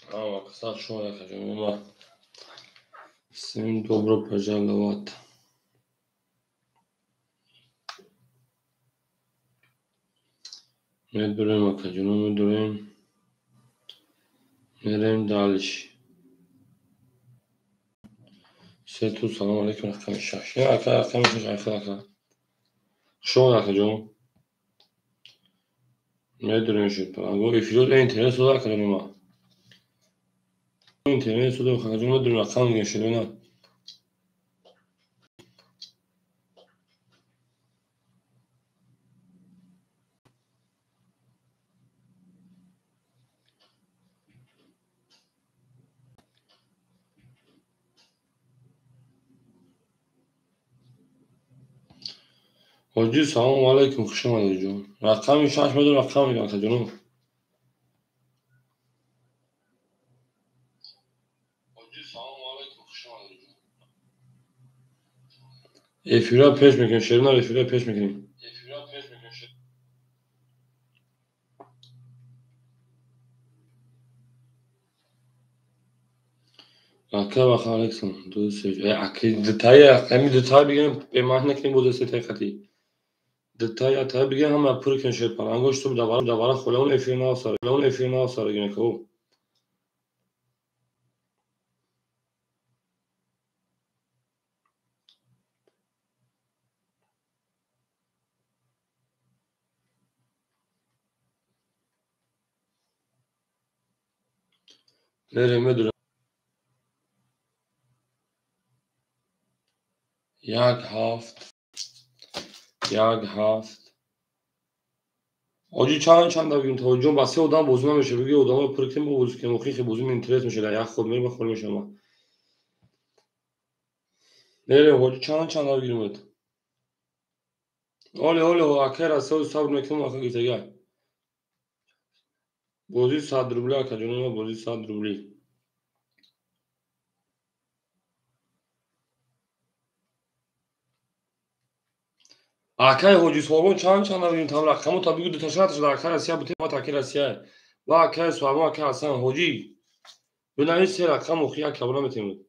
Кстати, что я хочу, мама. Всем добро пожаловать. میدونیم اکجونو میدونیم میریم دالش سه تو سلام علیکم رقم شش یا اکا رقم شش اکا شو اکجون میدونیم شد اگه افیروز اینترنت سودا کنیم ما اینترنت سودا اکجون میدونیم رقم میگه شده نه حاجی سلام علیکم خوش اومدید جون رقم شش میدونیم رقم میگه اکجون افیرا پیش میکنیم شیرین افیرا پیش میکنیم اکا بخیر علیکم دوست اکی دتای بگیم به معنی که بوده سه خطی detay ata bigem ham pur ken shet pan angosh tu davara kholaun efirna sare gene ko nere medun yag haft oji چند بگیم توجه واسه odam بازی نمیشه بگی odam پور ken بازی که مخی بازی اینترنت میشه یا خود میره بخور میشه ما nere oji چند بگیم ole akhir asal sabr mekum akha gitega بازی 100 روبل akajun بازی 100 روبلی akay hoji sogon چند بگیم tam raqamu tabii دو تا شرط شده akhir asiya bute ma takir asiya و akay sogon akay hasan hoji بنای سه رقم مخی کبرا میتونیم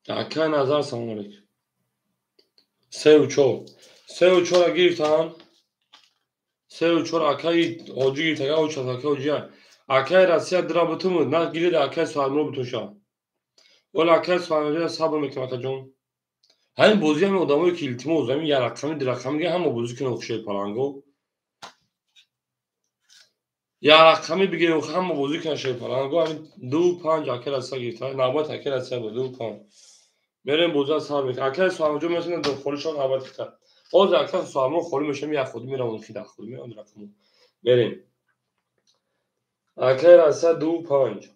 اکای نظر سلام علیکم سه و چور گرفتن سه و چور اکای اوجی تگا و چتا که اوجی اکای راسیا درابطو مود نه گیرید اکای سوالمو بتوشا ول اکای سوالمو صبر میکنم اکا جون همین بازی هم آدمای کلیتیمو زمین یه رقمی در رقم میگه هم بازی کنه خوشه پلنگو یا رقمی بگیره هم بازی کنه شه پلنگو همین 2-5 اکای راسیا گرفتن نبات اکای راسیا بود 2-5 بریم بوزا سال میکنه اکای سوالمو مثلا دو خورشون نبات کرد باز اکای سوالمو خوری میشه می خود میرم اون خیلی خود میرم رقمو بریم اکای راسیا 2-5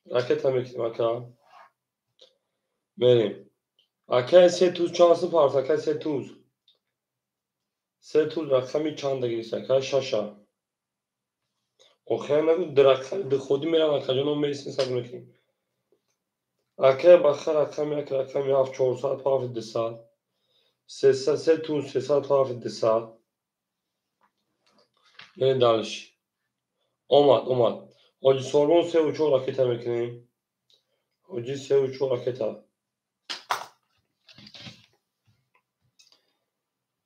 راکت هم میکنیم اکا بریم اکای سه توز چانسی پارت اکای سه توز رقمی چند گیریست اکای شاشا اوخیان نگو در خودی میرم اکا جانو میرسیم سب میکنیم اکای بخیر رقمی اکا رقمی هفت 400 پارت دسال سه توز 300 پارت دسال بریم دالش اومد حاجی سوربون سه و چور راکت هم میکنیم حاجی سه و چور راکت هم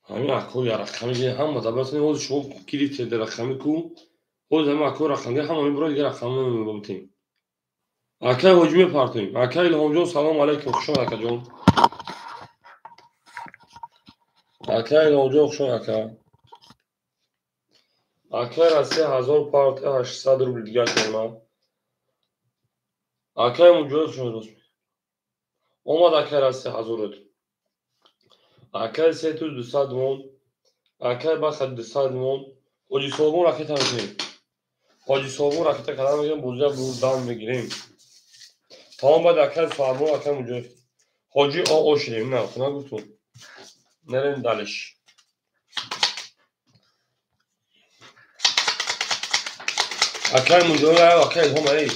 همین اکو یا رقمی دیگه هم مدبرتونی حوض شما کلیت در رقمی کو حوض همه اکو رقم دیگه هم همین برای دیگه رقم نمیبودیم اکای حجمی پارتویم اکای الهام جون سلام علیکم خوشون اکا جون اکای الهام جون خوشون اکای راستی 1000 پارت 800 روبل دیگه کنم اکای موجود شون روز اومد اکای راستی 1000 روبل اکای سه تو 200 مون اکای بخد 200 مون حاجی صابون راکت هم میکنیم حاجی صابون راکت کلام میگم بوزه دام میگیریم تمام بعد اکای صابون اکای موجود حاجی شدیم نه خونه گفتم نریم دالش اکای موجود اکای الهام ای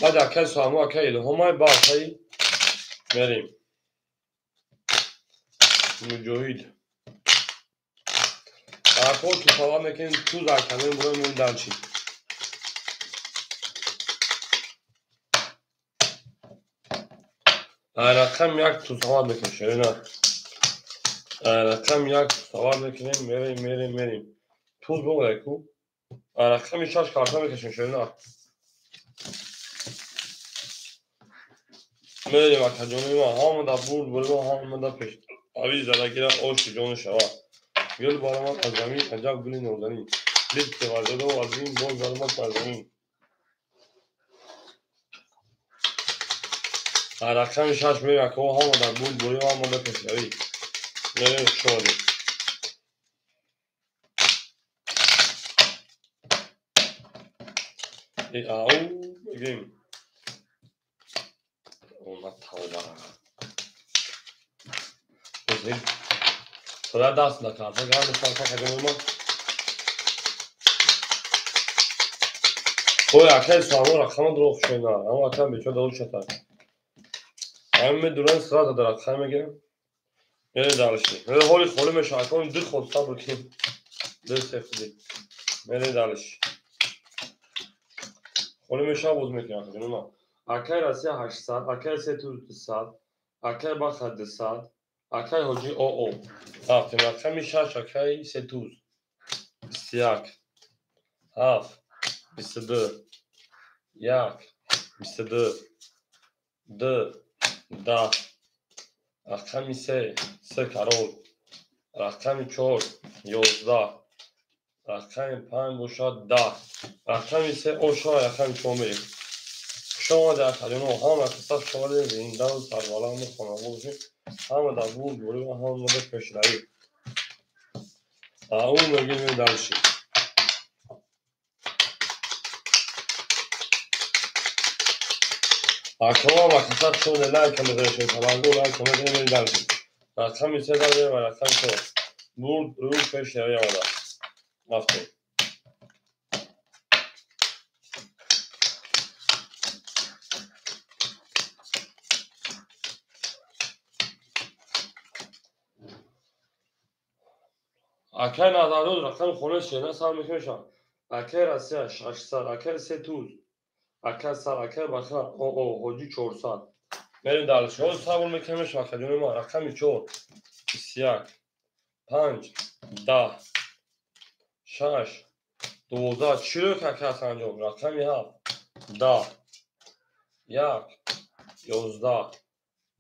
بعد اکای صابون اکای الهام ای با اکای بریم مجاهد Arka tu falan mekin tuz arkanın buraya münden çi. Rakam yak tu falan mekin şöyle. Rakam yak tu falan mekin merim. Tuz bu kadar ku. Rakam işaç karta mekin şöyle. Merim arkadaşım hamı da bul hamı da peş. Abi zara o şu canı şava. Göl barama kazami ancak bilin oradan. Bitti vardı da o azim bol zarma kazami. Rakam işaç merim o hamı da bul hamı da peş. Abi. Merim şu oldu. Au game. Ona tavla. Güzel. Sonra da aslında karta geldi sarka kadınıma. O ya kes sağlı rakamı durup şöyle ama atam bir çoğu dalı çatar. Ama duran sırada da rakamı gelin. Nereye dalıştı? Nereye holi meşak onu dık ol sabır kim? Dık sefdi. Nereye dalış? Holi meşak bozmak ya kadınıma. Akay rasya 8 saat, akay setu 2 saat, akay bakha 2 saat, akay hoci o. After rakami şaş akay setu. Siyak. Haf. Bisadı. Yak. Bisadı. Dı. Da. Rakami se karol. Rakami çor. Yozda. Rakami pan boşa da. Rakami se oşa rakami çomeri. شما در کلمه هم اقتصاد شامل زنده و سربالان خانواده باشید هم در بود دوری و هم مدر کشوری اون مگه می درشید اکرام اقتصاد شامل لای کمه درشید تبنگو لای کمه می درشید رقم میسه داره و رقم شد بود روی کشوری آمده رفته اکر نظرات رقم خونه شنه سال میکنشان اکر اسی 8 سال اکر 3 توز اکر سال اکر بخا او حجی 4 سال بریم درش ها صبر میکنش و خدمه ما رقمی 4 21 5 10 6 12 چی رو که کس انجام رقمی 7 10 1 11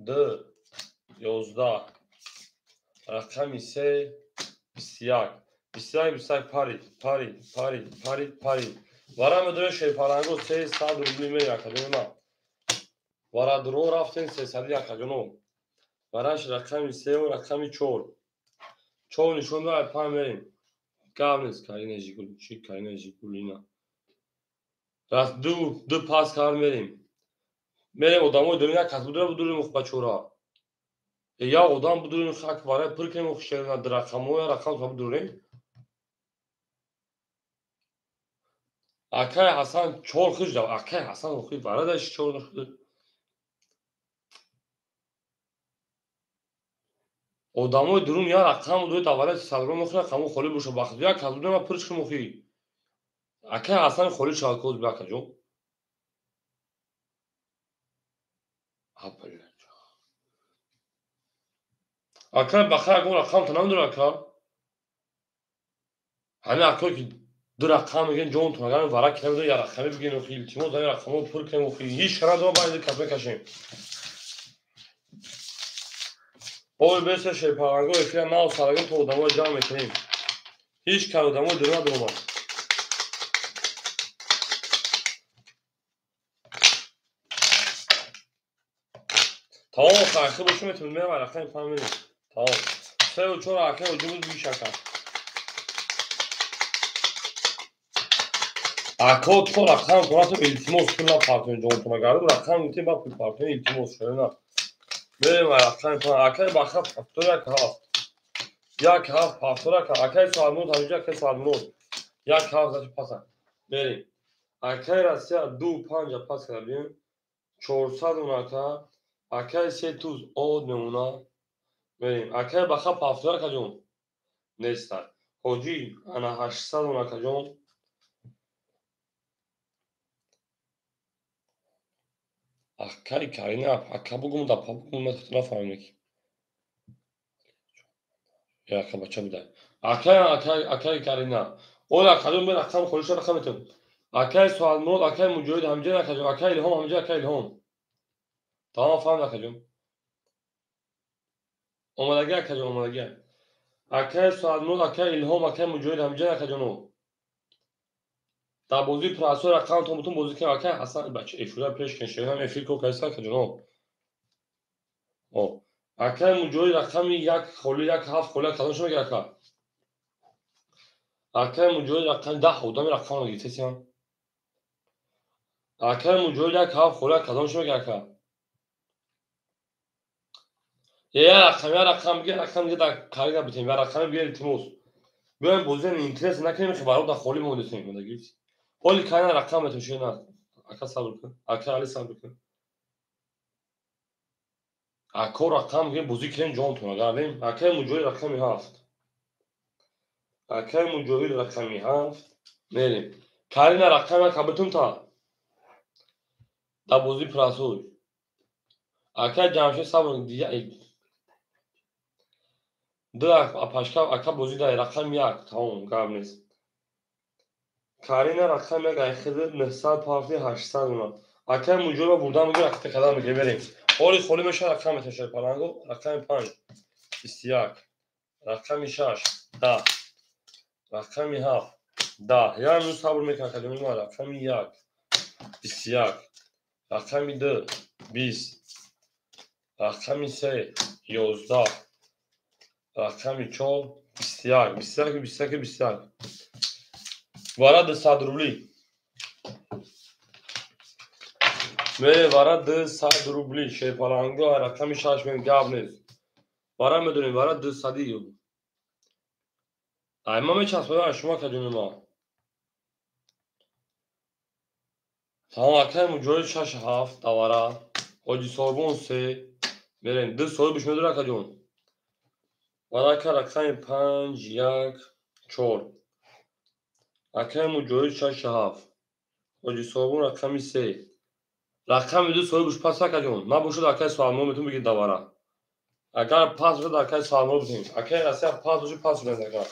2 11 رقمی 3 21 21 پاری وارا مدره شی پارانگو 3 ساعت روبلی می خدمه ما وارا درو رفتن 300 یکجانو وراش رقمی 3 و رقمی 4 نشون داد پام بریم Gavnes karine jigul, çi karine jigulina. Rast du pas kar merim. Mere odamı dönüyor kasbudura bu durum muhbaçora. Ya odam bu durum hak var. Pırke muhşerine drakamo ya rakam tabi durum. Akay Hasan çor kız da Akay Hasan okuy var da iş çor kız. Odamı durum ya rakam durum davara sabro muhra kamu kholi busha bakht ya kasbudura pırke muhyi. Akay Hasan kholi çalkoz bakajo. Apel. Akay bakar gol rakam tanım dur akay. Hani akay ki دو رقم میگن جون تو مگه ورق کنه یا رقمی بگین و خیلی تیمو دای رقمو پر کنیم و خیلی هیچ خرد ما باید کپه کشیم باید بسه شی پارانگو افیان ناو سرگن تو دمو جمع میکنیم هیچ کار دمو درما درما تمام خرخه بشو میتونیم میرم رقم فهمیدیم تمام 3 و 4 رقم و جمعه بیش کن اکا تو رقم کناتو التیموس کلا پارتون جون تو مگه رقم میتونیم با پارتون التیموس شده نه بریم رقم کنم اکای بخواه پافتور یک هفت یک هفت پافتور یک اکای سالمون تاویجه که سالمون یک هفت زشو پاسن بریم اکای راسیا 2-5 پاس کردیم 400 اوناکا اکای 3 توز او نمونا بریم اکای بخواه پافتور یک جون نیستن حاجی انا 800 اونکه جان اکای کارینه اکا بگم دا پا بگم من خیلی نفهمیدم یا اکا بچه بیده اکای کارینه اول اکادون بین اکام خودش رقم میتون اکای سوال مرد اکای مجاهد همجه اکا جان اکای الهام همجه اکای الهام تمام فهم اکا جان اومدگی اکا جان اومدگی اکای سوال مرد اکای الهام اکای مجاهد همجه اکا جانو در بازی پراسو رقم تو بتون بازی که اکای حسن بچه افولا پیش کنشه هم افیکو کایسا اکا جانو او اکای مجاهد رقم یک خالی یک هفت خالی کدام شما گرکا اکای مجاهد رقم 10 خودم رقم رو گیتسیان اکای مجاهد یک هفت خالی کدام شما گرکا یا رقم میگه رقم میگه در کاری نبودیم و رقم بیاری تیموس بیایم بازی اینترس نکنیم که برای در خالی مونده مدگی ولی کاین رقم تو نه اکا صبر کن اکا علی صبر کن اکا رقم میگه بازی کنیم جان تو نگردیم اکای مجاهد رقمی هفت اکای مجاهد رقمی هفت میریم کاری نه رقم کبتون تا در بازی پراسوی اکای جمشه صبر دیگه دو اپاشکا اکا بازی در رقم یک تمام گاب نیست کاری نه رقم یک اخیر 900 پارتی 800 اونا اکای مجاهد رو بردم میگه رقم کدام میگه بریم حالی خالی میشه رقم تشه پلنگو رقم 5 21 رقم 6 10 رقم 7 10 یعنی نو صبر میکنه کدوم ما رقم 1 21 رقم 2 20 رقم 3 11 رقم 4 21 21 21 21 وارد 100 روبلی میره وارد 100 روبلی شی پلنگو رقم 6 میگه گاب نیست وارد میدونیم وارد 200 ایما میچسبه شما کدوم ما تمام اکای مجاهد 6 7 دواره حاجی ساربون 3 بریم 2 سال بش میدونه اکا جون وارد اکا رقم 5 1 4 اکای مجاهد 6 7 حاجی ساربون رقم 3 رقم 2 سال بش پس اکا جون ما بشود اکای سالمون میتون بگید دواره اگر پاس بشود اکای سالمون بتونیم اکای راسته پاس بشود پاس بزنید اکا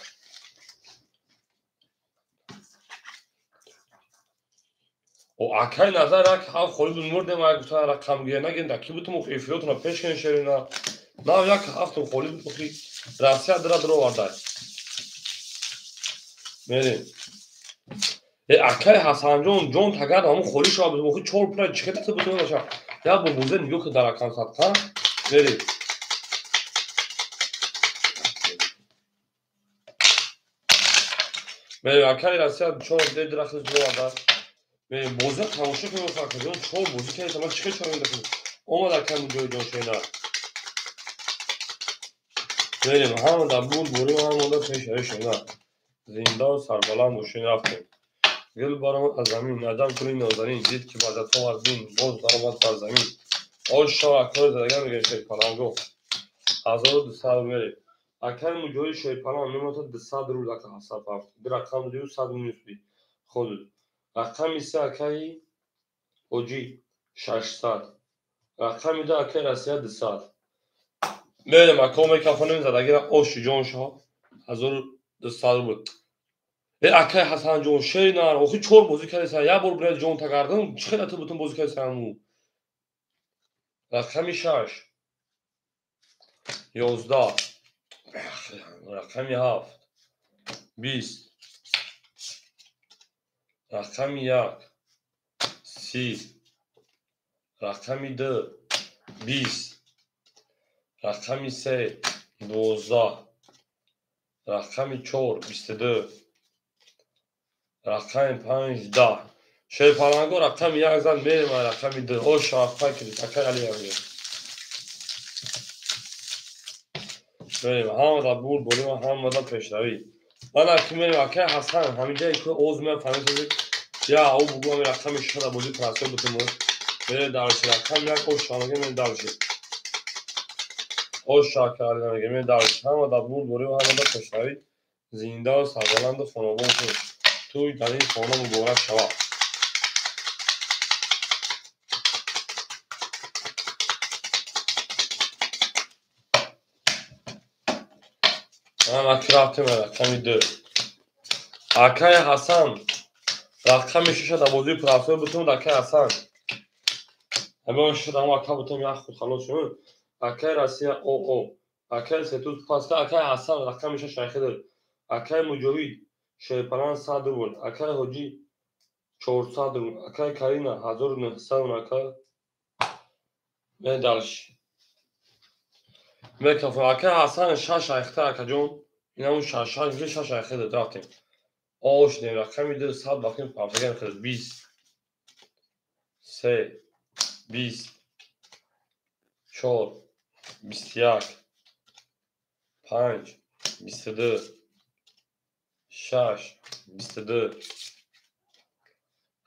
و اکای نظر اک ها خود مورد ما گفتن رقم گیر نگین دکی بتون افیوتون پیش کنین شرینا نه یک هفتم خالی بخوری راسته درو وارد میریم اکای حسن جون تگرد همون خالی شو بخوری چهار پرای چیکه تو بتون باشه یا با موزه نیو که در اکان ساخت میریم میریم اکای راسته چهار درخت درو وارد میریم بوزه تماشا کنیم فقط جون چهار بوزه که شما چیکه چهار میندازید اومد اکای جون شینا میریم همون در بود بریم همون در پیش شینا زندان سربلند ماشین رفتیم گل برآمد از زمین ندم کنی نازنین دید که بعد از دین باز برآمد بر زمین آش شاه اکای زدگان میگه شیطان گفت 1200 میریم اکای مجاهد شیطان میموند 200 رو لکه حساب رفت در رقم 200 میفتی خود رقم 3 اکای اوجی 600 رقم 2 اکای رسیه 200 میریم اکای میکافونه میزد اگر آش جان شاه 1200 بود اکای حسن جون شینار اوخی چور بازی کردی یا بار برای جون تگردم چقدر تو بتون بازی کردی سرمو رقم 6 11 رقم 7 20 رقم 1 30 رقم 2 20 رقم 3 12 رقم 4 22 رقم 5 10 شی پالانگو رقم 1 زن میریم رقم 2 او شاخ کردی تکر علی میگه بریم هم دا بول بریم هم دا پیشروی من که میریم اکای حسن همینجا که اوز میرم فهمید یا او بگو همین رقم شده بودی پراسه بودیم میره دارشی رقم یک او شانگه میره دارشی او شاکر علی نمیگه میره دارشی هم دا بول بریم هم دا پیشروی زنده و سربلند و فراوان کن. توی در این خانه مبارک شود. من اکی رفتیم رقمی 2. اکی حسن رقمی 6 در بازی پرافسور بودم. اکی حسن همه شد اما اکی بودم یک خود خلاص شد. اکی راسیا او اکی ستوز پاستا اکی حسن رقمی 6 شیخه دار. اکی مجاوید شیپران 100 بود. اکی حجی 400 بود. اکی کرینا 1900 اکی مدالش میکافه. اکی حسن 6 شیخه اکی جون این همون 6 شیخه دار رفتیم. آش دیم رقمی 2 100 باقیم پرافگان خود 20 3 20 4 21 5 22 6 22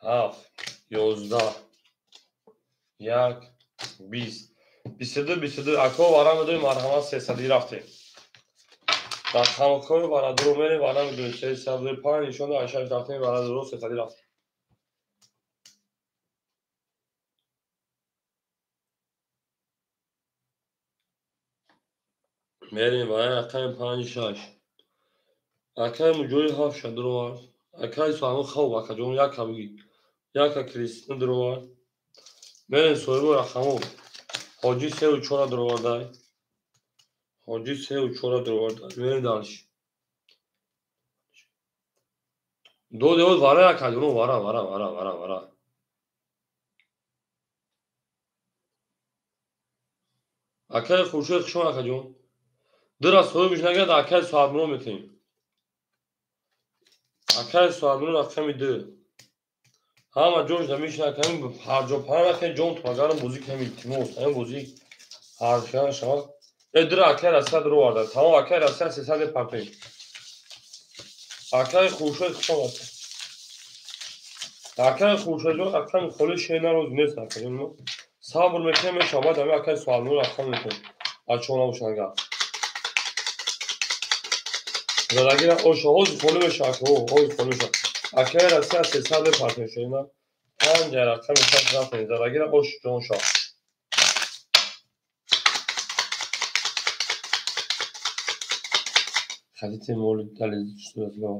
7 11 1 20 22 اکو وارا میدونیم مرحمت 300 رفتیم. رقم کوی وارا درو میریم وارا میدونیم 305 نشون دو اشار رفتیم وارا درو 300 رفتیم. میریم وارا رقم 5 6 اکای مجوی هاف شد درو اکای سوامو خوب اکا جون یک کبگی یک کریستین درو میریم سویمو رقمو حاجی 3 و 4 درو دای حاجی 3 و 4 درو دای میریم دانش دو دیوز وارا اکا جون وارا اکای خوشی خشون اکا جون در از سوی بیش نگرد اکای سوامو میتیم اکای سوامو رقم 2 همه جوش دمیش نکنیم هر جا پایین رقم جون تو مگرم بوزی کمی تیموس همین بوزی هر شان شما ادرا اکای رسد رو وارد تمام اکای رسد 300 پاپیم اکای خوشی خشون اکای خوشی جون رقم خالی شینا روز نیست نکنیم صبر میکنیم شما دمی اکای سوامو رقم میکنیم اچونا بشنگا زدگیر اوش حوز خالی بشه اکو حوز خالی بشه اکای رسد 300 پاپیم شینا پنج رقم 6 رفتیم زدگیر اوش جون شا خلیت مولد دلیل صورت لوا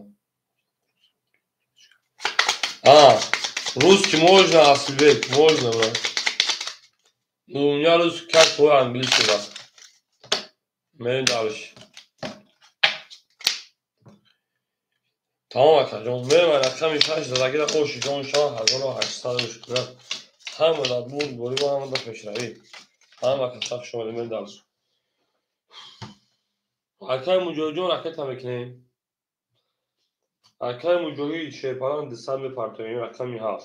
русский можно Асылбек можно брат ну у меня русский как твой английский брат мерим дальше тамом ака ҷон мерим рақами 6 задагира оши ҷон шоҳ 1800 брат ҳама дадмун бори ма ҳама да пешравӣ ҳама ака сах шумо мерим дальше акай муҷоҳиҷон ракета мекунем акай муҷоҳид шепаран 200 мепартоем рақами 7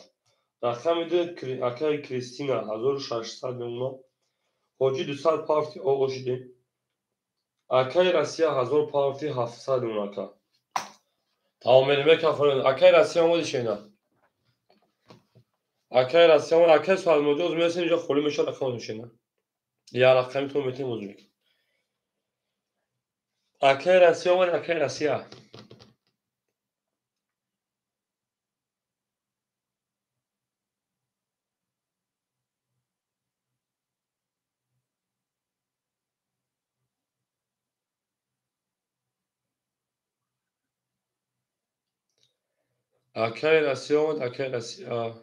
рақами 2 акай кристина 1600 мемонад ҳоҷи 200 парти овошидем акай Россия 1000 парти 700 унака тамом мекафонем акай Россия омади шена акай Россия омад акай суалмоҷоз месем инҷо холӣ мешавад рақаматон шена я рақамитон метем ӯзбек акай Россия омад акай Россия акай Россия омад акай Россия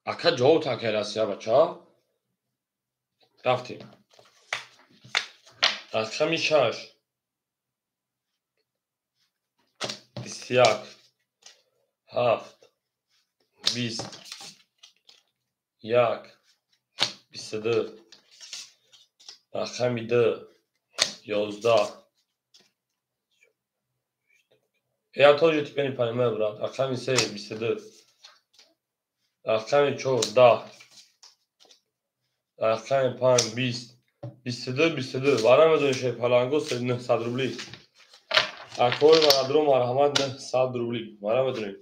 ака ҷавоб акай Россия бача рафтем рақами 6 21 7 20 1 22 рақами 2 11 я тоже теперь не понимаю брат рақами 3 22 рақами 4 10 рақами 5 20 22 вара медонӣ шепаланго 900 рубли акои варадро марҳамат 900 рубли вара медонӣ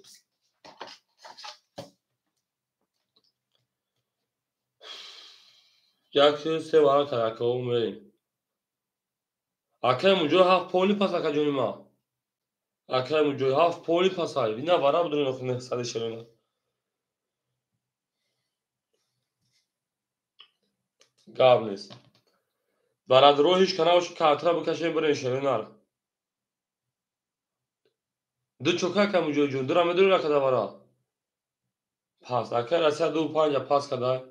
як се вара каракао мерем Akay mujo haf poli pas akajoni ma. Akay mujo haf poli pas ay. Vina vara budun okhne sade shelona. Gavnes. Barad ro hiç kanavş katra bu kaşe bure shelona. Du çoka ka mujo jo dura medura kada vara. Pas akay asa du panja pas kada.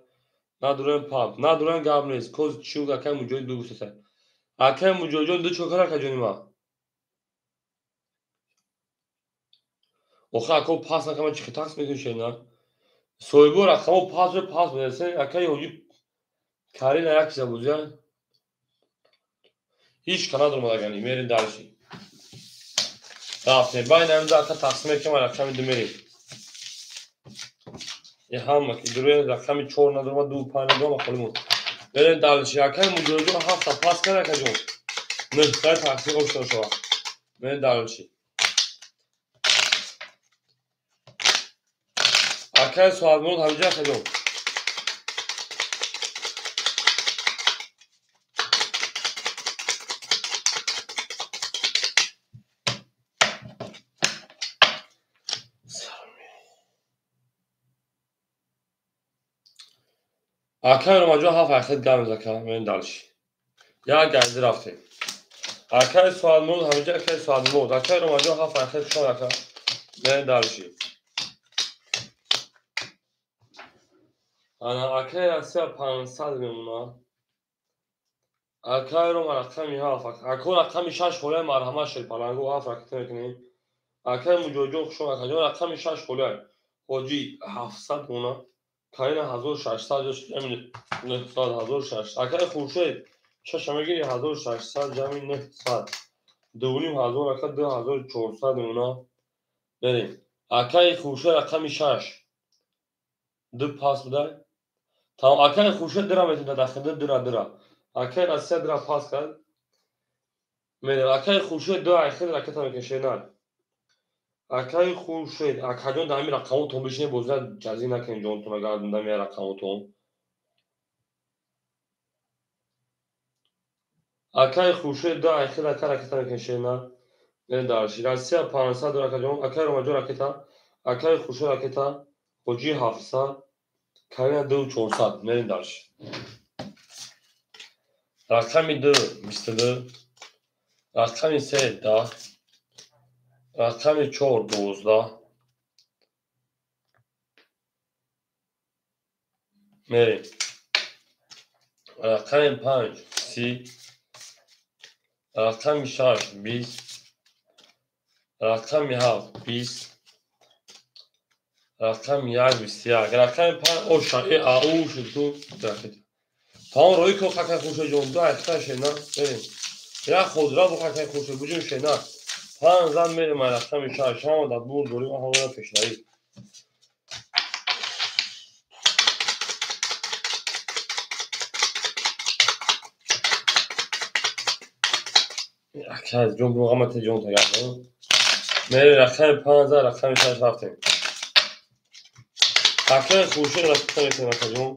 Na duran pap. Na duran gavnes. Koz chuga akay mujo du sese. Akay mujo jo du çoka akajoni ma. Oxa ako pas nakama çıkıtaks mı şeyna. Soybor akamo pas ve pas verse akay hocu kari ayak size buzya. Hiç kana durmadan yani merin darışı. Rafne baynen de aka taksim etkem var akşam demeri. Hamma ki duruyor akşam çorna durma du pane durma kolumu. Merin darışı akay mujojo hafta pas kara akacağım. Ne kadar taksim olsun şu an. Merin darışı. Akay sualımın hamca akacağım. Akay romajo haf akhet gamız akay merin darışı. Ya geldi rafte. Akay sualımın hamca akay sualımın. Akay romajo haf akhet şu akay. Merin darışı. Ana akay asya pansad memuna. Akay ro rakami hafak. Akay rakami shash khole marhama shel palango haf rakte mekni. Akay mujojo khshon akay rakami shash khole. Hoji 700 muna. Kayna 1600 josh emin 1600. Akay khurshid shashamagiri 1600 jami 900. Dunim 1000 akay 2400 muna. Berim. Akay khurshid rakami shash. Du pas buday. Tamam akay khurshid dira metin dakhil dira. Akay asya dira pas kad. Medir akay khurshid do akhir rakata mekeshenar. Akay khurshid akajon dami raqamu tom bishine bozda jazi naken jon tuna gardin dami raqamu tom. Akay khurshid do akhir rakata mekeshenar. Medir darshi rasiya 500 rakajon akay romajo raketa. Akay khurshid raketa. Hoji 700 kayna 2400 medir darshi. Rakami 2 22 rakami 3 10 rakami 4 12 medir rakami 5 30 rakami 6 20 rakami 7 20 rakami 21 rakami 5 o şai au şutu raket. Tam roy ko khakay khushe jonda akhta shena berim. Ya khudra bu khakay khushe bujun shena. Pan zan merim rakami 6 sham da bul dorim havara peshnai. Akay jon bu qamat jon ta gado. Mere rakami 5000 rakami 6 raftem. Akay khushe rakta jon.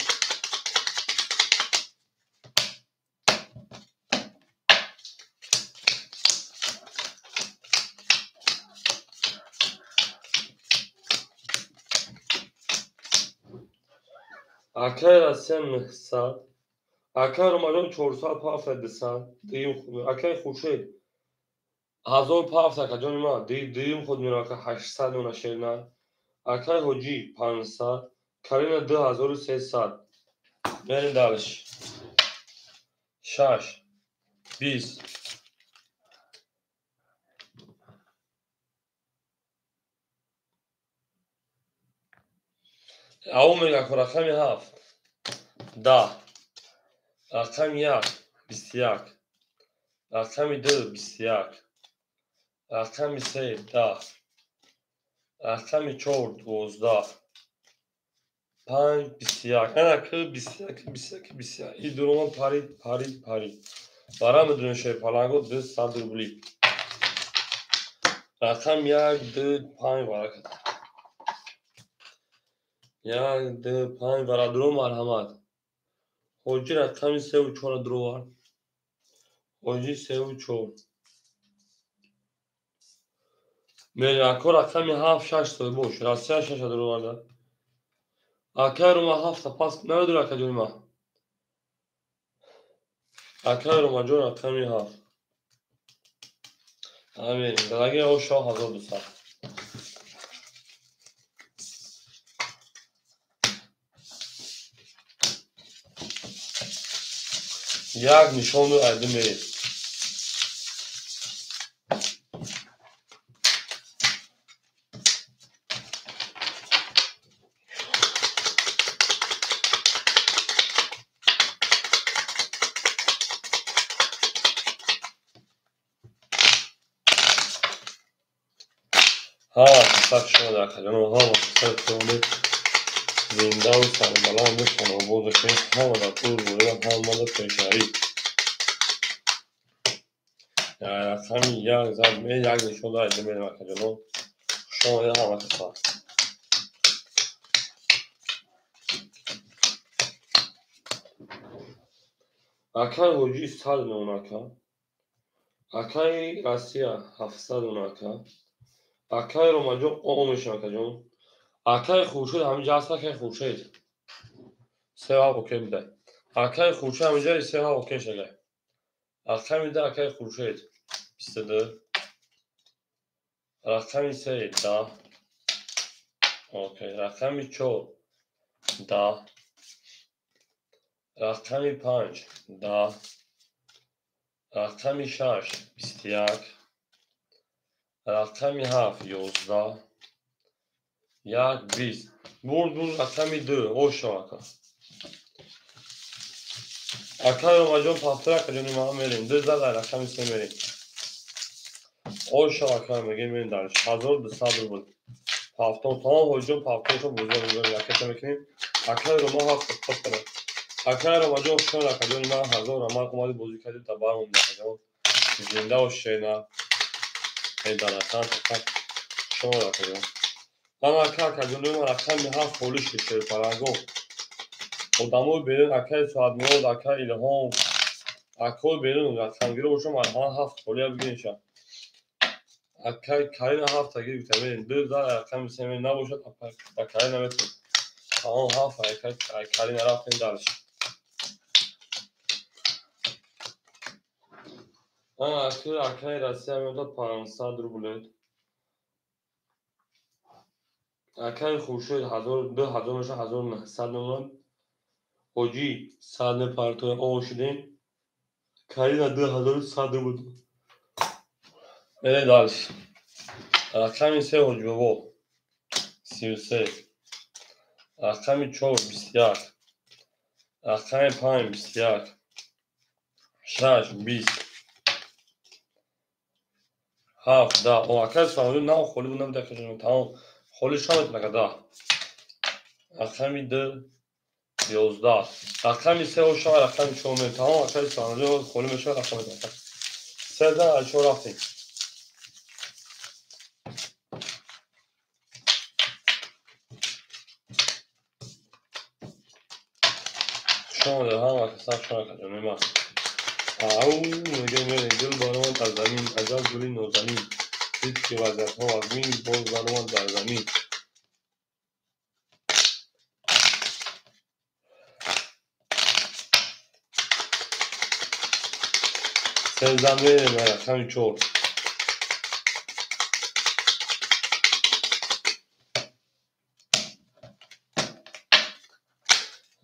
Akay asya 900 akay romajon 400 500 diyim akay khushe 1500 akajon ma diyim khud mera ka 800 ona shelna. Akay hoji 500 karina 2300 merin darışı. Şaş 20 Aumega ko rakami haf 10 rakami 1 21 rakami 2 21 rakami 3 10 rakami 4 12 5 21 ana kı 21 İyi durumun pari. Bara mı şey palango 200 rubli. Rakam ya 2 5 var. Ya 2 5 var durum marhamat. Hoji rakami 3 4 var. خودی 3 و 4 میری اکو رقمی 7 6 تا باش راستی 6 درو vardı. Akar ما 7 پاس نداره اکا جون ما اکر ما جون رقمی 7 همین درگه او شاه 1200 یک نشان رو عده میریم ها قصد شما در کجانو ها و قصد شما زنده و سربلان بشن و بودشین ها و در طول بودن ها مالا پیشاری رقمی یک زد می یک نشان در عده میریم کجانو شما ده همه قصد اکر حجی 100 نونکا اکای راسیا 700 نونکا اکای رو مجو قوم میشن کجان اکای خورشید همینجا هست اکای خورشید 3 ها اوکی میده اکای خورشید همینجا 3 ها اوکی شده اکای میده اکای خورشید 22 رقمی 3 10 اوکی رقمی 4 10 رقمی 5 10 رقمی 6 21 رقمی 7 11 یک 20 برد رقمی 2 اوش اکا اکای رو مجموع پافتر کجانی ما میریم 2 زد رقمی 3 میریم اوش اکای میریم درش 1200 رو بود پافتون تمام هجوم پافتونشو بزرگ لکت میکنیم اکای رو ما هفت خط کنیم اکای رو مجموع شون کجانی ما 1000 ما اومدی بازی کردیم تا برمون نکجان زنده و شینا هیدانتان تکت شون کجان من اکای کجانی ما رقمی هفت پولیش شیر پرنگو خودمو بیرون اکای ساعت مورد اکای الهام اکای بیرون رقمگیری باشم مرحان هفت پولی هم بگیرشم اکای کاری نه هفت تگیر بیتمین 2000 رقمی 3 نباشد با کاری نمیتونیم تمام هفت اکای کاری نرفتیم درش من اکای راستی هم 500 رو بولید اکای خورشید 2000 میشه 1900 نمون حجی 100 پرتو آوشیدیم کاری نه 2100 بود بله دارش رقمی 3 حجی بابا 33 رقمی 4 21 رقمی 5 21 6 20 7 10 او اکای سوالو نه خولی بودم دکتر تمام خولی شامت نکده رقمی 2 11 رقمی 3 و شما رقمی شما تمام اکای سوالو خولی میشه رقمی دکتر 3 زن شما رفتیم شما در هم اکسان شما کده نیمه او میگه میره دل بانوان در زمین عجب گلی نوزمین دید که وزیت ها از مین باز بانوان در زمین سه زن میره میره رقمی 4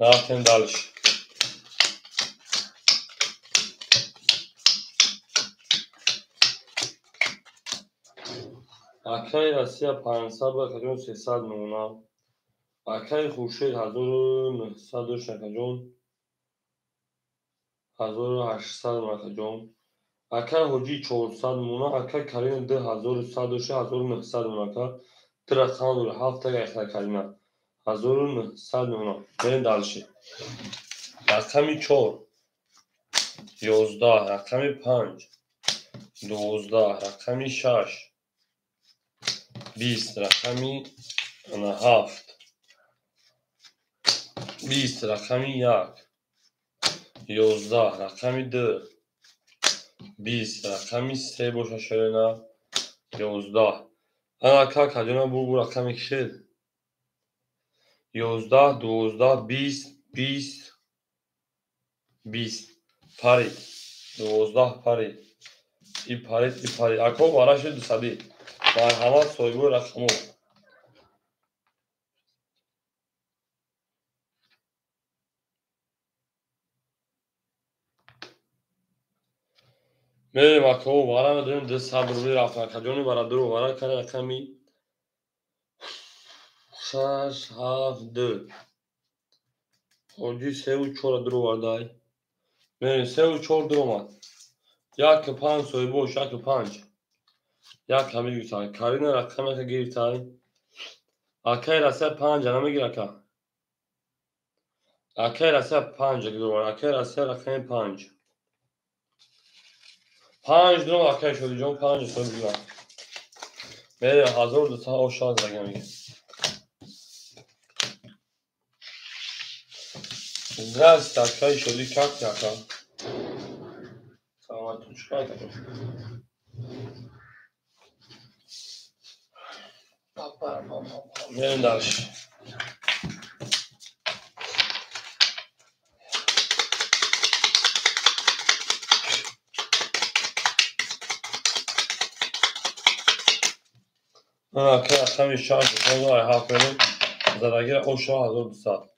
رفتیم دلش اکای راستی 500 و کجون 300 نمونه اکای خورشید 1900 شکجون 1800 مکجون اکای حجی 400 نمونه اکای کرین 2100 1900 نمونه ترخان رو هفت تگه اخلا کرینا 1900 نمونه برین دلشی رقمی 4 11 رقمی 5 12 رقمی 6 20 رقمی 7 20 رقمی 1 11 رقمی 2 20 رقمی 3 باشه شده 11 انا که کجانا بو رقمی کشید 11 12 20 20 20 پرید 12 پرید ای پرید اکو بارا شد 200 مرحمت صاحب رقمو میریم اکو بارا میدونیم 200 روی رفت کجانی برا درو بارا کنه رقمی 6 7 2 حاجی 3 و 4 درو بردای میریم 3 و 4 درو مد یک 5 صاحب باش یک 5 یک همی گیرتای کارین رقمی که گیرتای اکی رسه 5 نمیگیره که اکی رسه 5 دوباره اکی رسه رقم 5 5 درو اکی شدی جون 5 صاحب دیگه میره 1200 آشاز دیگه میگه دست اکی شدی کک نکن سلامت تو چکار کنی میریم درش من اکی رقم 6 شما 7 میریم زدگیر آشا 1200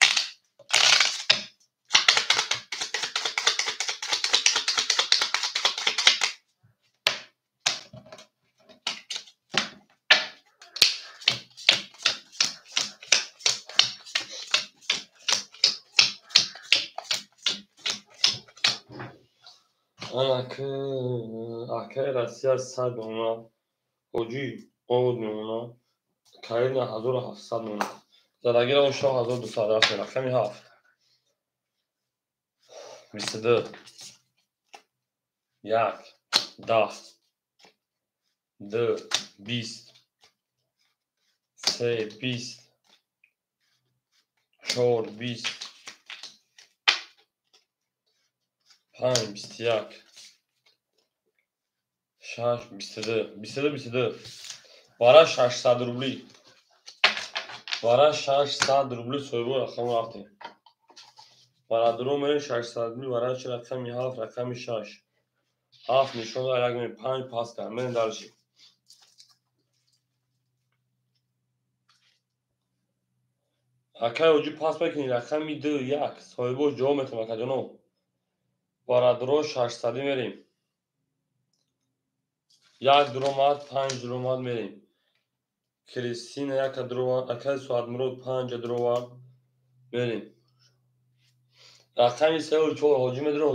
من اکی رسیه 100 اونا حاجی آود میمونا کارین 1700 میمونا زدگیر آشا 1200 رفت رقمی 7 22 یک 10 2 20 3 20 4 20 5 21 6 22 برای 600 روبلی برای 600 روبلی صاحب رقم رفتیم برای درو میره 600 روبلی برای چه رقمی 7 رقمی 6 7 نشون داره یک 5 پاس کنم میریم درشی اکی اوجی پاس بکنی رقمی 2 1 صاحب جا میتونم که جانو برای درو 600 میریم یک درو ماد 5 درو ماد میریم کریستین یک درو اکی سواد مرود 5 درو میریم رقمی 3 و 4 حاجی میدره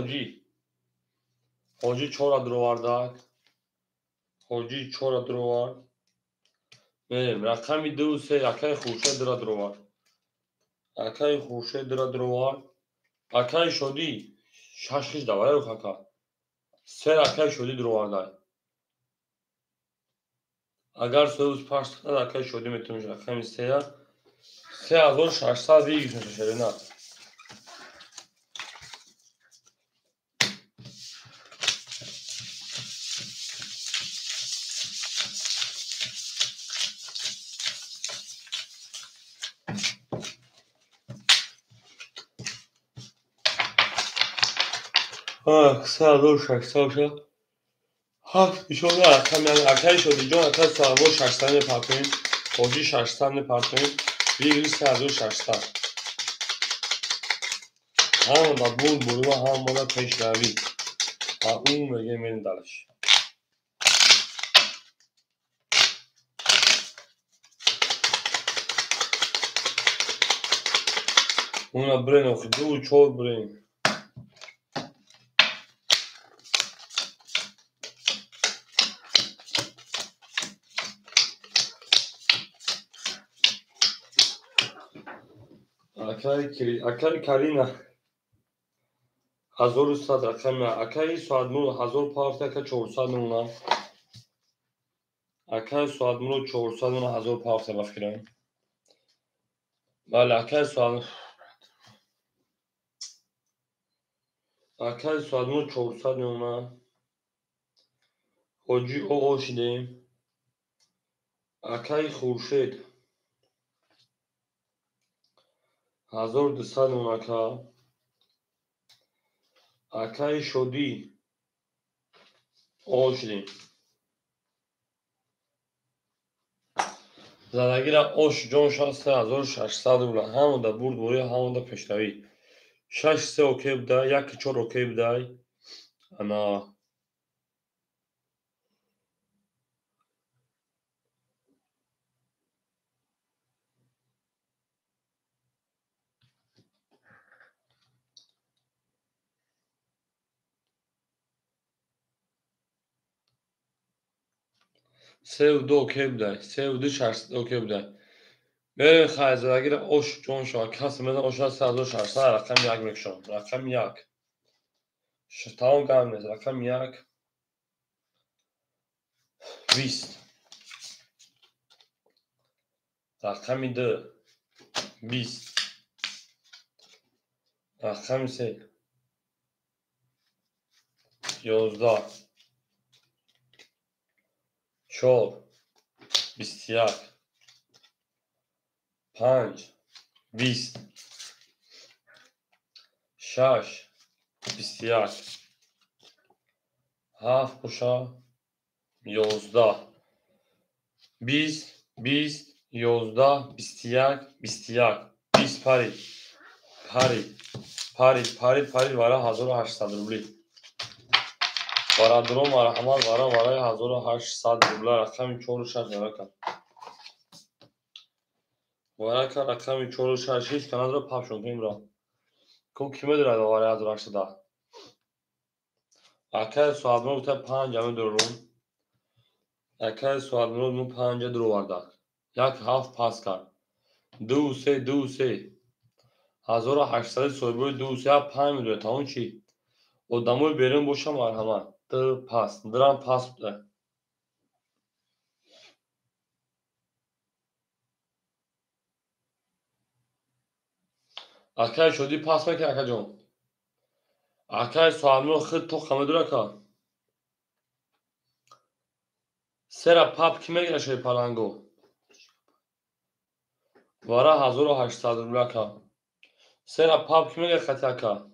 حاجی 4 درو وردک حاجی 4 درو ورد میریم رقمی 2 و 3 اکی خوشه درا درو ورد اکی خوشه درا درو ورد اکی شدی 6 دواره رو خاکا 3 اکی شدی درو وردای اگر سوز پاس کنه اکی شدی میتونیش رقمی 3 3600 دیگه شده نه آه 3600 شد 7 شده رقمی اکی شدی جان اکی سوال 600 پرتوین حاجی 600 پرتوین دیگه 3600 هم با بول برو هم مالا پیش روی و اون میگه میریم درش اون برین اخی 2 و 4 برین اکی کرینا 1100 رقم اکی ساعت مرو 1000 پارت اکی 400 نونا اکی ساعت مرو 400 نونا 1000 پارت بفکرم بله اکی ساعت مرو 400 نونا حاجی آقا شدیم اکای خورشید 1200 اکای شدی آقا شدیم زندگی را آش جان شد 3600 روبل همون در برد بوری همون در پیشروی 6 اوکی بوده 1-4 اوکی بوده انا 3-2 اوکی بوده 3-2 6 اوکی بوده بریم خواهی زندگی را آش جان شد کسی میدن آش 3600 رقم یک میکشم رقم یک تمام گرم نیست رقم یک 20 رقم 2 20 رقم 3 11 4 21 5 20 6 21 7 پوشا 11 20 20 11 21 21 20 پری پری پری پری پری برای 1800 روبلی برای درم مرحمت برای 1800 روبلی رقم 4 و 6 برکت برکت رقم 4 و 6 هیچ کنند را پاپ شد کنیم را کم کمی دارد برای 1800 اکای سوادمون بوده 5 همه درون اکای سوادمون 5 درو ورده یک هفت پاس کرد 2-3 1800 سویبوی 2-3 5 میدونه تا اون چی و دموی بیرون باشه مرحمت ده پاس درم پاس بوده اکای شدی پاس میکنه اکا جون اکای سوادمون خود تو خمه دوره که سر پاپ کی میگه شوی پلنگو واره 1800 روبله که سر پاپ کی میگه خطی اکا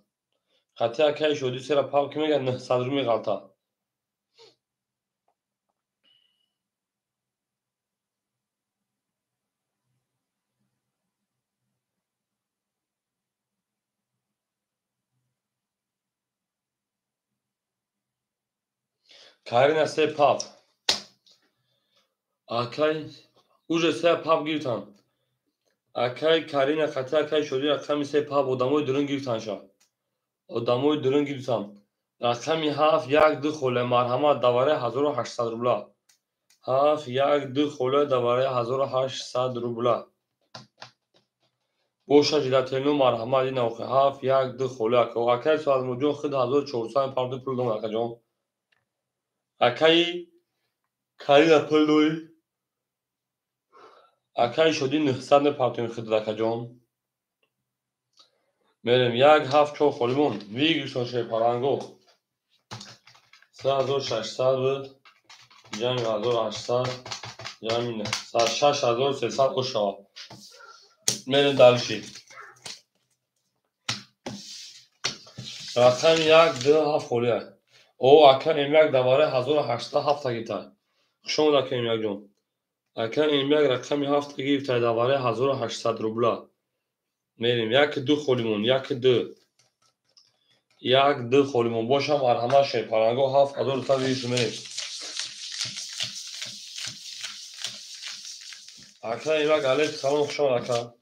خطی اکای شدی سر پاپ کی میگه 900 روبله غلطه کارین سه پاپ اکای اوج سه پاپ گیرتن اکای کارین خطی اکای شدی رقم سه پاپ و دموی درون گیرتن شا و دموی درون گیرتن رقم 7-1-2 خوله مرحمت دواره 1800 روبله 7-1-2 خوله دواره 1800 روبله بوشه جلاتینو مرحمت این اوخه 7-1-2 خوله که اکای سوال موجون خود 1400 پاردو پول دوم اکا جون اکای کارین پول دوی اکای شدی 900 پارتون خود اکا جون میریم 1-7 خولیمون ویگی شوشه پرانگو 3600 بود جمع 1800 جمع 6300 اوشا میریم دلشی رقم 1-2-7 خولیه او اکا ایمیک دواره 1807 گیتا شما دکا ایمیک جون اکا ایمیک رقم 7 گیتا دواره 1800 روبله میریم 1-2 خولیمون 1-2 خولیمون باشم مرحمت شوی پرانگو 7200 ویش میریم اکا ایمیک علیک سلام شما دکا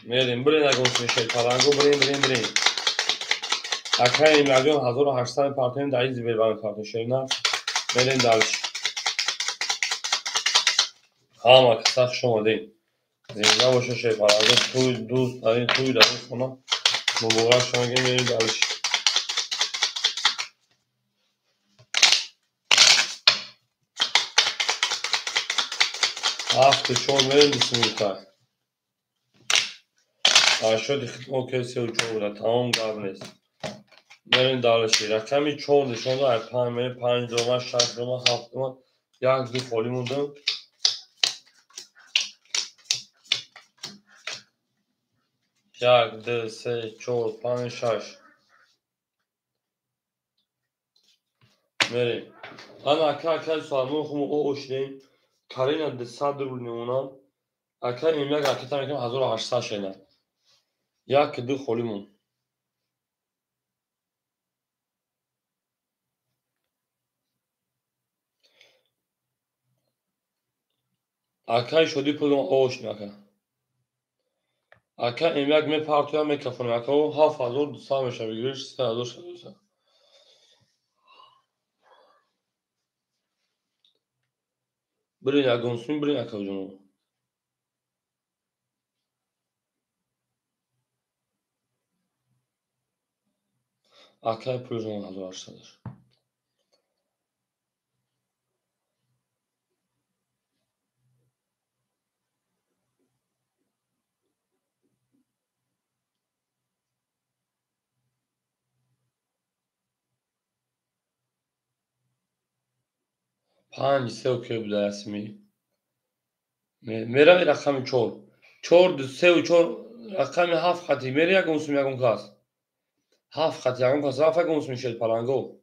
میریم برین اگه اون شوی پرانگو برین اکا ایمیک جون 1800 پارتون در ایزی بیر برای پارتون شوی نه میریم دلش همه که سخت شما دیم زنده باشه شوی پرانگو توی دوست دارین توی دارین خونه مبارک شما گیم میریم دلش هفت چون میریم بسیار شدی خدمت کسی و چون بوده تمام گرم نیست برین دارشی رقمی 4 نشونده ای 5 میره 5 دوم 6 دوم 7 دوم یک دو خالی موندم 1 2 3 4 5 6 بریم انا اکا سوالمون خمو او اشتیم کارینا ده 100 رو نمونم اکا املاک اکتا میکنم 1800 شدن یک دو خالی مون اکا شدی پولم او اشتیم اکا املاک می پارتویا میکفونم اکا او 7200 میشه بگیرش 3000 شده برین اگونسون برین اکا جونو اکا پولم 1800 5 3 اوکی بوده اسمی میرم رقم 4 4 3 و 4 رقم 7 خطی میری اگونسون یکون کاس 7 خط یکون کاس رفت اگونسون شد پلنگو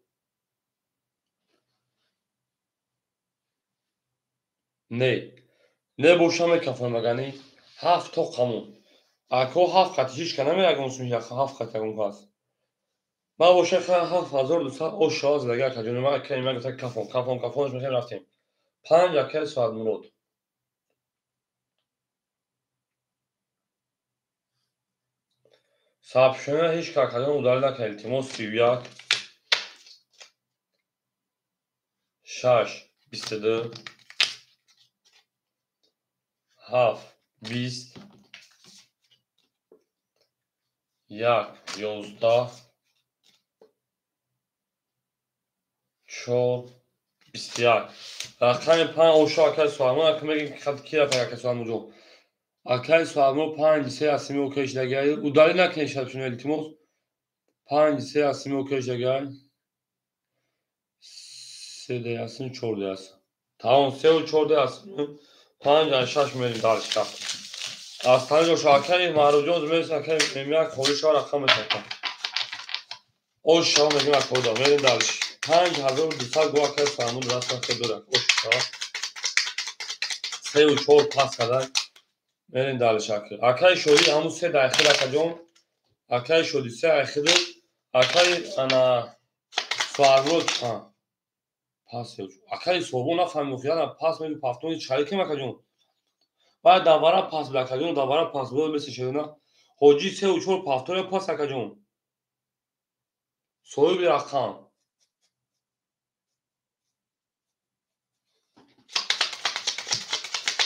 نه boşa میکفونم مگنی 7 تا قمون اکو 7 خطی هیچ کنه میری اگونسون یک 7 خط یکون کاس ما boşa 7200 او شاز لگه کجون ما که من گفتم کفونش میخوایم رفتیم 5 یک ساعت مرود صاحب شما هیچ کار کردن اداره نکردید تیمو 31 6 22 7 20 1 11 4 21 رقم 5 او شاکر سوالمون که میگیم خط کی رفت که سوال موجود اکای سوالمون 5 سه اسمی اوکیش لگه اداره نکنید شب شما تیمو 5 سه اسمی اوکیش لگه 3 ده اسمی 4 ده اسمی tamam 3 و 4 ده اسمی 5 6 میریم دارش کفت از پنج شاکری معروجون میرسن که میمیرک خوریش ها رقم میتکن او شا میگیم اکو دا میریم دارش 5200 گوه که سامون راست که دورک او شا 3 و 4 پاس کردن میریم دارش اکای شدی همون 3 دقیقه اکا جون اکای شدی 3 دقیقه اکای انا سوالمون پاس اکای صوبون نفهم مفیدن پاس میگیم پافتونی چایی که اکا جون باید دوباره پاس بده اکا جون دوباره پاس بود مثل شده نه حاجی 3 و 4 پافتون پاس اکا جون صاحب رقم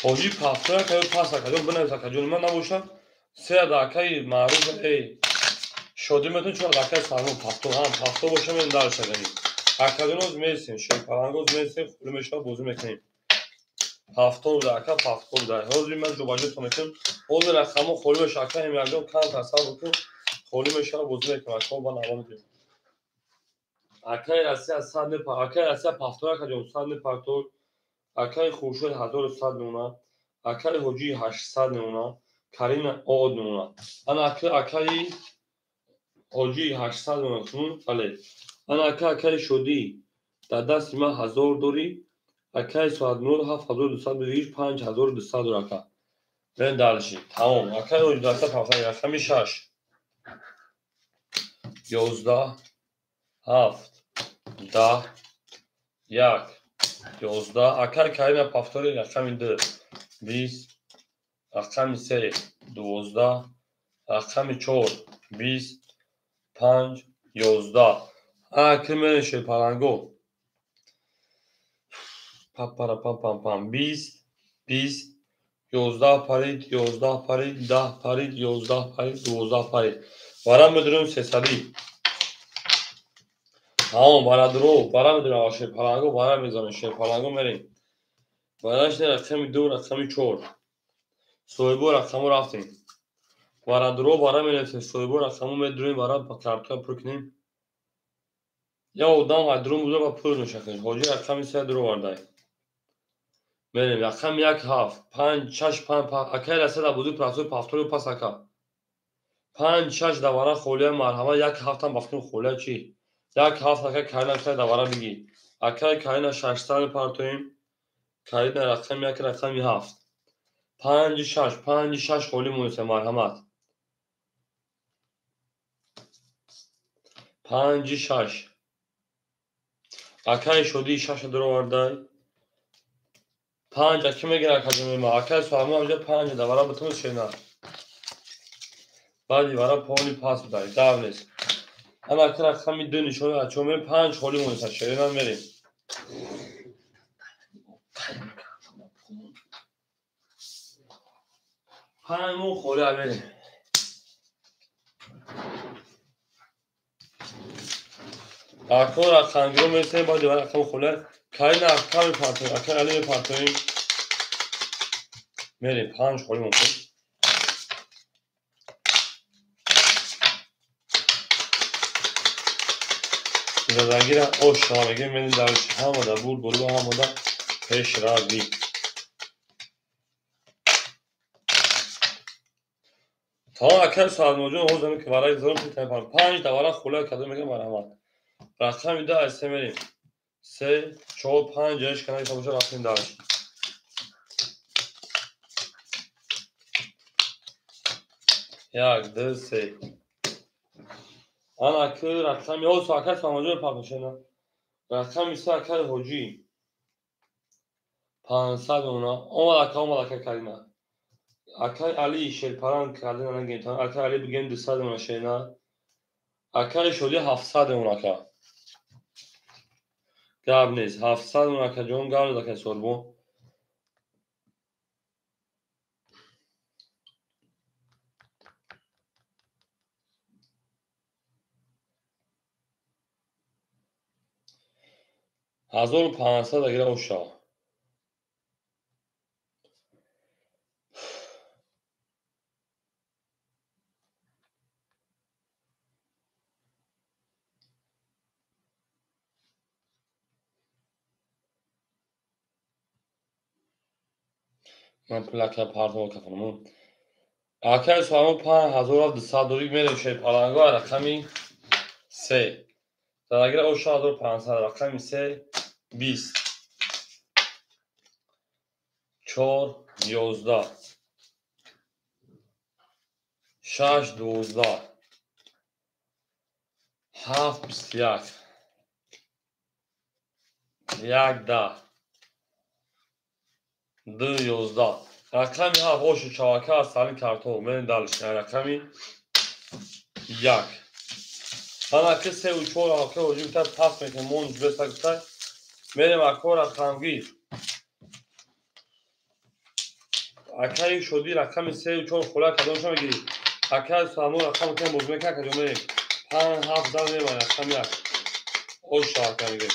حاجی پافتون که پاس اکا جون بنویس اکا جون من نباشم 3 دقیقه معروف ای شدی میتون چون دقیقه سالمون پافتون هم پافتون باشه من دار شدنی اکا جون از میرسیم شوی پلنگوز میرسیم خلومشا بوزی میکنیم پافتون دقیقه پافتون دقیقه حاجی من دو باجه تونستم اون رقمو خلومش اکا هم یکجون کم تصاب بکن خلومشا بوزی میکنم اکا با نوام میدیم اکای رسی از صد نپا اکای رسی پافتون اکا جون صد نپافتون اکای خوشوی 1100 نمونه اکای حجی 800 نمونه کارین آد نمونه انا اکای حجی 800 نمونه کنون بله انا اکای شدی در دست ما 1000 دوری اکای ساعت نور 7200 بگیش 5200 دور اکا برین دارشی تمام اکای حجی دسته پافتن رقمی 6 11 7 10 1 11 اکای کارین پافتوری رقمی 2 20 رقم 3 12 رقم 4 20 5 11 اکملش پلنگو پاپارا پام پام پام 20 20 11 پرید 11 پرید 10 پرید 11 پرید 12 پرید برام میدونم 300 تمام برام میدونم آشه پلنگو برام میزنه شه پلنگو میریم براش رقم 2 رقم 4 سویبو رقمو رفتیم برا درو برا میرسیم سویبو رقمو میدونیم برا با کارتون پرکنیم یا اودام و درون بوده و پول نشکن حاجی رقم 3 درو وردای بریم رقم 1 7 5 6 5 اکل اسد بودو پراسو پافتور پاس اکا 5 6 دواره خوله مرحمت 1 7 هم بافتون خوله چی 1 7 اکل کارنا شد دواره بگی اکل کارنا 600 پارتویم کارنا رقم 1 رقم 7 5 6 5 6 خوله مونس مرحمت 5 6 اکل شدی 6 درو وردای 5 اکی میگیره کدوم ما اکل سوامو اونجا 5 دواره بتون شینا بعدی برای پولی پاس بدهید دعو نیست اما اکر رقم 2 نشون چون 5 خولی مونس شیرین هم بریم 5 مون خوله بریم اکر رقم گرو میرسه بعدی برای رقم خوله کاری نه اکر پارتویم اکر علی پارتویم بریم 5 خولی مونس زدگیر اوش شامگی میدیم دارش همه بول بولو همه پیش را دی تا اکر ساعت موجود هم زمین که برای زرم پیتن 5 دواره خوله کدوم میگه مرحمت رقم 2 استه میریم 3 4 5 جنش کنه تا بشه رقم دارش 1 2 3 آن اکر رقم یا ساکت ساماجون پاکشه نه رقم 3 اکر حجی 500 اونا اومد اکر کرینا اکر علی شلپران کردن نگیتان اکر علی بگیم 200 اونا شینا اکر شدی 700 اونا که گاب نیست 700 اونا که جون گاب نیست اکر سربون هزار و 500 اگر اوشا من پلاکه پارتو کفنمون اکر سوامو 5200 دوری میریم شی پالانگا رقمی 3 اگر اوشا 1500 رقمی 3 20 4 11 6 12 7 21 1 10 2 11 رقمی 7 اوش چاوکه از سالین کارتو من دالش رقمی 1 انا که 3 و 4 آکه وجود تا پاس میکنه مونج بسکتا میریم اکور رقمگیر اکای شدی رقم 3 و 4 خوله کدوم شما میگیری اکای سامو رقم که بزرگ که کدوم میگیری 5 7 دار میریم رقم 1 اوش شاکه میگیری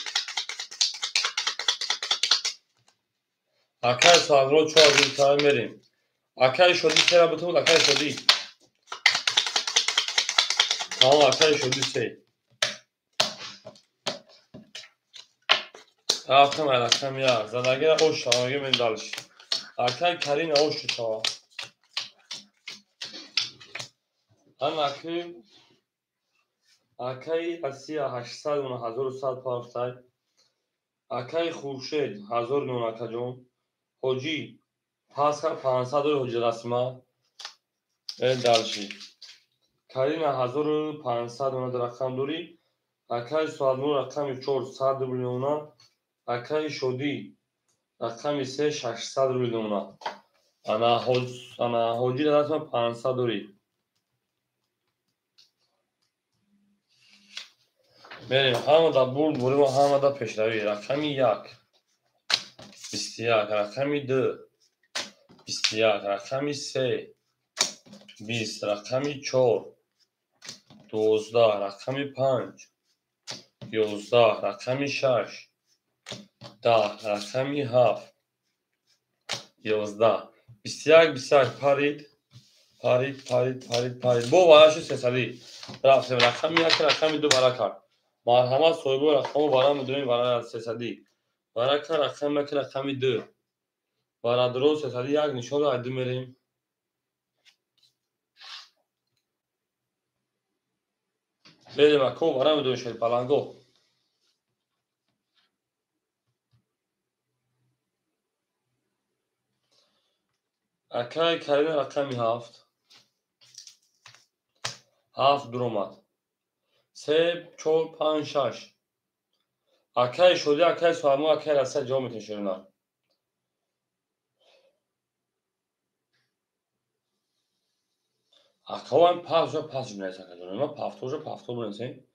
اکای سامو 4 تا میریم اکای شدی 3 را بتون اکای شدی تمام اکای شدی 3 رقم رقم 1 زدگیر اوش شاکه من دالش اکای کرین اوش شاکه انا که اکای اسیا 800 و 1100 پافتای اکای خورشید 1000 نون اکجون حجی پاس کر 500 حجی رسما دالشی کارین 1500 اون در رقم دوری اکای سوالمون رقم 400 میلیون اکای شدی رقم 3 600 میلیون انا حجی رسما 500 دوری بریم همه دا بول بریم و همه دا پیشروی رقم 1 21 رقم 2 21 رقم 3 20 رقم 4 12 رقم 5 11 رقم 6 10 رقم 7 11 21 21 پارید بو براشو 300 رفتیم رقم 1 رقم 2 برا کرد مرحمت صاحب رقم برای میدونیم برای 300 برای که رقم که رقمی 2 برای درست 300 یک نشان رو عدو میریم بریم اکو برای میدونیم شد پلنگو اکای کردن رقمی 7 در اومد 3 4 5 6 اکای شده اکای سوالمو اکای رسته جا میتشونه اکاوان پاس بنویسه کنیم ما پافتو بنویسیم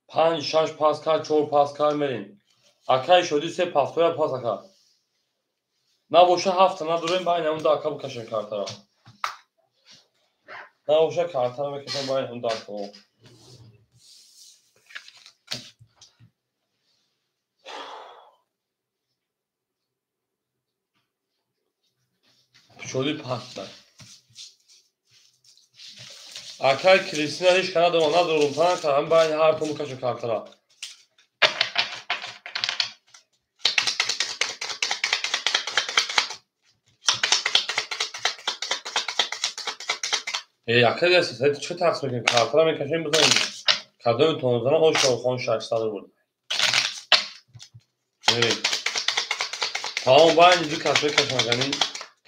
5 6 پاس کرد 4 پاس کرد میریم اکای شده 3 پافتو یا پاس کرد نباشه 7 نداریم باید اون دا اکا بکشیم کارتا را نباشه کارتا را بکشیم باید اون دا اکا شده پاس بر اکای کلیسینا هیچ کنه دوان ندارم پنه که هم باید هر تو بکشیم کارتا را اکای دسته چه تقصیر میکنیم کارتا را میکشیم بزنیم کدوم تونزانه او شاخان 600 بود تمام باید اینجور کسایی کشم کنیم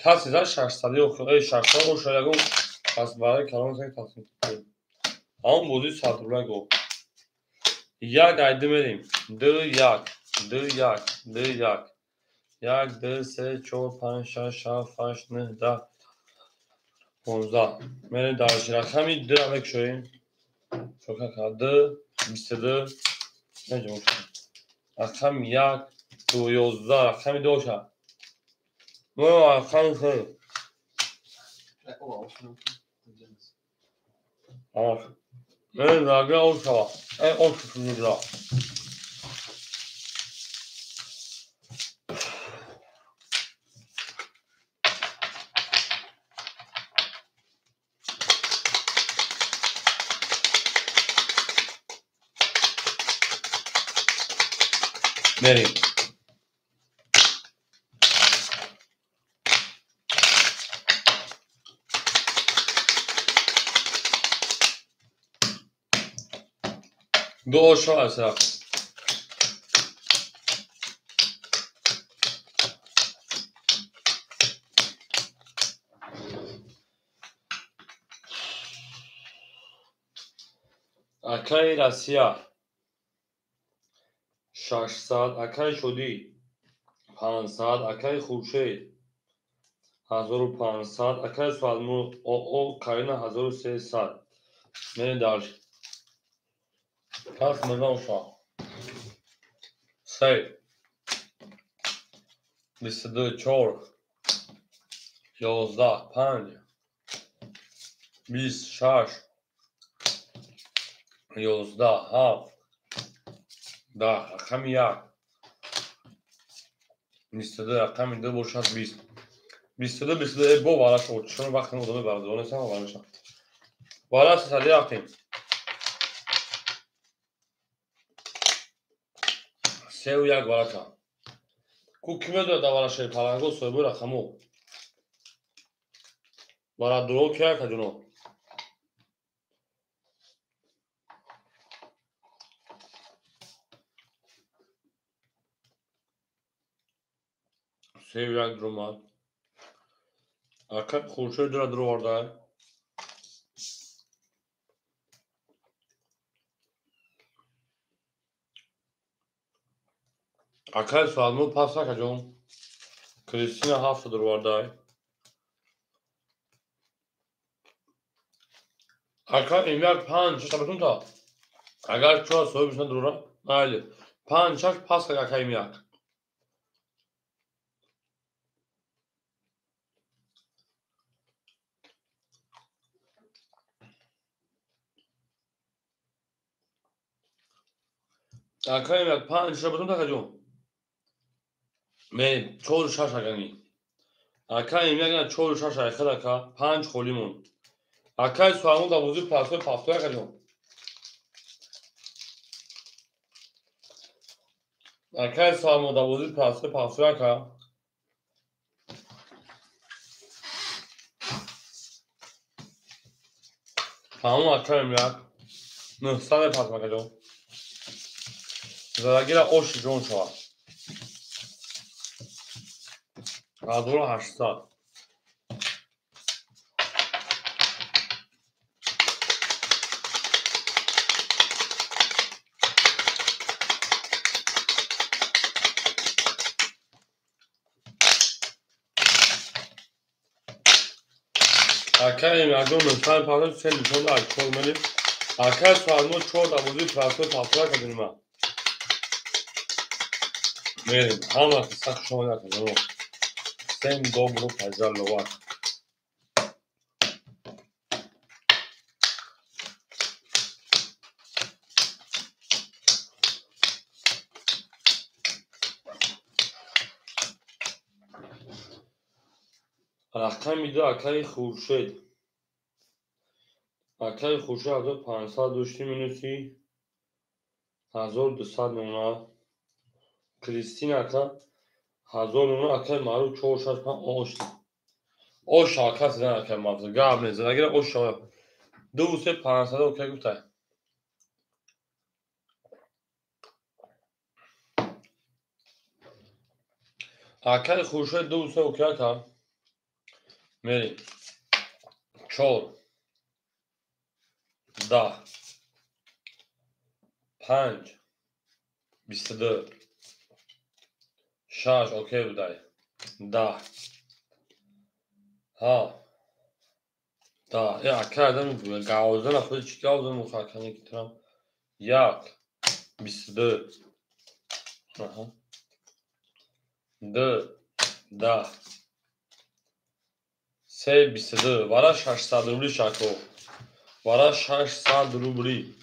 کسی در 600 اخواه 600 او شایگون پس برای کلام سنگ تصمیم کنیم همون بودی ساتورای گو یک عیده میریم 2 1 2 1 2 1 1 2 3 4 5 6 7 8 9 10 15 میریم درشی رقمی 2 را بکشویم شوکه که 2 22 نجمع شد رقم 1 2 11 رقمی 2 شد رقم 3 میریم درگه او شد او شد را میریم دو شو از رقم اکای رسیه 600 اکای شدی 500 اکای خورشید 1500 اکای سوالمو او کارین 1300 میریم درش پس مزام شا 3 22 4 11 5 26 11 7 10 رقم 1 22 رقم 2 باشد 20 22 22 بو بالا شد چون وقت ادامه بردارم نسیم و برمیشم بالا 300 رفتیم 3 و 1 بالا کن کو کیمه دو بالا شد پلنگو صاحب رقمو بالا درو که جنو 3 و 1 درو ماد اکای خورشید درو ورده اکای سوالمو پس نکجون کریستینا 7 درو ورده اکای ایمیل 5 شبتون تا اگر چرا صاحب بشنه درو را بله 5 6 پس که اکای ایمیل اکای ایمیل 5 شبتون تا کجون می 4 6 اگنی اکای ایمیل 4 6 اخدا که 5 خولیمون اکای سوالمو دا وجود پاسوی پافتوی کجون Akay sağlamada bozuk pası pasraka. Tamam akay emlak. Nıhsan pasmak ediyor. Zaragira oş John şova. Adoro 80. Akay emlakın nıhsan pasmak sen nişonda alkolmeli. Akay sağlamada çoğu da bozuk pası pasraka dinime. Verim. Ama sak şova yakın. Sen dobro pazarlova. رقم میده اکای خورشید. اکای خورشید 1500 داشتی مینوسی 1200 نونا کریستین اکا 1000 نونا اکای مارو چورشاش پا آشتی o şaka sizden erken mafza. Gabne zına göre o şaka. Duvse pansada okey gutay. Akay khurshid duvse okey ka. Meri. Chor. Da. Panj. 24. Shash okey buday. Da. Ha. Da. Ya akay adam bu. Gavzan afı hiç gavzan muhakeme getiram. Yak. 24. Aha. Da. Se 24. Vara 800 rubli shako. Vara 800 rubli.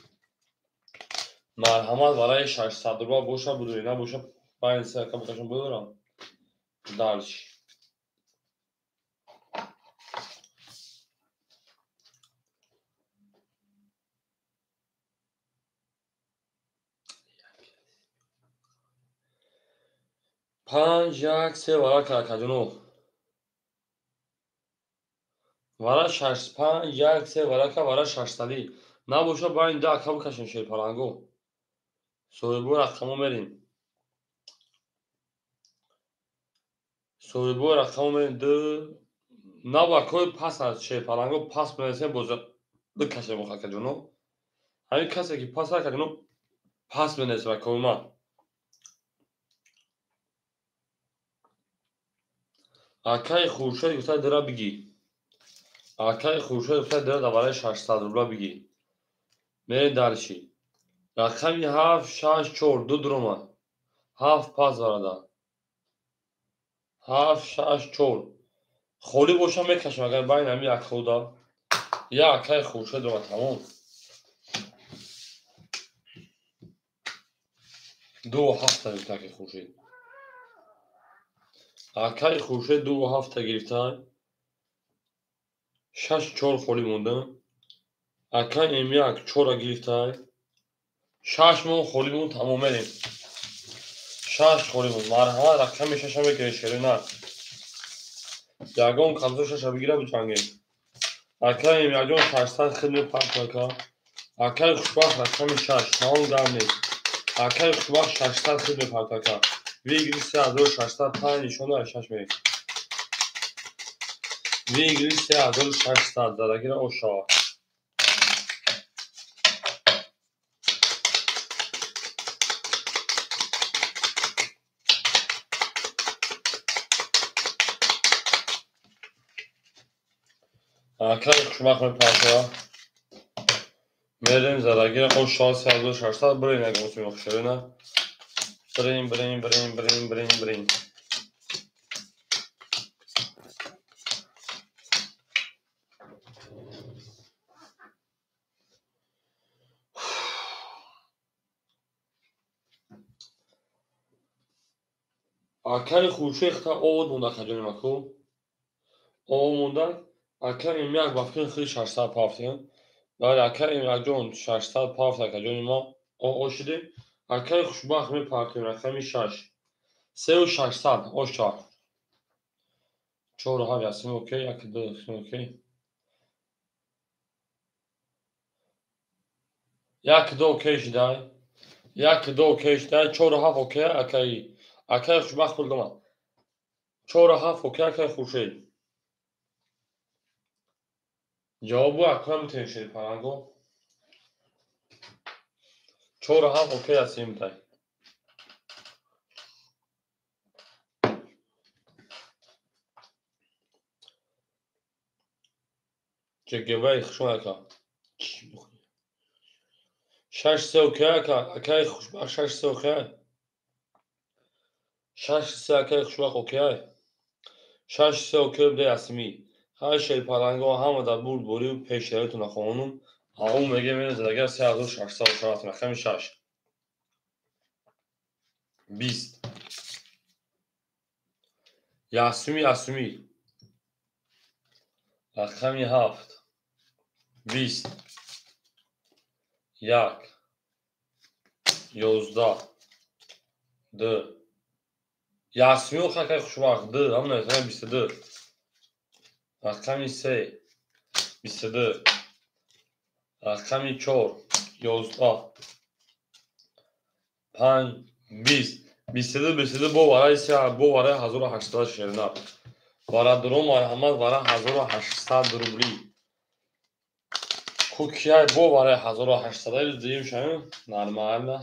Marhamat برای 600 روبا boşa budur ne boşa ben size kapatacağım buyurun. Dalış. Panjak se vara kakadunu. Vara 6 panjak se vara ka vara 600. Ne boşa ben de akabı kaşın şey parango. Soybu rakamı verin. Soybu rakamı verin de ne bakoy pas az şey parango pas verse boza. De kaşe bu kakadunu. Hani kase ki pas kakadunu pas verse bakoyma. Akay khurshid gufta dara bigi. Akay khurshid gufta dara davara 600 rubla bigi. Mere darshi. Rakami 7 6 4 2 droma. 7 pas varada. 7 6 4. Kholi bosham mekasham agar bayn hami akhoda. Ya akay khurshid va tamom. 2 hafta gifta ki khurshid. Akay khurshid 2 hafta girifta. 6 4 kholi monda. Akay emyak 4 girifta. 6 mon kholi mon tamom merim. 6 kholi mon marhamat rakami 6 bigiri sherina. Yagom kamzo 6 bigiram change. Akay emyagom 800 khidmet pataka. Akay khushbakht rakami 6 tamom damne. Akay khushbakht 600 khidmet pataka. Vigri 3605 nishona 6 merim. Vigri 3600 zaragira osha. Akay khushbakht pataka. Merim zaragira osha 3600 brin agam sumokh sherina. Brin. Akay khurshid ta ovod monda khajoni mako. Ovod monda akay emyak bafkin khili 600 paftiyan. Bale akay emyak jon 600 pafta khajoni ma o oshide. Акаи хушбахт мепаркем рақами 6. 3600 ошар. 4 ҳав ясми окей, 1 2 окей. 1 2 окей шидай. 1 2 окей шидай. 4 ҳав окей акаи. Акаи хушбахт пулдама. 4 ҳав окей акаи хушед. ҷавобу акаи мутен шед паранго. 4 ҳав окей асим дай. ҷагабай хушмака. 6 3 окей акаи хушбахт 6 3 окей. 6 3 акаи хушбахт окей. 6 3 окей буда ясми. ҳар шед паранго ҳама дар бурд борив пешшароитона хонум. Аун меге мене задагар 3600 ошарат рақами 6. 20. ясми. рақами 7. 20. 1. 11. 2. ясми акаи хушбахт 2. ҳамна рақами 22. рақами 3. 22. рақами 4. 11. 5. 20. 22 бо вараи 1800 шернаб. Варадуром Марҳамат вара 1800 рубли. Кукияй бо вараи 1800 дим шавем нормально.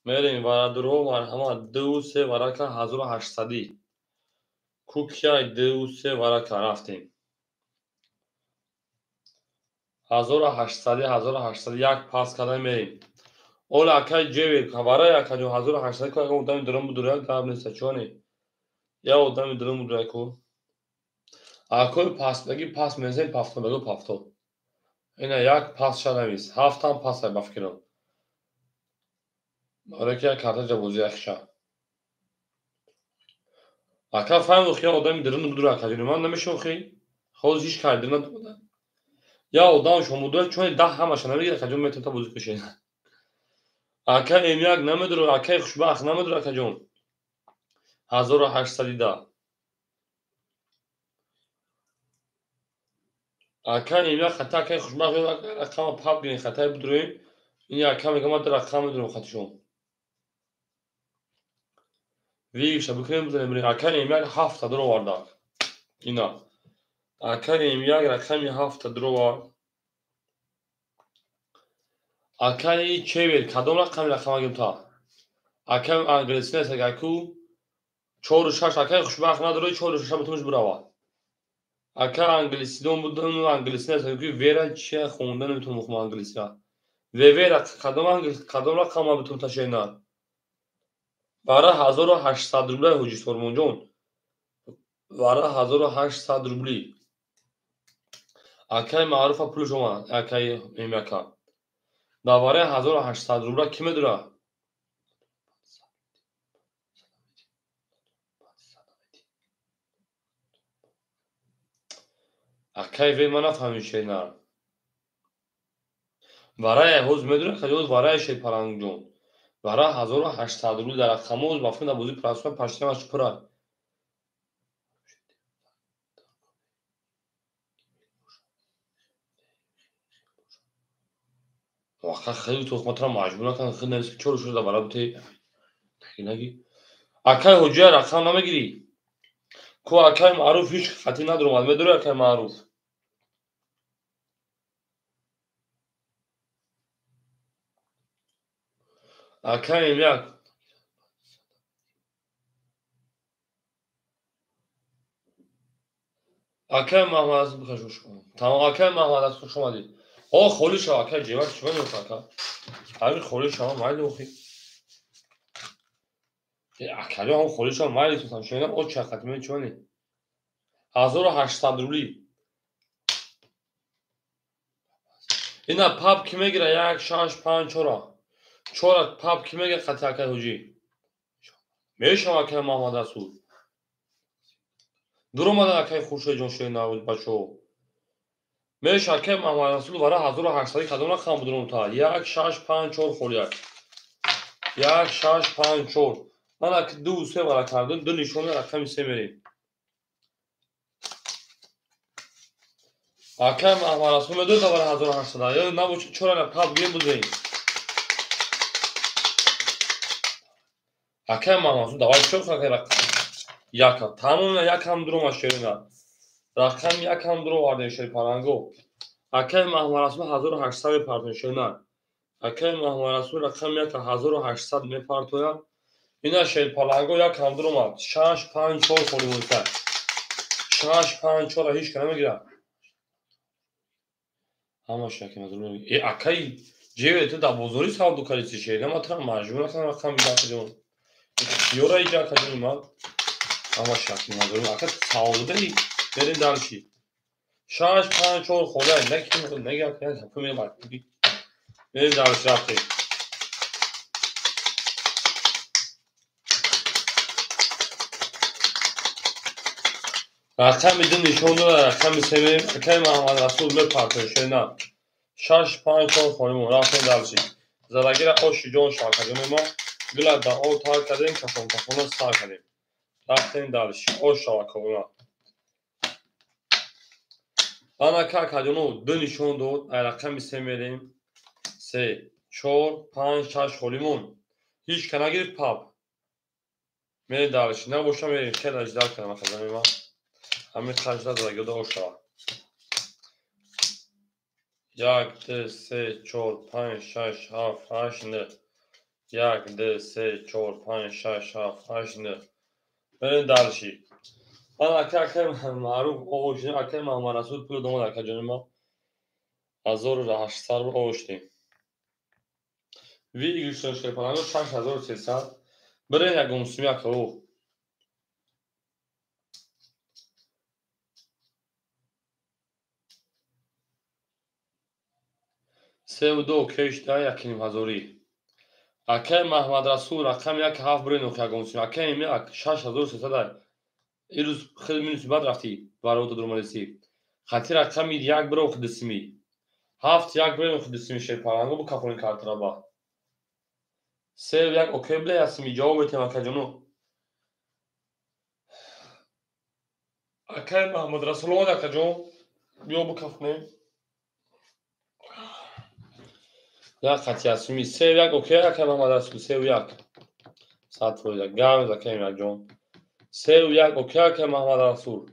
Мерем варадуром Марҳамат 2 3 варака 1800. Кукияй 2 3 варака рафтем. 1800 як пас карда мерем. Ола акаи ҷевер вараи акаҷон 1800 ко агар одами дурум будурак гап неста чоне. Я одами дурум будураку. Акои пасбаги пас мезем пафтабагу пафто. Ина як пас шадамис. Ҳафтам пасай ба фикрам. Бараки як карта ҷавози яхша. Ака фаҳм хия одами дурум будурак аҷон ман намешохи. Хоз ҳич карди надода. Я одам шомудурак чоне 10 ҳамаша намегира аҷон метон та бозӣ кушен. Ака М1 намедуру акаи хушбахт намедуру акаҷон. 1810. Акаи М1 хата акаи хушбахт рақама пап гирин хатаи будурем. Ин ака мега ман рақам медурам хатишон. Виша бикунем бузанем. Акаи М1 7 дур овардак. Ина. Акаи М1 рақами 7 дур овард. Акаи чевер кадом рақам агим та? Акаи англиси нест агаку 4 6 акаи хушбахт надуру 4 6 бутумш бурава. Ака англиси дом будам англиси нест агаку вера чия хонда наметунам хум англисиа. Вера кадом рақам бутум ташена. Вара 1800 рубли ҳуҷис Формонҷон. Вара 1800 рубли. Акаи маъруфа пулш омад. Акаи М1. Да вараи 1800 рубли ки медура? Акаи ве ман нафаҳмид шена. Вараи ҳоз медура каҷоз вараи шед парангҷон. Вара 1800 рубли дар рақамоз ба фикр бозӣ прасма паштамаш пура. Вақа хеле тухматра маҷбур накан хеле навис чор шуда вара бути. Наги. Акаи ҳуҷҷа рақам намегирӣ. Ку акаи маъруф ҳич хати надурмад медура акаи маъруф. Акаи М1. Акаи Маҳмад бихашош. Тамом акаи Маҳмад хуш омадед. О холӣ шав акаи ҷевар чӣ меёфт ака? Ҳамин холӣ шава майли охи. Акаҷон ҳам холӣ шава майли тусам шена о чӣ хати меёфт чӣ мани? 1800 рубли. Ина пап ки мегира 1 6 5 4. 4 пап ки мегира хати акаи ҳуҷӣ. Мешава акаи Маҳмад Расул. Дуромада акаи Хуршедҷон шена бачо. Меша акаи Маҳмад Расул вара 1800 кадом рақам будурум та? 1 6 5 4 холият. یک شش پنج چهار. من که 2 و 3 برای کردن 2 نشانه رقم 3 میریم. اکم احمد رسول دو تا برای 1800 یا نباشه چرا پاپ گیم بزنیم. اکم احمد رسول دوای چه خاطر رقم یک تمام یک هم درو ماشینا رقم یک هم درو وارد شد پارانگو. اکم احمد رسول 1800 پارتون شدن. اکم احمد رسول رقم 1800 میپارتویا. اینا شد پارانگو یک هم درو مات 6 5 4 خودی مونده. 6 5 4 هیچ کنه میگیره. همه شکی ندارم. ای اکای جیوه تو دا بزرگی سال دو کاری چیه؟ نه ماترا مجبور کنم رقم میدم کجون. یورا ایجا کجون ما. همه شکی ندارم. اکای سال داری بریم دارشی. 6 5 4 خدای نکنه نگه کنه کمی بعد بریم دارش رفته. رقم میدون نشون داره رقم میسیم اکای محمد رسول میپرتش نه. 6 5 4 خانم رفتیم دارشی. زدگیر آش جون شاکجون ما گلا دا او تار کردیم کفون کفون سال کردیم. رفتیم دارشی آش شاکجون. آنا که کجونو دو نشون داد رقم میسیم میریم 3 4 5 6 خالیمون هیچ کنه گرفت پاپ میریم دارشی نه باشم میریم که اجدار کنم خزانه ما همین خجدار داگه دو شوا 1 2 3 4 5 6 7 8 9 1 2 3 4 5 6 7 8 9 بریم دارشی. آنا که معروف اوشتی اکه محمد رسول پول دوم در کجانه ما 1800 رو اوشتیم. وی ایگریشتون شده پانانو 6300 برای یک گمسومی اکه او سه و دو کش ده یکی نیم هزاری اکه محمد رسول رقم یک هفت برای نوخی گمسومی اکه این یک 6300 این روز خیلی مینوسی بعد رفتی برای تو درمالسی خطی رقم یک برای اوخی دسمی هفت یک برای اوخی دسمی شده پانانو بو کپونی کارت را با سه و یک اوکی بله اسمی جاو بیتیم اکه جانو اکه محمد رسول آمد اکه جان بیا بو کپونی یک خطی اسمی سه و یک اوکی اکه محمد رسول سه و یک ساعت رو یک گام اکه این جان سه و یک اوکی اکه محمد رسول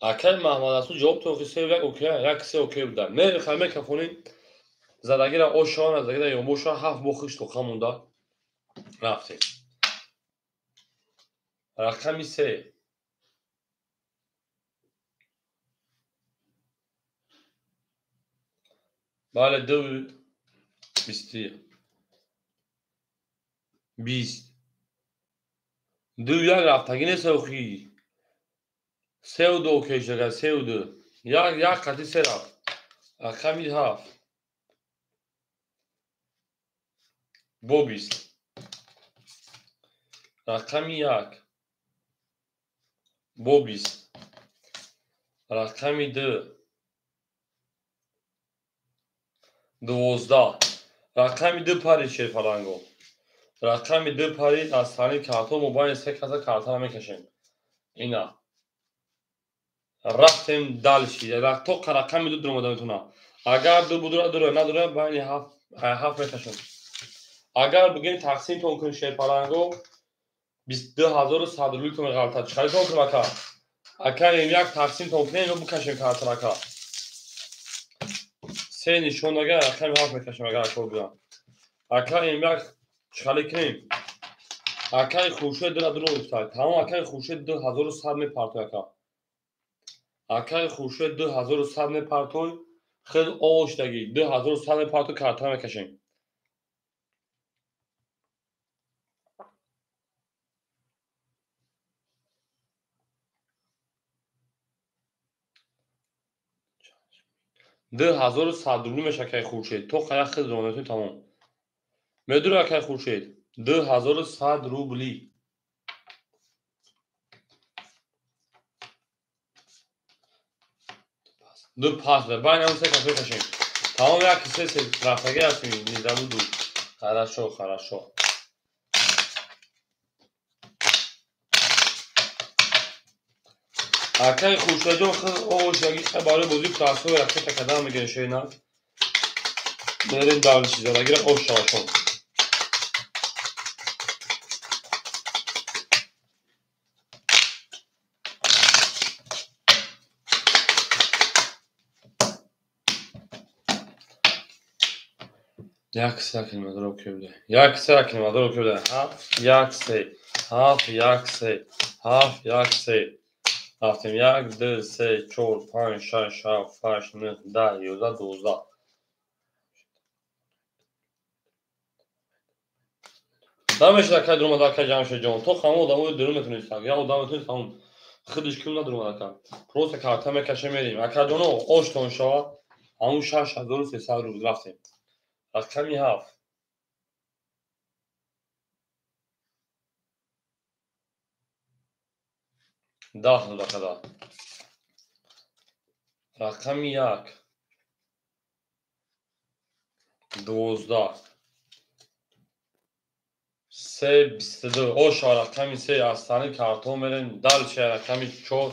اکه محمد رسول جواب تو که سه و یک اوکی یک سه اوکی بودن نه خیلی کپونی زدگیر آشان از زدگیر یوموشا هفت بخش تو خمونده رفتیم رقمی سه بله دو بیستی بیست دو یک رفتگی نیست اوخی سه و دو کش دگر سه و دو یک خطی سه رفت رقمی هفت بو بیست رقمی یک بو بیست رقمی دو دوازده رقمی دو پری چه پلنگو رقمی دو پری از تانی کارتون موبایل سه کسا کارتون میکشیم اینا رفتیم دالشی تو رقمی دو درموده میتونه اگر دو بدونه دوره ندوره باید هفت میکشیم اگر بگیم تقسیم تون کنیم شیر پلنگو 22100 روی کنیم غلطه چخیلی تون کنیم اکا اکا این یک تقسیم تون کنیم و بکشیم کارتون اکا سه نشون اگر رقمی هفت میکشیم اگر اکا بیان اکا این یک چخیلی کنیم اکای خوشه دو ندونه افتاد تمام اکای خوشه 2100 میپرتو اکا اکای خوشه 2100 میپرتو خیلی آشتگی 2100 میپرتو کارتون میکشیم 2100 روبل میشه که خورشید تو خیلی خیلی رونقی تمام میدونی که خورشید 2100 روبلی دو پاس به بین اون سه کافی کشیم تمام یک کسی سه رفتگی هستیم نیزه بود دو خرشو اکای خوشا جون خوشگی برای بازی پراسو رفته تکدام میگه شینا بریم داول چیزا اگر خوش شاشون یک سکن مدرو کرده یک سکن مدرو کرده هفت یک سه هفت یک سه هفت یک سه هفتم یک دو سه چهار پنج شش هفت هشت نه ده یازده دوازده نمیشه که درم دکه جمع جان تو خمود دامو درم میتونی ساگ یا دامو میتونی خمود خودش کیون درم دکه پروسه کارت میکشه میریم اکا جانو اوشتون شو همون 6300 روز رفتیم رقمی هفت 10 دقیقه رقم یک 12 3 22 اوشا رقمی 3 از تانی کارتون میریم دل چه رقمی 4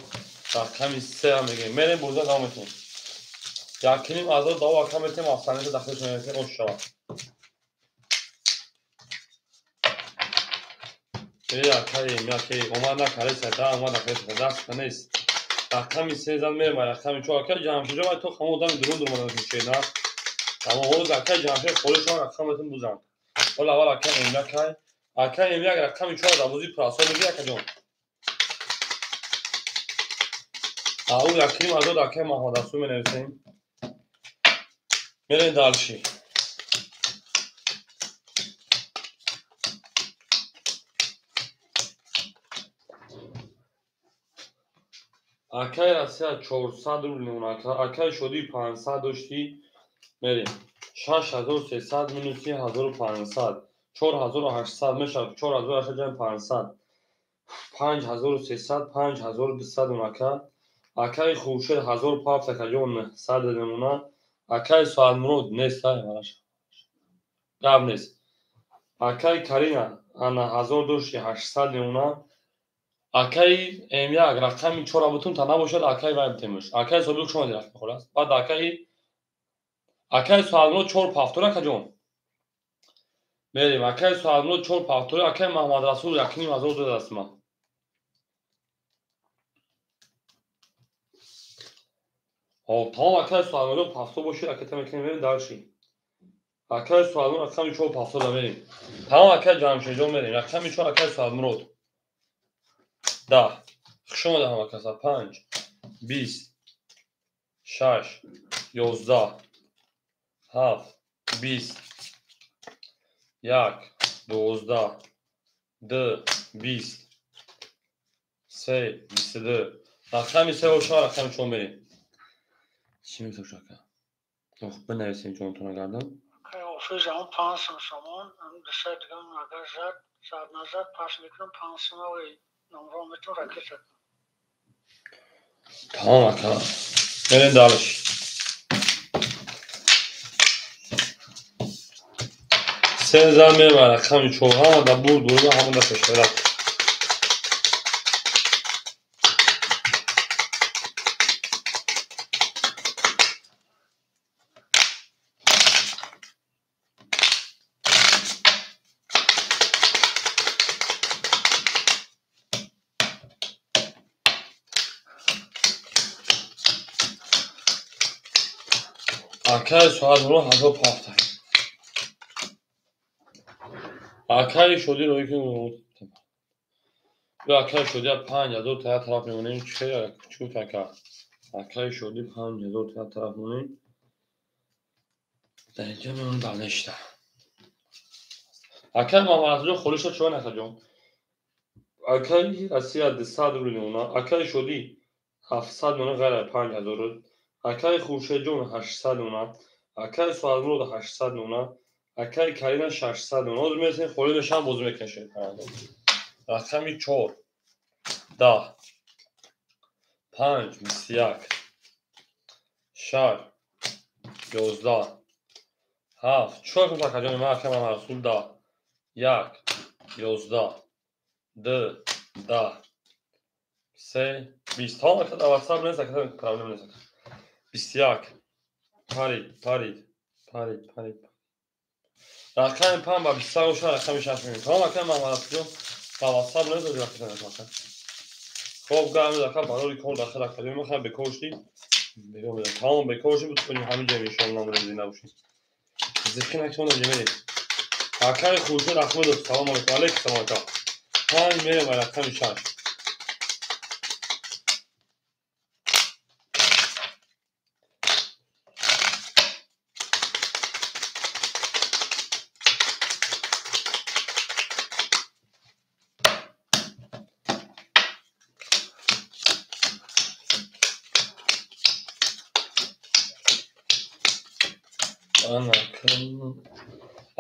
رقمی 3 هم میگیم میریم بوزه دام میتونیم یکنیم از دو داو رقم میتونیم از تانی داخل شنیدیم اوشا یکی اومد نکره سده اومد نکره سده دست نیست رقمی 3 زن میریم رقمی 4 که جمع شده تو خمو دام درون میشه نه اما حوز اکای جمعه خودش ها رقمتون بزن ولی اول اکای املک اکای املک رقمی 4 دوازی پراسا میگه اکا جان او یکنیم از دو اکای محمد رسول می نویسیم میرین دالشی اکای رسیه 400 رو لیمون اکای شدی 500 داشتی میریم 6300 منوسی 1500 4800 میشه 4500 5300 5200 اونکا اکای خوشه 1500 کجون 100 نمونه اکای سوال مرود نیست همش قبل نیست اکای کرینا انا 1800 نمونه اکای ام یک رقمی 4 بتون تا نباشد اکای باید تیمش اکای سوال شما درخت خلاص بعد اکای سوال مرود 4 پافتوره کجون میریم اکای سوال مرود 4 پافتوره اکای محمد رسول یکنیم از دو دست ما تمام اکای سوال مرود پافتو باشید اکای تمیکنیم میریم دارشی اکای سوال مرود رقمی 4 پافتوره میریم تمام اکای جمع جون میریم رقمی 4 اکای سوال مرود 10 شما ده هم اکاسا 5 20 6 11 7 20 1 12 2 20 3 22 رقمی 3 و 4 رقمی چون بریم چی میتون شکر بنویسیم چون تونه گردم Official پانسم شما دسته دیگه اگر زد نزد پاس میکنم پانسم و نمره میتون رکت شد تمام اکا بریم دالش سه زن میریم رقمی 4 همه دا بود دوره همه دا پشترک اکای سوال رو هزار پافتر اکای شدی روی که یا اکای شدی 5000 تا طرف میمونیم چه تکا اکای شدی 5000 تا طرف میمونیم در اینجا میمون دانشته اکای محمد رسول خودش رو چون نخجون اکای رسیه 200 رو لیمونا اکای شدی 700 مونه غیر 5000 رو اکای خوشه جون 800 مونه اکای سوال مرود 800 مونه اکای کرینا 600 مونه از میرسیم خودش هم بوز میکشه رقمی 4 10 5 21 شهر 11 7 4 تا کجا محکم مرسول دا 1 11 2 10 3 20 تا که در واتساپ نیست که پرابلم نیست 21 پارید رقم 5 با 23 شهر رقم 6 می‌بینید تا که من واسه در واتساپ نیست دیگه که خب گام داخل برای کار داخل کردیم میخوام بکوشتی میگم تمام بکوشی بود کنیم همین جای ان شاء الله نمونه نباشید ذکر نکنم جمعی آخر خوشی رحمت الله سلام علیکم سلام های میرم و رقم 6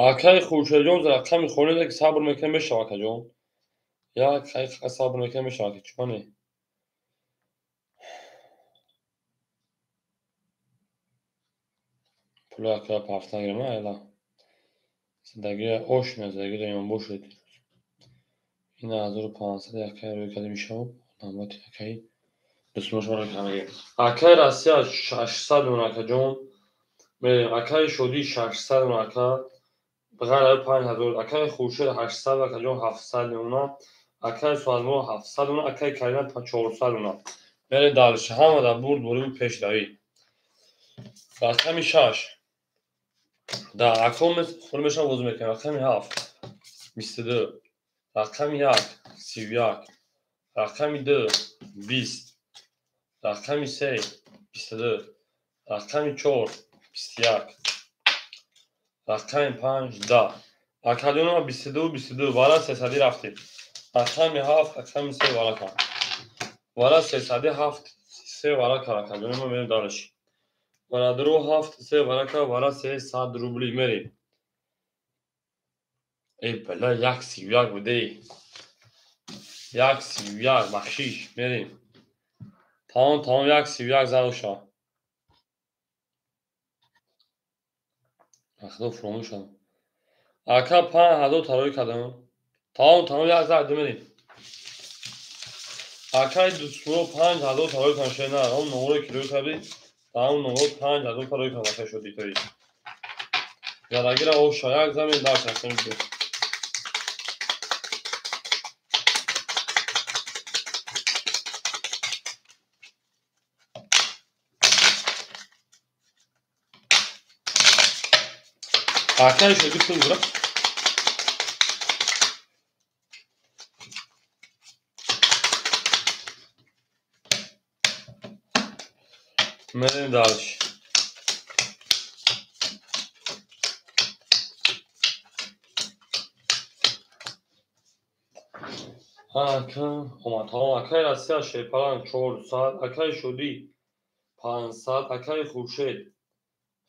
آخر خوشی جون رقم خونده که صبر میکنم بشه آخر جون یا خیلی صبر میکنم بشه آخر چونه پول که پافتن گرم نه زندگی اوش نه زندگی داریم بوشید این 1500 یکی روی کدی میشه نامات یکی دستمش رو کنه آخر راستی 600 اون جون میریم آخر شدی 600 اون بغیر 5000 آخر خوشی 800 و جون 700 اون آخر سوالمو 700 اون آخر کردن 400 اون میریم دالش هم در بود پیش دایی رقم 6 در اکوم خودمش هم وضع میکنم رقم 7 22 رقم 1 31 رقم 2 20 رقم 3 22 رقم 4 21 رقم 5 10 اکادون 22 والا 300 رفتیم رقم 7 رقم 3 والا کن والا 307 3 والا کن اکادون ما میریم دارش والا درو 7 3 والا کن والا 300 روبلی میریم ای بلا 131 بوده 131 بخشیش میریم تمام 131 زوشا اخدا فراموش شدم اکا 5000 تراوی کردم تمام 1 زد میریم اکای دوستو 5000 تراوی کنشه نه اون نمره کیلو کردی تمام نمره 5000 تراوی کنشه شدی توی یادگیر او شاید زمین داشت هستم اکای شدی پول برا میریم دارش اکا تمام اکای راستی شیپلان 400 اکای شدی 500 اکای خورشید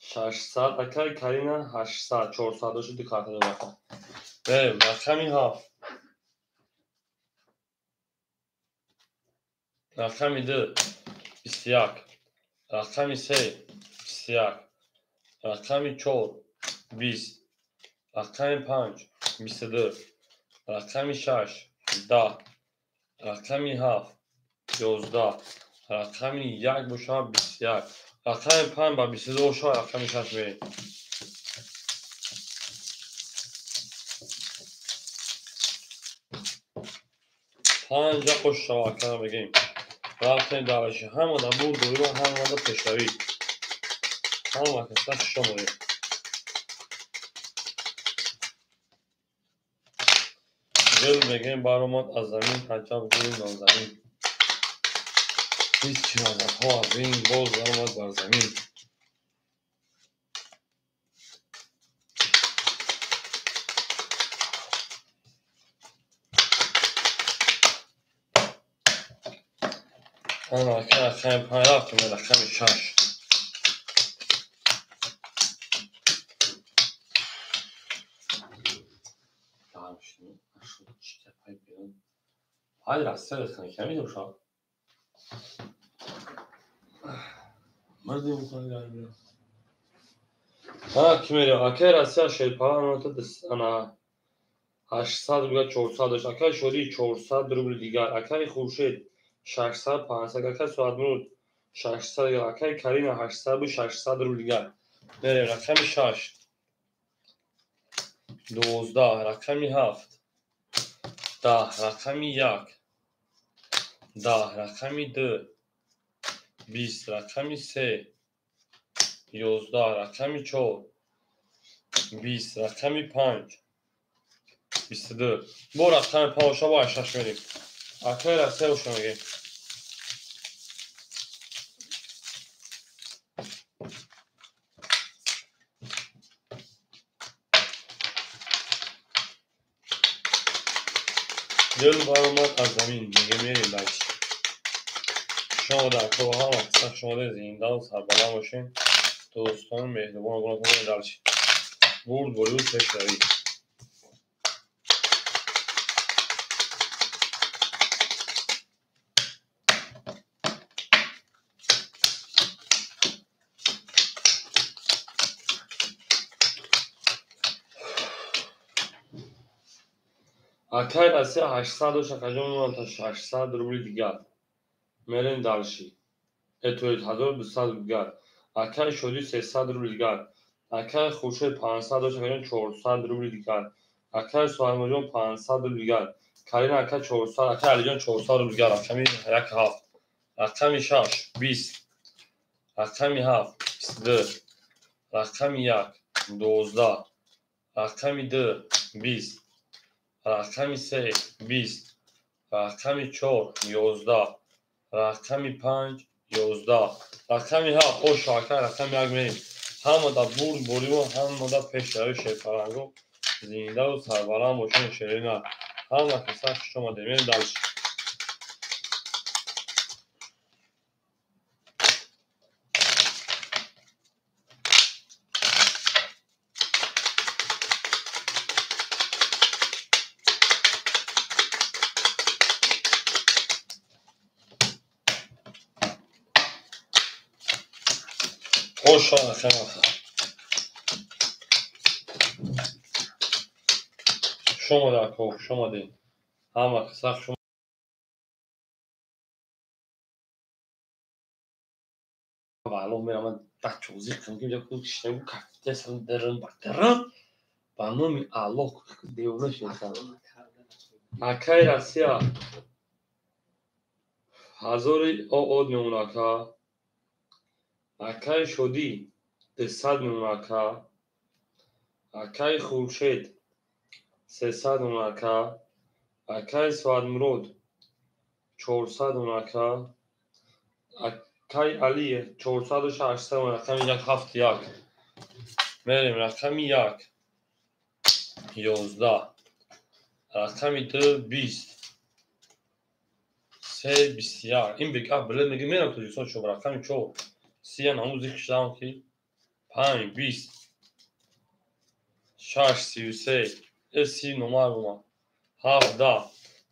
600 اکای کرینا 800 400 شدی کارت دادم بریم رقمی 7 رقمی 2 21 رقمی 3 21 رقمی 4 20 رقمی 5 22 رقمی 6 10 رقمی 7 11 رقمی 1 بشا 21 رقمی 5 با 22 شا رقمی 6 بریم پنجا خوش شما کنم بگیم رفتیم دارشی همه در بود دویرو همه در پشتوی همه کسا شما بریم گل بگیم بارومات از زمین پنجاب گوی نازمین هیچ چی نازد ها از این باز بارومات بر زمین انا رقم 5 رفتیم رقم 6 Hayır, aslında kanka mi duşa? مردم میکنه گرمی ها کمیری اکای راسیا شیرپاران نوتا دستانا 800 روبل 400 داشت اکای شدی 400 روبل دیگر اکای خورشید 600 500 اکای سوادمرود 600 اکای کریم 800 و 600 روبل دیگر بریم رقم 6 12 رقم 7 10 رقم 1 10 رقم 2 20 رقم 3 11 رقم 4 20 رقم 5 22 bu رقم 5 با 8 میریم اکای راسیا شما میگیم دل برآمد از زمین میگه میریم بچه شما در کوه ها مقصد شما در زنده و سربلند باشین دوستان مهربان و گناه کنید درچین برد بریود پیش روید اکای راسیا 800 و شکجان تا 600 روبل دیگر میریم دلشی اتوید 1200 دیگر اکای شدی 300 روبل دیگر اکای خورشید 500 و شکجان 400 روبل دیگر اکای سوالمجان 500 روبل دیگر کرین اکای 400 اکای علیجان 400 روبل دیگر رقم 1 7 رقم 6 20 رقم 7 22 رقم 1 12 رقم 2 20 رقم 3 20 رقم 4 11 رقم 5 11 رقم 7 خوش شاکر رقم 1 میریم هم دا برد بری و هم دا پیش روی شیرپرنگو زنده و سربلند باشین شیرینه هم کسا شما میریم دلش خوش شاکر شما در کوه شما دین هم کسا شما معلوم میرم بچه وزیر کنم که بجا کنم کشنه بود کفته سن درن بکترم با نومی الله دیونه شیطان اکای راسیا هزاری آد میمون اکا اکای شدی 200 میمون اکا اکای خورشید 300 میمون اکا اکای سوادمرود 400 میمون اکا اکای علی 400 و 600 میمون رقم 1 7 1 میریم رقم 1 11 رقم 2 20 3 21 این بگه بلد میگه میرم تو جیسان شما رقم 4 سی ناموزی کشتم که 5 20 6 33 سی نمار بوما 17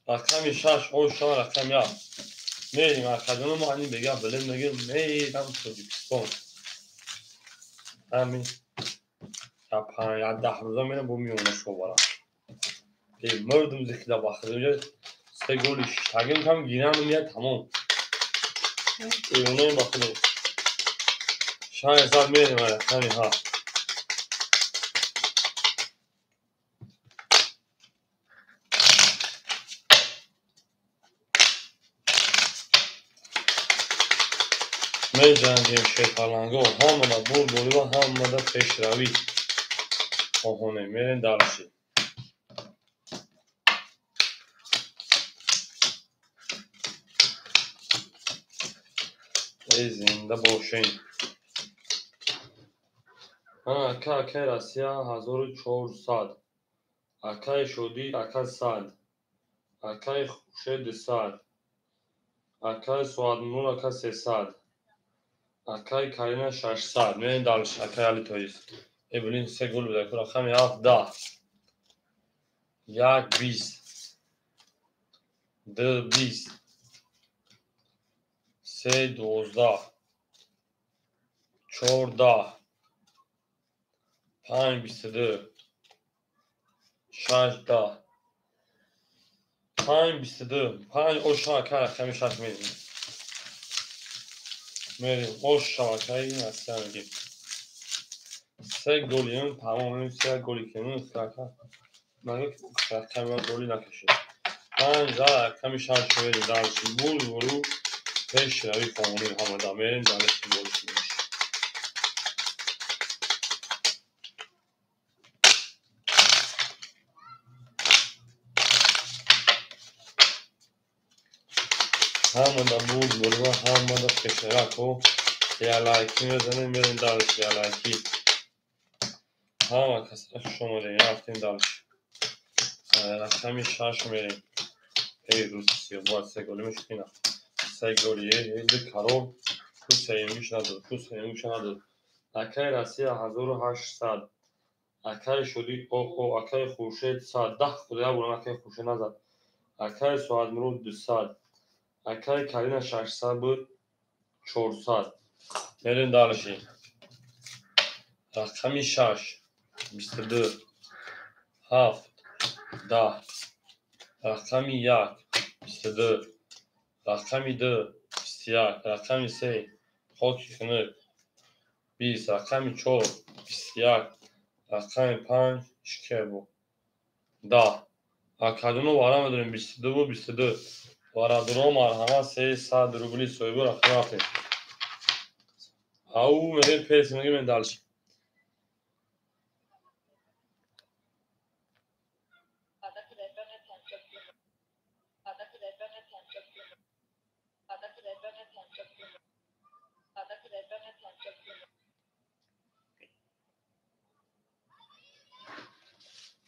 رقم 6 او شما رقم 1 میریم اکادون ما این بگه بلد میگه میرم تو جیسان همین یا 5 یا 10 روزا میرم با میونه شو برم مردم زکیده باخته اونجا سه گولیش تاگیم کم گیرم میاد تمام ایونه باخته شاید زد میریم همین ها می جنگیم شیطانگو هم دا بول بولی و هم دا پیش روی آهونه میرین درشی ای زنده باشین اکای راسیا 1400 اکای شدی اکای 100 اکای خورشید 100 اکای سوادمرود اکای 300 اکای کرینه 600 میرین درشی اکای علی تویست ای بلین سه گل بده کرا خمی 7 10 1 20 2 20 3 12 14 5 22 16 5 22 5 او شبکه رقمی 6 میریم او شبکه این اصلا میگیم 3 گلیم تمام 3 گلی که اون مگه رقمی گلی نکشید 5 رقمی 6 میریم دارشیم برو پیش روی فهمونی همه میریم دارشیم گلی همه دا برو همه دا کشرک و یه لایکی میزنیم میریم دارش یه لایکی همه کسرک شماره رفتیم دارش رقمی 6 میریم ای روسی باید 3 گلی میشکنم 3 گلیه ایده کارو تو سیمیش نداد تو سیمیش نداد اکای رسی 1800 اکای شدی او اکای خورشید 100 10 خودیا بودم اکای خورشید نزد اکای سواد مرود 200 اکای کلین 600 بود 400 میریم دارشیم رقمی 6 22 7 10 رقمی 1 22 رقمی 2 21 رقمی 3 خاکی خنک 20 رقمی 4 21 رقمی 5 شکر بود 10 اکادونو وارا مداریم 22 بود 22 وارا درو مرحمه 300 روبلی سویبو رقمی رفتیم او میریم پیس میگیم دالشیم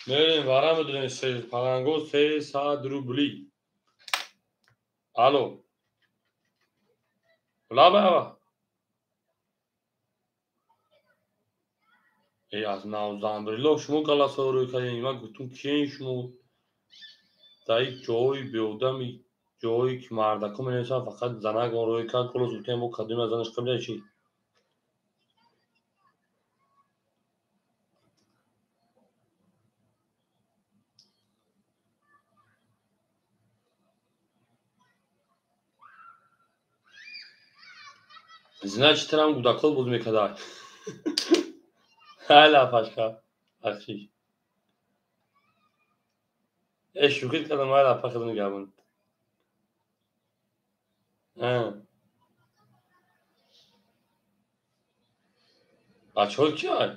میریم وارا مداریم پلنگو 300 روبلی الو بلا بابا ای از نوزنبریلا شما گلاسا روی کنیم من گفتم کیه شما در یک جایی بیودمی جایی که مردکو می نیستن فقط زنگ روی کن کلو زودتیم با قدیم از زنش قبل چی значит нам гудакол буд мекард ҳала пашка ахи шӯхӣ кардам ҳала пахад мегаванд бачаҳо кияй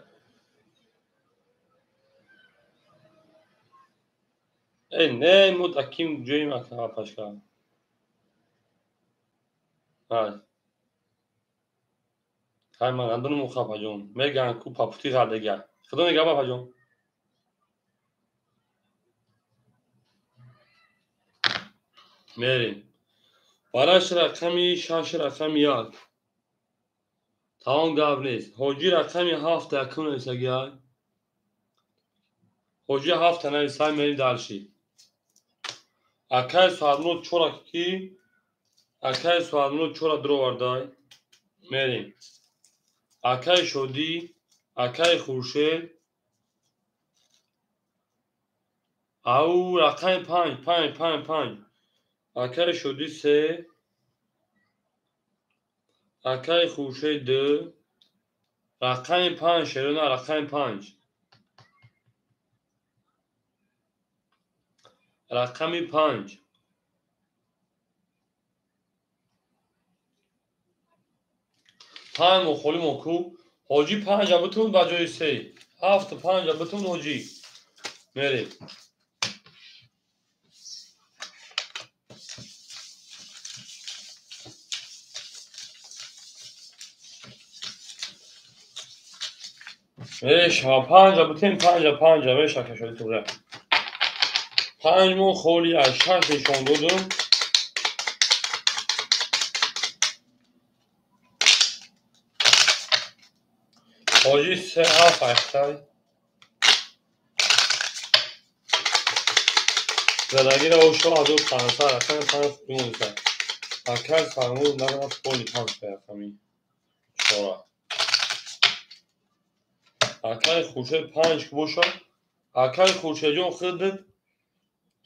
не мо таким ҷоим ҳала пашка ҳай ман андону хапаҷон меган ку папути ғардага худо нега папаҷон мерим бараш рақами 6 рақами 1 тавон гап нест ҳоҷӣ рақами 7 якум нависагиай ҳоҷӣ 7 нависай мерим дарши акай суадмуд 4 ки акай суадмуд 4 дровардай мерим акай шодӣ акай хуршед ау рақами 5 5 5 5 акай шодӣ 3 акай хуршед 2 рақами 5 шерона рақами 5 рақами 5 5 мохоли моку ҳоҷӣ 5 бутун ба ҷои 3 7 5 бутун ҳоҷӣ мерем мешава 5 бутун 5 5 мешава шоди тура 5 мохоли аз 6 нишон додум ҳоҷӣ 3 7 ахтай زندگی اوشو آدو پانسا رقم 5 میمونید اکل فرمود نگم خیلی 5 رقمی 4 Akay Khurshid 5 boşa. Akay Khurshid jon khidit.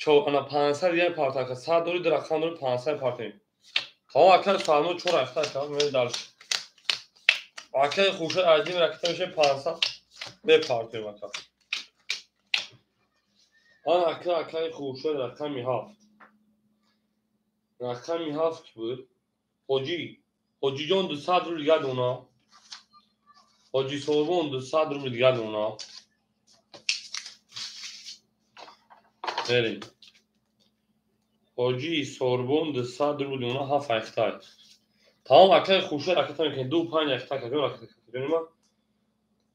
Ana 500 yen parta. Sad dori rakam dori 500 parta. Tamam Akay Salmo 4 hafta tamam böyle dalış. Akay Khurshid acil rakam میشه 500 به parta bakalım. Ana Akay Khurshid rakami 7. Rakami 7 بود. حاجی جان 200 رو دیگه دونا. حاجی سوربون 200 رو دیگه دونا. بریم. حاجی سوربون 200 رو دونا 7 اختار. تمام Akay Khurshid rakam میکنه 2 5 اختار کنیم rakam کنیم.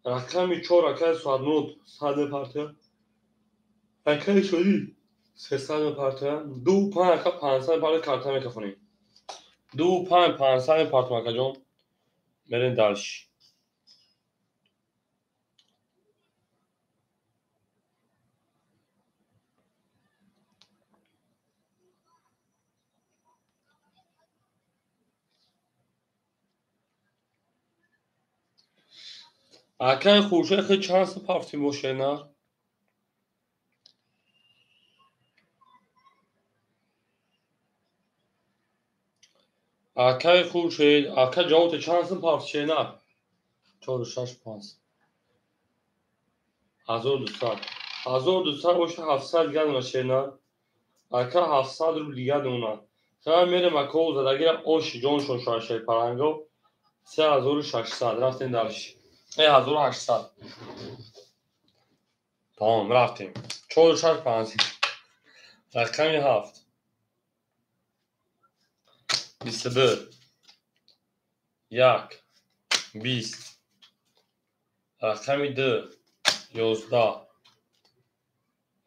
rakami 4 Akay Salmo 100 parta. Akay شدی 300 parta. 2 5 Akay 500 parta karta میکنیم. 2 5 500 parta Akay جان. بریم درش. Akay Khurshid خیلی چند تا پارتی باشه نه. Akay Khurshid Akay جواب چند تا پارتی نه. 4 6 5 1200 1200 باشه 700 گرد باشه نه. Akay 700 رو دیگه دونه. خیلی میره مکو زد اگر آش جانشون شاشه پرنگو 3600 رفتیم درش. 1800 tamam رفتیم 4 6 5 رقمی 7 22 1 20 رقمی 2 11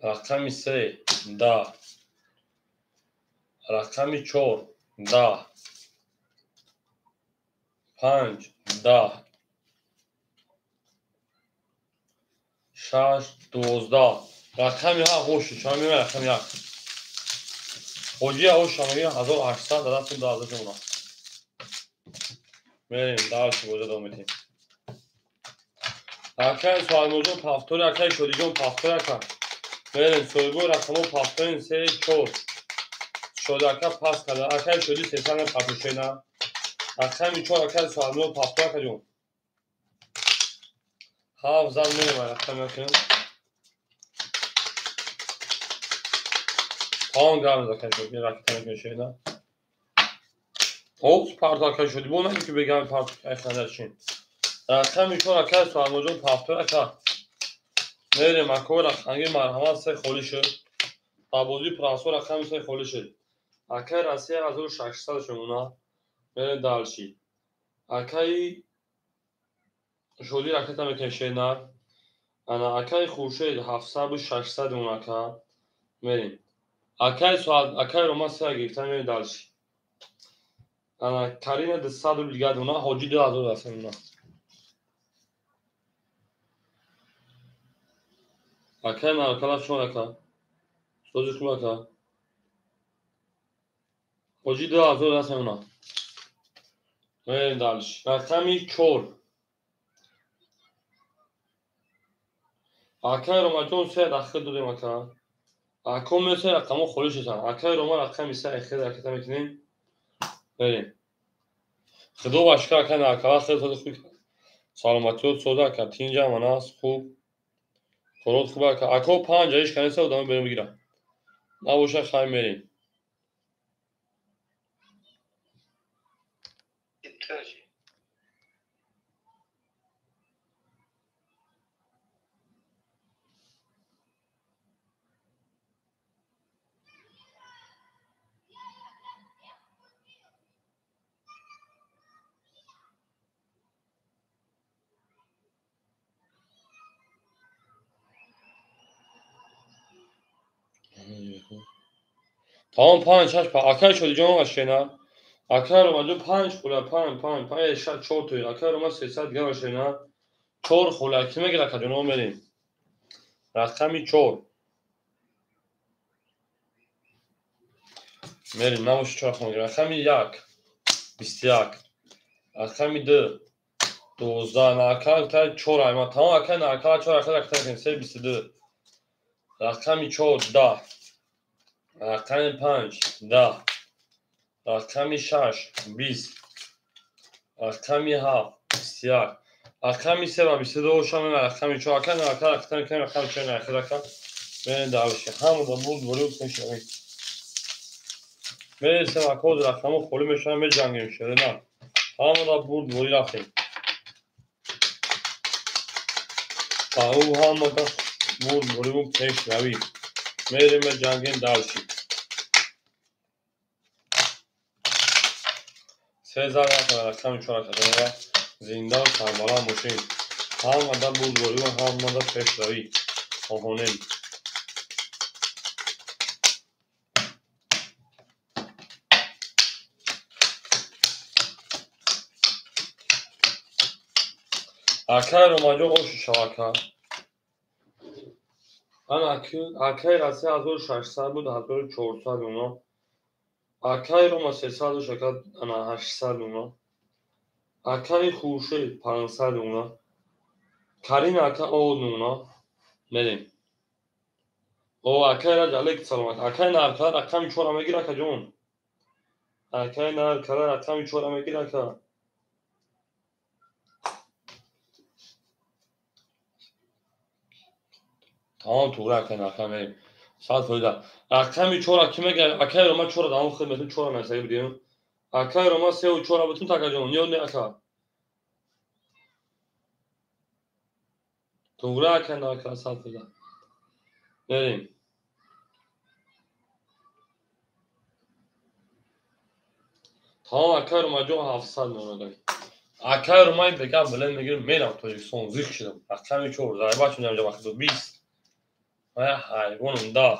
رقمی 3 10 رقمی 4 10 5 10 6 12 رقمی 7 خوشه شما میمه رقمی 7 خوجی هاش شما میگه 1800 دادتون دازه شما بریم درش بوده دومیتیم Akay Salmo پافتور Akay شدی جون پافتور Akay بریم سویگو رقمو پافتورین 3 4 شده Akay پاس کرده Akay شدی 300 پافتوشه نه رقمی 4 Akay Salmo پافتور Akay جون حافظم میرم رقمی کنم تمام گرم Akay شدی رقمی کنشه نه اوپس پارت Akay شدی bu نه که بگم پارت اخنده چین رقمی 4 Akay Salmo پافتور Akay میریم اکو رقمی مرحمت سه خولی شد تابوزی پراسو رقمی سه خولی شد Akay رسی 1600 شمونا بریم دالشی Akay شدی رکت هم کنشه نه انا Akay Khurshid 700 و 600 اون Akay بریم Akay روما سه گرفتن بریم دالشی انا کارین 200 رو دیگه دونا حاجی 2000 هستن اونا Akay مرکلف شما Akay سوزش کن Akay حاجی 2000 هستن اونا بریم دالشی رقمی 4 Akay روما جون سه داخل دادیم Akay Akay مثل رقمو خولی شدن Akay روما رقمی سه خیلی رکت هم کنیم بریم خدو باشکا Akay نرکلا خیلی سوزش خوب سلامتی سوزا Akay تینجا مناس خوب خورد خوبه Akay 5 جایش کنیسه و دامه بریم بگیرم نباشه خواهیم بریم tamam 5 6 Akay شدی جان باشه نه Akay روما جو 5 خوله 5 5 5 شد 4 توی Akay روما 300 گرم باشه نه 4 خوله کیمه گره که جنوب بریم رقمی 4 بریم نباشه 4 خونه رقمی 1 21 رقمی 2 12 نرکل 4 اما تمام اکل نرکل 4 اکل اکتر کنیم 3 22 رقمی 4 10 رقمی 5 10 رقمی 6 20 رقمی 7 21 رقمی 3 و 22 شامل رقمی 4 اکل نرکل اکتر کنیم رقمی 4 نرکل اکتر برین دارشی همون دا بود بلوک میشنوید برین سمکوز رقمو خولی میشنم به جنگیم شده نه همون دا بود بلی رفتیم او همون دا بود بلوک میشنوید میریم به جنگیم دارشی 3000 رقمی 4 اکتر زندان سربالا مشین همون دا بود بلوک همون دا پیشروید آهونیم اکای رو ماجو خوش شواکا اکای را 3600 بود 1400 اونا اکای رو ما 300 و شکل 800 اونا اکای خوشه 500 اونا کارین اکا اون اونا بریم او اکای را جالک سلامت اکای نرکل رقمی 4 میگیره که جون اکای نرکل رقمی 4 میگیره که تمام تو اکای نرکل بریم ساعت فایده رقمی 4 کی میگه اکای رو ما 4 دامو خدمتتون 4 نسایی بدیم اکای رو ما 3 و 4 بتون تا جون یو نه اکا تو اکای نرکل ساعت فایده بریم تمام اکای رو ما جو 700 نونو اکای رو ما بگم بلند میگیرم میرم تاجیکستان زیخ شدم رقمی 4 زای بچون اینجا وقت 20 ما حیوانم 10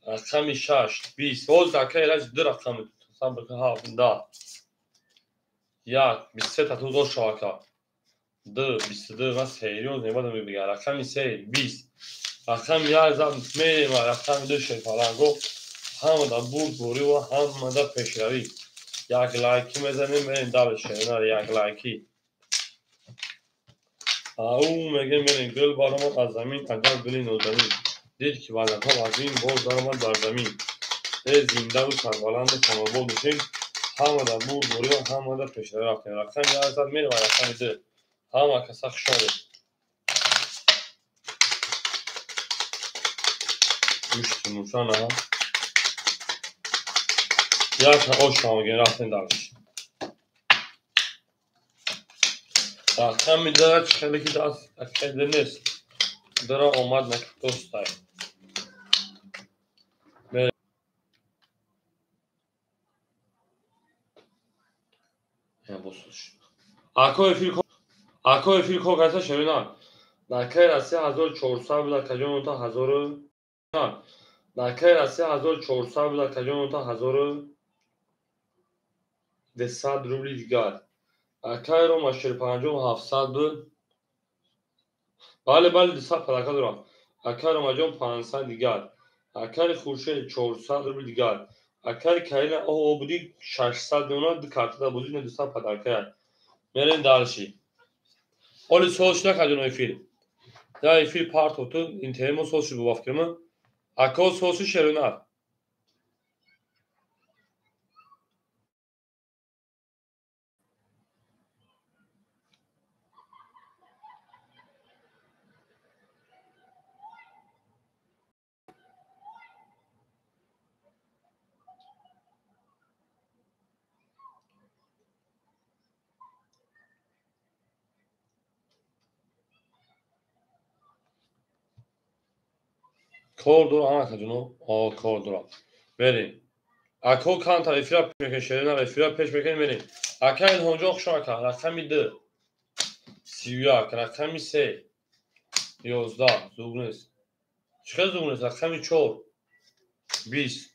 رقمی 6 20 باز اکای راج دو رقم صبر که 7 10 یک 23 تا تو دو شاکا 2 22 و سریوز نمیدونم بگم رقمی 3 20 رقم 11 میریم رقم 2 شفالانگو همه دا بود بوری و همه دا پیشروی یک لایکی میزنیم بریم دالشه اینا یک لایکی او میگه میریم گل بارمان از زمین اگر گلی نوزمین دید که بعدها از این باز دارمان در زمین زنده و سربالند کامابو میشیم همه دا بود بوری و همه دا پیشروی رفتیم رقم 11 میریم رقم 2 همه کسا شده مشت موشان ها یک آش همگی رفتیم دارش رقم میداره چه خیلی که دست اکیده نیست داره آمد نکه دوست داره اکای فیل کو کسا شویدن نکه را 3400 بوده که جون تا 1000 نکه را 3400 بوده که جون تا 1200 روبلی دیگر اکای رو مشتر 5700 بود بله 200 پلاکا دارم اکای رو مجون 500 دیگر اکای خوشه 400 روبلی دیگر اکای کهیل او بودی 600 دونا دو کارت دا بودی 200 پلاکا میرین دارشی اولی سوش نکه جون فیل یا فیل پارت اوتو این تیمو سوشی بو بافکرمه اکا سوشی شرونر کار دور آنها که جونو کار دورم بریم اکو کان تا افیرا پیش میکن شرونر افیرا پیش میکن بریم اکای این هونجا خشما که رقمی 2 31 رقمی 3 11 زوگ نیست چقدر زوگ نیست رقمی 4 20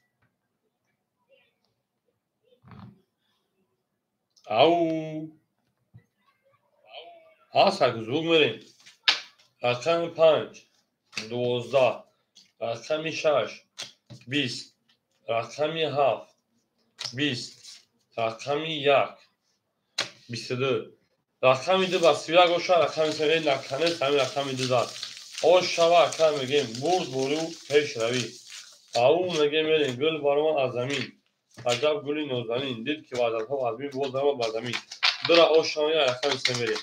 او هست که زوگ میریم رقمی 5 12 رقمی 6 20 رقمی 7 20 رقمی 1 22 رقمی دو بسیار گوشه رقمی سه نکنه تمی رقمی دو داد آش شوا اکرم میگیم برد برو پیش روی او میگه میریم گل بارمان از زمین عجب گلی نازنین دید که وعدت ها از بین بود ما بر زمین دره آش شما رقمی سه میریم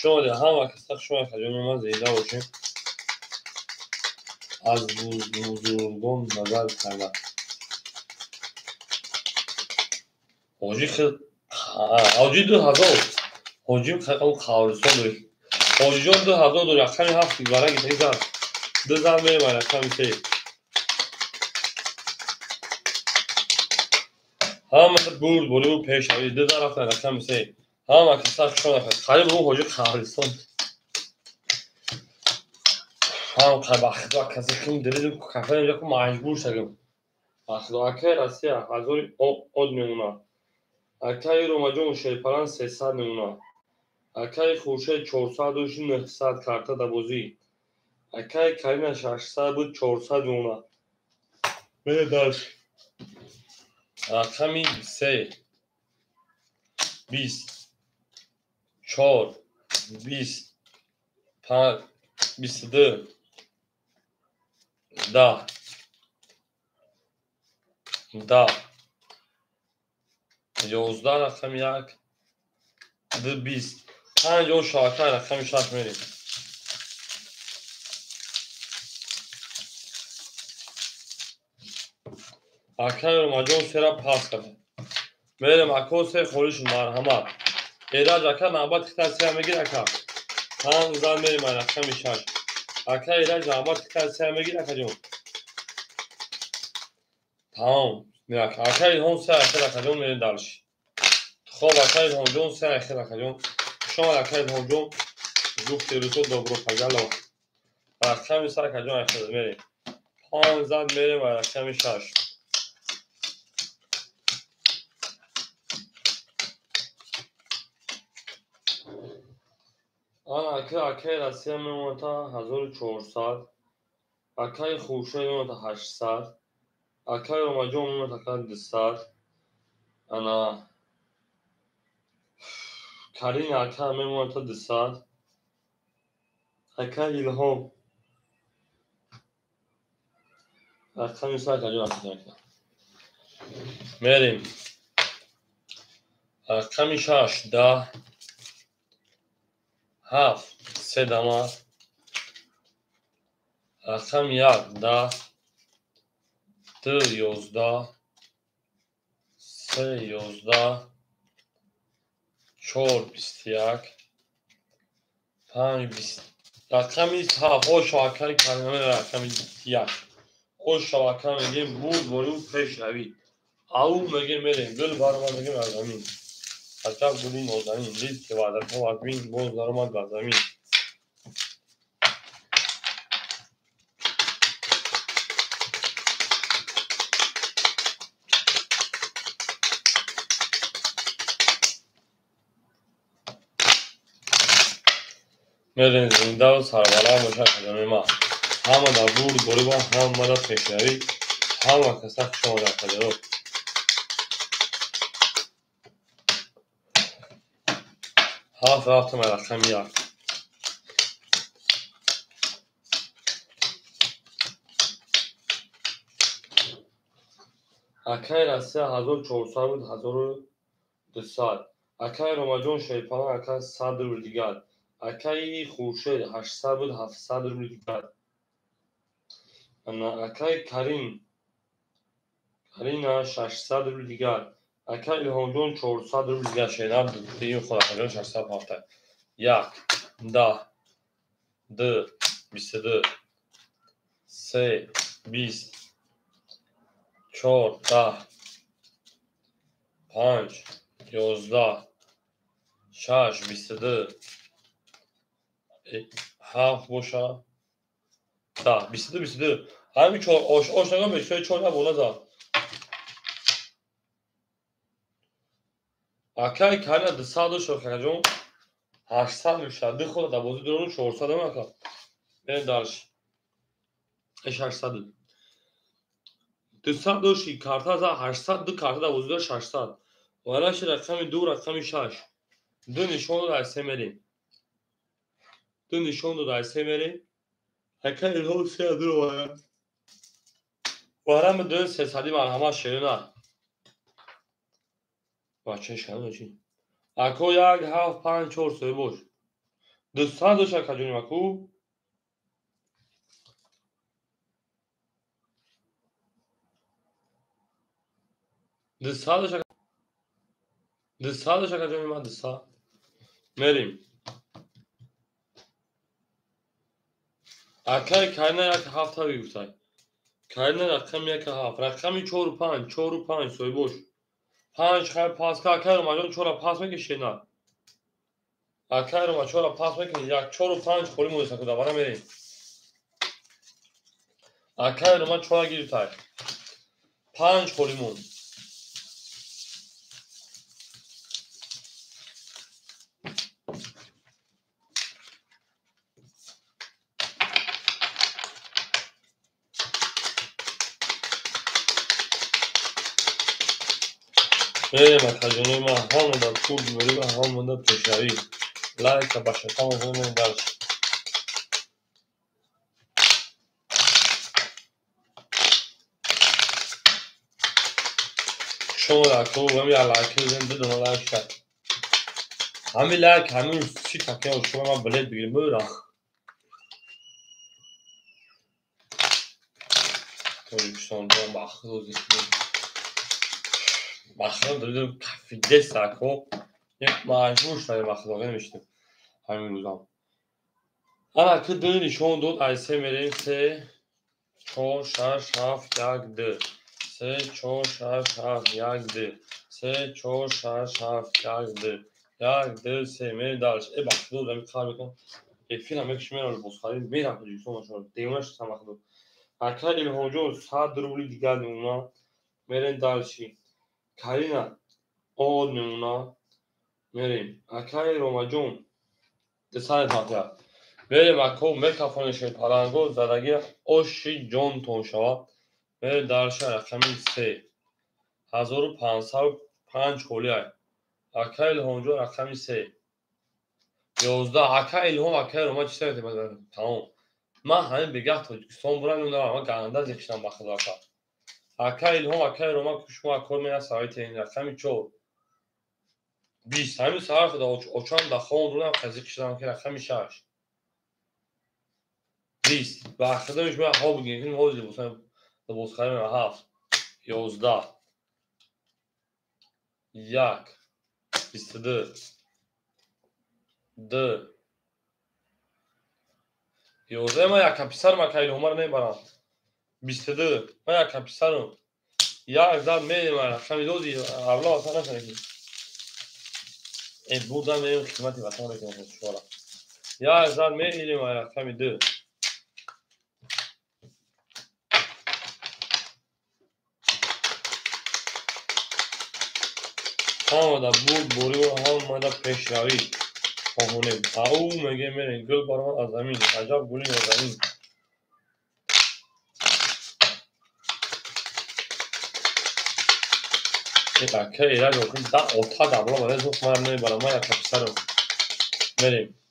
شما ده همه کسا شما خجام من زیده باشیم از بزرگان نظر کرده حاجی خیلی حاجی 2000 حاجی خیلی خواهرستان داری حاجی جان 2000 داری رقمی هفتی برای گیتایی زن دو زن بریم رقمی سه همه مثل برد بولیم پیش روی دو زن رفتن رقمی سه همه کسا شما خیلی برون حاجی خواهرستان هم خبخدا کسی کم درید کافه اینجا که مجبور شدیم اخدا اکه رسیه هزاری آد میمونه اکه رومجون شیپران 300 میمونه اکه خوشه 400 و 900 کارتا دبوزی اکه کارین 600 بود 400 میمونه بده داشت رقمی 3 20 4 20 5 22 10 10 11 رقم یک دو 20 5 و شاکر رقم 6 میریم اکه رومجون سر پاس کرده میریم اکو سه خوریش مرحمت ایراج اکه نعبت که ترسیه میگیر اکه هم زن میریم رقم 6 اکه ایراج نعبت که ترسیه میگیر اکه جون تمام میرک اکه هم سه اکه اکه جون میریم دلش خب اکه هم جون سه اکه اکه جون شما اکه هم جون گفتی رو تو دوبرو پگلو رقم سه اکه جون اکه میریم هم زن میریم رقم 6 آن اکه رسیه میمونه تا 1400 اکه خوشه میمونه تا 800 اکه رومجون میمونه تا 200 انا کارین اکه میمونه تا 200 اکه الهام رقم سه اکه جون اکه میریم رقم 6 10 7 3 دمه رقم 1 10 2 11 3 11 4 21 5 20 رقم 7 او شاکر کلمه رقم 1 او شاکر میگیم بود برو پیش روی او میگه میریم گل بارمان میگیم از زمین عجب گلی نازنین دید که وعدت ها از بین باز درآمد بر زمین میریم زنده و سربلند باشه خدمه ما همه در بود برو با همه در پیش روی همه کسا شما در خدمه هفت رفتم رقم 1 اکه رسیه 1400 بود 1200 اکه رومجون شیپان اکه 100 رو دیگر اکه خوشه 800 بود 700 رو دیگر اکه کارین 600 رو دیگر اکه الهام جون 400 رو دیگر شیدن دیگه خود اکه جون 600 هفته 1 10 2 22 3 20 4 10 5 11 6 22 7 باشه 10 22 22 همین 4 آش نگاه میشه 4 بالا دا اکه کاری 200 شو کجون 800 میشه ده خود دا بازی درون 400 مکا این دارش اش 800 200 دوشی کارتا از 800 دو کارتا دا بازی دار 600 ولی رقم 2 رقم 6 دو نشان رو در سه مریم. دو نشان رو در سه مریم. هکر الهام سه از رو بارم. بارم دو سه سالی مرحمه شیرونه. بچه شنو چی؟ اکو یک هفت پنج چهار سه باش. دوستان دو شکر جونیم اکو. دوستان دو شکر جونیم من دوستان. مریم. اکای کارنا یک هفت ها بیوتای. کارنا رقم یک هفت. رقمی چهار و پنج سه باش. پنج خیلی پاس که اکای رو مجان چهار پاس میکشی نه. اکای رو مجان پاس میکنی یک چهار و پنج خوری مودست که دوباره میریم. اکای رو من چهار گیری تای. پنج خوری مون. میریم اکای جونی من هم در پول بیبری و هم در پیشنوی. لایک باشه تمام کنیم درش. شما لایکو و می لایک زنده دونه لایک کرد. همین لایک همین چی تکیه و شما من بلد بگیریم برم. تویشون دارم بخدوزی. بخدوزی دارم کفی دست اکو. یک مجبور شدیم بخدوزی نمیشتیم. همین روزام. انا که دو نشان داد از سه میریم سه چهار شش هفت یک دو. سه چهار شش هفت یک دو. سه چهار شش هفت یک دو. یک دو سه میریم درش. ای بخدوز دارم کار میکنم. فیلم هم یکیش میرم بسخاری میرم تو جیسون شما دیونش هم بخدوز. اکا الهام جون 100 روبل دیگر نمونه میرین درشی. کارینا آد نمونه میریم. اکا روما جون دسان تاکیا. میریم اکو میکافونش پارانگو زدگی اوشی جون تون شوا. میریم درشی رقمی 3505 خولی های. اکا الهام جون رقمی 11 اکا الهام اکا روما چی سویتی تمام. من همین بگه تاجیکستان برم میدونم اما گرنده از یکشتم بخدا کرد. اکا الهام اکا روما کشما اکور میره سایت این رقمی چور. 20 همین ساعت خدا اوچان دخون رو هم قضی کشیدم که رقمی 6. 20 و اخدمش به ها بگیم این حوزی لباس خریم 7 11 1 22 2 11 ما یک کپیسر ما که الهام رو نمیبرم. 22 ما یک کپیسرم. یک زد میدیم رقمی دوزی اولا وطن نکنیم. این بودم میریم خدمتی وطن نکنیم شوارا. یک زد میدیم رقمی 2. آمده بود بوری و آمده پیشروی خواهونه او میگه میرین گل برمان از زمین عجب گلی از زمین. این اکه ایره بکنیم دا اوتا دبلا برای زوخ مرم نمیبرم ما یک کپیسرم میریم.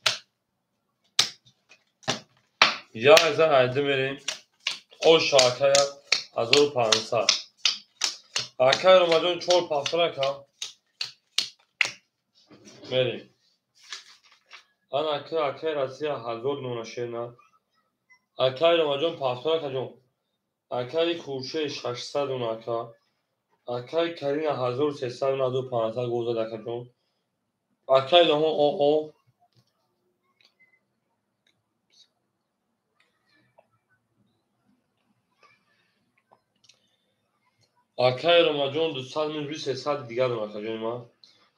یا از عیده میریم او شاکه 1500 اکه رو مجون چول پاسره که میریم. آن اکه رسی 1900 اکه رو مجون پاسره که جون اکه کوشه 600 اون اکه کرین 1300 گوزه دکه جون اکه لهم او اکای رو ما جون 200 من 300 دیگر رو ما جون ما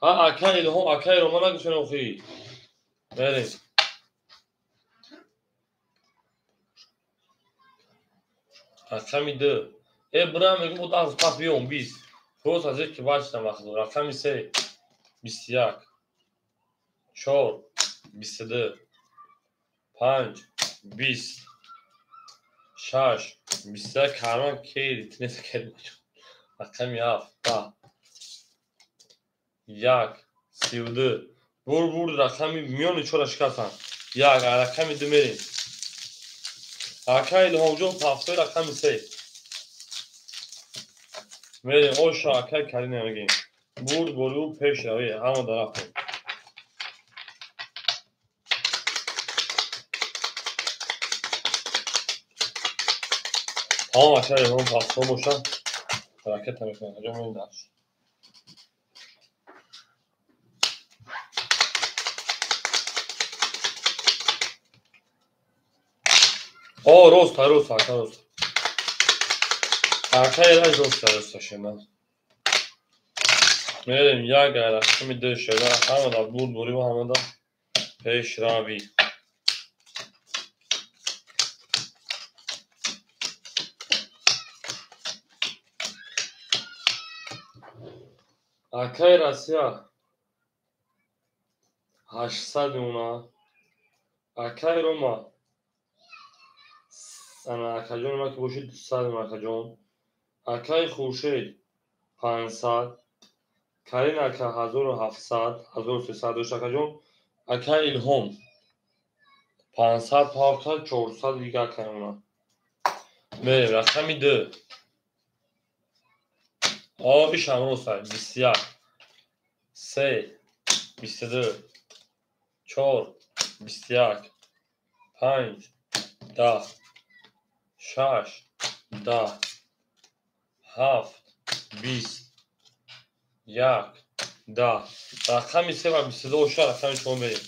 ها اکای لهم اکای رو ما نگوشن اوخی بریم. رقمی 2 ابراهیم میگه بود از پاس بیام 20 روز از یک که باشتم وقت رقمی 3 21 4 22 5 20 6 21 کارمان کی تنس کرد رقمی 7 1 32 Vur rakami میان چورش کسان یک رقمی دو میریم اکای الهامجو پاسوی رقمی سه میریم اوشا اکای کاری نمیگیم برو پیش روی همه درفتیم همه اکای الهام پاسو باشن حرکت نمیکنه کجا میریم درش راست اکای راست اکای راست شما میریم یک رقمی دو شده همه دا بوری و همه دا پیش روی اکای راسیا 800 اونا اکای روما انا اکاجون ما که باشید 200 اکاجون اکای خورشید 500 کرین اکا 1700 1300 اکاجون اکای الهام 500 پاکتا 400 دیگه اکای اونا میریم رقمی دو آبیش هم رو سر 21 3 22 4 21 5 10 6 10 7 20 1 10 رقمی 3 و 22 شد رقمی شما بریم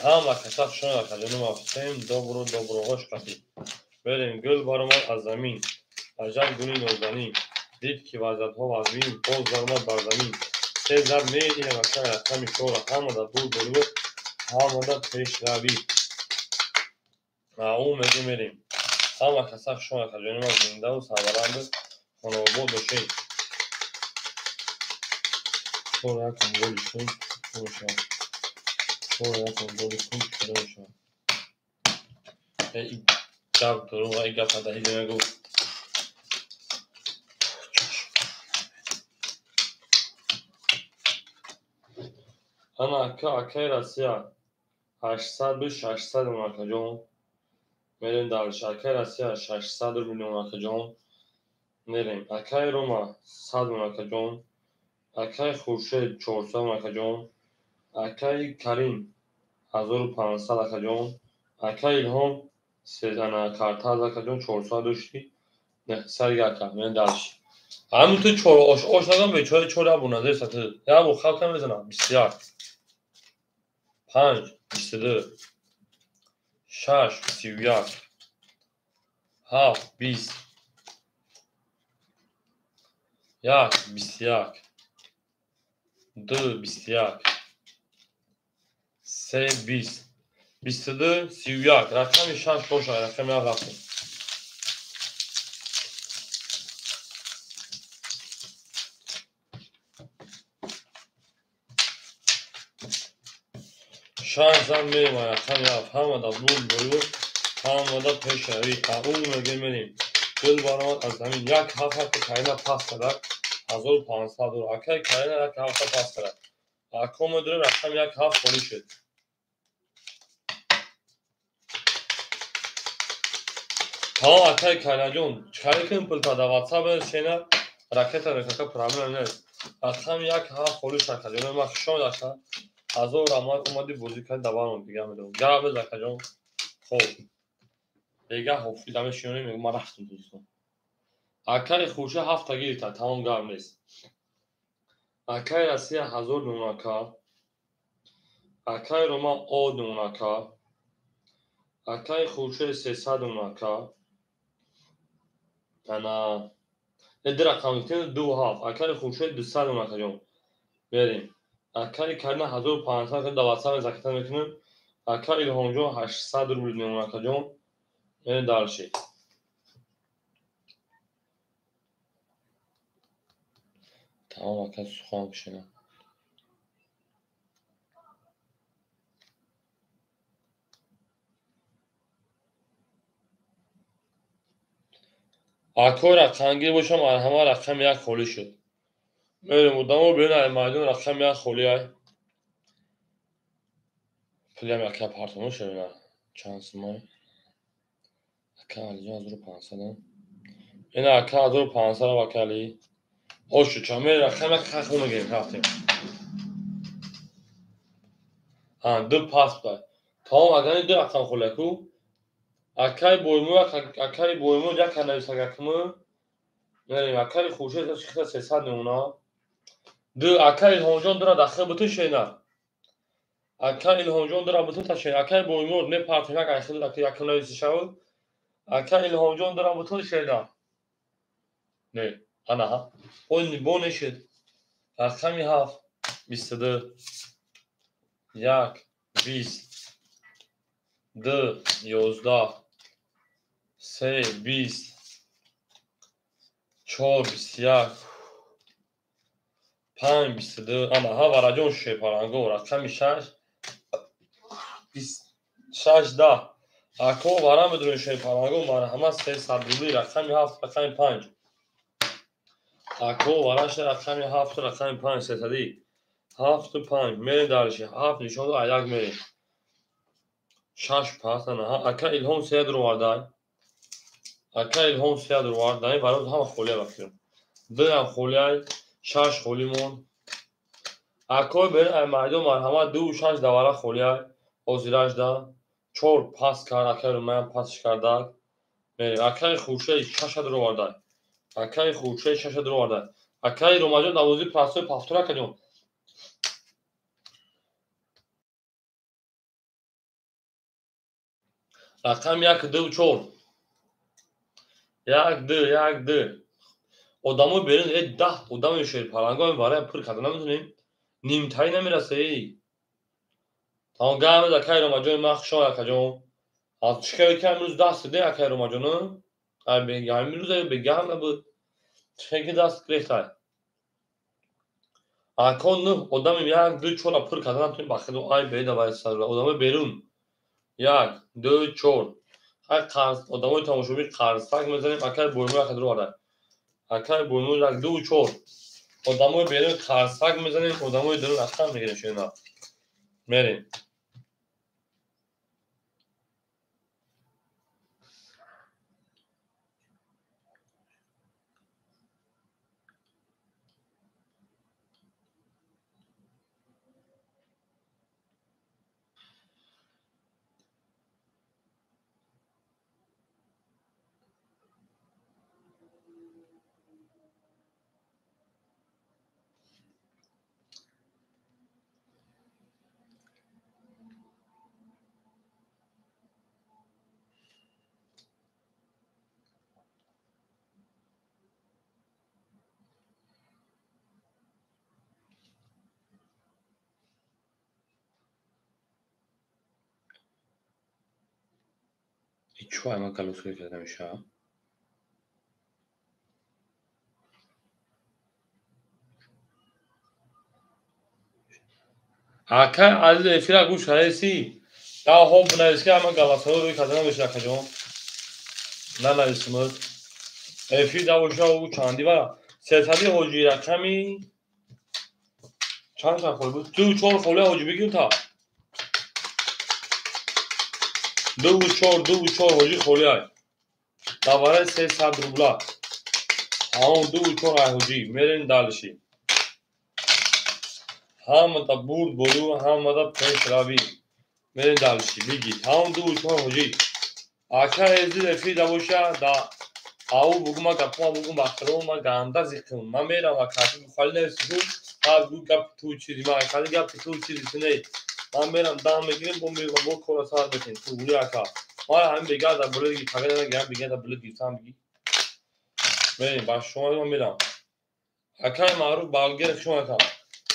همه کسف شما رقمی مفتیم دو هاش قطی بریم گل بارمان از زمین عجب گلی نازنین دید که وزد ها وزمین باز درماد بر زمین سه زد میدین وکر رقمی شورا همه در برو همه در پیش روی او میریم همه کسف شما رقمی ما زنده و سرورند خانواباد باشیم شورا کن گلش کن شورا کن گلش کن شده باشم ای گب درو ای گب پده هیچ نگو انا اکای راسیا 800 بیش 800 اون جون میریم درش اکای راسیا 600 میلیون جون میریم اکای روما 100 جون اکای خورشید 400 جون اکای کریم 1500 جون اکای الهام سیزن کارتا جون 400 داشتی نه سر گاکا میریم درش همون تو چور آش نگم به چور ابونازه ساته یا بو خاک میزنم 21 5 22 6 31 7 20 1 21 2 21 3 20 22 31 رقم 6 باشه رقم رفتم شانس هم میریم رقم رفت همه دا برو همه دا پیش روی اون میگه میریم گل بارمان از زمین یک هفت کارینه پاس کرد 1500 اکای کارینه یک هفت پاس کرد اکوم داره رقم یک هفت خالی شد ها اکای کارینه جون چکاری کنیم پلتا دا واتساپ شینا راکت رکاکا پرامل نیست رقم یک هفت خالی شد جون ما شما داشته از او رامات اومدی بوزی کرد دوام دیگه میدونم گاه بزن جون خوب دیگه حفی دمه شیونی میگم ما رفتم دوستان اکای خوشه هفت تا گیری تا تمام گرم نیست اکای راسیا 1000 نوناکا اکای روما او نوناکا اکای خوشه 300 نوناکا انا ادی رقم میتونه دو هاف اکای خوشه 200 نوناکا جون بریم اکای کرنه 1500 که دواتسا زکتا میکنیم اکای الهامجو 800 روبل نوناکا جون بریم دارشی تمام اکای سخوام بشینم اکای رقمگیر باشم همه رقم یک خالی شد میریم ودامو بین مایدون رقم یک خولیای پلیم یک پارتمون شوینا چانس مای اکا علی جان 1500 این اکا 1500 وکالی hoşçu çamir raqam xaxunu game raftim. Ha, dı pas var. Tamam agani dı raqam xulaku. Akay boymu ya kana sagakmı. Yani akay xuşe da çıksa sesad ona. Dı akay honjon dra daxil bütün şeyler. Akay honjon dra bütün ta şey. Akay boymu ne partimak ayxil akay yakına şavu. Akay honjon dra bütün şeyler. Ne? Ana ha. Bu ne şey? Raqami haf. Mistadı. Yak. 20 د 11 3 20 4 21 5 22 اما ها وراجون شوی پارانگو رقم 6 26 10 اکو ورا بدون شوی پارانگو مار همه 300 روبی رقم 7 رقم 5 اکو وراش رقم 7 رقم 5 300 7 5 میره دارشی 7 نشون دو ایاک میره 6 پاس نه ها اکا الهام سید رو واردای اکا الهام سید رو واردای برای هم خوله بخیرم دو خوله 6 خولیمون اکو بر مایدو مرحمت دو 6 دواره خوله اوزیراش دا 4 پاس کرد اکا رو من پاسش کردک میره اکا خوشه 6 رو واردای اکا خوشه 6 رو واردای اکا رو ماجو نوازی پاسو پافتورا کدیم رقم 1 2 4 1 2 1 2 odamı برین 10 odamı شیر پرانگاه واره پر کردن نمیتونیم نیمتایی نمیرسه ای تمام گام اکا رو ماجو مخشون اکا جون az çıkıyor ki emruz dast de akar romaconu abi ya emruz be gam bu çeki dast krehta akon odam ya du çola pır kadan tüm bakın ay be de var sar odamı berun ya du çol hay kars odamı tamaşu bir karsak mesela akar boynu akar var akar boynu rak du çol odamı berun karsak mesela odamı dönün akar mı gerekiyor na merin hiç var mı kalus demiş ha akar az efira guş haysi ya hob bunayski ama Galatasaray kazanamış akacağım نه اسمت افی دوشا او چندی برا سیصدی حجی رقمی چند تا خول بود دو چهار خوله حجی بگیر تا دو چهار حجی خوله های دواره 300 روبلا همون دو چهار حجی میرین دالشی هم تا برد بلو هم تا پنج رابی میرین دالشی بگید همون دو چهار حجی آکا ازید افی دوشا دا او بگم گپما بگم بخرم ما گنده زیکم من میرم و کسی بخوال نرسیدم از بود گپ تو چیزی من کسی گپ تو چیزی نه من میرم دام میگیرم بوم میگم با کورا سال بتین تو بولی اکا ما هم بگم در بلدی پاگه نگم بگم در بلدی سام بگی میریم با شما من میرم اکا معروف بالگر شما اکا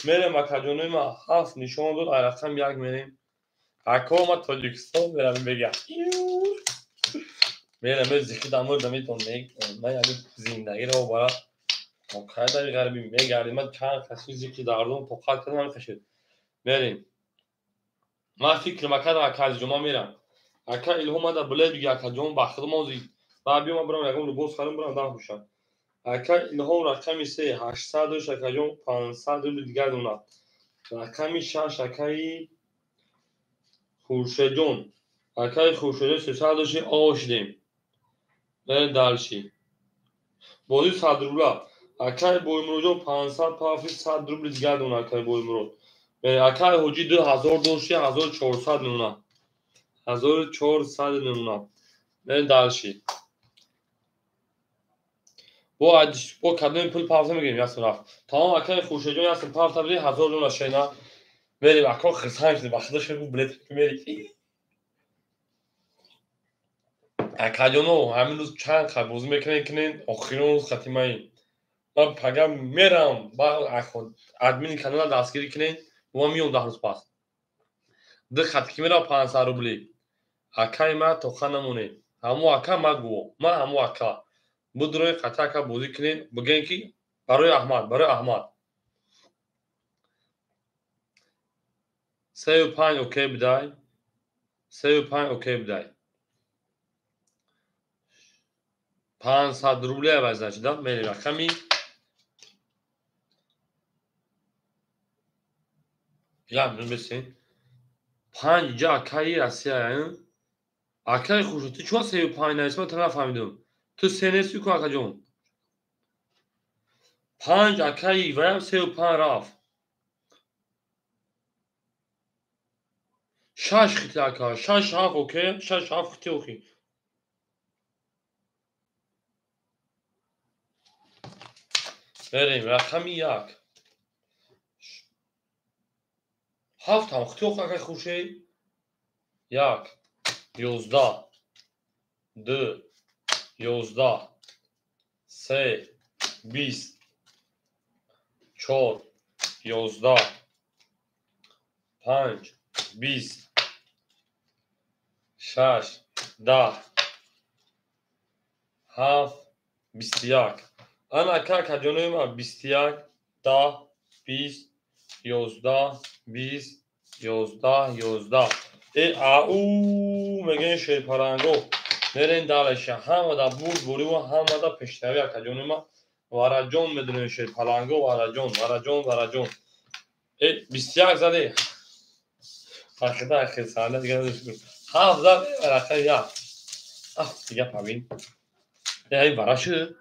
میرم اکا جونوی ما هفت نشون داد رقم یک میریم اکا ما تاجیکستان میرم بگم میرم زیکی دامور دمیتون من یعنی زندگی رو برای مقایده غربی میگردیم من چند خصوصی که داردم پخال کردم کشید میریم ما فکر مکردم اکا جمعه میرم اکا الهام در بلد بگی اکا جمعه بخدم موزی و بیام برام یکم رو بوس خرم برام دام خوشم اکای الهام رقمی 3 800 اکجون 500 روبل دیگر دونات. رقمی 6 اکای خورشیدون. اکای خورشیدون 300 آشدیم. بره دالشی. بودی 100 روبل. اکای بویمروجون 500 پافی 100 روبل دیگر دونات اکای بویمرود. بره اکای حجی 2000 دوشی 1400 نونات. 1400 نونات. بره دالشی. Bu kadın pul pavsa mı geliyor yasın raf. Tamam akay khuşejon yasın pavsa bile 1000 dolar şeyna. Veri akko kısançtı. Başta şey bu bilet veri. Akajonu همین روز چند خط بازی میکنین کنین آخرین روز ختیمایی. من پگم میرم با ادمین کانال دستگیری کنین و میون ده روز پس. ده خط کی میرا 500 روبلی. akay ما تو خانمونه. همو اکا ما گو. ما همو اکا. بدروی خطا کا بازی کنین بگین کی برای احمد 35 اوکی بدای 35 اوکی بدای 500 روبل عوض شد میلی رقمی یا من بسین 5 جا اکای راسیه اکای خوشو تو چون 35 نسبت تنها فهمیدم تو سنسی کو اکا جون 5 اکای و 35 راف شش خطی اکا شش هاف اوکی شش هاف خطی اوکی بریم رقمی یک هفت هم خطی اوکی اکای خوشی یک 11 2 11 3 20 4 11 5 20 6 10 7 21 انا که کجانوی ما 21 10 20 11 20 11 ای او میگن شی پرانگو نرین دالش هم دا بود بوری و هم دا پشتوی کجانوی ما وارجون میدونه شی پرانگو وارجون ای 21 زده آخه ساله دیگه نشد هفت زده آخه یا دیگه پامین ای وارشه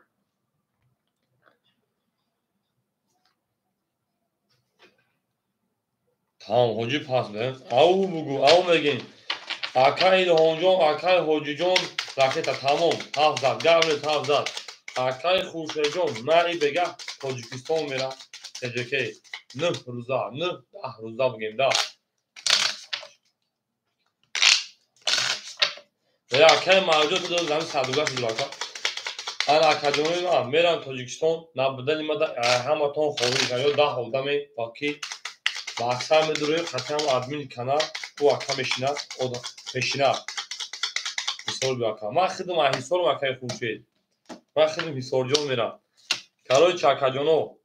tamam hoca pas be. Au bugu au megin. Akay honjon akay hocujon raketa tamam. Hafzat gavlet hafzat. Akay khushejon mari bega Tojikiston mera. TJK. Ne ruza ne ruza bugim da. Veya akay mavcut da zam saduga filaka. Ana akademi ma meran Tojikiston nabdal imada hamaton khovi yo da holdame baki Baksam duruyor hatam admin kanal bu akşam eşine o da peşine hisor bir akşam. Ma xidm hisor ma kay خوشی. Ma xidm hisorjon mera. Karoy çakajono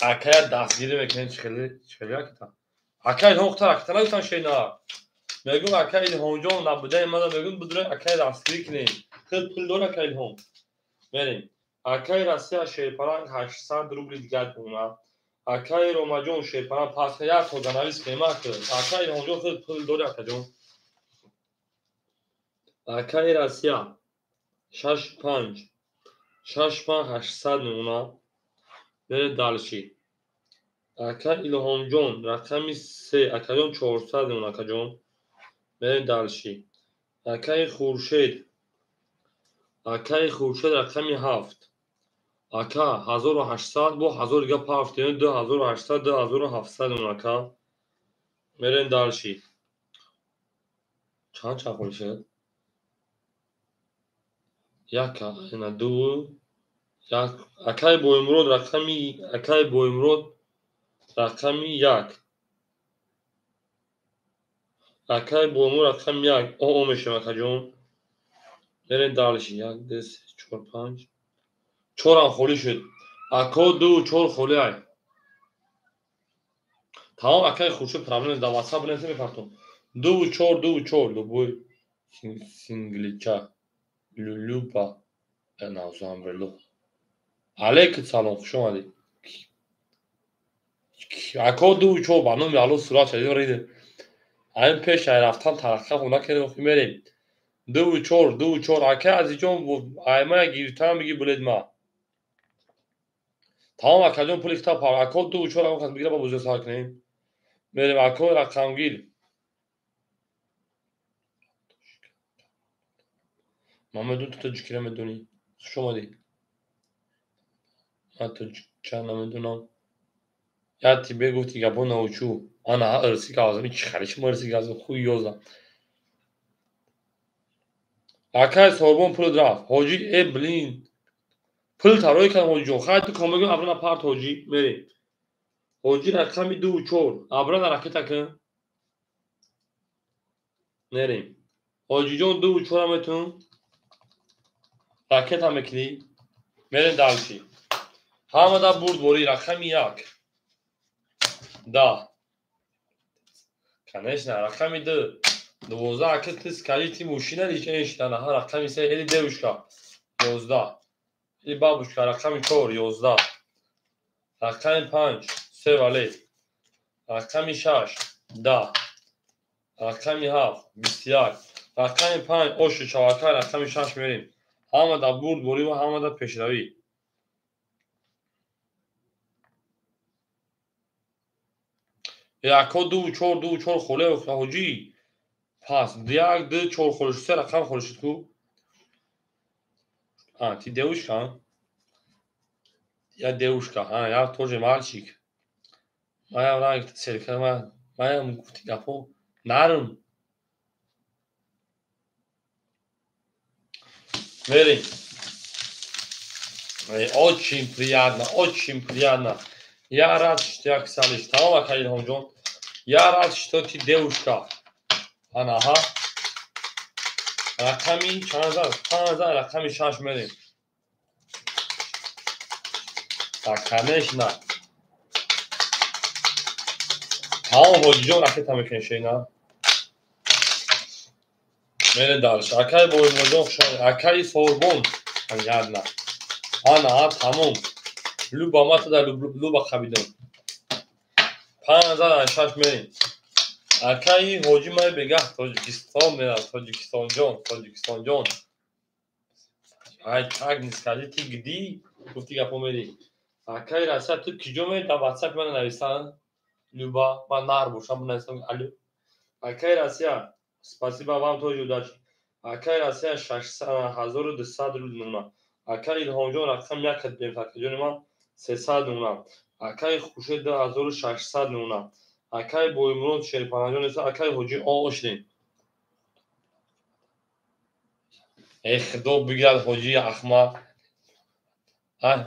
akaya dastgiri mekan çıkılıyor ki ta. Akay nokta akta ne utan şey na. Megun akay honjon nabude ma da megun budure akay dastgiri kine. Kıl pul dola akay hon. Merin. Akay rasya şey paran 800 rubl digar buna. Akay romajon şey paran paskaya todanavist kıymak. Akay honjon kıl pul dola akajon. Akay rasya 65 800 nuna bere dalşi. Akay ilhomjon rakami 3 akajon 400 nuna akajon bere dalşi. Akay khurshid rakami 7 aka 1800 bu 1000 ga paft yani 2800 2700 nuna aka bere dalşi. چند چاپل شد؟ یک اینا دو یک اکای بویمرود رقمی یک اکای بویمرود رقم یک او میشه مکجون برین دالشی یک دست چور پنج چور هم خولی شد اکا دو چور خولی های تمام اکای خوشو پرابلم دا واتساپ نمیشه میپرتون دو چور دو بوی سینگلیچا لولوپا نازو هم برلو علیکم سلام خوش آمدید. اکا دو چو برنامه الان سرعت شدید ریده این پیش رفتن ترقه اونا که نخوی میریم دو چور اکا از اینجا ایمه گیرتن بگی بلید ما تمام اکا جون پول اکتا پار اکا دو چور اکا خواست بگیره با بزرگ سال کنیم میریم اکا رقم گیر محمد تو تاجیکی نمیدونی خوش آمدی من تاجیک نمیدونم یادی بگفتی که با نوچو آنا ارسی که آزمی چی خریش مرسی که از خوی یوزم اکا سوربون پول درافت حاجی ای بلین پول تروی کنم حاجی جون خواهد تو کامگون ابرنا پارت حاجی میریم حاجی رقمی دو چور ابرنا رکتا کن نریم حاجی جون دو چور همتون راکت هم میکنی میرین دلچی همه دا برد بوری رقم یک دا کنش نه رقم دو دوازده اکت تست کلی تی موشینه دیشه ایشتنه ها رقمی سه ایلی دوشکا یازده ایلی بابوشکا رقم چور یازده رقم پنج سه ولی رقم شش ده رقم هفت بیست یک رقم پنج اوش چواکه رقم شش میریم همه دا برد بوری و همه دا پیشروی یکا دو چور خوله و حاجی پس یک دو چور خورش سه رقم خورشید کو تی دوشکا یا دوشکا یا توجه مالچیک مایم رنگ سرکه مایم گفتی گپو نرم میریم очень приятно я рад что як салиш тамом ака илҳом ҷон я рад что ти девушка анаҳа рақами чанда рақами шаш мерем так конечно тамом ҳоҷиҷон ракета мекунем шена мерем далш акаи боимоҷон хушои акаи сорбон ядна анаҳа тамом люба матада люба қабидон 56 мерем акаи ҳоҷи май бегаҳ тоҷикистон мерам тоҷикистонҷон ай так нискали ти гидӣ гуфти гапо мерӣ акаи расия ту киҷо мери дар ватсап мана нависан люба ман нар бошам бинависам алё акаи расия спасибо вам тоже удачи акаи расия 1200 рубл нумра акаи илҳомҷон рақам якат бем такаҷони ман 300 нумра акаи хушед 2600 нумра акаи боимурод шерпанаҷон эса акаи ҳоҷи оошдем худо бигирад ҳоҷии ахмақ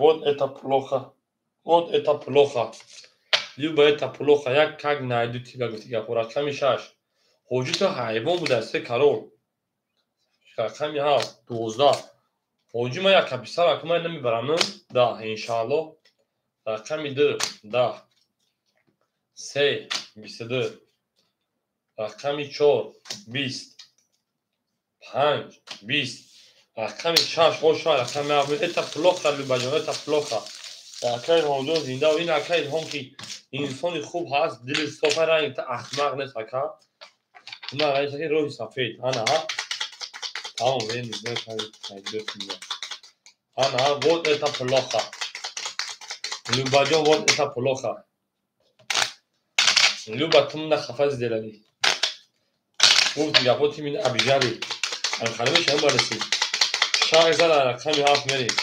вот это плохо люба это плохо як как найду тиба гуфти гапо рақами 6 ҳоҷи то ҳайвон будасе карор рақами 7 12 ҳоҷи ман яка писар ака ман намебарам да иншааллоҳ рақами 2 10 3 22 рақами 4 20 5 20 рақами 6 оша рақами это плохо любаҷон это плохо акаи илҳомҷон зинда ин акаи илҳом ки инсони хуб ҳаст дили софа ранг ахмақ нест ака ина ранги роҳи сафед анаҳа тамом анаҳа вот это плохо любаҷон вот это плохо люба ту мина хафа сделали гуфти гапо ти мина абижали анханами шама бараси шах зада рақами 7 мерем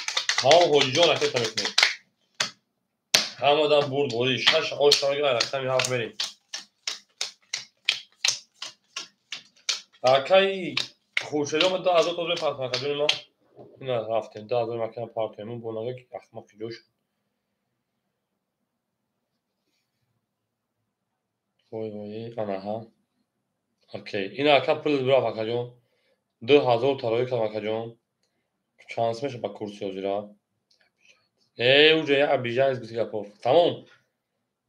тамом ҳоҷиҷон ракета мекунем ҳамадан бурд бори 6 ошага рақами 7 мерем акаи хуршедома 2000 тоза партмакаҷони ма ина рафтем 2000 макина партоимон бонага ки ахмақи ҷош вой анаҳа окей ина ака пул рафт акаҷон 2000 тарои кардам акаҷон чанд меша ба курси ҳозира уже я обижаюсь гуфти гапо тамом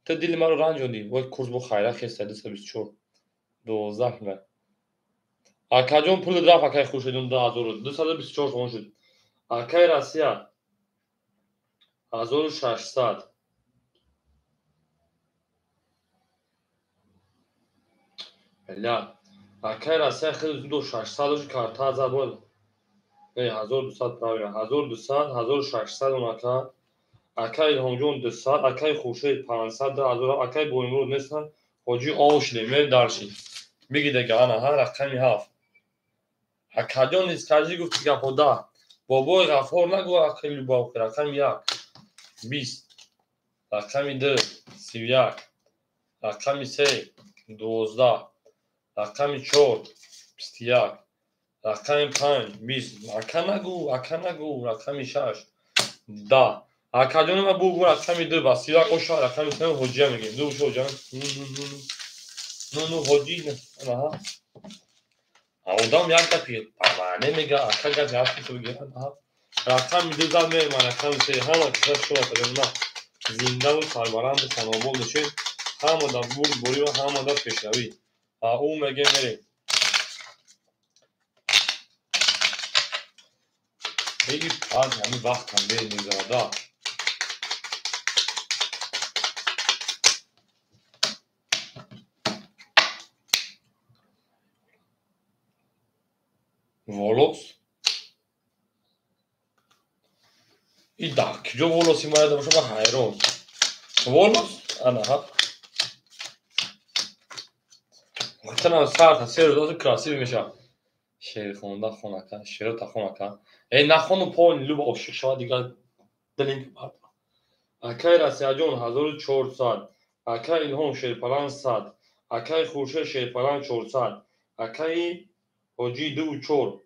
ту дили маро ранҷондӣ вой курс бо хайра хеста 224 12 мега акаҷон пули рафт акаи хуршедон 2224 сомон шуд акаи расия 1600 بله اکای راسته خیلی دو 600 کارتا زبان نه 1200 правильно 1200 1600 اون اکای هونجون 200 اکای خوشه 500 اکای بوینرو نیستن حاجی آوش نمیه درشی میگی دیگه انا ها رقمی هفت اکادیون نیست کجی گفت که خدا بابای غفور نگو اکای با رقم یک 20 رقم 2 31 رقم 3 12 رقم 4 21 رقم 5 20 اکا نگو رقم 6 10 اکادیون ما بگو رقم 2 با 31 اوشا رقم 3 حجیه میگیم دو شو جان نو حجی نه ها آدم یک دفعه پروانه میگه اکا گفت هفت تو بگیرن ها رقم 2 زد میگه من رقم 3 همه که شما تلنا زنده و سربلند و تنابل نشین همه دا بوری و همه دا پیشروی او میگه میریم بگی از همین وقت هم بید نگرادا волос и да киҷо волоси маяда боша ба ҳайрон волос анаҳа вақтанам сарта се рӯзазу красив меша шеър хонда хонака шеърота хонака нахону пони луба ошиқ шава дигар дилин акай расияҷон 1400 акай илҳом шерпалан 100 акай хуршед шерпалан 400 акай ҳоҷӣ 24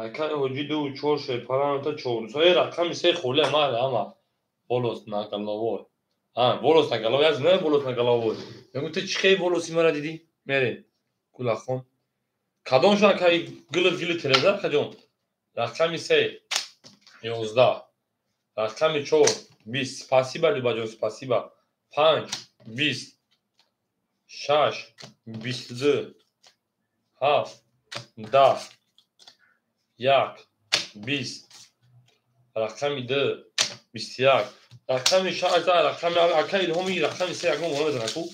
акай ҳоҷӣ 24 шерпаланта 400 рақами се хуле мада ама волос на головой волос на головой аз не волос на головой мегӯ ту чӣ хел волоси мара дидӣ мерем гулахон кадом ша акай гили тиреза акаҷон рақами се 11 рақами 4 20 спасибо любаҷон спасибо 5 20 6 22 7 10 1 20 рақами 2 21 рақами 6 рақами акай илҳоми рақами се ягон вона мезанаку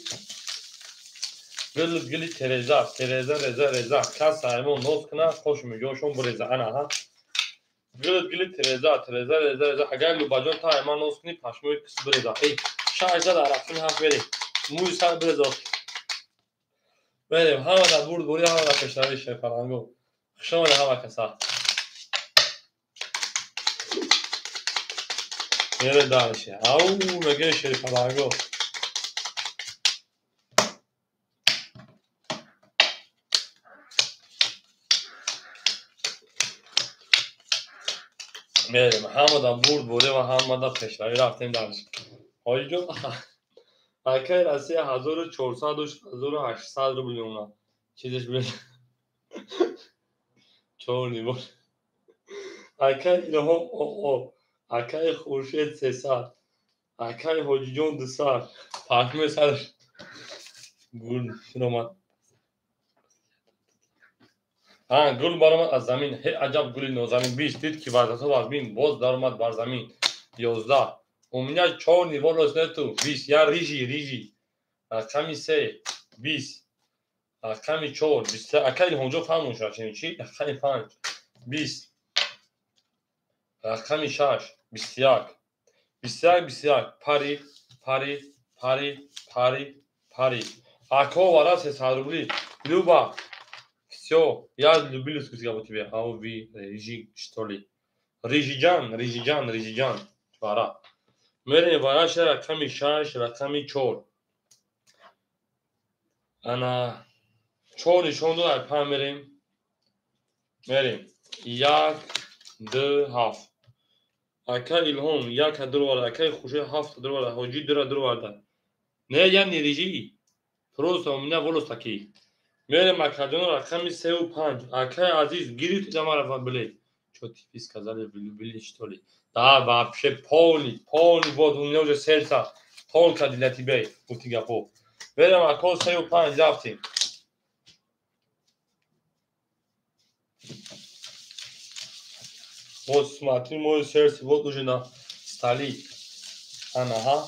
гили тереза кас аймон ноз кана хош миҷошон буреза анаҳа гили тереза агар любаҷон та аймон ноз кuni пашмои кис буреза шаш зада рақами ҳафт берем мӯи сар буреза берем ҳама да бурдбури ҳама да пешрави шефаранго хушомада ҳама каса мере данише ау меге шефаранго мерем ҳама да бурдбури ва ҳама да пешрави рафтем данише ҳоҷиҷон акай расия 1400 рубли меона чизеш бе чорни бор акай илҳом акай хуршед 300 акай ҳоҷиҷон 200 пашмои сараш гул шуромад гул баромад аз замин аҷаб гули нозанин 20 дид ки вазато аз бин боз даромад бар замин 11 у меня чорни волос нету 20 я рижи рақами 3 20 рақами 4 20 акай илҳомҷон фаҳмон шуда чӣ рақами 5 20 рақами 6 21 пари акҳо вара 300 рубли люба всё я любили скусига бо тебе ау ви рижи что ли рижиҷан вара мерем вараша рақами 6 рақами 4 ана 4 нишон ду ай па мерем 1 2 7 акай илҳом 1 дурварда акай хушед 7 дурварда ҳоҷӣ дурварда не яъни рижӣ просто у меня волос такие мерем акаҷон рақами 35 акай азиз гирифти да мара биле чё ты сказали влюбились что ли да вообще полный вот у меня уже сердце только для тебя гуфти гапо мерем ако 35 рафтем вот смотри мое сердце вот уже на столе Ага.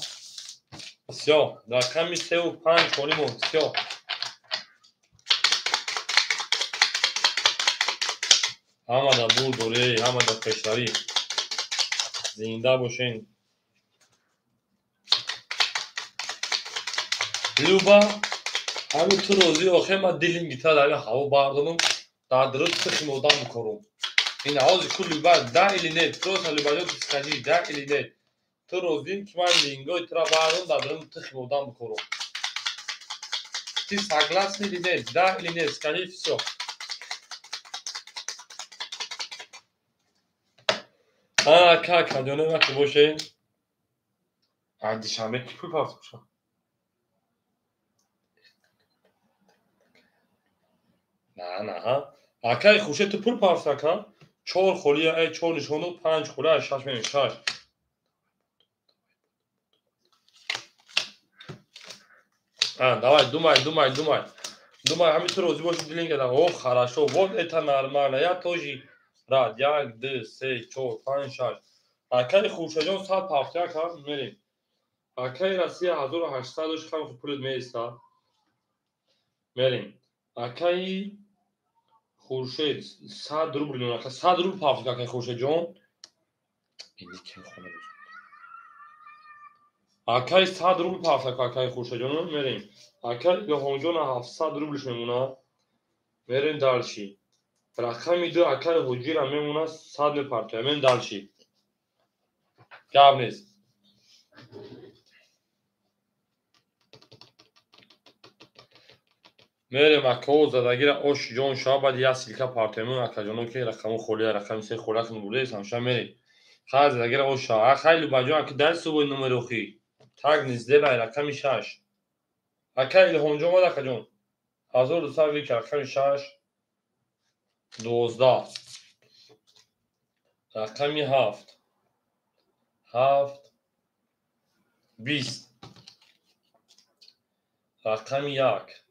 Все. Рақами 3 و 5 холимон. Все. ҳамада бурдурӣ, ҳамада пешравӣ. Зинда бошен. Люба, ҳамин ту розӣ охир ман дилим гитара дар ҳаво бардорум, дар дурӯ тухим одам бикорум. Ин ҳози ку Люба, да или нет? Просто Любаҷон ту скажи, да или нет? Ту розӣ ки ман лингои туро бардорум, дар дурӯ тухим одам бикорум? Ты согласен или нет? Да или нет? Скажи всё. Как ҳаҷонема ки бошем. Душанбе ки пул пафт бошам. نه акаи хуршед ту пул пафт ака 4 холия 4 нишону 5 холия 6 меон 6. Давай, думай. Думай, ҳамин ту розӣ боши дилин гада. О, хорошо. Вот это нормально. Я тоже рад. 1 2 3 4 5 6. Акаи хуршедҷон 100 пафт ака мерем. Акаи Россия 1800 шхам пулит меиста. Мерем. Акаи хуршед 100 рубл ака 100 рубл пафт акаи хуршедҷон. Ини ки хона буд. Акаи 100 рубл пафт акаи хуршедҷон мерем. Акаи илҳомҷон 700 рублш мемонад. Мерем далши. Рақами 2 акаи ҳуҷира мемонад 100 мепартоям. Мерем далши. Гап нест. Мерем акао задагира оши ҷон шабад я силка партоямон акаҷоно ки рақамо холия рақами 3 холия кун бурдес ҳамша мерем. Хай задагира оша. Ахай Любаҷон аки дай сувои номер охи. Так низ делай рақами 6. Акаи илҳомҷон вад акаҷон. 1200 вик рақами 6 12. Рақами 7 7 20. Рақами 1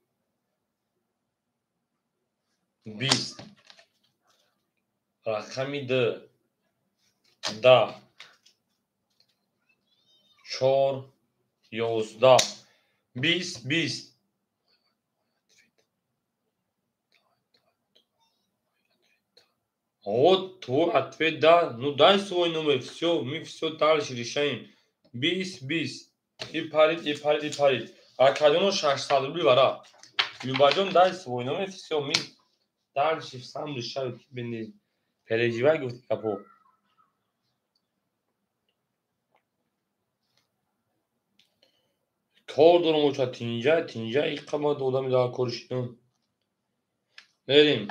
20. Рақами 2 10 4 11 20 20. Вот твой ответ да. Ну дай свой номер. Все, мы все дальше решаем. 20 20. И парит. Акаҷоно 600 рубли бара. Любаҷон дай свой номер. Все, мы дальше сам решаем. Не переживай, гуфти капо. کار دارم اوچا تینجا ای قمت آدمی دار کارشیدم بریم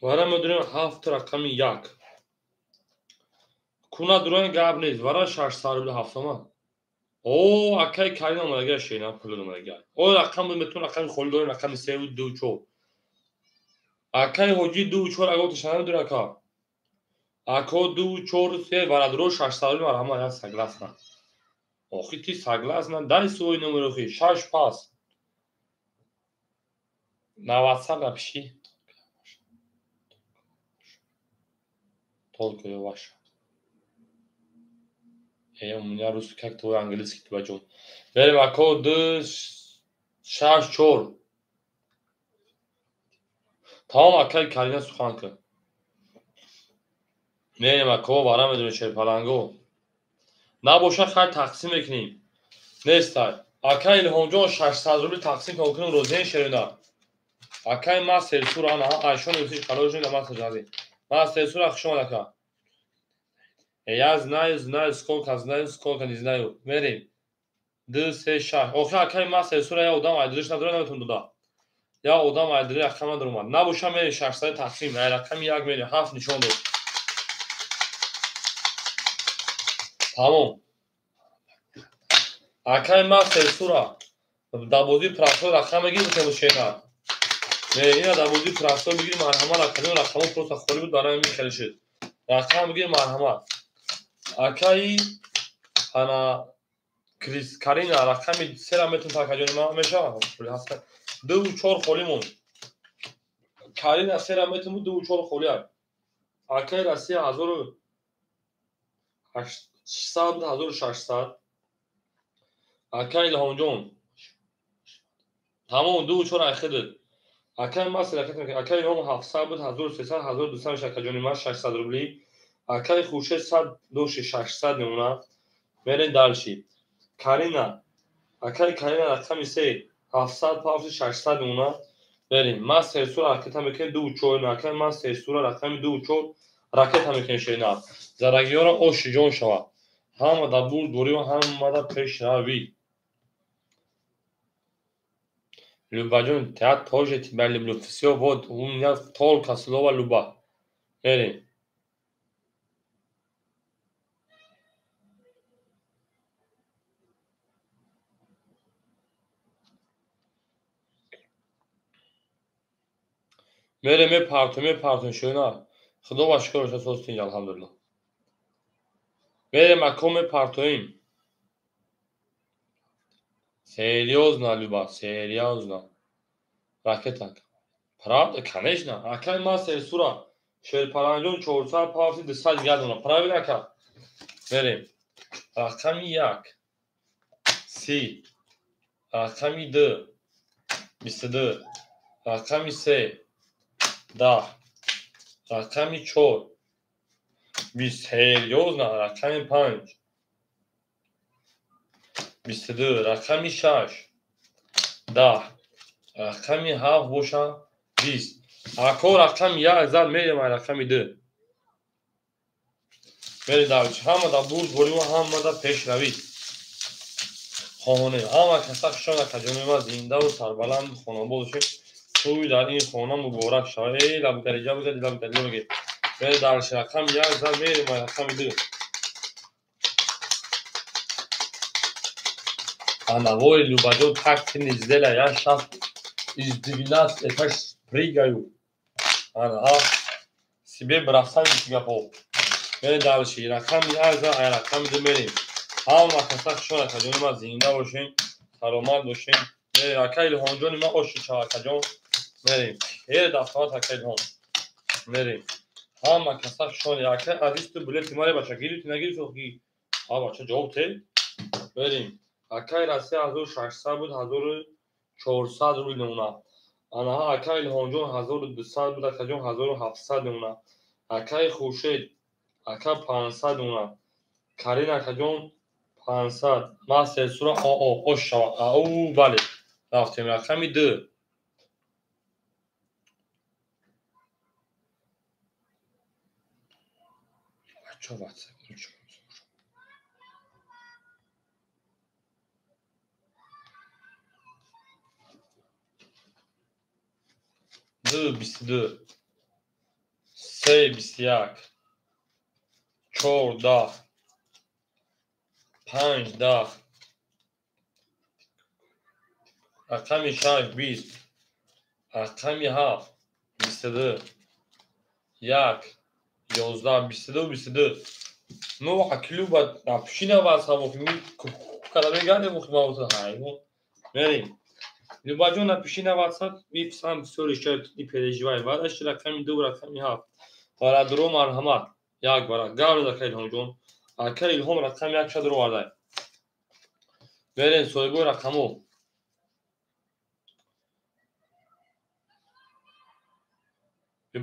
وارا مدونیم 7 رقمی 1 کونا درون گاب نیست وارا 600 روبل 7 ما او اکای کارین اومده شینا پول اومده او رقم بود میتون رقم خول داریم رقم 3 و 2 4 اکای هوجی 2 و 4 اگه تشنه داره اکا اکا 2 و 4 3 وارا درو 600 روبل وارا همه یا سگلاس نه Охи ти согласна? Дай свой номер охи. 6 пас. На WhatsApp напиши. Только я ваш. У меня русский как твой английский твой. Берем аккорд 6 4. Тамом акай Карина суханка. Мерем аккорд вара медуне шерпаланго. نباشه خیلی تقسیم بکنیم نیست اکای الهامجان 600 روبل تقسیم کنیم روزه شرینا اکای ما سلسور آنها آیشون روزی کالوجین ما سجادی ما سلسور اخشون اکا я знаю сколько не знаю мерим 2 3 6 охи акай ما سلسور я одам айдириш надорам метун дуда я одам айдири акама дурмад набоشه мерим 600 тақсим ай рақами 1 мерим 7 нишон дод Tamam. Akay ma selsura. Dabozi prasor rakam megir ke boshena. Ne ina dabozi prasor megir marhamat akadon rakam prosta kholi bud baram mikhelishid. Rakam megir marhamat. Akay ana Chris Karina rakami sera metun takajoni ma mesha. Puli hasta. 2 و 4 kholimon. Karina sera metun 2 و 4 kholi ar. Akay Rossiya 1800 600 بود 1600. اکای الهام جان تمام 2 و 4 اخیر اکای ما سرکت میکنه. اکای الهام 700 بود 1300 1200 شکل جانی ما 600 روبلی. اکای خوشه 100 دوش 600 نمونه برین دالشی. کارینا اکای کارینا رقم 3 700 پاوش 600 نمونه برین ما سرسور حرکت میکنه 2 و 4 اکای ما سرسور رقم 2 و 4 حرکت میکنه شینا زرگیورا اوش جون شوا هم دا بول دوری و هم مادا پیش راوی Люба ҷон театр тожети бали блуфсиё вод у меня толка слова люба. Берем. Берем мепартум шуна. Худо ва шукр ошо состин алҳамдулиллаҳ. Берем аком мепартуим. Серьёзно люба, серьёзно. Ракета. Правда, конечно. Акай ма сесура. Шерпаранҷон 400 павси 200 гадона. Правильно ка? Берем. Рақами 1 30 рақами 2 22 рақами 3 10 рақами 4 20 серьёзно рақами 5 22 рақами 6 10 рақами 7 боша 20 ако рақами 1 зад мерем рақами 2 мери давч ҳама да бурд борива ҳама да пешравид خانه ҳама каса шона каҷонима зиндаву сарбаланду хонобод шуд тӯи дар ин хона муборак шавад лабгариҷа бугади лабгариҷа буги мери дарш рақами 1 зад мерем рақами 2 а навори любаҷон такти нездела я шаф из 12 этаж прыгаю анаҳа себе бросаю гапо мери дарши рақами 1 зад ай рақами 2 мерем ҳама каса шона каҷонима зинда бошем саломат бошем мери акай илҳомҷони ман оши чавакаҷон мерем ҳер дафъат акай илҳом мерем ҳама каса шони акай азизту билети маре бача гирифти нагирифти а бача ҷавоб те мерем акай раси 1600 буд 1400 рубли намуна анаҳа акай илҳомҷон 1200 буд акаҷон 1700 намуна акай хуршед ака 500 намуна карин акаҷон 500 ма сесура ош шава ау бале рафтем рақами 2 бача ватсап 2 22 3 21 4 10 5 10 рақами 6 20 рақами 7 22 1 11 22 22 ну а клуба напшина вас хавохми каламе гане мухмаута хаймо мерим любаҷон напиши на ватсап миписам бисёр ишчо не переживай ваъдаш рақами 2 рақами 7 барадуро марҳамат як бара гавлед акай илҳомҷон акай илҳом рақами 1 шадро вардай берем соҳибои рақамо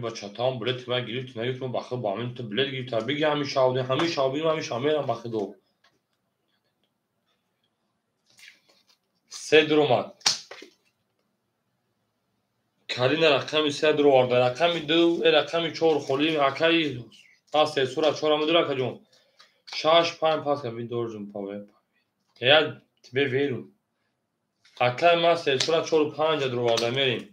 бача там билети ман гирифти нагирифти бахи ба мин ту билет гирифта биги ҳамин шавбин мерам бахидо се дуромад карина рақами 3 дуро варда рақами 2 рақами 4 холим акай пасе сура 4 мудур акаҷон 6 5 паска видоржум паве я тебе верю акай ма се сура 4 5 дуро варда мерим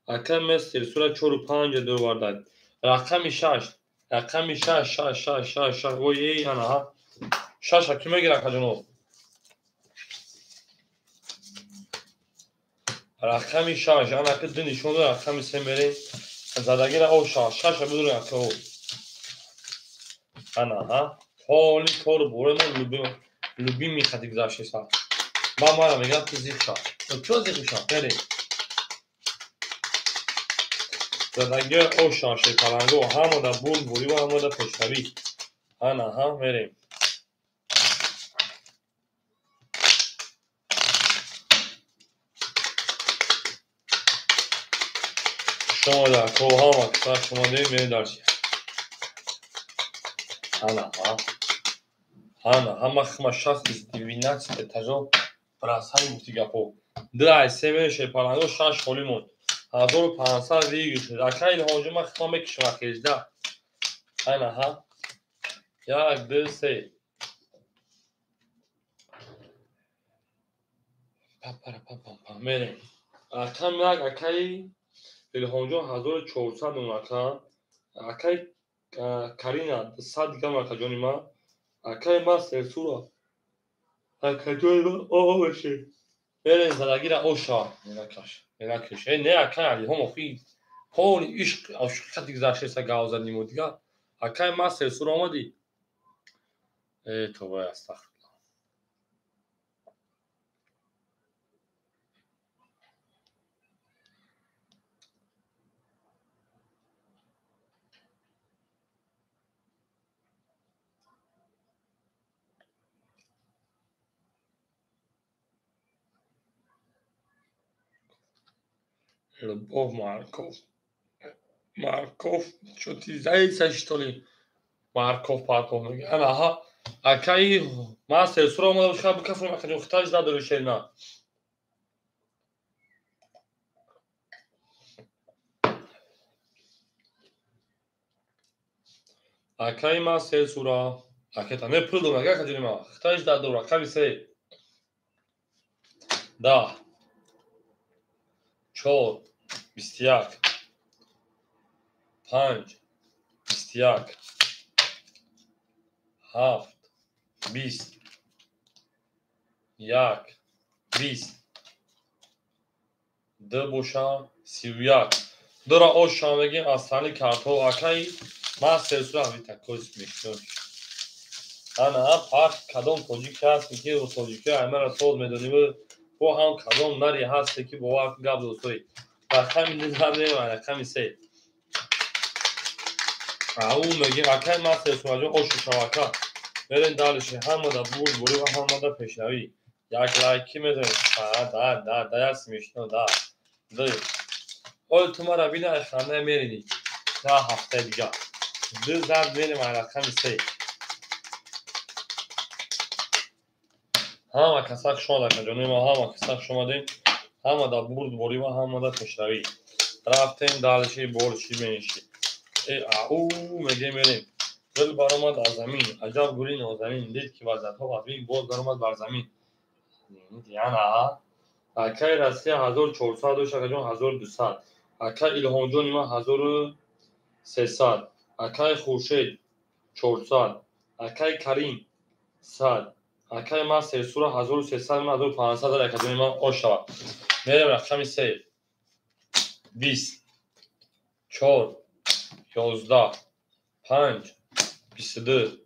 акай ма се сура 4 5 дуро варда рақами 6 рақами 6 6 6 6 ой ей анаҳа 6 ки мегира акаҷон рақами 6 анаки ду нишон дар рақами 3 мерем задагира о 6 буду ако анаҳа ҳоли кор боремо любими хади гузаштеса ба мана мегам ту зиша чо зиша мерем задагира о 6 паланго ҳамода бур бурива ҳамода пешравӣ анаҳа мерем شما در کوه ها و کسر شما دیم درچی هانا همه خما شخص دیوینات تجا براسای مفتیگاپو در سیمه شپارانگو شاش خولیمون 1500 دیگه شد اکایل هونجما خما میکشم اخیجده ها یک دو سه میریم اکم یک اکای الهونجو 1400 اون اکای کارینا 100 گم اکا جونی ما اکای ما سرسورا اکا جونی ما اوه بشه میریم زدگیر اوشا نگاش نه اکای علی هم اخی هونی عشق عشق دیگذاشته سا گاوزا نیمو دیگه اکای ما سرسورا آمدی ای تو بای استخر لبوف مارکوف شو تیزایی سشتولی مارکوف پارکوف میگه انا ها اکای ما سرسورا آمده بشه بکفر مکنی اختاج داده بشه نه اکای ما سرسورا اکای تا نه پردو مگه کجونی ما اختاج داده و رقمی سه ده چهار 21 5 21 7 20 یک 20 دو بوشا 31 دو را اوش شامگی آستانی کارتو اکای ما سرسورا همی تکوز میشتون انا پاک کدوم توجیک هست که او توجیک همه را سوز میدونیم و هم کدوم نری هست که با وقت گاب دوستوی رقمی نظر نمیم رقمی سه او میگیم اکای ما سرسورا جون اوشو شواکا برین دالشی همه دا بوری و همه دا پیشنوی یک لایکی میدونیم دا یست میشنو دا اول تو ما را بینه اخانه میرینی تا هفته دیگه دو زرد میریم رقمی سه همه کسک شما در کجانی ما همه کسک شما دیم همه دا برد بوری و همه دا تشنوی رفتیم دالشی برشی منشی ای او میگه میریم دل برآمد از زمین عجب گلی نازنین دید که وزدت ها قبلین باز برآمد بر زمین دیانا اکای رسی 1400 و شکجان 1200 اکای الهونجو نیما 1300 اکای خورشید 400 اکای کریم 100 اکای ما سرسورا 1300 و 1500 در اکادمی ما اوشا میریم رقمی سه 20 4 11 5 22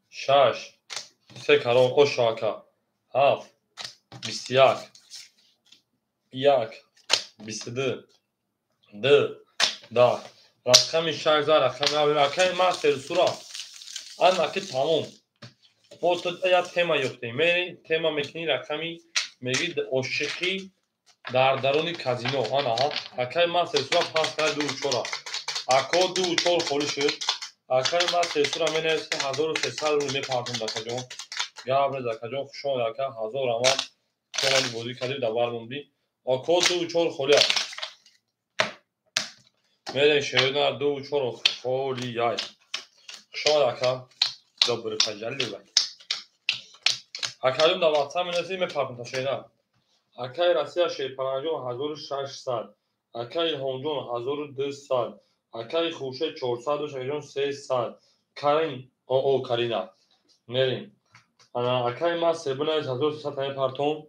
6 سه کرون اوشا اکا 7 21 1 22 2 10 رقمی 6000 رقمی اول اکای ما سرسورا انا که تمام ما تو یا تема یوخته میری تема میکنی رقمی میگی عاشقی در درون کازینو آنا اکای ما سرسورا پاس کرد دو چورا اکو دو چور خوری شد اکای ما سرسورا مینویسه 1300 رو میپردون دکجون گابر دکجون خوشون دکا 1000 اما شما بودی کردی دوار موندی اکو دو چور خوری میری شیرنا دو چور خوری یای شما دکا دوباره تجلی بود اکایون دا واتساپ مینویسه میپردون تا شیرنا اکای راسیا شیپارانجون 1600 اکای هونجون 1200 اکای خوشه 400 و شیرون 300 کارین او کارینا میریم انا اکای ما سبنا 1300 تای پارتون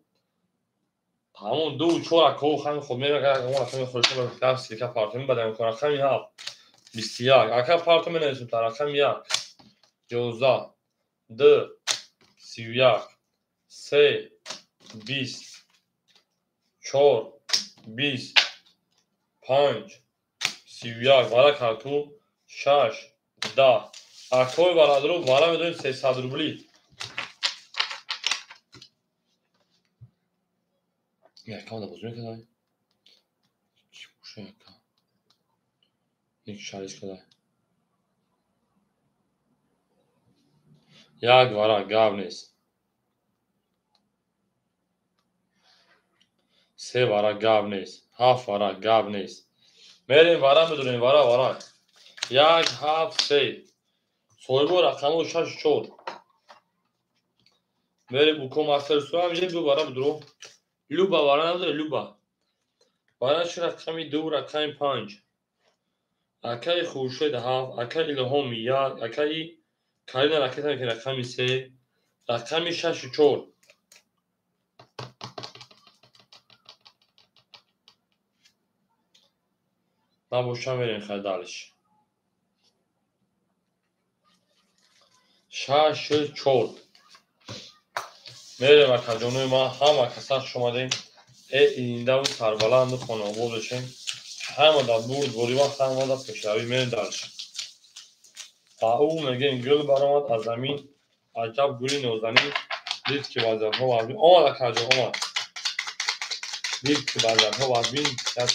همون دو چور اکو خم خود میره که اون رقم خودش رو کلاس سیکا پارتون بدم کنه رقم ها 21 اکا پارتون مینویسیم تا رقم 1 11 2 31 3 20 4 20 5 31 برای کارتون 6 10 اکوی برادرو برای میدونیم 300 روبلی یک کام دا بزرگ کدای چی بوشه یک کام یک شریش کده یک ورق گاب نیست 3 ورق گاب نیست 7 ورق گاب نیست میریم ورق بدونیم ورق 1 7 3 صاحب رقم 6 4 میریم بکن اثر سو میشه دو ورق بدرو لوبا ورق نداره لوبا ورقش رقم 2 رقم 5 اکای خورشید 7 اکای الهام 1 اکای کارین راکت هم که رقم 3 رقم 6 4 نباشم بریم خدالش 6 4 میریم اکا جانوی ما همه کسان شما دیم اینده و سربلند خانواده بشیم همه دا برد بوری وقت همه دا پشتوی میریم دارش او میگه گل برامد از زمین عجب گلی نوزنی دید که وزن ها وزبین آمد اکا جان آمد دید که وزن ها وزبین یا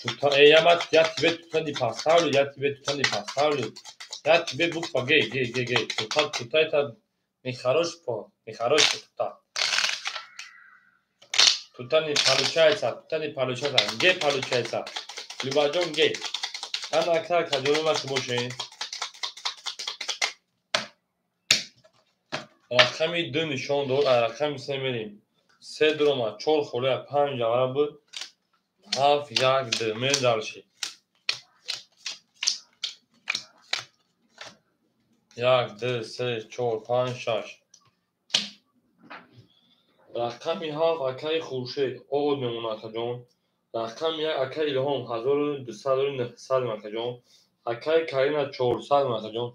توتا ایامت یا تیبه توتا دی پاساولو یا تیبه توتا دی پاساولو یا تیبه بوکا گی توتا ایتا میخراش پا توتا نی پالوچایتا گی پالوچایتا لوبا جون گی انا اکتا کجوری ما که باشین رقمی 2 نشان دار رقمی 3 میریم 3 دروما 4 خوله 5 جواره بود 7 1 2 میریم دارشی 1 2 3 4 5 6 رقمی 7 اکای خورشید آقود میمونه اکا جان رقم 1 اکای الهام 1200 اکا جان اکای کارین 400 اکا جان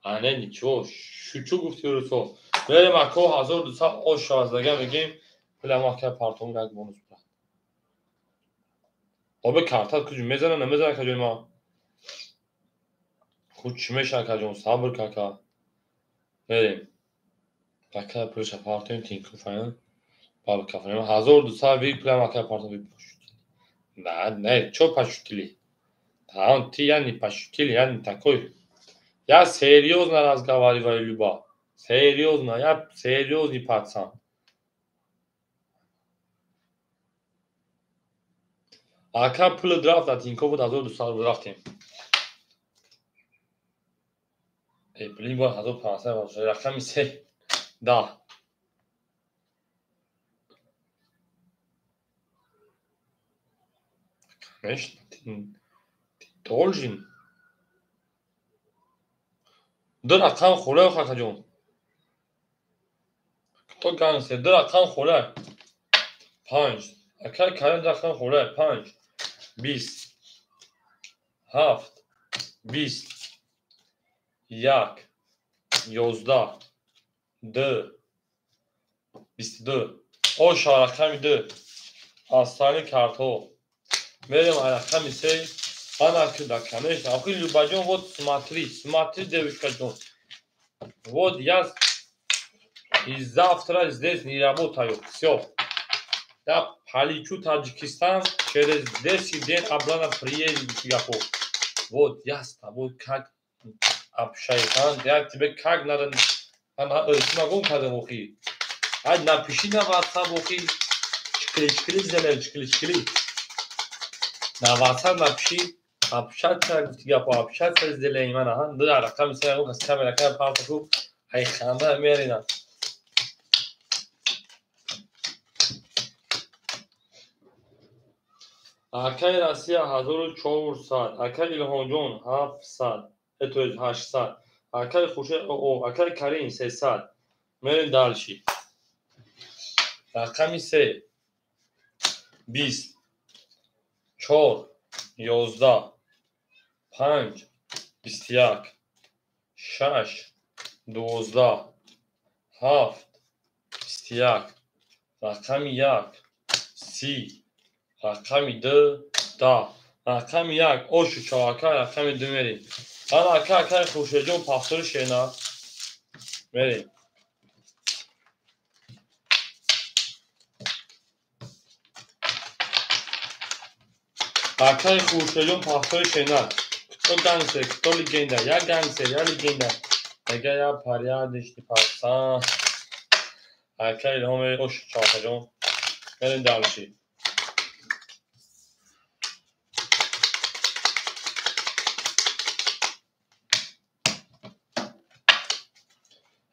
انه نیچو شوچو گفتی رو تو بریم اکا 1200 آش 16 میگیم بله ما که پارتون گرد بونوس بلا آبه کارتات کجا میزنه نمیزنه اکا جان ما خود چی میشه اکا جان صبر کاکا بریم اکا پلش پارتون تینکو فایل بابا کافه 1200 وی پلم اکا پارتون بی نه چو пошутили ти я не пошутили я не такой я серьезно разговариваю люба серьезно я серьезный пацан ака пул драфт от Тинькофф 1200 рafтем блин با 1500 باشه رقم 3 10 конечно ты должен دو رقم خوله خاکا جون تو گانسه دو رقم خوله 5 اکا کارن رقم خوله 5 20 7 20 1 11 2 22 آش رقم 2 آستانی کارتو میریم رقم 3 انا که دکنش آخی لوبا جون вот смотри девушка جون вот я и завтра здесь не работаю все я полечу в Таджикистан через 10 дней обратно приеду в Сингапур вот я с тобой как общаюсь я тебе как надо смогу когда мухи ай напиши на WhatsApp мухи чикли сделаем чикли на WhatsApp напиши общаться общаться сделаем она да ракам сразу как камера как папу ай ханда мерина اکای راسیا 1400 اکای الهام جون 700 اتو 800 اکای خوشه او اکای کریم 300 میریم دالشی رقمی 3 20 4 11 5 21 6 12 7 21 رقمی 1 30 رقمی 2 10 رقمی 1 اوشو چاکا رقمی 2 میریم انا اکای خوشه جون پافتور شینا میریم Akay Khurshedjon paxtoy shenar. Kto gangster, kto legenda. Ya gangster, ya legenda. Mega ya paryadishti parsan. Akay ilhom osh Shahjon. بریم dalshi.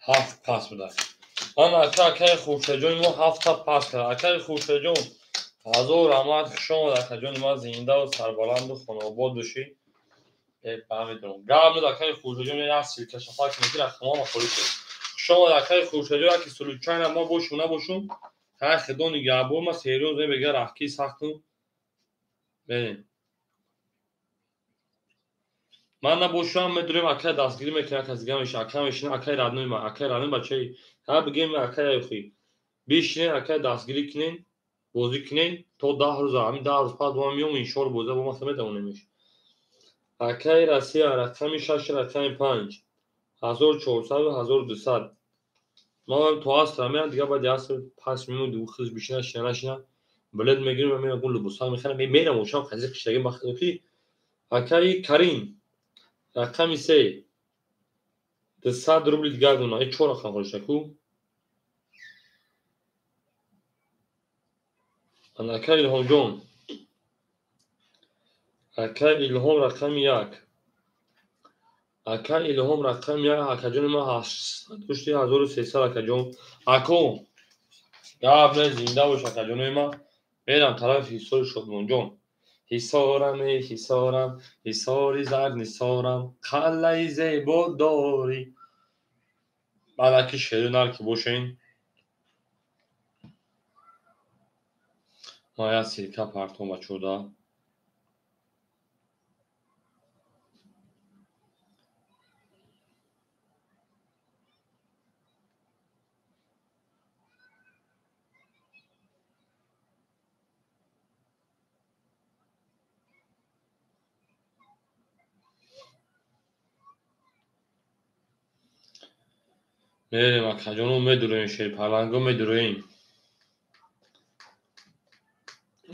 هفت پاس بده. من اکای خورشیدجون ما هفت تا پاس کرد. اکای خورشیدجون حضور آمد شما در جون ما زنده و سربلند و خانواد باشی. فهمیدم. گام اکای خورشیدجون یه سیرکش فاک میگیره تمام خورید. شما اکای خورشیدجون که سلوچان ما باشونه باشون. هر خدون گابو ما سریوز بگه راکی ساختم. ببین. من نباشم میدونم اکای دستگیری میکنه کسی گامش اکای میشینه اکای رادنوی ما اکای رادن بچه ها بگیم اکای خوی. بیشتر اکای دستگیری کنین بازی کنین تا 10 روز همین 10 روز بعد با میام انشالله بازی با ما سمت نمیشه اکای راسیا رقم 6 رقم 5 1400 و 1200 ما هم تو اصلا میان دیگه بعد یاس پاس میمون دو خیز بیشتر شناشنا بلد میگیرم و میام گل بوسان میخرم میرم وشام خزیق شتاگی بخدی اکای کریم رقم 3 200 روبل دیگه دونه ای 4 رقم خورشکو انا اکای الهام جون اکای الهام رقم 1 اکای الهام رقم 1 اکاجون ما هست دوشتی 1300 اکاجون اکو قبل زنده باش اکاجون ما میرم طرف حصار شدمون جون حصارم حصارم حصاری زرد نثارم قلعه زیبا داری ملکی شیرینر که باشین ما یا سیرکه پرتون و چوده میریم اکاجونو میدوریم شیر پلنگو میدوریم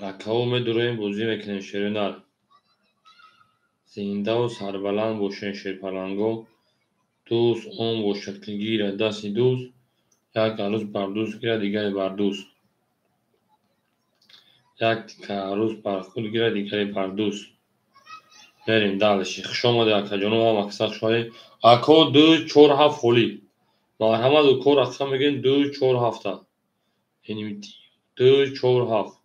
اکاو میدوریم بوزی میکنیم شیرینر زنده و سربلند باشین شیر پلنگو دوست اون با شکلگیر دست دوست یک عروس بردوست گیره دیگری بردوست یک تیکه عروس بر خود گیره دیگری بردوست بریم دالشی شما در اکاجونو هم اکساق شوی اکو 247 خولی مرحمت و کور اکسا میگین 247 یعنی 247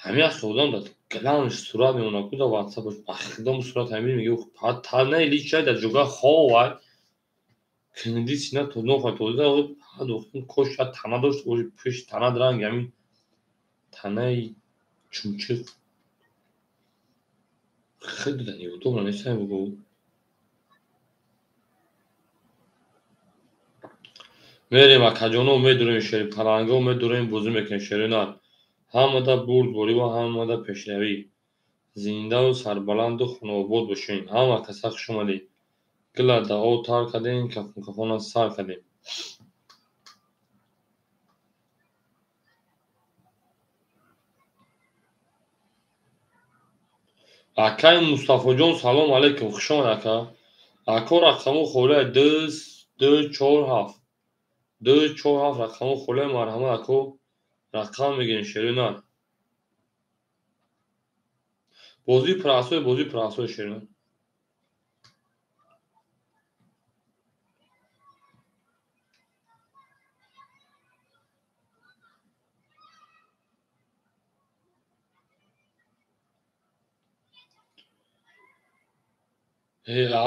همین خودم داد گلانش صورت میمونه کدا واتساپش بخدم صورت همین میگه تا نه لیچ در جوگا خواه کندی سینه تو نو خواهد توزیده و دختون کش شد تنه داشت و پیش تنه درنگ همین تنه چونچه خیلی دنی بود دوباره نیسته بگو میریم اکاجونو میدوریم شری پرنگو میدوریم بوزی میکن شرینار همه دا برد بوری و همه دا پیشنوی زنده و سربلند و خانواباد باشین همه کساق شمالی گلا دا او تار کدین کفون سار کدین اکای مصطفی جون سلام علیکم خوشون اکا اکا رقمو خوله 247 247 رقمو خوله مرحمت اکو رقم میگین شیرینار بازی پراسوی شیرینار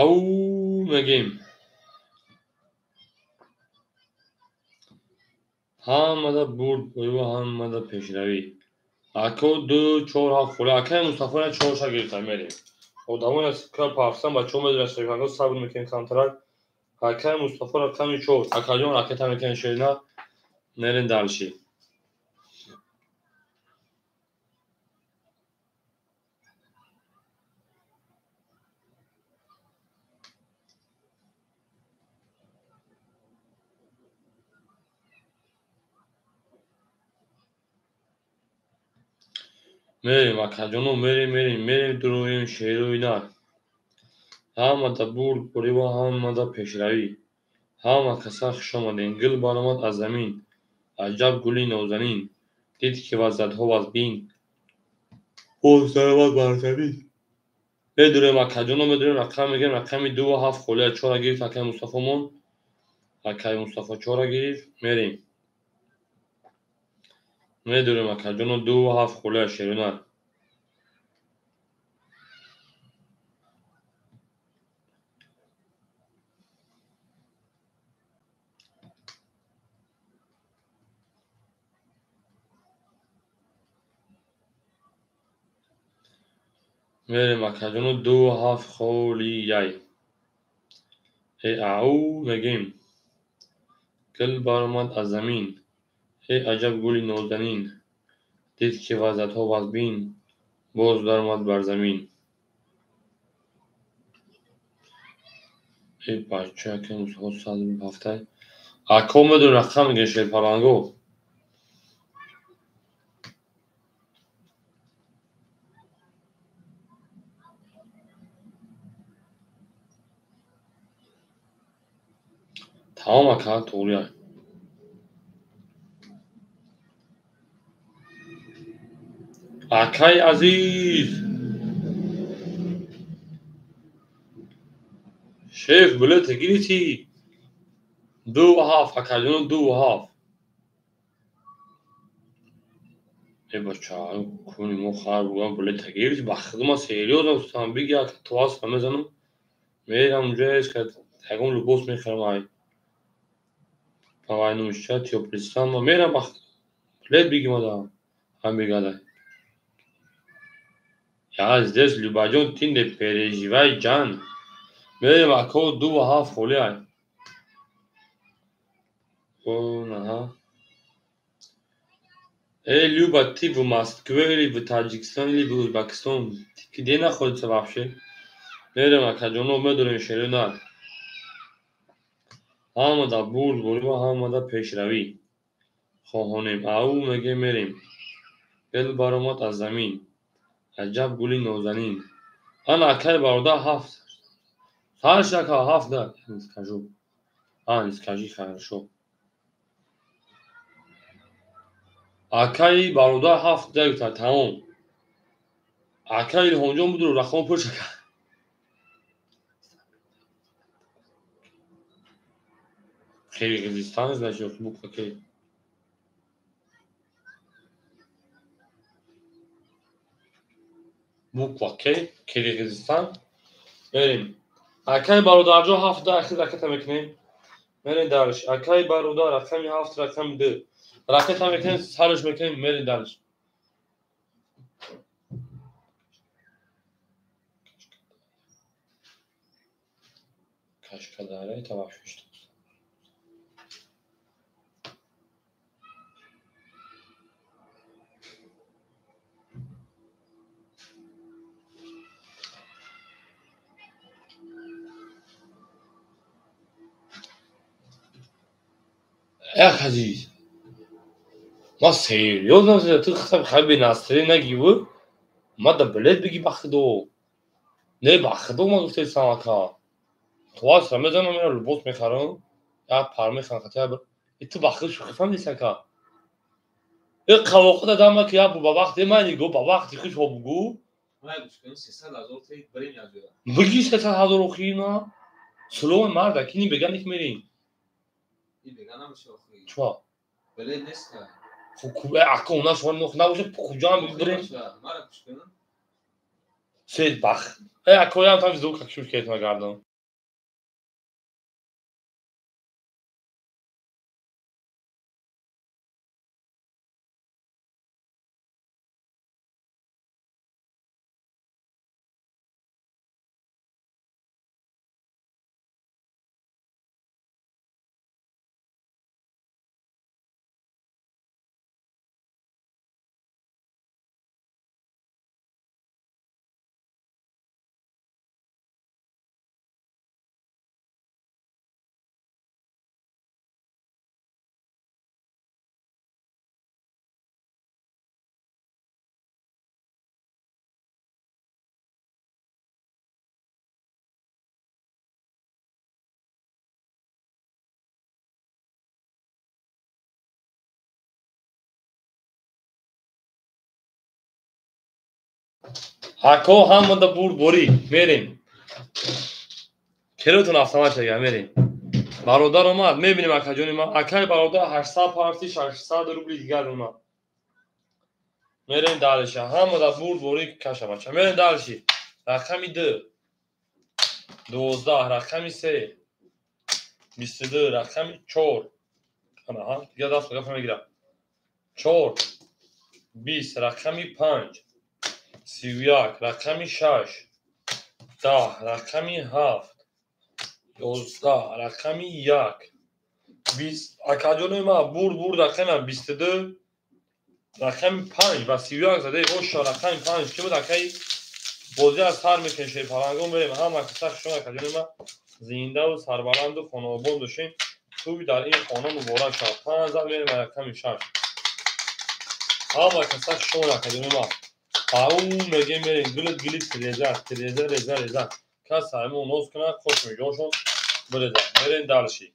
او میگیم همه دا برد بوری و همه دا پیشروی اکو 247 خوله اکای مصطفی نه 4 شا گرفتن میریم و دوان از که پارسان بچه ها میدونن سریفنگا صبر میکنیم کانترک اکای مصطفی رقم 4 اکا جون رکت هم میکنن شیرینار میرین دالشی Мерим акаҷону мерим дуруем шерӯйнак. Ҳамада бурд бурива ҳамада пешравӣ. Ҳама каса хуш омадем. Гул баромад аз замин. Аҷаб гули нозанин. Дид ки ваззадҳо аз бин. Боз даромад бар замин. Медурем акаҷону медурем рақам мегирем рақами 27 холия 4 гирифт акаи Мустафомон. Акаи Мустафо 4 гирифт. Мерем. Медурем акаҷону 27 холия шерӯнак. Мерем акаҷону 27 холияй. Ау мегем. Гул баромад аз замин. Аҷаб гули нозанин. Дид ки ваззадҳо аз бин. Боз даромад бар замин. Бача акаи Мустафо 127. Ако медурем рақам мегирем шерпаранго. Тамом ака туғрияй. Акаи азиз. Шеф билети гирифтӣ? 27 акаҷону 27. Бача куни мо хар бугам билета гирифти ба хидмат серёзам устам биги ака туаста мезанам. Мерам унҷояш ка ягон либос мехарам ай. Павай нумишча тёплистан мерам ба билет биги мадам. Ам бигадай. Я здесь, Любаҷон, ты не переживай, ҷан. Мерем ако 27 холияй. Наҳа. Люба, ты в Москве или в Таҷикистон или в Узбекистон? Ты где находишься вообще? Мерем акаҷону медурем шерӯнак. Ҳамада бурд бурива ҳамада пешравӣ. Хоҳонем ау мегем мерем. Гул баромад аз замин. Аҷаб гули нозанин. Ана акаи бародар 7. Саш ака 7 да. Скажу. Не скажи хорошо. Акаи бародар 7 да тамом. Акаи Илҳомҷон буду рақам пурш ака. Қирғизистон значит буква К. Буква К. Қирғизистон. Мерем. Акаи бародарҷо 7 да ахир ракета мекунем. Мерем дарш. Акаи бародар рақами 7 рақами 2. Ракета мекунем сарш мекунем мерем дарш. Кашкадаря таваффуш. Эх азиз. Ма серьёзно ты хатам хаби насри нагиву? Мада билет биги ба худо. Не ба худо ма гуфтесам ака. Туас рамезанам мера либос мехарам. Я пар мехарам хатя ба. Ту ба худ шухифам нест ака. Қавоқи дадам ки я ба вақти мани го ба вақти хуш обгу. Май гушкан 300,000 трейд барим язда. Биги 300,000 охина. Сулом марда кини беганик мерин. И беганам шохи. Чва? Билет нест ка. Хуб ака у нас вон набуше куҷам бигирем. Мара гушкан. Сед бах. Ака ям там зук как шуш кетма гардам. Hako hamada burd bori میریم. کلوتون автомат میگم میریم. برادر اومد میبینیم اکا جون ما اکای برادر 800 پارتی 600 روبل دیگر اومد. میریم دالش همدا برد بوری کشا بچه میریم دالشی رقمی 2 12 رقمی 3 22 رقمی 4 ها دیگه دست گفت میگیرم 4 20 رقمی 5 31 رقمی 6 10 رقمی 7 11 رقمی 1 20 اکاجون ما برد رقم 22 رقم 5 و 31 زده اوش رقم 5 که بود اکی بازی از سر میکنشه پرنگون بریم هم اکساک شما اکاجون ما زنده و سربلند و خانوابان داشتیم توی در این خانه مبارک شد 5 میریم رقم 6 هم اکساک شما اکاجون ما اون میگه میریم گلت گلیت ریزه کس همون نوز کنه خوش میگوشون بریزه میریم دالشی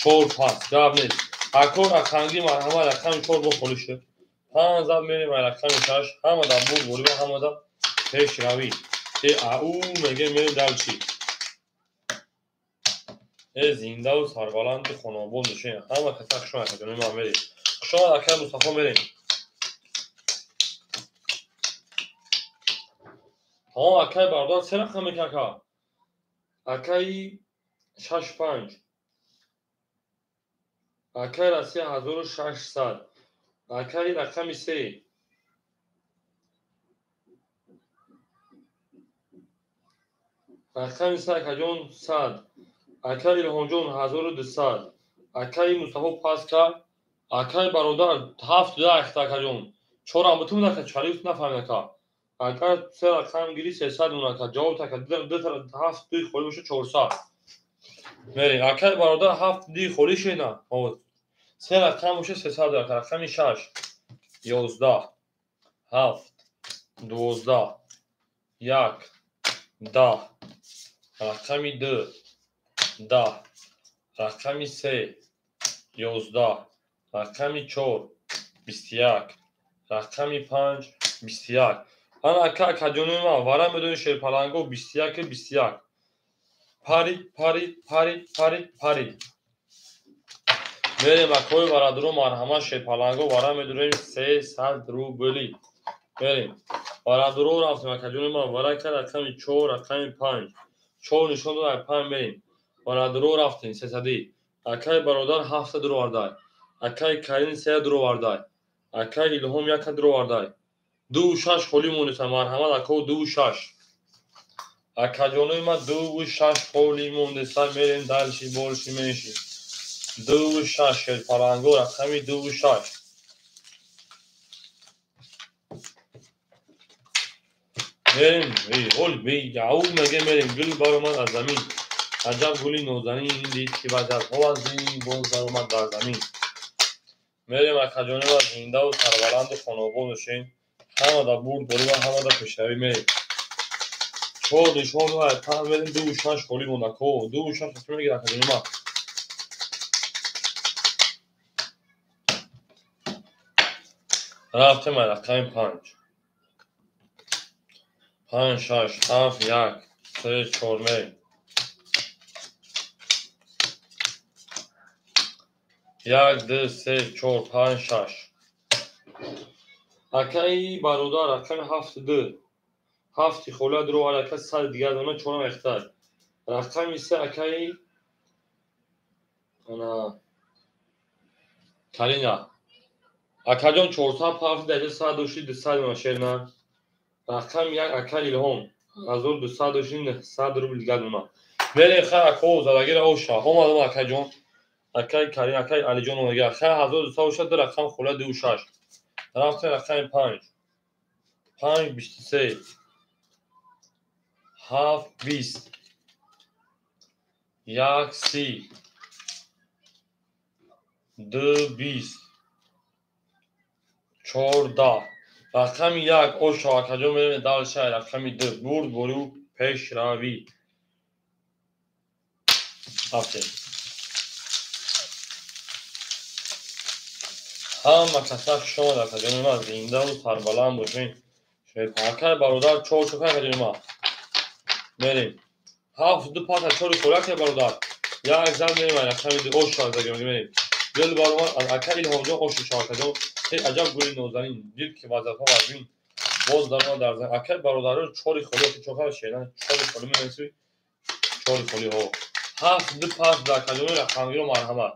4 5 گاب نیست اکور اکانگی مرحمه رقم 4 بخولیشه 5 میریم رقم 6 همه دا بود بوری و همه دا پیش روی او میگه میریم دالشی زنده و سربلند خانوابان داشتیم همه کسک شما اکادمی ما میریم شما اکای مصطفی میریم اکای بردار 3 رقم میکنه اکای 6 5 اکای رسی 1600 اکای رقم 3 رقم 3 اکاجون 100 اکای الهانجون 1200 اکای مصطفی پاسکا اکای برادر 7 اکاجون 4 هم بتون نکه 40 نفهمیده اکای 3 رقم گیری 300 اونکا جاو تا که 2 تا 7 دوی خوری بشه 400 میریم اکای برادر 7 دی خوری شه نه 3 رقم بشه 300 رقم 6 11 7 12 1 10 رقم 2 10 رقم 3 11 رقم 4 21 رقم 5 21 انا اکاجون ما وارم بدون شیر پلنگو 21 پاری میریم اکوی برادرو مرحمه شیر پلنگو وارم بدونیم 300 روبلی میریم برادرو رفتیم اکاجون ما وارم کرد رقم 4 رقم 5 4 نشون داد 5 میریم برادرو رفتیم 300 اکای برادر 700 رو واردای اکای کارین 3 درو واردای اکای الهام 1 درو واردای 2 6 خولی مونیسه مرحمه اکو 2 6 اکاجونوی ما 2 6 خولی مونیسه میریم دلشی بولشی میشی 2 6 پرانگو رقمی 2 6 میریم هول بی یاو میگه میریم گل بار اومد از زمین عجب گلی نوزنی این دید که بعد از هوا از این بوز در اومد در زمین میریم اکاجونوی ما زنده و سربلند خانوابان داشتیم همه دا برد بری و همه دا پشتوی میریم 4 نشون داد 5 میریم 2 6 خولی مونکو 2 6 تصمیم میگیره اکاجونوی ما رفتیم رقم 5 6 7 1 3 4 میریم 1 2 3 4 5 6 اکای برادر رقم 7 2 7 خوله درو اکای 100 دیگر دونه 4 اختار رقم 3 اکای انا کارینا اکاجون 407 درجه 120 200 ماشینا رقم 1 اکای الهام 1220 100 روبل دیگر دونه میره خا اکو زدگیر او شاه هم آدم اکاجون اکای کارین اکای علی جون میگه خا 1200 رقم خوله 26 رفت رقم 5 23 7 20 1 30 2 20 14 رقم 1 اوش اکاجون میره دال شهر رقم 2 برد برو پیش روی همه کسک شما در کجان ما زنده و سربلند باشین. شیپاکای برادر چوکای کجان ما بریم. هفت دو پات چوری خوراک برادر. یک زن میریم و کمی اوش شارزگی میریم. دل بارمان از اکیل هونجا اوش شارزگی. ای عجب گلی نوزنین دید که وظیفه وزین. باز در ما در زن اکیل برادر چوری خوراک چوکای شیران چوری خوری میرسی. چوری خوری ها. هفت دو پات در کجان رقمگیر مرحمت.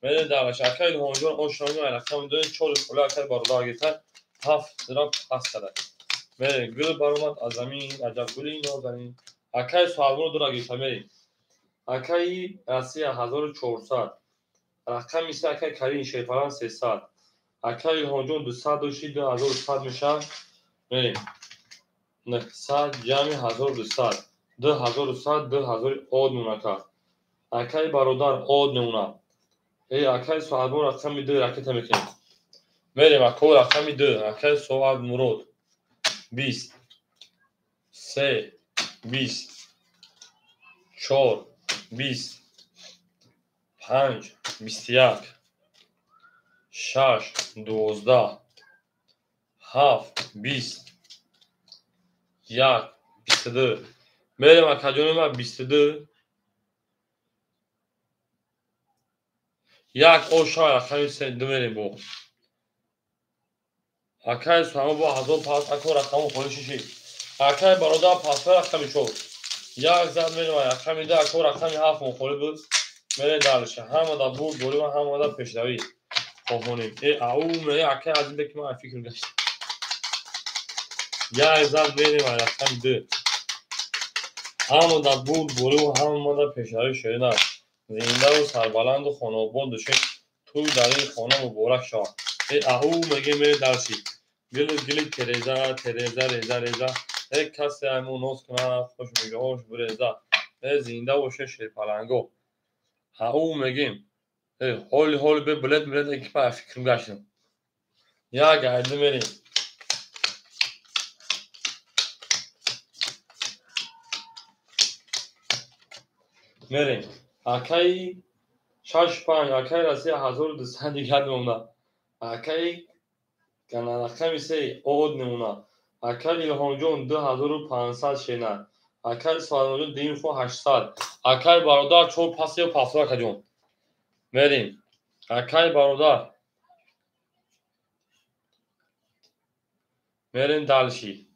میریم در اکیل هونجا اوش شارزگی رقم دو چوری خوراک برادر گیتر. هفت درام پاس کرد. میریم گل بارمان از زمین عجب گلی نوزنین. اکیل سوالمون دو را گیتر میریم. اکیل راسی 1400 رقم میشه اکیل کارین شیپاران 300 اکیل هونجون 200 2100 میشه میریم 900 جمع 1200 2100 2000 اود نونکا اکیل برادر اود نونا ای اکیل سوالمون رقم 2 رکت میکنیم میریم اکیل رقم 2 اکیل سوال مرود 20 3 20 4 20 5 21 6 12 7 20 1 22 میریم اکجان ما 22 یک اوشای رقمی سه دو میریم بو اکای سوامو با هزار پاس اکو رقمو خودشی شید اکای برادر پاس رقمی شد یک زد میریم رقمی ده اکو رقمی هفت مخوری بود میریم دارشه همه دا بود دوری و همه دا پیشدوی خوفونیم ای او میره اکای از این دکی ما فکر گشت یک زد میریم رقمی ده همه دا بود دوری و همه دا پیشدوی شدن زنده و سربلند و خانواباد داشته توی در این خانه مبارک شد ای اهو میگه میره درسی گلی تریزه تریزه ریزه ریزه یک کسی همون نوز کنه خوش میگه خوش بریزه ای زنده باشه شیرپلنگو اهو میگیم ای هول به بلد بلد اکی پا فکرم گشتم یا گرده میریم میریم اکی 6 اکی رسی 1200 دیگر نمونه اکی کنه رقمی سه اود نمونه اکل الهام 2500 شینه اکل سوالمون دیم فو 800 اکل برادر چور پاسی و پاسورا کجون میریم اکل برادر میریم دالشی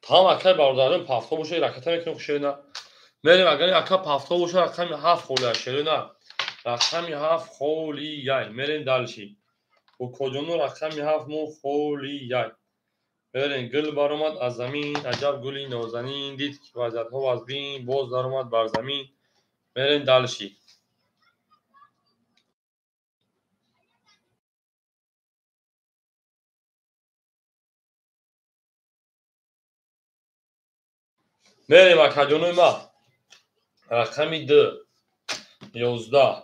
تمام اکل برادرم پافتو باشه رکتا میکنم شینه میریم اگر اکل پافتو باشه رقمی 7 خوله شینه رقمی 7 خولی یای میریم دالشی و کجونو رقمی 7 مو خولی یای برین گل برآمد از زمین عجب گلی نازنین دید که وضعیت‌ها از بین باز درآمد بر زمین برین دلشی بریم اکجانوی ما رقمی 2 11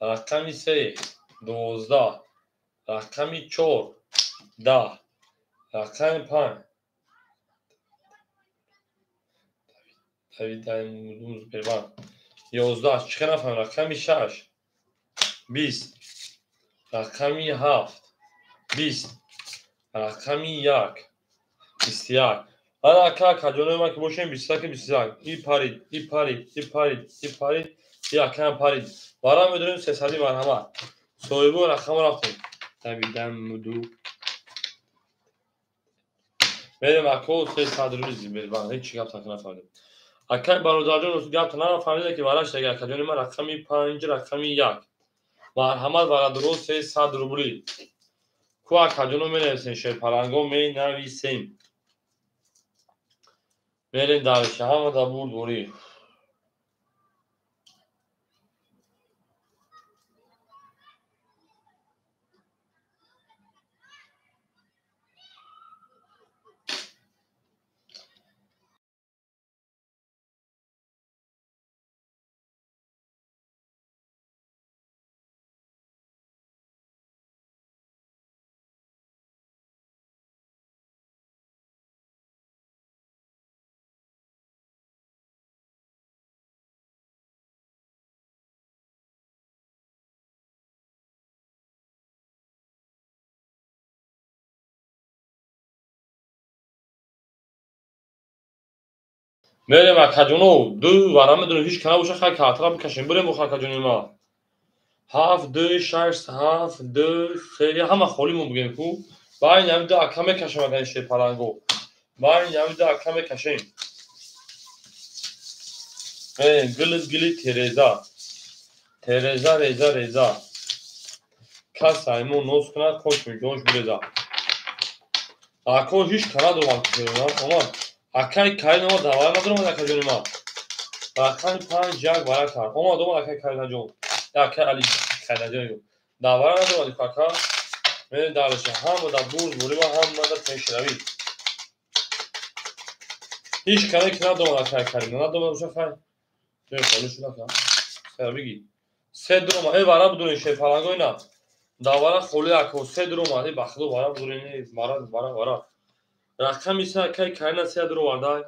رقمی 3 12 رقمی 4 10 رقمی 5 11 چه نفهم رقمی 6 20 رقمی 7 20 رقمی 1 21 حالا اکا کجانوی ما که باشیم 21 ای پارید ای پارید ای پارید ای پارید ای اکا پارید برای میدونیم 300 مرحمت صاحبو رقم رفتیم دویدن مدو بریم اکا 300 روزی بریم هیچ چی گفت تک نفهمید اکا برادر جان گفت نفهمیده که براش دیگه کجانوی ما رقمی 5 رقمی 1 مرحمت برای درست 300 روبلی کو کجانو می نویسیم شیرپلنگو می نویسیم بریم درشه همه دا بود دوری میریم اکاجونو دو ورا میدونیم هیچ کنه باشه خیلی کاترا بکشیم بریم بخور اکاجونو ما 7 2 6 7 2 3 همه خالیمون بگیم کو با این هم دو اکا میکشیم اگر این پلنگو با این هم دو اکا میکشیم گلی ترزا ریزا کس ایمون نوز کنه خوش میگوش بریزا اکو هیچ کنه دو کشیم اما اکای کاری نما دوار ندارم اکاجونو ما اکای 5 جگ برای کار اما دوم اکای کاری نجوم اکای علی کاری نجوم دوار ندارم کاکا میریم دارش هم دا بورد بوری و هم دا پیشروی هیچ کنه که ندارم اکای کاری ندارم بشه خیلی دیگه خالی شده که سر بگی سه دروم ای برای بدونی شی پلنگوی نه داوره خالی اکو سه دروم ای بخدو برای بدونی برای رقم میشه اکای کاری نه سه دروم وردای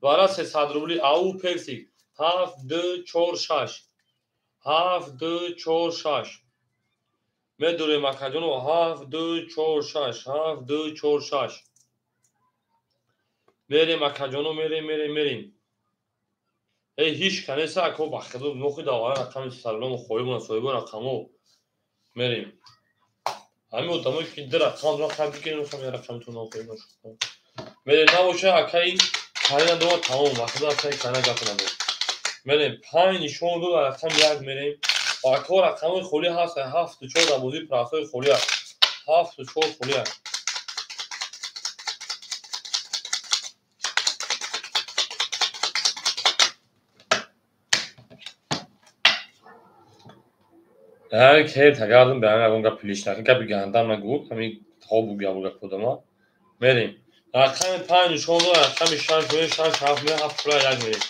برای 300 روبلی او پرسی 7 2 4 6 7 2 4 6 میدونیم اکاجونو 7 2 4 6 7 2 4 6 میریم اکاجونو میریم ای هیچ کنه سه اکو بخدو نوخی داوره رقم سرلوم خویبون سویبون رقمو میریم همین ادامه که در رقم را خواهد بگیریم رقم یا رقم تو نوخی نشد میریم نباشه اکایی کاری ندارم تمام بخدو اکایی کاری نگاه ندارم میریم 5 نشون دو رقم یک میریم و اکو رقم خولی هست 7 4 دبوزی پراسای خولی هست 7 4 خولی هست هر که تگردم به همین اگونگا پلیش نکنی که بگندم نگو همین تا بگه کدوما میریم رقم 5 نشون دو رقم 6 میریم 6 7 میریم 7 خولی یک میریم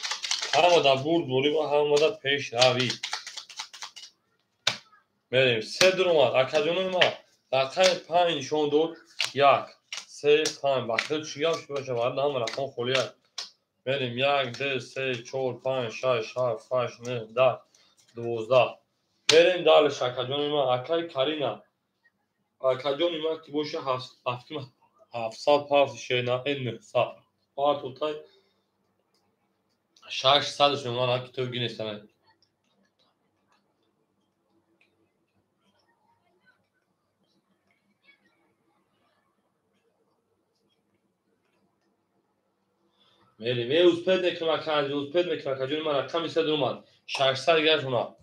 هم دا بورد بولی و هم دا پیش روی میریم سه درومات اکاجونو ما رقم 5 نشون دو 1 3 5 بخیر چی هم شده باشه بعد هم رقم خولی هست میریم 1 2 3 4 5 6 7 8 9 10 12 میریم دالش اکاجونو ما اکای کاری نه اکاجونو ما که باشه 700 پاس شینا این 900 پار توتای 600 شما نه که تو گینستانه میریم اوسپد میکنم ما رقم 3 درومات 600 گرش اونا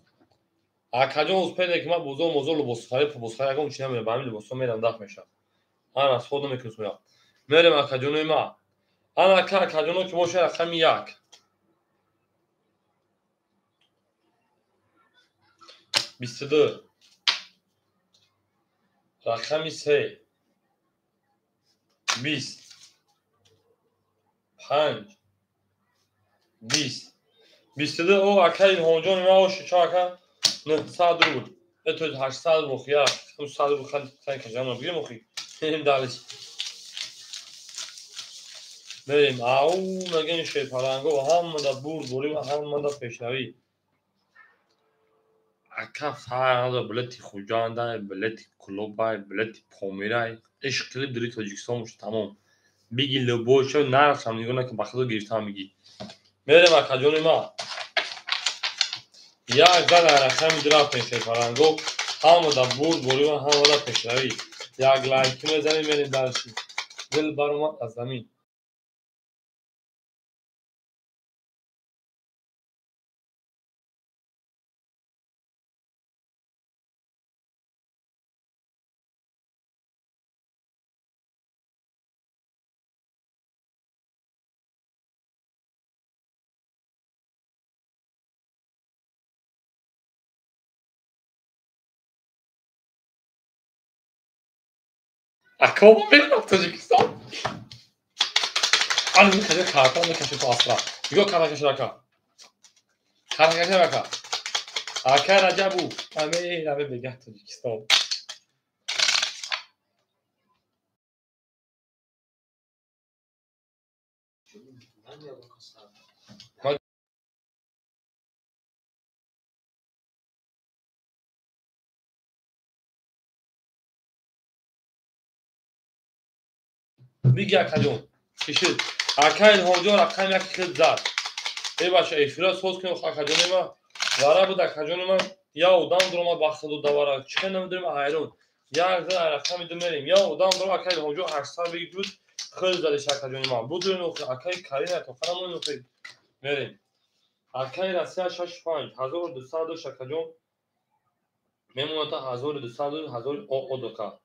اکاجون اوسپد که ما موضوع لباسخاری اگه چی نمیره با همین لباسا میرم داخل میشم انا از خودم میکنم میریم اکاجون ما انا اکاجون که باشه رقم 1 22 رقم 3 20 5 20 22 او اکای هونجون ما و شچاکا 900 روبل تو 800 مخیا 500 روبل خیلی کجا بگیر مخی بریم دالش بریم او نگین شی پلنگو هم دا بورد بوریم هم دا پیشروی اکا فردا بلتی خوجانده بلتی کلوبای بلتی پومیرای اش کلیپ داری تاجیکستان مش تمام بگی لبوشو نرفتم نگونه که بخدا گرفتم میگی میرم اکاجون ما یک زن رقم درا پیشه پلنگو هم دا بورد بوریم هم دا پیشروی یک لایکی میزنیم میریم درشی دل برما از زمین اکا بریم تاجیکستان آن میکشه کارتا میکشه تو آسرا میگو کارا کشه رکا کارا کشه رکا اکا رجبو همه بگه تاجیکستان میگه اکاجون کشید اکای هونجو رقم یک خیلی زد ای بچه ایفیلا سوز کنیم خاکجانی ما واره بود اکجانی ما یا اودان درما باخته دو دواره چه نمیدونیم ایرون یا زن رقم میدونیم یا اودان درما اکای هونجو 800 بگید بود خیلی زده شکجانی ما بود نوخ اکای کارین تو خرمون نوخ میریم اکای راسیا 65 1200 شکجون میمونه تا 1200 1000 اودوکا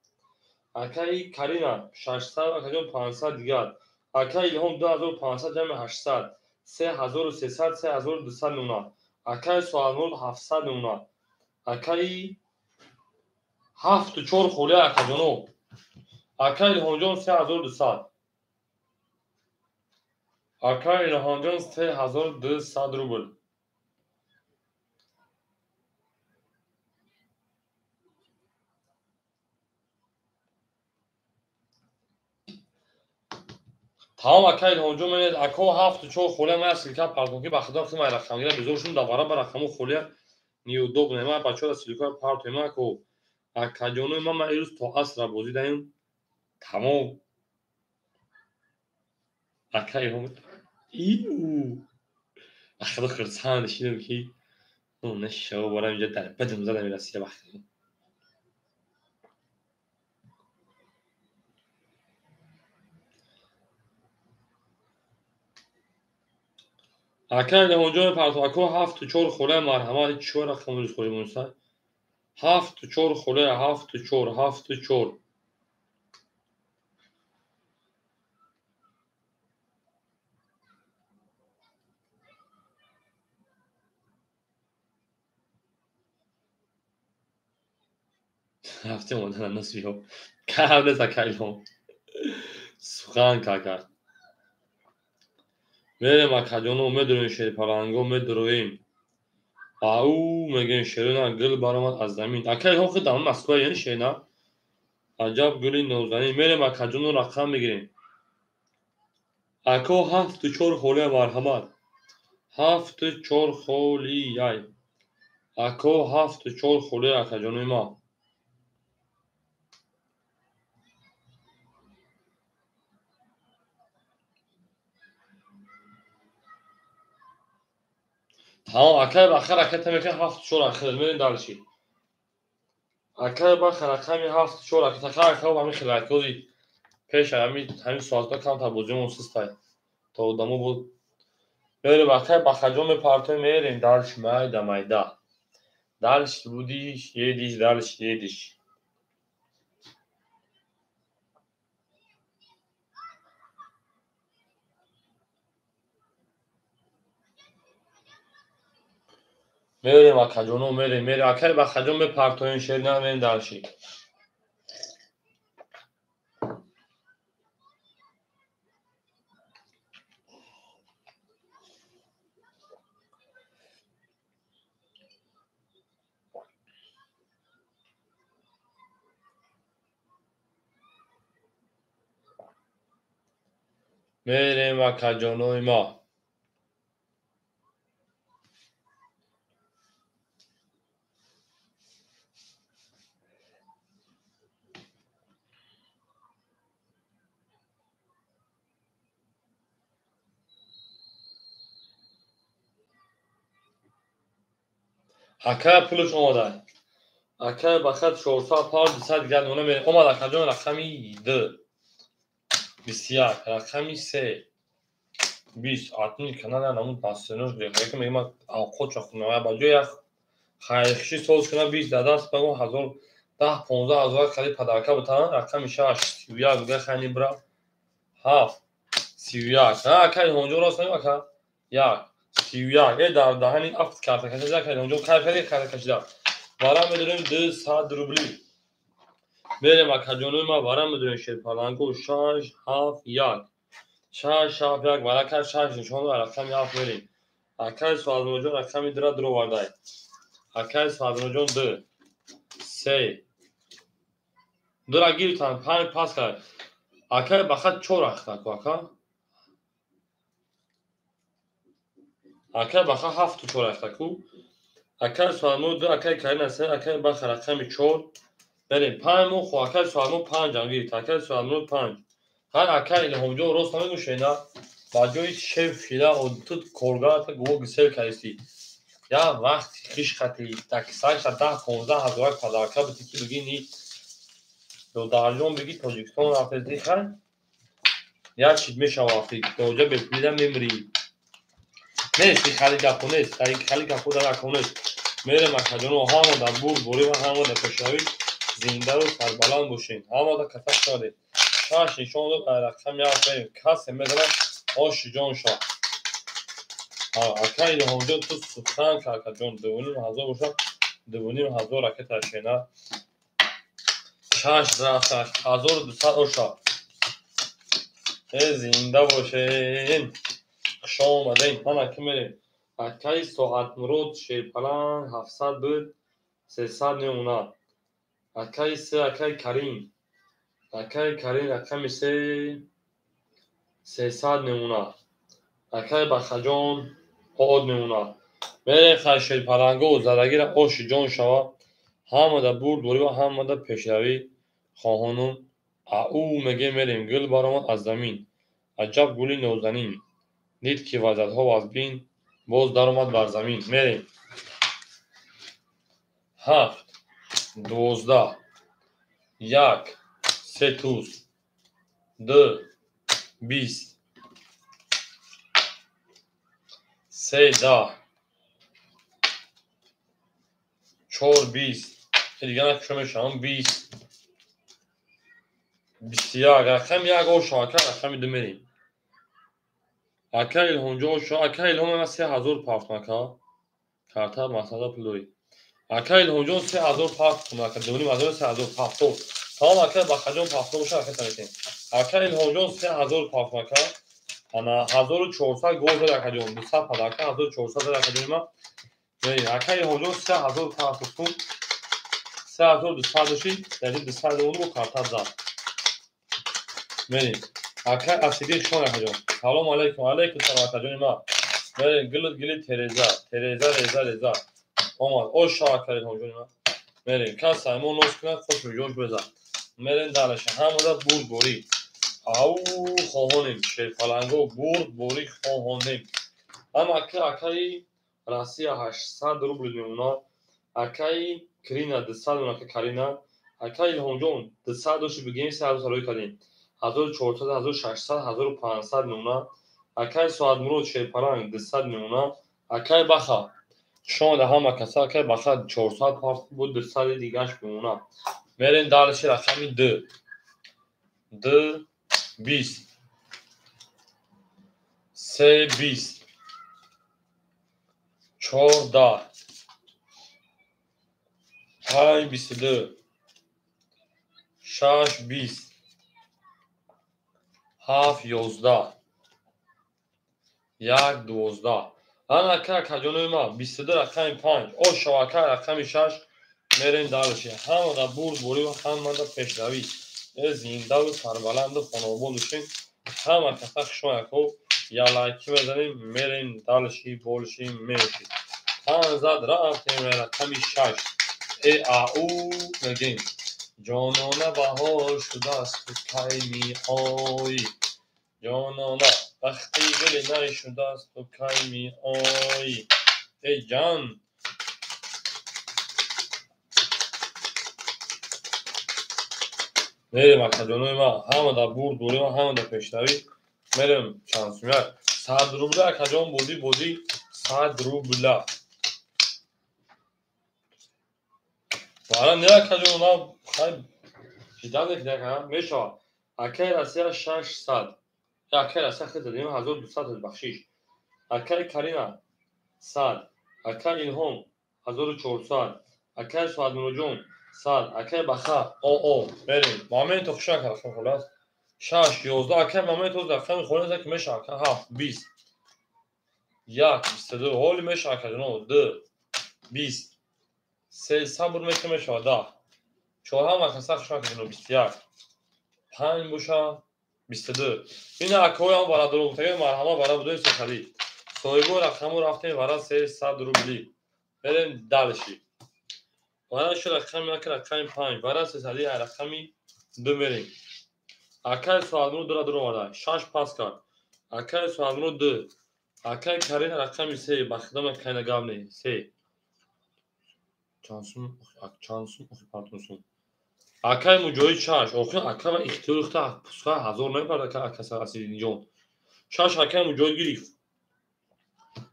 اکای کارینا 600 اکجون 500 دیگر اکای هم 2500 جمع 800 3300 3200 نونا اکای سوالمون 700 نونا اکای 7 و 4 خوله اکجونو اکای هونجون 3200 اکای هونجون 3200 روبل تمام اکای هونجون میاد اکو 7 و 4 خوله ما سیلیکا پارتونکی بخدا خدمت رقم گیره بزرگشون دوباره بر رقمو خوله نیو دوب نما بچه‌ها سیلیکا پارت ما کو اکجونو ما ایروز تو عصر بازی داریم تمام اکای هم ایو اخدا خرسان نشیدم که اون نشو برام اینجا در بدم زدم میرسیه بخدا اکای هونجون پارتوکو 7 و 4 خوله مرحمت 4 رقم روز خوری مونسا 7 و 4 خوله 7 و 4 7 و 4 هفته مادر نسیو کابل زکایلون سخان کاکا میرم اکجونو میدونیم شیر پالانگو میدرویم او میگن شیرنا گل برامد از زمین اکای هم خود دام مسکو یعنی شینا عجب گلی نوزنی میرم اکجونو رقم میگیریم اکو 7 و 4 خوله مرحمت 7 و 4 خولی یای اکو 7 و 4 خوله اکجونو ما تمام اکای بخیر اکای تمیکن 7 و 4 اخیر میریم دالشی اکای بخیر اکای 7 و 4 اکای تکای اکای همین خلاکوزی پیش همین سوالتا کم تا بوزیم سستای تا ودامو بود میریم اکای بخجون پارتوی میریم دالش مایدا مایدا دالش بودیش یدیش دالش یدیش میریم اکجونو میریم اکای بخجون پارتوی شیرنا میریم دالشی میریم اکجونو ما اکای پولش اومده اکای بخد 400 پار 200 گرد اونه میریم اومد اکجون رقمی 2 21 رقمی 3 20 60 کنه نمون دستنوش دیگه که میگم خود خونه با جو یک خیلی سوز کنه 20 دست به اون 1000 10 15 هزار خرید پدرکه بتن رقم 6 31 دیگه خیلی برا 7 31 اکای هونجو راست نیم اکا 1 31 در دهنی افت کرده کشیده اکای هونجو خیلی کشیده وارم میدونیم 200 روبلی میریم اکجونو ما وارم میدونیم شیر پالانگو 6 7 1 6 7 1 وارا کار 6 نشون رقم 7 میریم اکای سوالموجون رقمی درو واردای اکای سوالموجون 2 3 دو را گیرتان 5 پاس کرد اکای بخد 4 اختا کو اکای بخد 7 و 4 اختا کو اکای سوالمو 2 اکای کارین سه اکای بخد رقمی 4 بریم 5 مو خو اکای سوالمو 5 هم گیرت اکای سوالمو 5 هر اکای هونجو راست نمیگوشه نه با جای شف فیلا و تو کارگاه تا گوه گسل کردی یا وقت خیش خطی تاکسایش 10-15 هزار پدرکا به تیکی بگینی دو درجون بگی تاجیکستان رفتی خیر یا چیز میشه وقتی دوجا به پیدا میمری نیستی خالی کپو نیست خالی کپو در کپو نیست میره مکدون و همه در بوری و همه در پشاوی زنده و سربلند باشین همه در کتک شده شاش نشان داد رقم یا فریم کسی میدونم آش جان شا اکا ایل همجان تو سخن که جان 2,500 باشم 2,500 رکت اشینه شاش رفتش 1200 آشا زنده باشین شما آمدین من اکی میریم اکی ساعت مرود شیرپلنگ 700 بود 300 نمونه اکی سه اکی کریم اکی سه 300 نمونه اکی بخجان آد نمونه میریم خیلی شیرپلنگو و زدگیر آش جان شوا همه در برد و همه در پیشروی خواهانون او میگه میریم گل برامد از زمین عجب گلی نوزنین دید که وزدها از بین باز در آمد بر زمین میریم 7 12 1 3 توز 2 20 3 10 4 20 دیگه نکشمه شما 20 21 رقم یک آش آکر رقم دو میریم اکر الهونجا آشا اکر الهون من 3000 پافت مکا کارتا مسادا پلوی اکر الهونجا 3000 پافت مکا دونی مزار 3000 پافت تمام اکر بخجان پافت باشه اکر تنیتیم اکر الهونجا 3000 پافت مکا انا 1400 گوز در اکجان 200 پداکا 1400 در اکجان ما اکر الهونجا 3000 پافت کن 3200 داشتی در این 200 اونو کارتا زد میریم اکر اسیدی شما اکجان سلام علیکم علیکم سلام اکجان ما میریم گلی تریزا آمد آش اکر الهونجا ما میریم کس سایمون نوز کنه خوش رو جوش بزن میریم درش همه در برد بوری او خواهانیم شیرپلنگو برد بوری خواهانیم اما اکای راسی 800 روبل نمونه اکای کرینا 200 نمونه کرینا اکای الهونجون 200 دوشی بگیم 300 روی کردیم 1400 1600 1500 نمونه اکای سواد مرود شیرپلنگ 200 نمونه اکای بخا شما ده همه کسا اکای بخا 400 پافت بود 200 دیگهش نمونه میرین دالشی رقمی 2 20 3 20 4 10 5 22 6 20 7 11 1 12 انا اکر کجانوی ما 22 رقم 5 او شواکر رقم 6 میرین دالشی همه در برد بوری و همه در پیشروی زنده و سربلند و خانوابون دوشین همه کسا شما یکو یا لایکی بزنیم میرین دالشی بولشی میشید همه زد رفتیم رقم 6 ای او نگیم جانانه بهار شده است تو کی می آیی جانانه وقتی گلی نی شده است تو کی می آیی ای جان میریم اکجانوی ما همه در برد بوری و همه در پیشتری میریم چانسومیه 100 روبله اکجان بودی 100 روبله وارا نه اکجان اونا خیلی شیدن نکنه که میشه اکی رسیه 600 اکی رسیه خیلی دیم 1200 بخشیش اکی کرینا 100 اکی الهام 1400 اکی سواد مروجون 100 اکی بخا او بریم مامین تو خوشا که خلاص 6 11 اکی مامین تو رقم خونده که میشه اکی 7 20 1 22 هولی میشه اکی 2 20 3 صبر میشه 10 4 هم اکی خوشا که 21 5 بوشه 22 این اکوی هم برای دروغتگی مرحمه برای بدون سخری سایگو رقمو رفتیم برای 300 روبلی بریم دلشی برای شو رقم یک رقم 5 برای 300 رقمی 2 بریم اکای سوالمون درو ورده 6 پاس کرد Akay Suadmurod 2. Akay Karina rakami 3. Bakdama kayna gavne 3. Çansum pardon. Akay Mujohid 6. Oxi akay va ixtiyorixta pusqa hazor neparda akasa asidinjon. 6 akay Mujohid girif.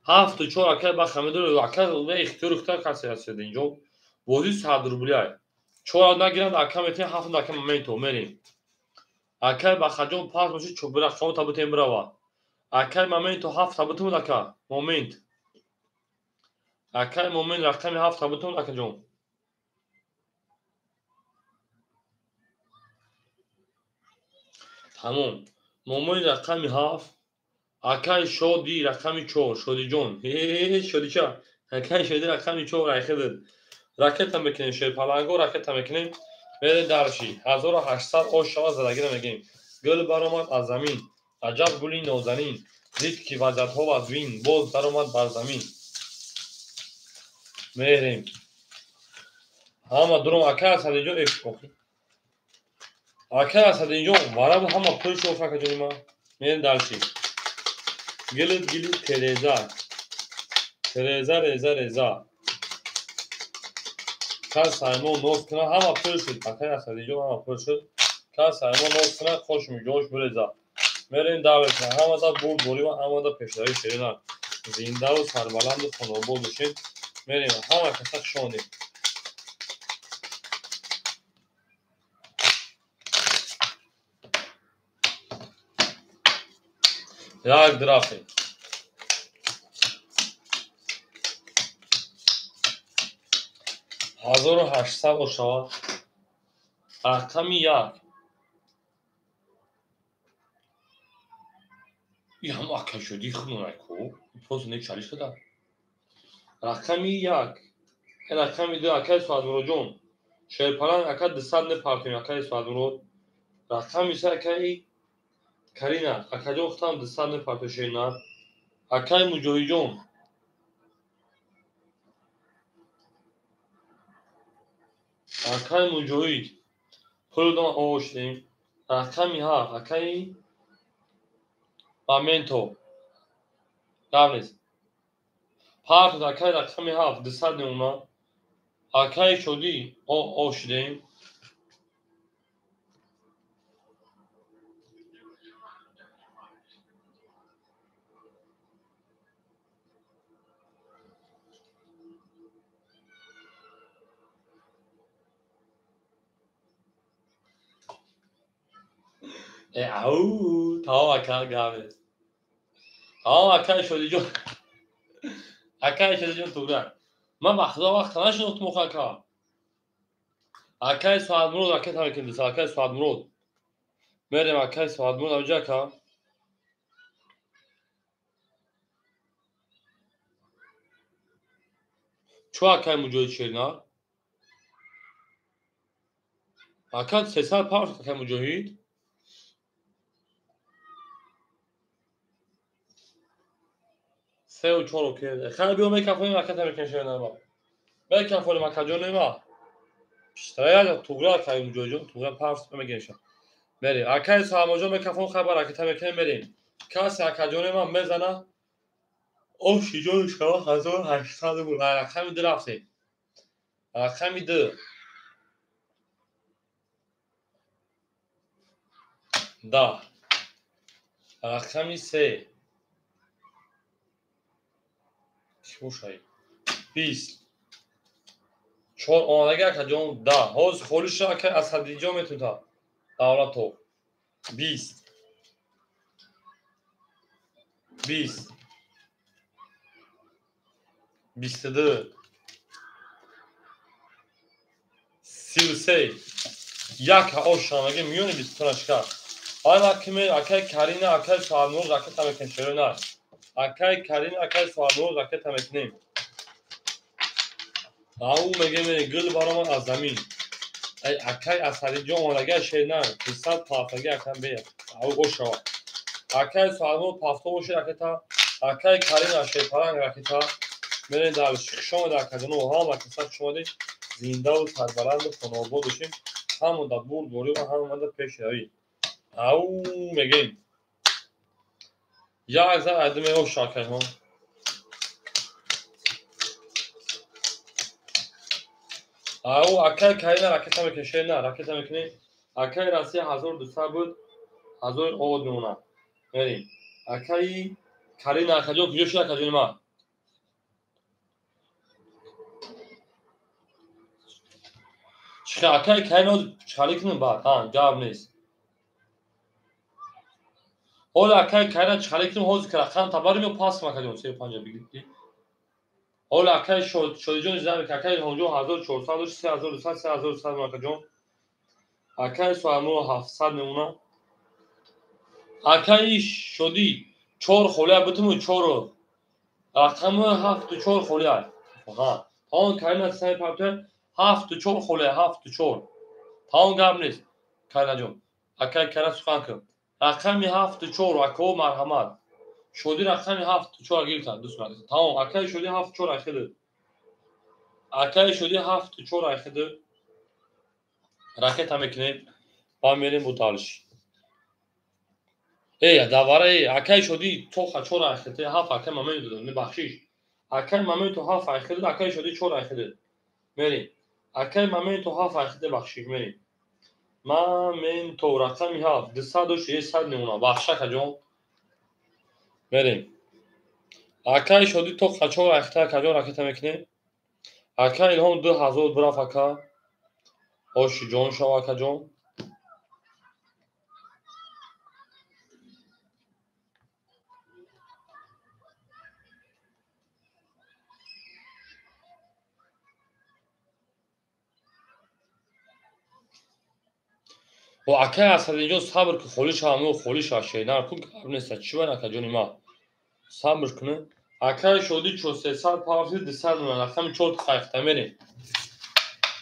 7 4 akay ba xamidur akay va ixtiyorixta kasa asidinjon. Bozi sadrubulyay. 4 nagiran akay metin 7 akay momento merim. Akay ba xajon pas moshi chobra xon tabutem brava. Akay momento 7 tabutum daka. Moment. Akay moment rakami 7 tabutum daka jon. Tamam. Moment rakami 7. Akay şodi rakami 4. Şodi jon. Şodi ça. Akay şodi rakami 4 ayxedir. Raketa mekinim şerpalango raketa mekinim. Bere darşi. 1800 oşava zaragir megim. Gul baromat az zamin. Acab guli nozanin. Did ki vazatho az vin. Boz daromat bar zamin. Merim. Hama durum akay asadinjo ekpoki. Akay asadinjo varam hama pul şofa kajonima. Merim darşi. Gilit Tereza. Tereza reza. Kan Simon Noskına hama pulşut. Akay asadinjo hama pulşut. Kan Simon Noskına hoş mu joş bureza. Merim davetine hama da bur bori ve hama da peşleri şerinar. Zinda ve sarbalandı konobo düşün. Merim hama kasak şoni. Yak drafi. Hazır haşsa oşava. Rakami yak. Yam akay şodi xunay ko. Poz ne çaliş da. Rakami yak. Rakami 2 akay Suadmurodjon. Şerpalan akay disad ne partim akay Suadmurod. Rakami 3 akay Karina. Akay oxtam disad ne partim şerinar. Akay Mujohidjon. Akay Mujohid. Puldan oştim. Rakami ha akay Momento. Davnes. Part akay rakami ha disad ne ona. Akay şodi o oştim. Au tamam akay gabe. Tamam akay şodi akay şodi tugra. Ma vaqt nashunut mukhaka. Akay Suadmurod akay tamekin akay Suadmurod. Merim akay Suadmurod avjaka. Çu akay Mujohid şerinar. Akay sesal part akay Mujohid. Se u 4 okey. Khana biyo mekafoni akay tamekin şerinar ba. Mekafoni makajon ma. Piştraya tugra akay Mujohidjon tugra part megenşa. Merim akay Suadmurod mekafon khabar akay tamekin merim. Kas akajon ma mezana. O şijon şava 1800 bu. Rakami drafte. Rakami 2. Da. Rakami 3. Слушай. 20. 4 onaga akajon da. Hoz kholisha akay asadinjo metuda. Davlatov. 20. 20. 22. 33. Yak oşanage miyoni 23. Ay makime akay Karina akay Suadmurod akay tamekin şerinar. Akay Karina akay Suadmurod akay tamekin. Au megeme gul baroman az zamin. Ay akay asadinjo onaga şerinar. Tisad partage akay be. Au oşava. Akay Suadmurod pafto oşi akata. Akay Karina şerpalan raketa. Merin darşi şoma da akajon o hama kasak şomade. Zinda ve sarbalandı konobo düşün. Hamu da bur bori ve hamu da peşravi. Au megem. یک زن عدمه او شاکر ها او اکای کاری نه راکت هم کشه نه راکت هم کنی اکای راسی 1200 بود 1000 آود میمونه بریم اکای کاری نه کجا کجا شده کجا ما چرا اکای کاری نه چالی کنیم بعد جواب نیست حالا اکای کاری نه چالی کنیم حوض که رقم تباری می پاس ما کجا 35 بگیری حالا اکای شده جون زمین که اکای هونجو 1400 3200 3200 ما کجا اکای سوامو 700 میمونه اکای شدی 4 خوله بتمو 4 رقم 7 4 خوله ها اون کاری سعی پاتر 7 4 خوله 7 4 تاون گام نیست کاری جون اکای کارا سخن کن رقم 7 4 اکو مرحمت شدی رقم 7 4 گیرتن دوست من تاون اکای شدی 7 4 اخید اکای شدی 7 4 اخید راکت هم کنیم با میریم بودالش دوباره اکای شدی تو خچور اخته 7 اکای مامن دادن میبخشیش اکای مامن تو 7 اخید اکای شدی 4 اخید میریم اکای مامن تو 7 اخید بخشیش میریم مامن تو رقم 7 200 نمونه بخشا کجا میریم اکای شدی تو خچور اخته کجا راکت میکنه اکای هم 2000 برا فکا اوش جون شوا کجا و اکای اصلا اینجا صبر که خولیش همو خولیش شیدار کن که نیست چی بنا کجا ما صبر کنه اکای شدی 300 پاوزی 200 نمونه رقم 4 خیخته میریم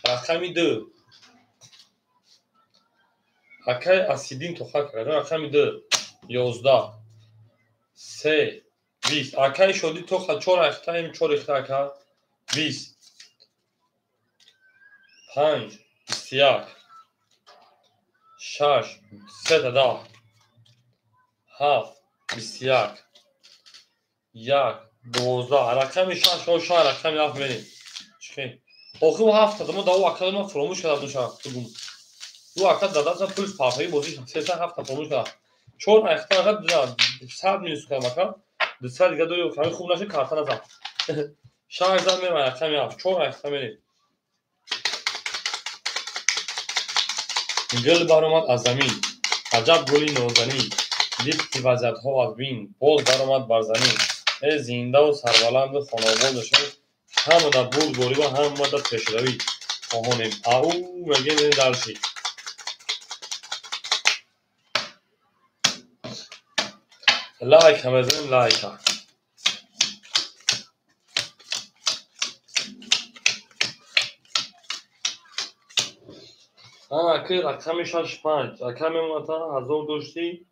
رقم 2 اکای اسیدین تو خاک رقم 2 11 3 20 اکای شدی تو خا 4 اخته این 4 اخته که 20 5 21 6 3 10 7 21 1 12 رقم 6 و 6 رقم 7 میریم چی آخه 7 دادم داو اکای ما فراموش کردم دوشم دو اکاد دادم پلیس پاپایی بودی 307 فراموش کردم 4 اخته اکاد 100 نیست که ماکا 200 دیگه دو کاری خوب نشه کارت نزن شاید زن میرم رقم 7 4 اخته میریم گل برآمد از زمین عجب گلی نازنین دید که وضعیت‌ها از بین باز درآمد بر زمین ای زنده و سربلند خانواده‌شان هم در بود گوری و هم در پیشروی خواهانیم او میگه این درشی لایک هم بزنیم لایک هم اکی رقم 65 رقم میمونتا 1000 داشتی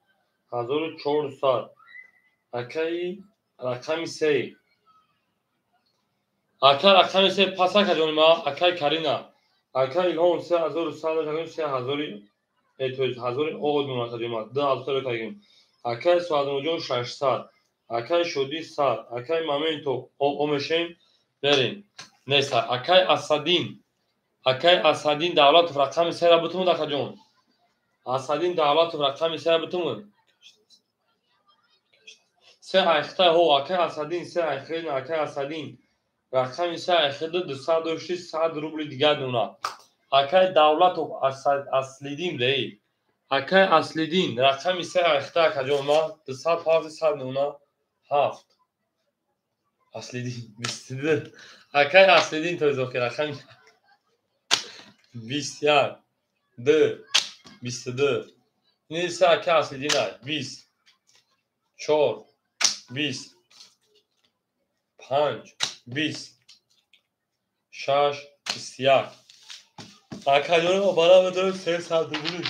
1400 اکی رقم 3 اکی رقم 3 پس اکی ما اکی کرینا اکی الهام 3100 3000 ایتوز 1000 اود میمونتا جمع 2000 کاگیم اکی سوادم جون 600 اکی شدی 100 اکی مومنتو اومشیم بریم نیست اکی اسدین اکی اسدین دولت رقم 3 را بتون دکا جون اسدین دولت رقم 3 را بتون سه اخته هو اکی اسدین سه اخیر اکی اسدین رقم 3 اخیر 200 روبل دیگه دونا اکی دولت اصلیدیم لی اکی اصلیدین رقم 3 اخته کجا ما 200 نونا 7 اصلیدین 22 اکی اصلیدین تو زوکی رقم 21 2 22 نیسه اکی اصلیدین های 20 4 20 5 20 6 21 اکادون ما برای بداریم 300 روبلی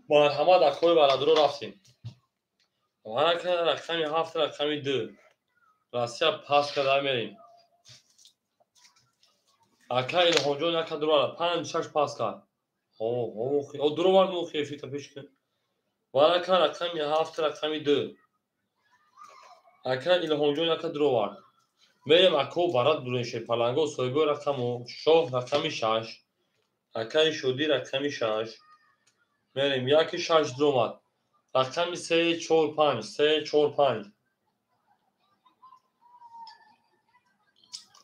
مرحمت اکوی برادر رو رفتیم وانا که رقمی 7 رقمی 2 راستی پاس کرده میریم اکای الهانجون اکا درو 5 6 پاس کرد او درو بارد مو خیفی تا پیش کن وانا که رقمی 7 رقمی 2 اکا الهام اکا دروار میریم اکو برات برونشه پلنگو سویبو رقمو شاه رقمی 6 اکای شدی رقمی 6 میریم یکی 6 درومد رقمی 3 4 5 3 4 5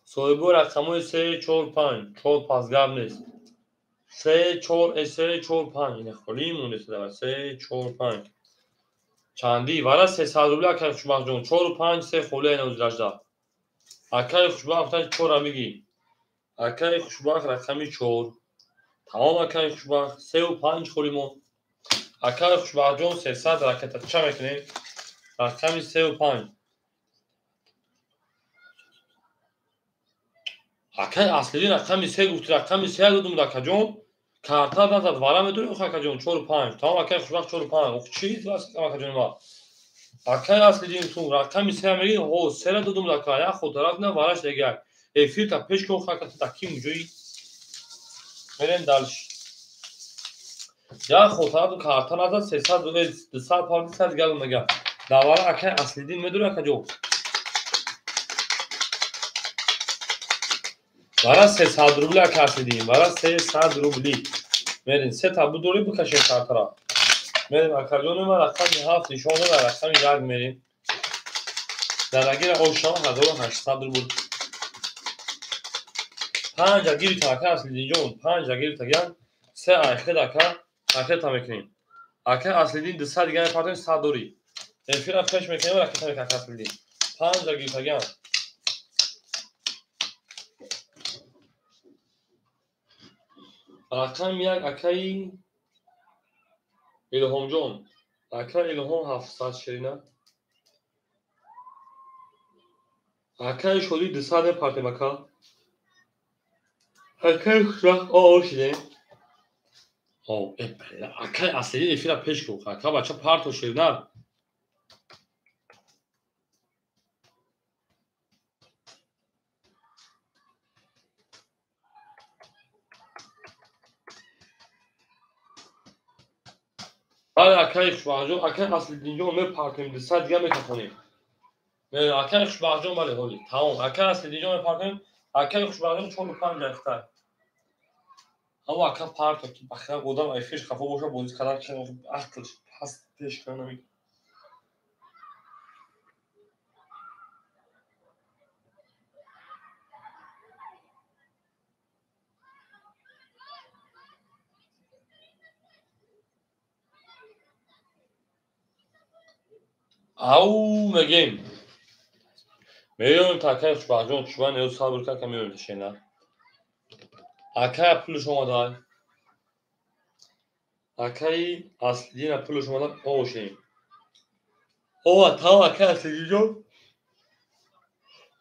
سویبو رقمو 3 4 5 4 پس گرم نیست 3 4 3 4 5 این خالی مونده 3 4 5 چندی ولی 300 روبل اکای خوشبخت جون 4 و 5 3 خوله این اوزرجده اکای خوشبخت 4 میگی اکای خوشبخت رقمی 4 تمام اکای خوشبخت 3 و 5 خولیمون اکای خوشبخت جون 300 رکت چه میکنیم رقمی 3 و 5 اکای اصلی رقمی 3 گفت رقمی 3 دادم اکای جون کارتا داد ولی میدونی اکای جون 4 و 5 تمام اکای خوشبخت 4 و 5 چی واسه اکای جون ما اکای اصلی تو رقمی 3 میگی او 3 دادم اکای یا خود طرف نه وارش دیگه افیل تا پیش کو اکای تاکی موجی میرن دالش یا خود طرف کارتا داد 300 200 پوند 300 گل میگه داوره اکای اصلی میدونی اکای جون ولی 300 روبل اکای اصلی ولی 300 روبلی میرین 3 تا بدوری بکشین کارتا را میریم اکای جون ما رقمی 7 نشون داد رقمی 1 میریم درگیر اوشان 1800 روبل 5 گیری تا اکای اصلی جون 5 گیری تا گن 3 اخیر اکای تا میکنیم اکای اصلی 200 دیگه پاتون 100 دوری افیل پیش میکنیم رقمی اکای اصلی 5 گیری تا گن رقم 1 اکای الهام جون اکای الهام 700 شرینه اکای شدی 200 پاتون اکای خوشبخت شده او اکای اصلی افیل پیش کو اکای بچه پارتو شرینه بعد اکای خوشبخت جون اکای اصلی جون می پارتیم 200 دیگه میکنیم اکای خوشبخت جون ولی هولی تمام اکای اصلی جون می پارتیم اکای خوشبخت جون 4 و 5 اختار اما اکای پارتو که بخیر بودم افیش خفه باشه بودی کدام که اختش پس پیش کنم او میگیم میون تا اکای خوشبخت جون شما نیوز صبر که میون شینا اکای پول شما دای اکای اصلی پول شما دای اوشین او تا اکای اصلی جون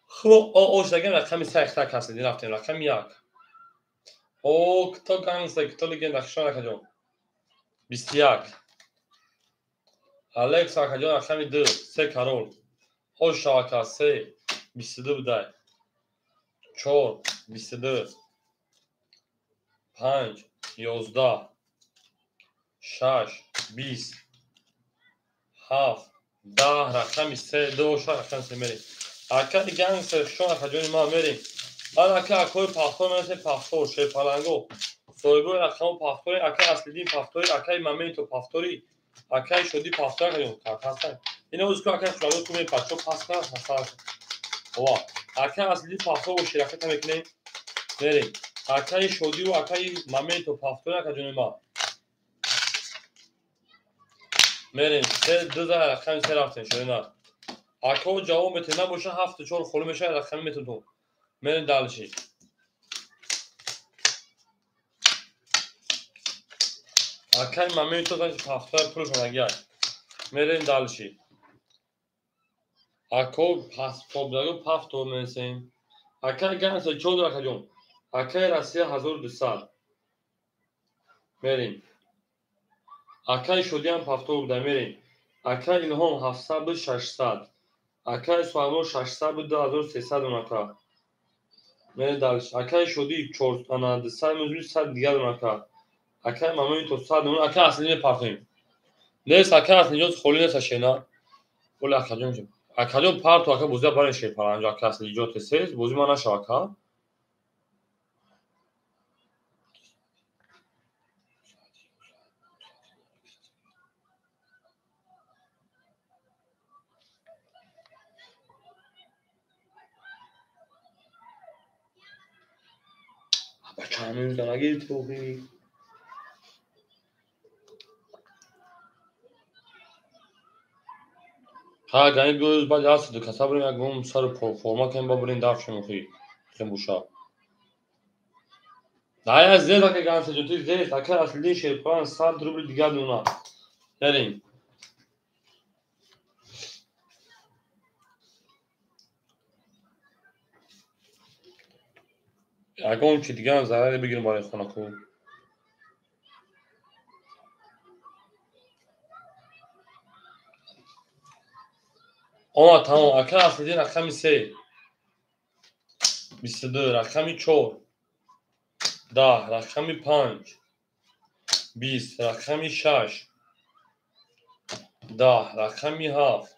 خب اوش دیگه رقمی 3 اختار کسی رفتیم رقم 1 او کتا گانسه کتا لیگه نقشان اکای جون 21 الکس اکای جون رقمی 2 3 کارول اوش اکای 3 22 بوده 4 22 5 11 6 20 7 10 رقمی 3 2 رقم 3 میریم اکای گانسه شون اکای جون ما میریم آن اکای اکای پافتور مثل پافتور شه پلنگو سویبو رقم پافتوری اکای اصلی پافتوری اکای مامیتو پافتوری اکای شدی پافتور کنیم کارتاستن اینو از که اکای شلو تو می پاچو پاس کنه مثلا وا اکای اصلی پافتور و شرکت میکنیم بریم اکای شدی و اکای مامیتو پافتوری اکای جون ما میریم سه دو تا رقم سه رفتن شده نه اکای جواب میتونه باشه 7 4 خلو میشه رقم میتونه میریم دالشی اکای مامیتو داشت پافتور پروش نگه میریم دالشی اکو پاس پابلو پافتور میسیم اکای گانس چود اکای جون اکای راستی 1200 میریم اکای شدیان پافتور بوده میریم اکای الهام 700 بود 600 اکای سوامو 600 بود 2300 اونکا میریم دالش اکای شدی 400 200 میذاری 100 دیگه اونکا اکای مامی تو 100 اون اکای اصلی پافتیم نیست اکای اصلی جون خالی نیست شینا ولی اکای جون акадион парту ака бозия барин шепара анҷо ака асли иҷоти сез бози ма наша ака бачаҳамин занагир тӯғӣ ҳа гани гӯз баъди ҳаст ду каса бурем ягон сару форма кем ба бурем дафшем охӣ кем буша дая зез ака ган сеҷоти зез ака аслидин шерпан 100 рубли дигар дуна ярем ягон чи дигарам зараре бигирем барои хонаку омад тамом ака аслидин рақами 3 22 рақами 4 10 рақами 5 20 рақами 6 10 рақами 7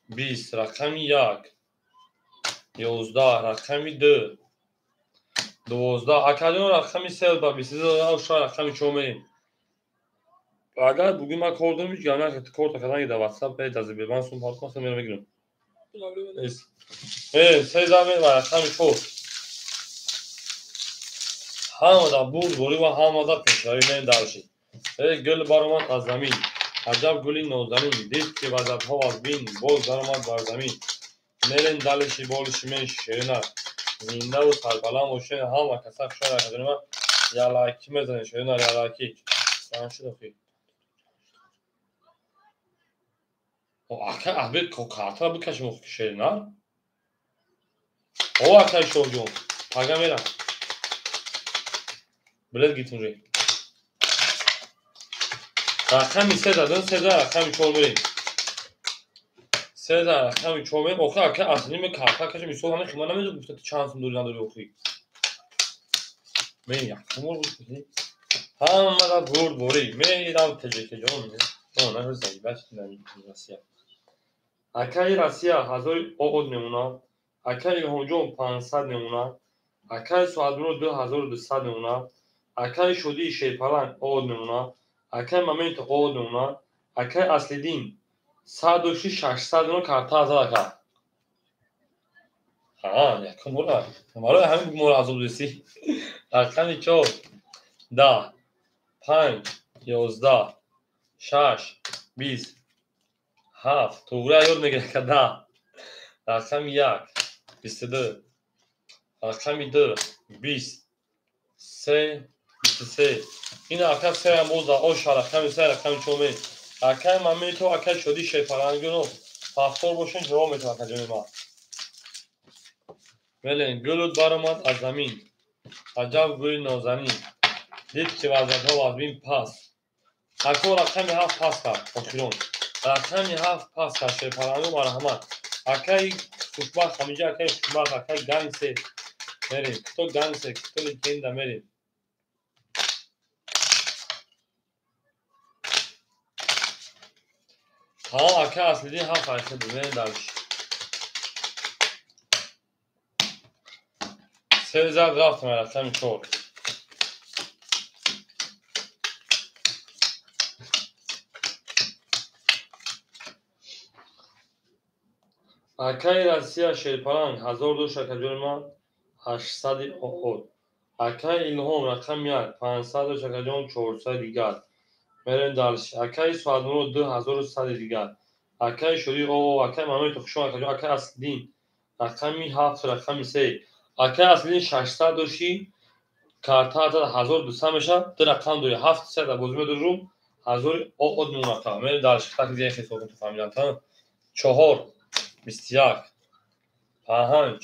20 рақами 1 11 рақами 2 12 акадион рақами 3 ба 22 шо рақами 4 мерем агар бугӣ ма кор дорам ҳеҷ гап накард корта кардан дар ватсап бедази беман сум парк мастам мерам мегирам сеза мера рақами 4 ҳамада бурбори ва ҳамада пешравӣ мерем дарши гул баромад аз замин аҷаб гули нозанин дид ки вазадҳо аз бин боз даромад бар замин мерем далиши болиши мен ширина зиндаву сарбаланд бошем ҳама каса хушояд акадонима ялаки мезанем ширина ялаки шуд ака абед картра бикашем охи ширина о акаи шоҳҷон пага мерам билет гитунре рақами 3 задон 3 рақами 4 мерем 3 рақами 4 мерем охи ака асли ме карта кашем мисол ҳамин хима намедонам гуфта чанд сум дори надори охи мен якумор ҳамада бурборӣ мерам теҷекеҷон россия акаи россия 1000 од мемонад акаи илҳомҷон 500 мемонад акаи суадмуро 2200 мемонад акаи шодии шерпаланг од мемонад акаи моменто од мемонад акаи аслидин 10600 мемонад карта азад ака якумора барои ҳамин гумора азобдесӣ рақами 4 10 5 11 6 20 7 тугра ёд мегирад ка 10 рақами 1 22 рақами 2 20 3 23 ин ака 3 боз дар оша рақами 3 рақами 4 мер акаи моменту акаи шоди шерпалангино пафтор бошен ҷавоб метавад акаҷони ма велен гулут баромад аз замин аҷаб гули нозанин дид ки вазадҳо аз бин паст ако рақами 7 паст кард охирон рақами 7 паст кард шерпалангу марҳамат акаи хушбахт ҳаминҷа акаи хушбахт акаи гангсе мерем кито гангсе кито легенда мерем тамом ака аслидин 7 фариседу мерем дарш сезад рафтам рақами 4 акаи россия шерпаланг 1000 дош акаҷони ман 800 од акаи илҳом рақами 1 500 дош акаҷон 400 дигар мерем далш акаи суадмуро 2100 дигар акаи шоди акаи моменто хушон акаҷон акаи аслидин рақами 7 рақами 3 акаи аслидин 600 доши карта азад 1200 мешавад ду рақам дори 700 да боз медорум 1000 од мемонад мерем далш таки зен хисоб то фаҳмидам та 4 21 5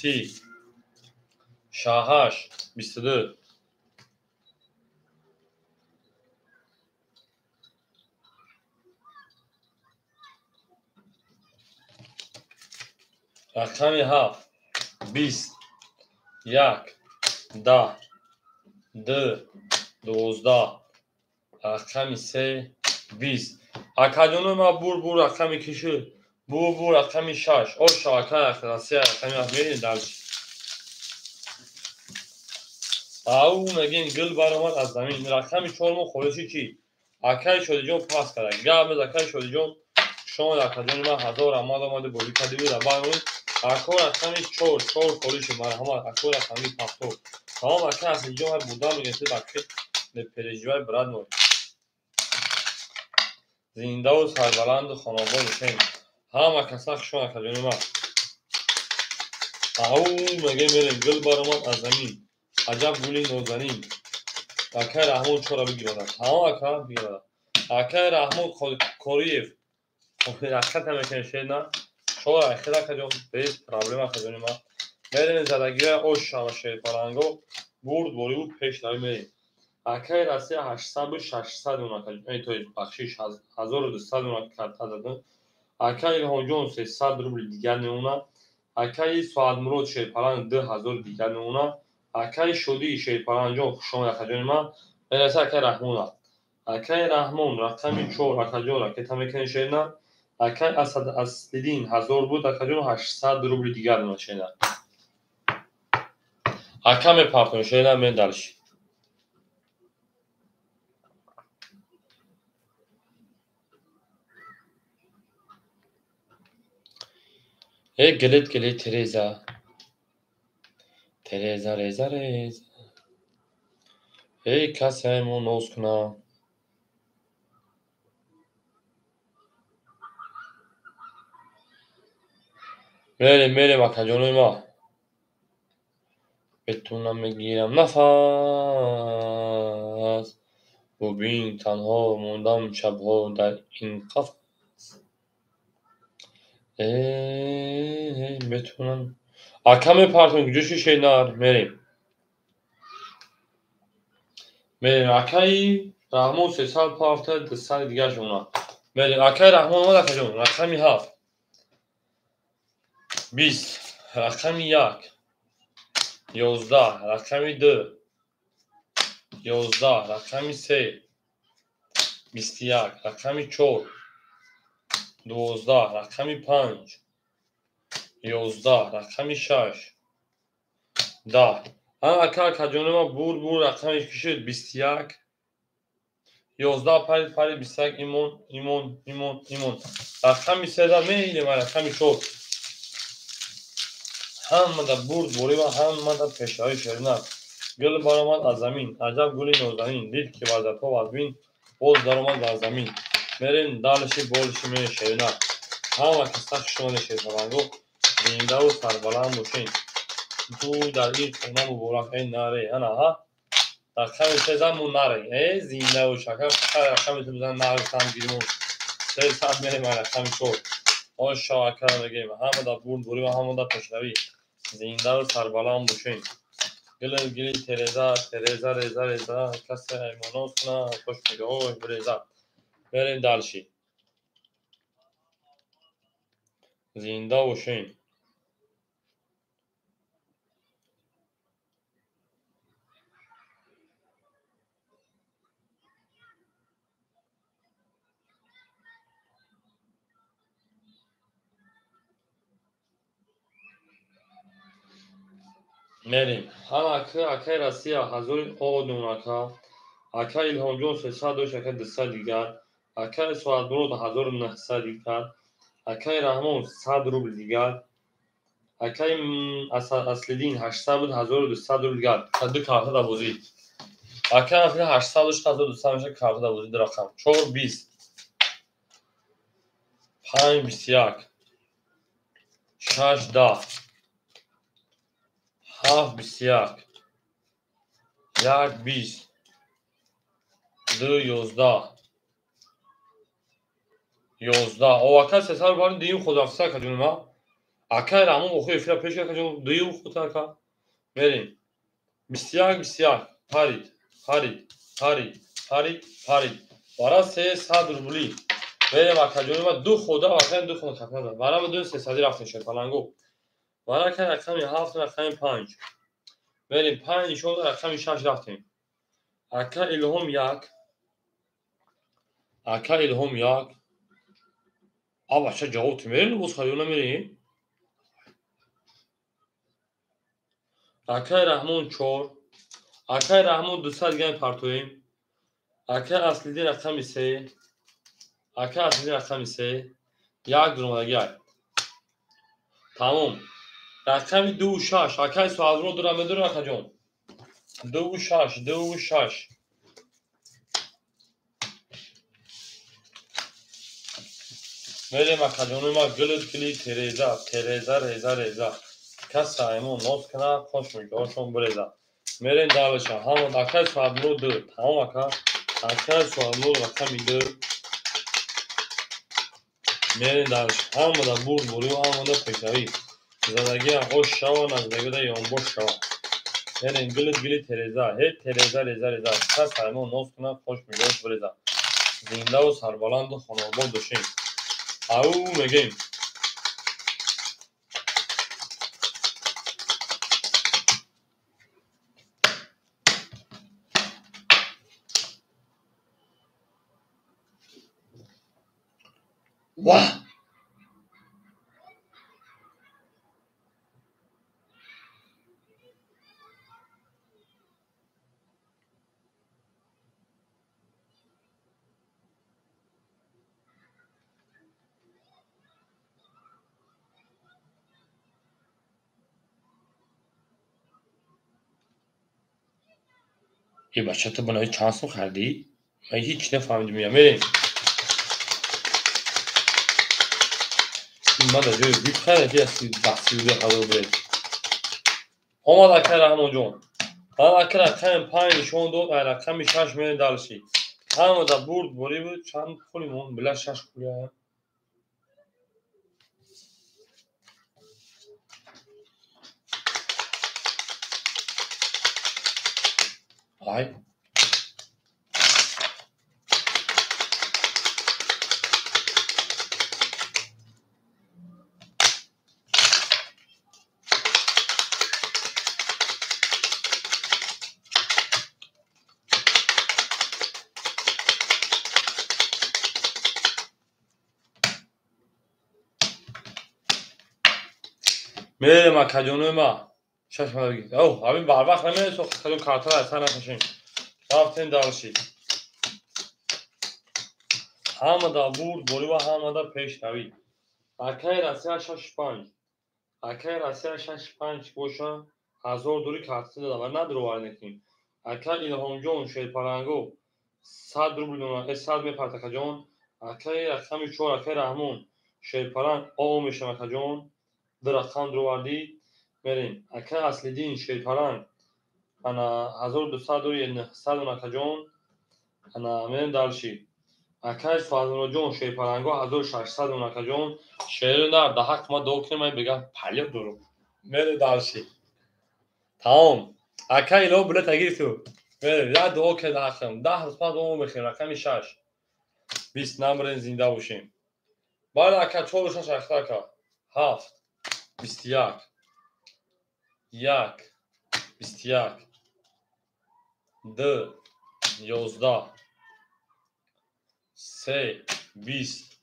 30 68 22 рақами 7 20 1 10 2 12 рақами 3 20 акаҷони ма бур рақами киши بو رقمی 6 او شبکه اخلاصی رقمی میرین درش او میگین گل برآمد از زمین رقمی 4 مو خودشی چی اکای شده جون پاس کرد گام اکای شده جون شما در کجان ما 1000 آماده بودی کدی بود برای اکو رقمی 4 خودشی مرحمت اکو رقمی پاستو تمام اکای از جون بودا میگه باکت به پرجوای براد مو زنده و سربلند خانواده شین همه کسا شما کجان ما او میگه میرین گل برآمد از زمین عجب گلی نازنین اکای رحمان چرا بگیرد ها اکا بگیرد اکای رحمان کوریف خود رخت میکنه شینا چرا اخیرا کجا بیس پرابلم کجا ما میرین زدگی اوش شما شیر پرانگو برد بوری پیش داری میرین اکای راستی 800 و 600 اونا کجا این توی بخشیش 1200 اونا کرد دادن اکای هونجون 300 روبل دیگر نمونه اکای سواد مرود شیر پرانگ 2000 دیگر نمونه اکای شدی شیر پرانجون شما کجا ما میرسه اکای رحمون اکای رحمان رقمی 4 اکجون که تمیکن شینا اکای اسد اصلیدین 1000 بود اکجون 800 روبل دیگر نشینا اکام پارتون شینا من دالش ای گلت تریزا ریزا ای کسایمون نوز کنا میریم اکجون ما بتونم بگیرم نفس ببین تنها موندم شبها در این قفس بتونم اکام پارتون جوشی شینار میریم اکای رحمان 300 پارت 200 دیگر شونا میریم اکای رحمان ما دکجون رقمی 7 20 رقمی 1 11 رقمی 2 11 رقمی 3 21 رقمی 4 12 رقمی 5 11 رقمی 6 10 اکای کجون ما بور رقمی کشید 21 11 پرید 21 ایمون رقمی 13 میریم رقمی 4 همه دا برد بوری و همه دا پشتایی شدن گل برآمد از زمین عجب گلی نازنین دید که وزد پا از بین باز در آمد بر زمین میرین دالشی بولشی میرین شدن همه کسا شما نشید فرانگو زنده و سربلند باشین تو در این خونه مبارک این ناره انا ها رقم 13 مون ناره ای زنده و شکر رقم تو بزن ناره سم گیرمون 300 میریم رقم 4 آش شاکر میگیم همه دا برد بوری و همه دا پشتوی زنده و سربلند باشین گلی تریزا کسی ایمانوز کنه خوش میگه اوه بریزا برین دالشی زنده باشین میریم هم اکای راستی 1000 آدون اکای الهام جون 300 اکای 200 دیگر اکای سواد برود 1900 دیگر اکای رحمان 100 روبل دیگر اکای اصلیدین 800 بود 1200 روبل دیگر دو کارت دا بازی اکای اصلی 800 1200 میشه کارت دا بازی رقم 4 20 5 21 6 10 7 21 1 20 2 11 او اکای 300 بار دیم خدافظی کردیم ما اکای رحمان بخوی افرا پیش کردیم دیم خود اکا میریم 21 پرید برای 300 روبلی میریم اکجون ما دو خدا اکای دو خدا کپنه دارم برای بدون 300 رفتیم شد پلنگو برای اکای رقمی 7 رقمی 5 میریم 5 شد رقمی 6 رفتیم اکای الهام 1 آبا چه جواب تو میرین بوس خیلی نمیرین اکای رحمون 4 اکای رحمون 200 گیم پارتویم اکای اصلی رقمی 3 اکای اصلی رقمی 3 یک درمدگی تمام رقمی 2 6 اکای سوالونو دورم میدونه اکا جون 2 6 2 6 میریم اکا جون ما گلت کلی تریزا ریزا کس سایمون نوت کنه خوش میگوشون بریزا میرین دالشا همون اکای سوالونو دو تمام اکا اکای سوالونو رقمی 2 میرین دالشا همون دا برد بوری و همون دا پیشوی زندگی خوش شوا نزدگی دا یونبوش شوا میرین گلت تریزا هیت تریزا ریزا کس سایمون نوت کنه خوش میگوش بریزا زنده و سربلند و خانواباد دوشیم او میگیم واه ای بچه تو بنای چانس رو خردی؟ من هیچ نفهمیدم میریم این من در جای بیت خیلی که از بحثی بوده خدا برید آمد اکر رحمان جون اکر رقم 5 نشون دو رقم 6 میرین دالشی همه در برد بوری بود چند پولیمون بلا 6 پولی هم آی میریم اکر جونوی ما شش مالا بگید اوه همین بر وقت نمیره تو خیلی کارتر اصلا نکشیم رفتین دالشی همه در برد بوری و همه در پیشوی اکر رسیه 6-5 اکر رسیه 6-5 گوشن هزار دوری کارتی داده و ندرو وارنکیم اکر ایلهام جون شیر پرنگو 100 روبل دونه 100 میپرد اکا جون اکر رقم 4 اکر رحمون شیر پرنگ او میشه اکا جون در رقم درو واردی میریم اکر اصلی دین شیر پرنگ انا 1200 دوری 900 اکا جون انا میریم دالشی اکر فازنو جون شیر پرنگو 1600 اکا جون شیر در ده حق ما دو کنیم بگم پلیب درو میره دالشی تمام اکر ایلو بلت اگیر تو میره یا دو که ده حقم 10 قسمت اون بخیر رقم 6 20 نمبرین زنده باشیم باید اکر 4 اختار که 7 21 1 21 2 11 3 20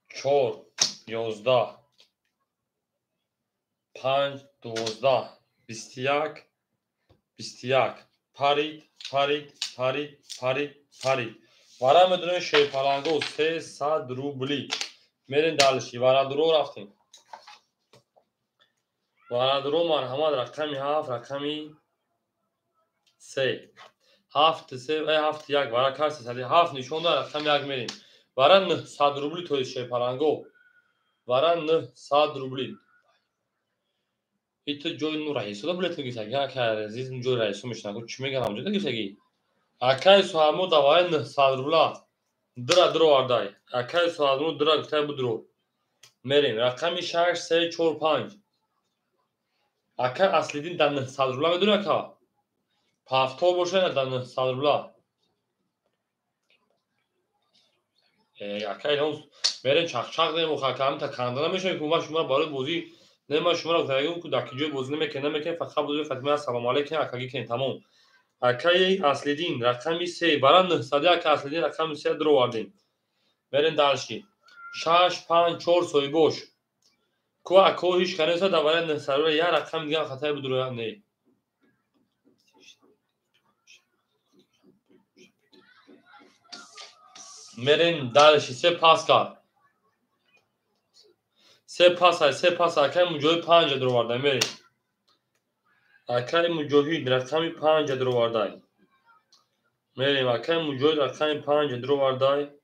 4 11 5 12 21 21 پرید وارا میدونه شیر پرنگو 300 روبلی میرین دالشی وارا درو رفتیم وارا درو من همه رقمی 7 رقمی 3 7 3 7 1 وارا کارسی سالی 7 نشون داره رقم 1 میرین وارا 900 روبلی توی شیر پرنگو وارا 900 روبلی ایت جوی نو رئیسو da bilet میگیسه یا که عزیز جوی رئیسو میشنه چی میگن همونجا دیگه اکای سوامو دوای 900 روبلا درو واردای اکای سوامو درو گفته بدرو میریم رقمی 6 3 4 5 اکای اصلی دین در 900 روبلا میدونه که پافتو باشه در 900 روبلا اکای اون میریم چاق دیم مخاکم تا کاندلا میشه که ما شما بالا بوزی نمیشه شما رو گفتم که داکی جو بوزی نمیکنه فقط بوزی فاطمه سلام علیکم اکاگی کن تمام اکای اصلی دین رقمی 3 برای 900 اکای اصلی دین رقمی 3 درو واردیم برین دالشی 6 5 4 سوی boş کو هیچ کنیسا دوباره نسرور یه رقم دیگه خطای بدروه نه برین دالشی سه پاس کار سه پاس اکای مجوی 5 درو وارده برین اکای مجوی رقمی 5 درو وارده برین اکای مجوی رقمی 5 درو وارده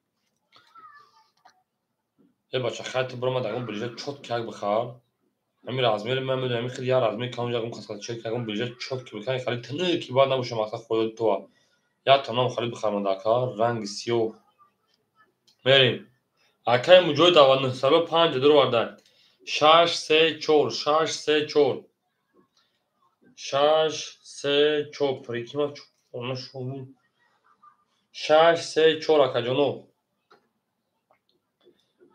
یه بچه خیلی برام دارم بلیجه چوت که بخوام همین رازمیل من میدونم همین خیلی یار رازمیل کامجا اون خاص چک کردم بلیجه چوت که بکنی خیلی تنه کی بعد نباشه مثلا خود تو یا تمام خیلی بخوام داکار رنگ سیو بریم اکای مجوی دوان سالو 5 درو وارده 6 3 4 6 3 4 6 3 4 پریکیما اون شو 6 3 4 اکاجونو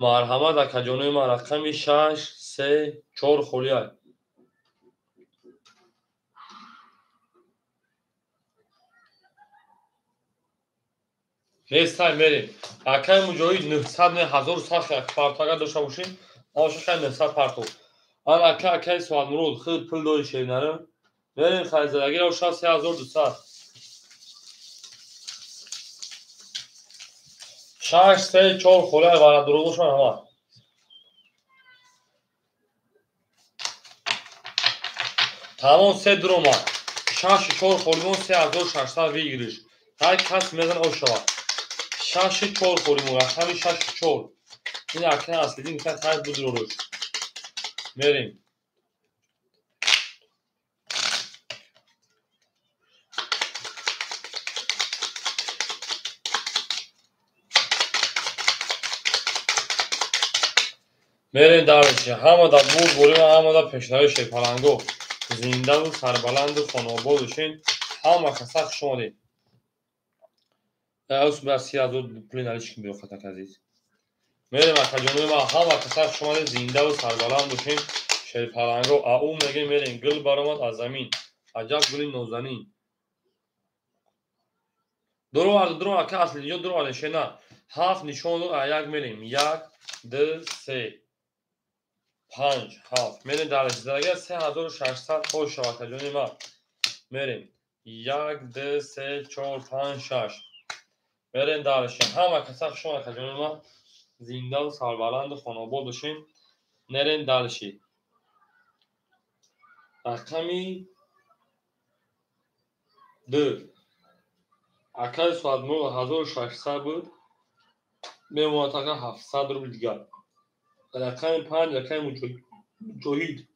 مرحمت اکاجونوی ما رقمی 6 3 4 خولیای نیست تایم بریم اکای مجوی 900 نه 1000 سال پارتاگا داشته باشیم آشه خیلی 900 پارتو آن اکای سوال مرود خیلی پول داری شیرینه بریم خیلی زدگی رو 3200 6 3 4 خولیای وارد درو باشم همه تمام 3 درو ما 6 4 خولیمون 3600 بگیریش هر کس میزن او شود 6 4 خولیمون رقمی 6 4 این اکای اصلی دیم که خیلی بود روش بریم بریم دارشی همه دا بود بریم همه دا پشنهای شیپالنگو زنده و سربلند و خانوابا بشین همه خسخ شما دیم اوست بر 30,000 پولی نریش که بیرو خطک عزیز بریم اکا جنوی ما همه خسخ شما دیم زنده و سربلند بشین شیپالنگو اون میگیم بریم گل برامد از زمین عجب گلی نوزنین درو اکا اصلی اینجا درو وردشه نه 7 نشون رو یک میریم 1 2 3 5 7 میریم در اگر 3600 خوش شود تجونی ما میریم 1 2 3 4 5 6 میریم درش همه کسا شما تجونی ما زنده و سربلند و خانواباد باشین نرین درشی رقمی 2 اکای سواد مرو 1600 بود میموند تا 700 روبل دیگر رقم 5 رقم مجوهید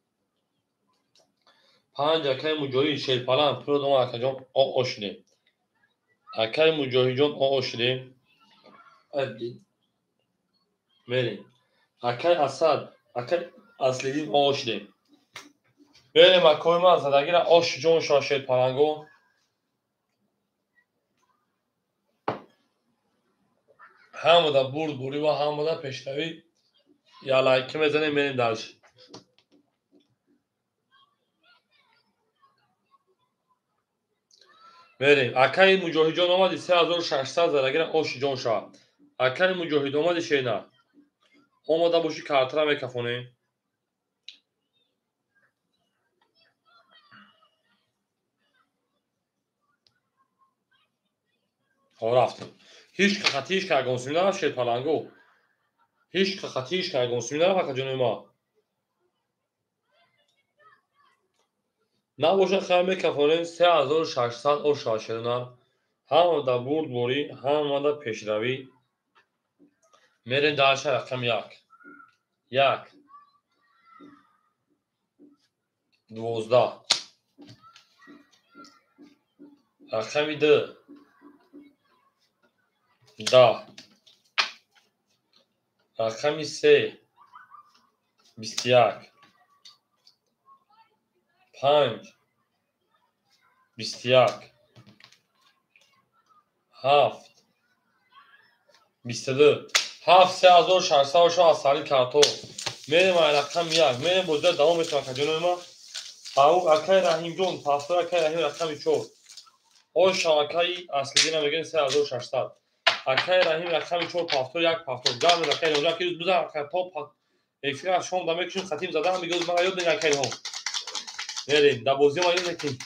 5 اکای مجوهید شیرپالان پرو دوم اکاجان آ شدیم اکای مجوهید جان آ شدیم ادید بریم اکای اسد اکای اصلی دیم آ شدیم بریم اکای ما زدگی را آش جان شا شیرپالانگو همه دا برد بوری و همه دا پشتوی یا لایکی میزنیم بریم درش بریم اکای مجوهید جان آمدی 3600 زدگی را آش جان شا اکای مجوهید آمدی شینا آمده باشی کارترا میکفونه ها رفتیم هیچ که خطیش که اگه مسلمی نرفت شید پلنگو هیچ که خطیش که اگه مسلمی نرفت اگه جنوی ما نباشه خیلی میکفونه 3600 او شاشدنان همه دا برد بوری همه دا پیشروی میرین درش رقم 1 12 رقمی 2 10 رقمی 3 21 5 21 7 22 7 3600 شو از سالی کارتو میریم رقم 1 میریم بوده دوام میتونم که جنوی ما او اکای رحیم جون پاسور اکای رحیم رقمی 4 او شاکای اصلی دینا میگن 3600 Akay Rahim رقم 4 پافتور یک پافتور جان رقم اونجا که روز بزن پاپ افکار شما دامه کشون خطیم زدم میگه من یاد نگه کردم بریم در بازی ما یاد نکنیم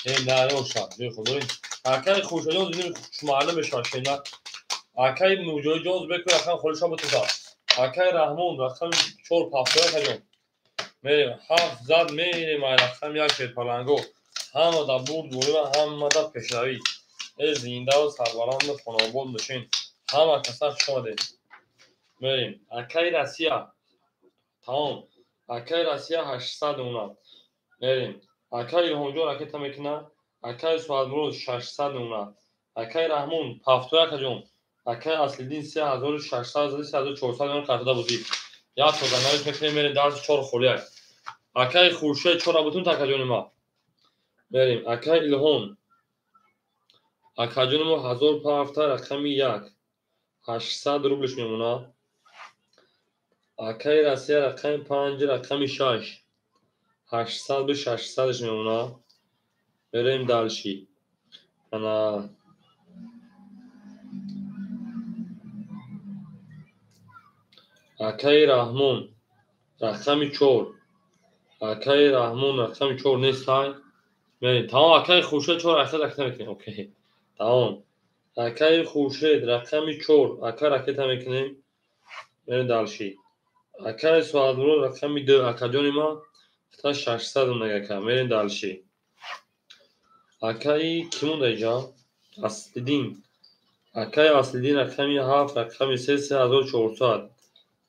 این در روشن جوی خود داریم اکای خوشحالی زنیم معلم بشار شینا اکای موجود جوز بکر رقم خودش ها بتوزا اکای رحمون رقم 4 پافتور کجون میریم 7 زد میریم رقم یک شد پلنگو همه در بود و همه در پشروی زنده و سربلند خاناباد بشین همه کسر شده میریم اکای رسیه تمام اکای رسیه 800 اونا میریم اکای الهامجو رکت میکنه اکای سوادمروز 600 اونا اکای رحمون پافتویا کجون اکای اصلی دین 3600 زدی 3400 اونا کارتا بودی یا تو زنایی فکر میریم درس 4 خولیه اکای خورشه 4 بوتون تا کجون ما میریم اکای الهام اکاجون ما 1000 پافتا رقمی 1 800 روبلش میمونه اکای رسیه رقم 5 رقمی 6 800 به 600ش میمونه بریم دالشی انا اکای رحمون رقمی 4 اکای رحمون رقمی 4 نیست های بریم تمام اکای خورشید 4 800 رقم میکنیم اوکی تمام اکای خورشید رقمی 4 اکای رکت میکنیم بریم دالشی اکای سوادمرون رقمی 2 اکاجون ما تا 600 اون نگه بریم دالشی اکای کیمون دیجا اصلی دین اکای اصلی دین رقمی 7 رقمی 3 3400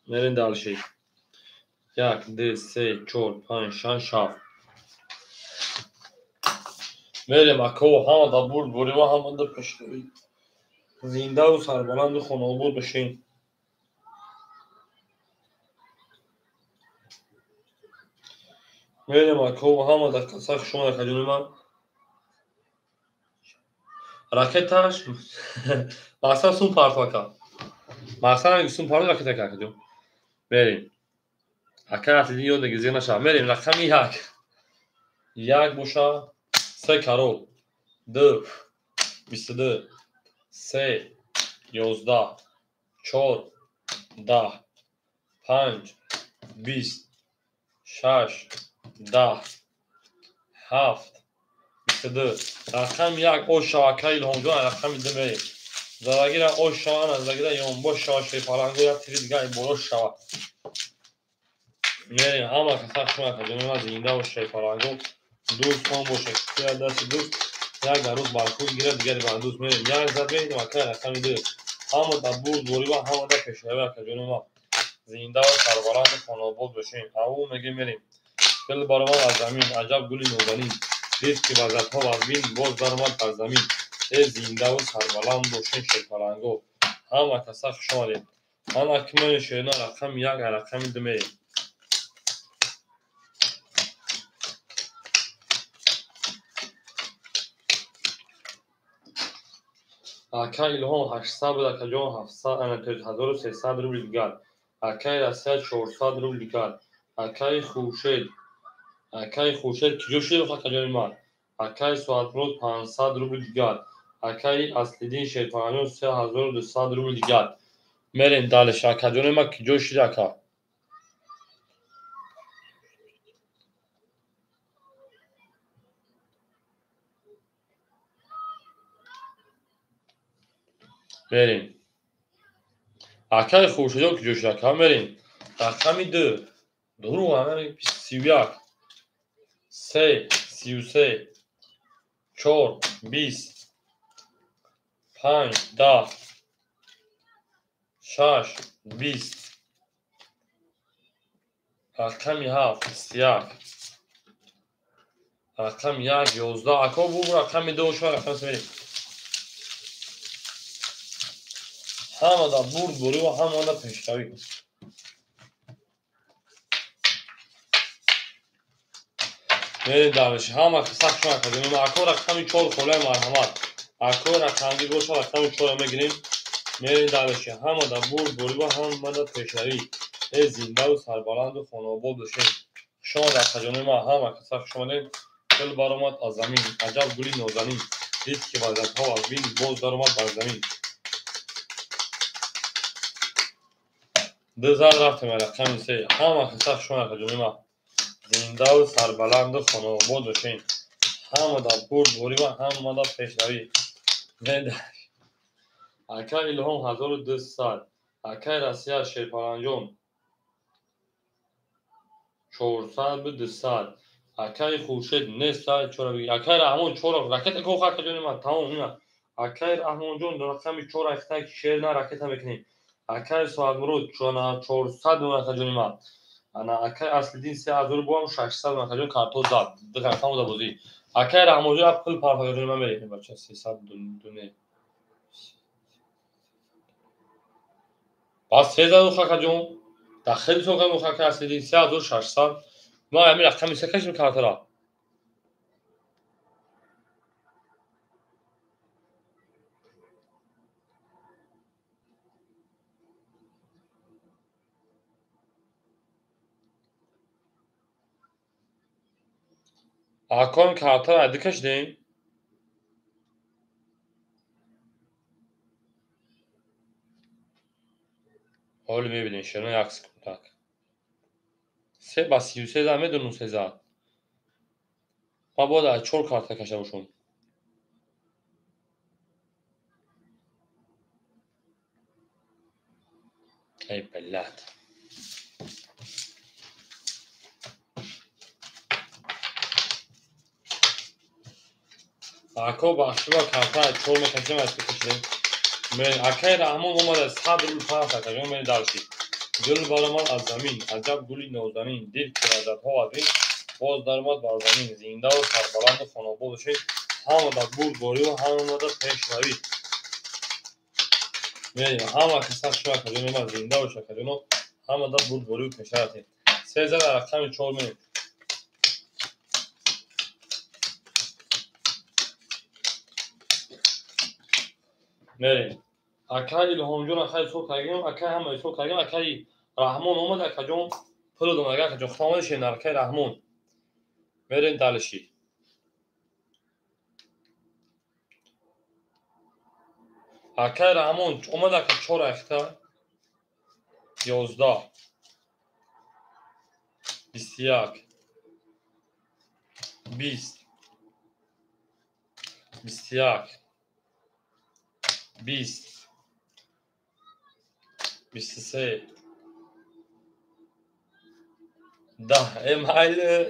بریم دالشی 1 2 3 4 5 6 7 میریم اکو همه دا برد بریم و همه دا پشتوی زنده و سربلند و خانابود بشین میریم اکو همه دا کسک شما دا کجون من راکتاش مقصد سون پارتواکا مقصد اگه سون پارتواکا راکتا که کجون بریم اکای اصلی یاد نگیزی نشه بریم رقمی 1 بوشا 3 کرول 2 22 3 11 4 10 5 20 6 10 7 22 رقم 1 اوشا اکای الهامجون رقم 2 بریم زدگیر اوشا انا زدگیر یون بوشا شوی پالانگو یا تیری دیگه بروش شوا میریم همه کسر شما کجون ما زنده و شوی پالانگو دوست کن باشه که دست دوست یک در روز بالکون گیره دیگری باندوز میریم یک زد میریم اکای رقم 2 همه در بود دوری و همه در پشوه کجون ما زنده و سربلند خاناباد بشیم او میگه میریم دل بارمان از زمین عجب گلی نوزنین دید که وزدها وزبین باز درمد از زمین زنده و سربلند باشین شیطانگو همه کسا خوشحالیم من اکمل شیرنا رقم 1 رقم 2 میریم اکای الهام 800 بود اکاجون 700 1300 روبل دیگر اکای رسیه 400 روبل دیگر اکای خورشید کجا شده بخواه کجای ما اکای سوادمروز 500 روبل دیگر اکای اصلی دین شیطانیون 3200 روبل دیگر میریم دالش اکاجون ما کجا شده اکا میریم اکای خورشید کجا شده اکا میریم رقمی 2 درو همه 31 3 33 4 20 5 10 6 20 رقمی 7 31 رقم 1 11 اکا بو رقمی 2 شما رقم میریم همه دا برد بوری و همه دا پشتوی میریم دارشی همه کسک شما کردیم اکا رقمی 4 خوله مرحمت اکا رقمی گوش رقمی 4 میگیریم میریم دارشی همه دا برد بوری و همه دا پشتوی زنده و سربلند و خاناباد بشین شما در خجانه ما همه کسک شما دیم دل بارمات از زمین عجب گلی نازنین دید که وضعیت‌ها از بین باز در اومد بر زمین. دو زد رفتیم رقم سه. همه خسته شما کجونیم زنده و سربلند و خانواباد باشین. همه در بردباری و همه در پیشروی. اکا الهام 1200 اکا رسیه شیرپرنجان 400 به 200 اکای خورشید نیست چرا بگی اکای رحمان چرا راکت کو خا کجونی ما تمام اینا اکای رحمان جون رقم 4 اختا شیر نه راکت میکنیم اکای سواد مرود چون 400 ما کجونی ما انا اکای اصل دین 3000 بوام 600 ما کجون کارتو داد دو کارتامو دا بودی اکای رحمان جون پل پار کجونی ما میریم بچا 300 دونه باز 3000 خا کجون داخل سوق مخاک اصل دین 3600 ما همین رقم سکش میکارتلا اکان کارتلا ادکش دیم حال میبینین شنو عکس کنتاک سه با 33 زمه دونو سزاد ما باید از 4 کارت کشمشون ای بلد اکا با اشتباه کارت 4 میکشیم از بکشیم من اکای رحمان اومد از صد رو پاس کردم من داشتی گل برآمد از زمین عجب گلی نازنین دل که عجب‌ها از این باز درآمد بر زمین زنده و سربلند و خانواباد شد همه در بردباری و همه در پیشروی می‌بینیم همه کسا شما کردیم ما زنده و شکریم همه در بردباری و پیشروی سه زد رقم 4 می‌بینیم می‌بینیم اکای الهام جون اکای سو کردیم اکای همه سو کردیم اکای رحمان اومد اکای جون پول دوم اکای جون خاموش شین اکای رحمان می‌رین دالشی اکای رحمان اومد اکای 4 اختا 11 21 20 21 20 23 10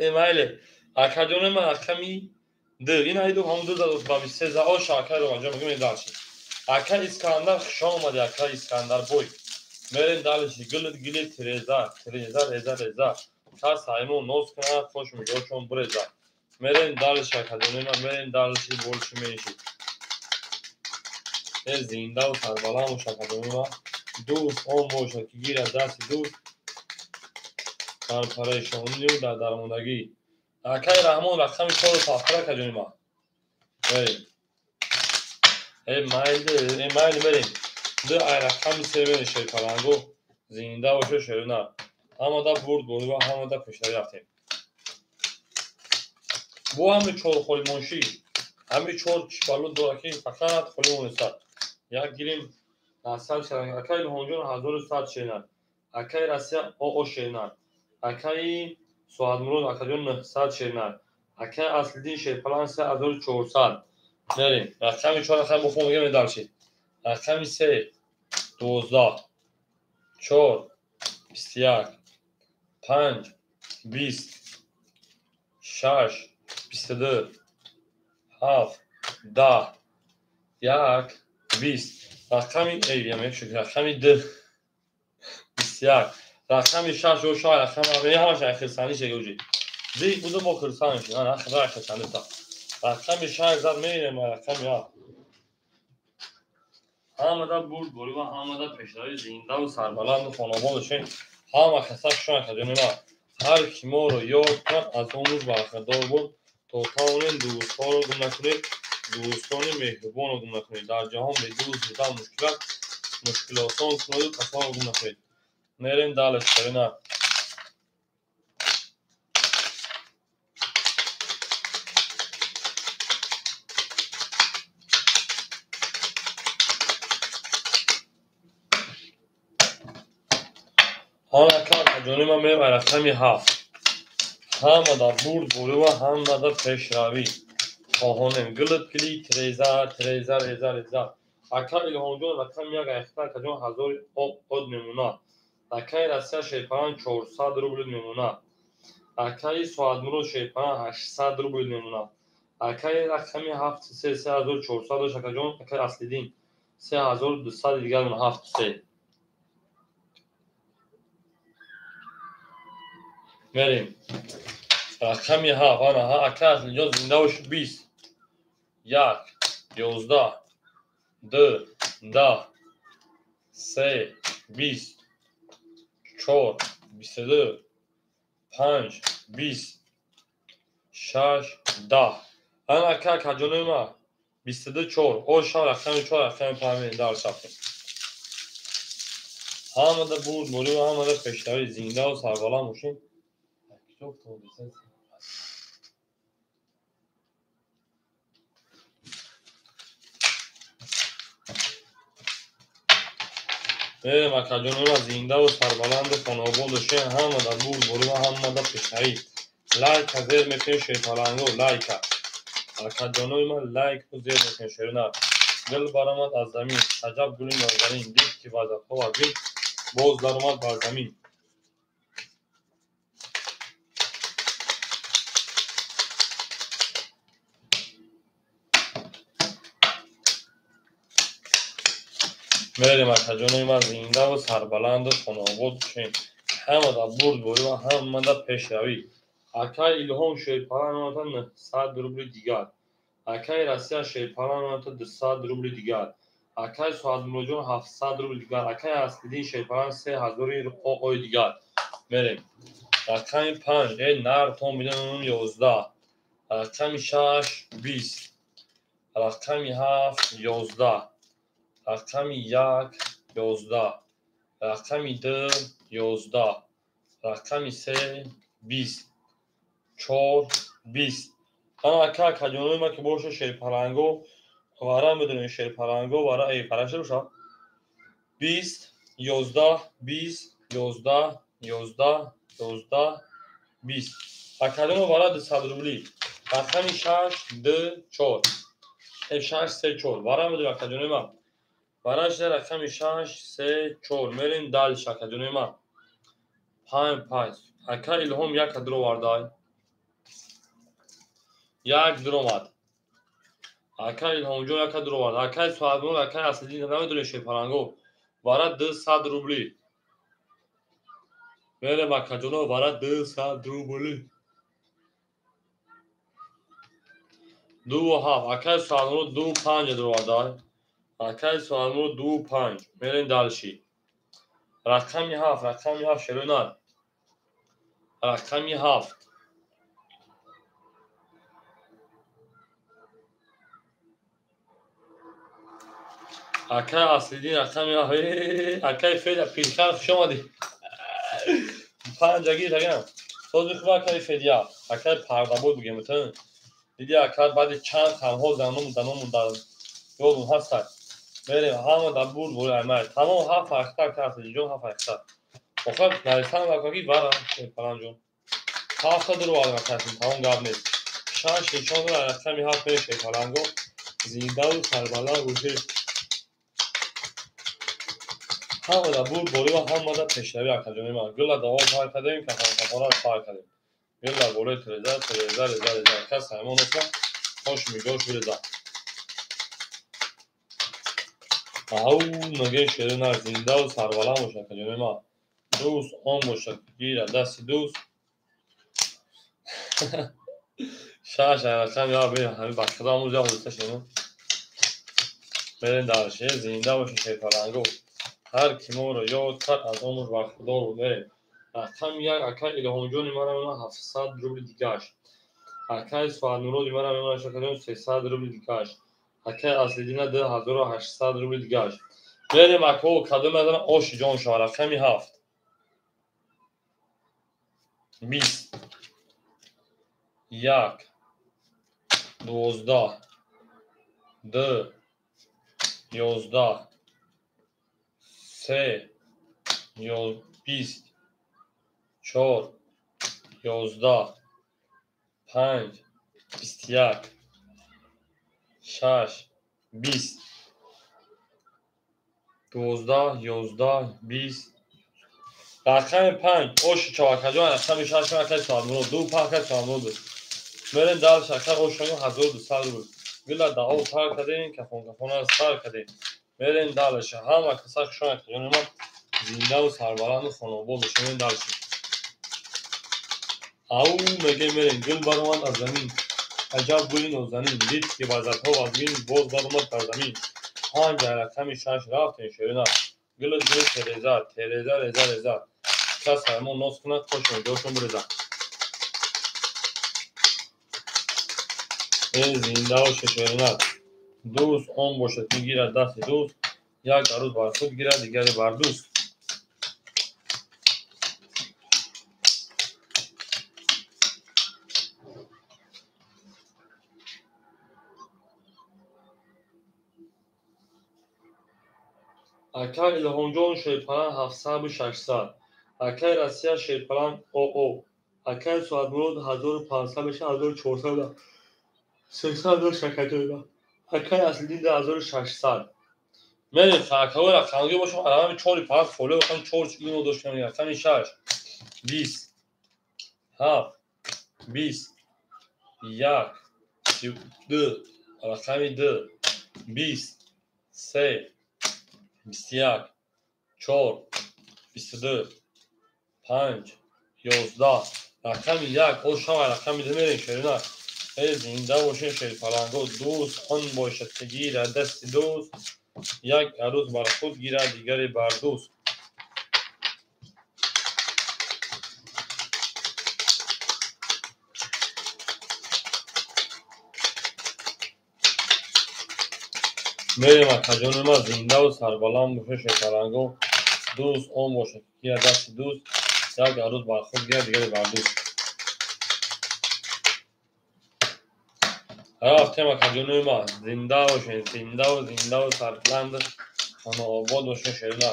ایمیل اکادون من اکمی ده این ایدو هم دو داد با 23 زا شاکر رو انجام میگم دالشی اکای اسکندر خوشم اومد اکای اسکندر بوی میرین دالشی گل تریزا رزا تا سایمون نوز کنه خوش میگه چون برزا میرین دالشی اکادون من میرین دالشی بولش میشی زنده و سربلند و شکرمی ما دوست آن باشد که گیر از دست دوست در پریشانی و در درماندگی اکای رحمان رقم 4 رو تاخره کجونی ما بریم ایمیل بریم دو ای رقم 3 بریم شیرپرنگو زنده و شیرونه همه دا برد بودی و همه دا پیشتری رفتیم بو همه 4 خولی منشی همه 4 چپالو دورکی فقط خولی منستد یک گیریم اصل شدن اکای الهام 1100 شینن اکای رسیه او شینن اکای سواد مرود اکای 900 شینن اکای اصل دین شیرپلان 3400 بریم رقم 4 رقم بخون میگم میدالشید رقم 3 12 4 21 5 20 6 22 7 10 1 20 رقمی یک شکل رقمی 2 21 رقمی 6 و 6 رقم اولی همش خرسانی شگوجی زی بودم با خرسانش نه خبر خرسانی تا رقمی 6 زد میریم رقمی ها همه دا برد بوری و همه دا پیشروی زنده و سربلند و خانوابادشین همه خسته شما کردیم ما هر کی ما رو یاد کرد از اون روز برخوردار بود تا تاونین دوست‌ها رو گم نکنید دوستان مهربان رو گم نکنید در جهان به دوست بودن مشکل آسان کنید و کسان رو گم نکنید میرین دالش کرینه حالا که جانی ما میریم رقمی 7 همه دا برد بوری و همه دا پیشروی خواهانم گلت کلی تریزر اکا الهام جان رقم یک اختر که جان 1000 od میمونه اکای رسیا شیپران 400 روبل میمونه اکای سوادمرو شیپران 800 روبل میمونه اکای رقمی 7 3400 شکر جان اکای اصلی دین 3200 دیگر من 7 3 میریم رقمی 7 آنها اکای اصلی جان زنده باش 20 1 11 2 10 3 20 4 22 5 20 6 10 انا که کجانوی ما 22 4 او شان رقم 4 رقم 5 دار شافیم همه ده بود مولی و همه ده پیشتری زنده و سربالا موشیم میریم کجانوی ما زنده و سربالند خانوابون داشته همه ده بود مولی و همه ده پیشتری لایک زیر میکنی شیطالانگو لایک کجانوی ما لایک و زیر میکنی شیرونه گل برآمد از زمین عجب گلی نازنین دید که وظیفه و بین باز درآمد بر زمین میریم کجانوی ما زنده و سربلند و خانوابون شیم همه دا برد بوری و همه دا پیشروی اکای الهام شیرپران آمدن 100 روبل دیگر اکای رسیا شیرپران آمدن 200 روبل دیگر اکای سوادمرو جان 700 روبل دیگر اکای اصلیدین شیرپران 3000 اوی دیگر میریم رقم 5 ای نر تو میدن 11 رقم 6 20 رقم 7 11 رقم 1 11 رقم 2 11 رقم 3 20 4 20 انا اکا کجانوی ما که باشه شیرپرنگو وارا میدونیم شیرپرنگو وارا ای پرشه بشه 20 11 20 11 11 11 20 اکادمو وارا 200 روبلی رقم 6 2 4 6 3 4 وارا میدونیم اکادموی ما وارا شده رقم 6 3 4 میرین دال اکادموی ما 5 اکا الهام یک درو واردای یک درو ماد اکا الهام جو یک درو وارد اکا سوادمون اکا اصلی نمیدونه شیرپرنگو وارا 200 روبلی میریم اکادمو وارا 200 روبلی 2 و 7 اکا سوادمون 2 5 درو واردای اکای سوالمو 2 5 میرین دالشی رقمی 7 شرونار رقمی 7 اکای اصلیدین رقمی 7 اکای فیل پیلخان خوش آمدی 5 دقیقه توضیح خوب اکای فیلیا اکای پرده بود بگیم بتون دیدی اکای بعد چند خمها زنمون در یادون هست میریم همه در بود بوری امیر تمام 7 اختر که اصلی جون 7 اختر بخواه نریستان وکاکی برم پران جون 7 درو آدم کسیم تمام گاب نیست شانش نشان رو رقمی 7 میشه پرانگو زنده و سربالا گوشه همه در بود بوری و همه در پیشنوی اکادمی ما گل در دوام پار کردیم که خانه را پار کردیم گل در بوری تریزر کس همون اصلا خوش میگوش بریزا او نگه شیرین زنده و سربالا باشه اکادمی ما دوست آن باشه گیر دست دوست شاش رقم یا بری همین بخدا آموز یا خودسته شنو میرین دارشه زنده باشه شیرپرنگو هر کی ما رو یاد کرد از عمر و خدا رو میریم رقم یک اکای الهام جون ما رو 700 روبل دیگهش اکای سوادمرو ما رو شکریم 300 روبل دیگهش اکای اصلیدین 2800 روبل دیگهش میریم اکو کدوم ازن آش جان شما رقمی 7 20 1 12 2 11 3 20 4 11 5 21 6 20 12 11 20 رقم 5 اوش چهارکجان رقم 6 رقم سالمون دو پاکت سالمون بود مرن دال شکر اوشون 1200 بود گلا داو تار کردین که خون از تار کردین مرن دالش هم کسا شون کنیم زنده و سربلند خانوادو شون دالش او میگه مرن گل بارمان از زمین عجب گلی نازنین دید که وزرها از بین باز برآمد در زمین پنج رقم 6 رفتین شیرین گل تریزا کس همون ناز کنه خوشون جاشون بریزن زنده و شیرینت دوست اون باشد میگیرد دست دوست یک عروس بر خود گیرد دیگری بر دوست اکای الهانجان شیرپلن 700 و 600 اکای رسیه شیرپلن او اکای سوادمرود 1500 بشه 1400 300 و شکجایده اکای اصلی 1600 من فاکاو رقمی باشم علامه 4 پاس فولو بکنم 4 اینو داشتم رقم 6 20 7 20 1 2 رقم 2 20 3 21 4 22 5 11 رقم 1 او شما رقم میدونین شیرینه زنده باشه شیرپلنگو دوست آن باشد که گیره دست دوست یک عروس بر خود گیره دیگری بر دوست میریم اکجان ما زنده و سربلند باشه شیرپلنگو دوست آن باشد که گیره دست دوست یک عروس بر خود گیره دیگری بر دوست رفتیم اکجان ما زنده و سربلند خانه آباد باشه شیرینه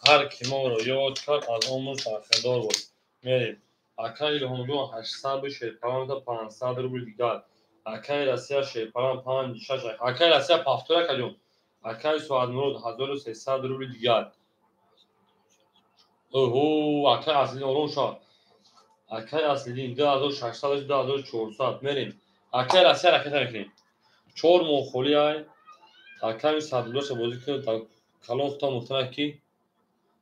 هر کی ما رو یاد کرد از آمون سرخدار بود میریم اکای الهانجان 800 شیرپلن تا 500 روبل دیگر اکای رسیه شیرپلن 5 6 اکای رسیه پافتور اکجان اکای سوادمرود 1300 روبل دیگر اوهو اکای اصلی اورون شد اکای اصلی 2600 2400 میریم اکای رسیه رکت میکنیم 4 موخولی های اکای صدلوش بازی کنید تا کلان تا مختنه کی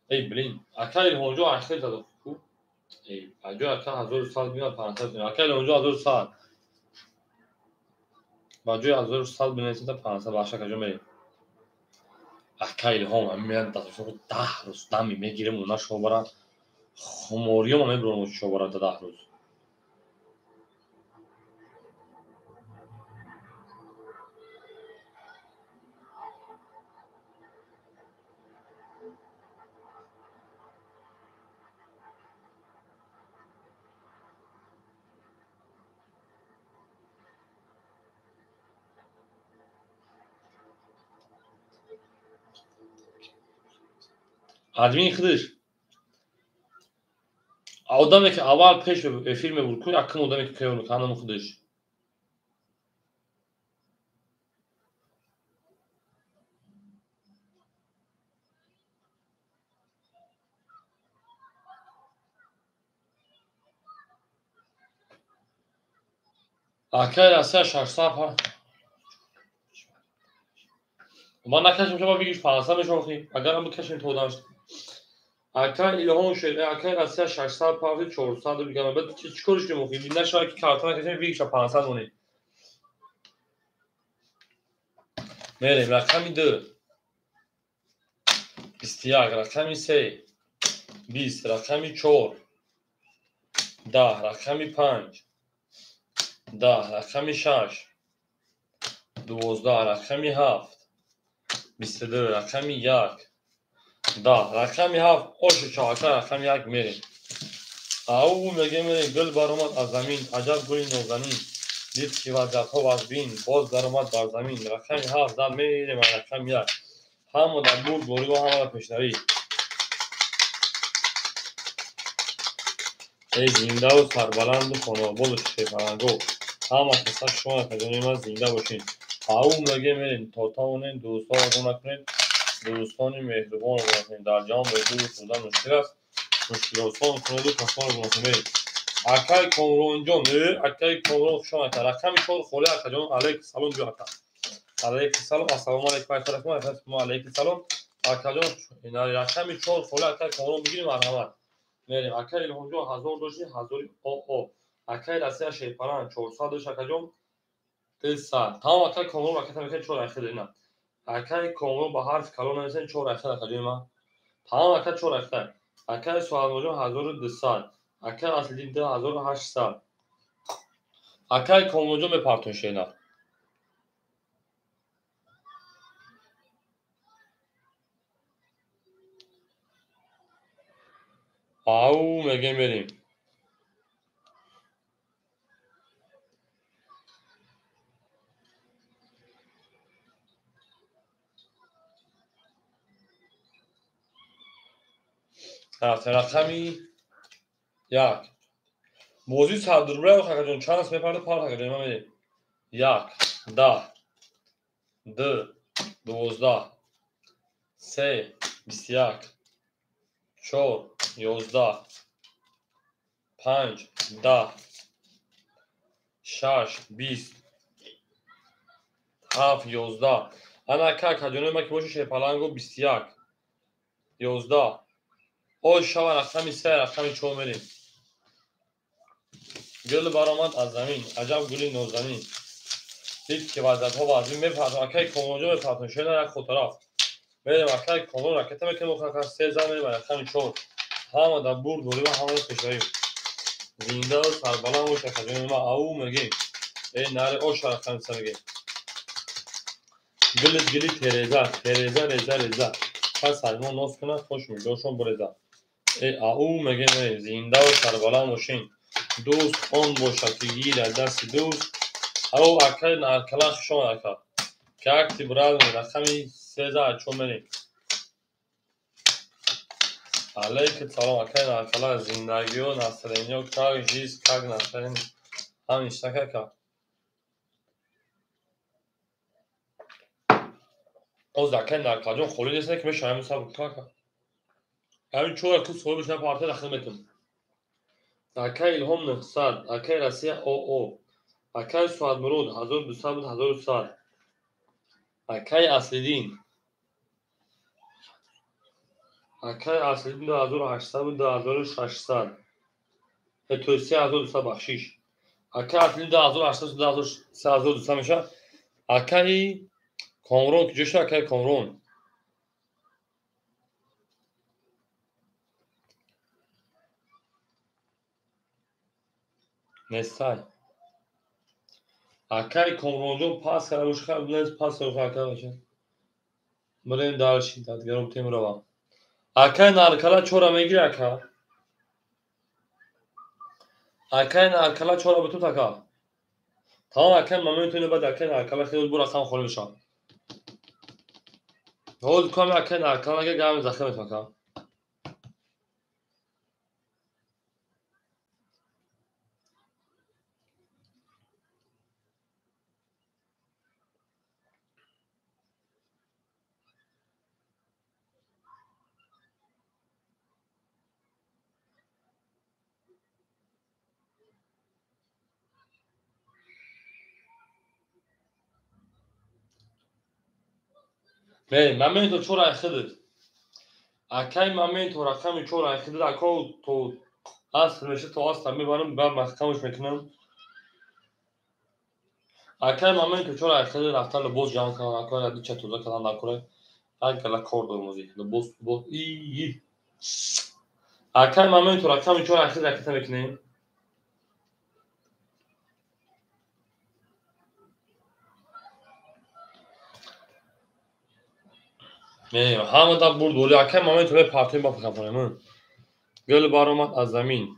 ای بلین اکای الهانجان اخیر دادو ای اجو اکای 1100 میاد 500 اکای الهانجان 1100 باجوی 1100 بنویسید تا 500 باشه کجا میریم اکای الهام میاد دستش 10 روز دمی میگیره مونا شو برات خموریو ما میبرم شو برات 10 روز ادمین خودش آدمی که اول پیش فیلم بود کوی اکن آدمی که کیونو کانم خودش اکای رسیه 600 ما نکشیم شما بگیش 500 میشم خیلی اگر هم بکشیم تو داشت اکای الهام شده اکای رسیه 600 پاوی 400 بگم بعد چیکارش کنم خیلی نشه که کارتون کشیم بگیش 500 مونی میریم رقم 2 21 رقم 3 20 رقم 4 10 رقم 5 10 رقم 6 12 رقم 7 22 رقم 1 10 رقم 7 اوش چهارتا رقم 1 میریم او میگه میریم گل برآمد از زمین عجب گلی نازنین دید که وزرها از بین باز درآمد بر زمین رقم 7 زد میریم رقم 1 همه در بود باری و همه در پیشنری ای زنده و سربلند و خاناباد و شیپرنگو همه کسا شما کجانی من زنده باشین او مگه میرین تاتاونین دوستا رو نکنین دوستانی مهربان رو نکنین در جام بزرگ سودن مشکل است مشکل آسان کنید و کسان رو نکنید اکای کامرون جان اکای کامرون شما تا رقم چون خوله اکجان علیک سلام جو اکا علیک سلام السلام علیکم و علیکم سلام اکجان این رقم چون خوله اکای کامرون بگیریم مرحمت میریم اکای الهام جان 1000 داشتی 1000 او اکای رسیا شیپران 400 داشت اکجان 300 تمام اکای کامرون رکت میکنه 4 اخیر اینا اکای کامرون با حرف کلان نمیسن 4 اخیر اکجان ما تمام اکای 4 اخیر اکای سوال جان 1200 اکای اصلی 1800 اکای کامرون جان بپارتون شینا او میگه میریم رقمی یک موضوع صدربره و خاکجان چانس میپرده پار خاکجان ما میریم 1 10 2 12 3 21 4 11 5 10 6 20 7 11 انا که کجانه ما که باشه شیپلنگو 21 11 او شما رقمی 3 رقمی 4 میریم گل برآمد از زمین عجب گلی نازنین دید که وضعیت ها وضعی میپرد اکای کامونجا میپرد شده یک خود طرف میریم اکای کامون رکت میکنیم مخلقه 3 زن میریم رقمی 4 همه در بور دوری و همه کشوریم زنده و سربلند و شخصی ما او میگیم ای نره او شرقم سر میگیم گلت گلی تریزه تریزه ریزه ریزه پس سلمان ناز کنه خوش میداشون بریزه ای او میگیم زنده و سربلند باشین دوست آن باشد که گیر از دست دوست او اکای نرکلخ شما اکا که اکتی براد می رقمی 13 چون میریم علیک سلام اکای نرکلخ زندگی و نسلینی و کار جیز کگ نسلین همین اشتکه که او زکای نرکلخ جون خولی نیست که میشه همین سب که همین چوه کس خولی بشنه پارته دخل میتون اکای الهام 900 اکای رسیه او اکای سواد مرود 1200 بود 1100 اکای اصلی دین اکای اصلی دین 2800 بود 2600 توسی 1200 بخشیش اکای اصلی 2800 3200 میشه اکای کامرون که جوشه اکای کامرون نستای اکای کامرون جون پاس کرده باشه خیلی بلند پاس کرده اکای باشه بریم دارشین تدگرم تیم رو با اکای نارکلا چورا میگیره اکای نارکلا چورا به تو تکا تمام اکای ما میتونه بعد اکای نارکلا خیلی برو اصلا خوری بشه هول کام اکای نارکلا اگه گام زخم تکا می من تو چورا اخدت اکای من تو رقم چورا اخدت اکو تو اصل میشه تو اصلا میبرم بعد محکمش میکنم اکای من تو چورا اخدت رفتن لباس جمع کنم اکای ردی چطور کردن نکنه anche l'accordo così lo boss iyi اکای من تو رقم چورا اخدت رکت میکنیم می همه دا برد ولی اکای من تو به پارتی با فکر گل برآمد از زمین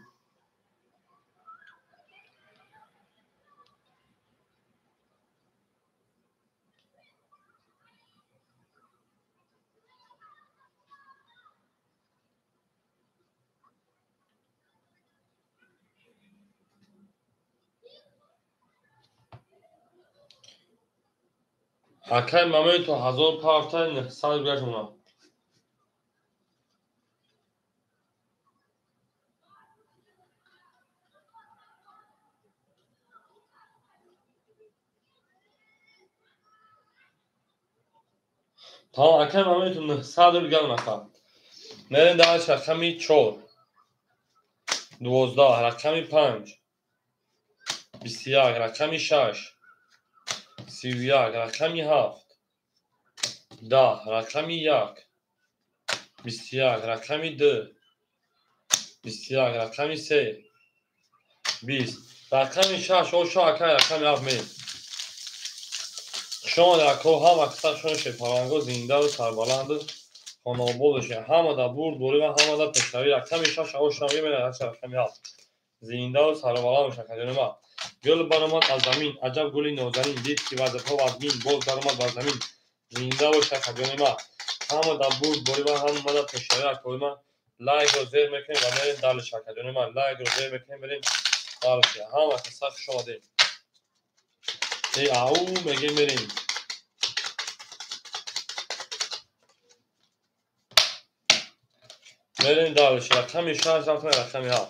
Акай моменту 1000 пафтай 900 грамм. Tamam, akay momенту 900 грамм. мерем дар рақами 4, 12, рақами 5, 21, рақами 6, 31, рақами 7, 10, рақами 1, 21, рақами 2, 21, рақами 3, 20, рақами 6, ошо акай рақами 7 мерем. шумо дар кор ҳама қисмашон шепаранго зиндаву сарбаланду хонободошен ҳама дар бурд борива ҳама дар пешравӣ рақами 6 ошави мерад рақами 7 зиндаву сарбаланду шакаҷонима гул баромад аз замин аҷаб гули нозанин дид ки вазифҳо вазмин боз даромад бар замин зиндаву шакаҷонима ҳама дар бурд борива ҳама дар пешравӣ акоима лайкро зер мекунем ва мерем дали шакаҷонима лайкро зер мекунем мерем дали ҳама қисса хуш омадем ау мегем мерем мерем далш рақами 6 рафтем рақами 7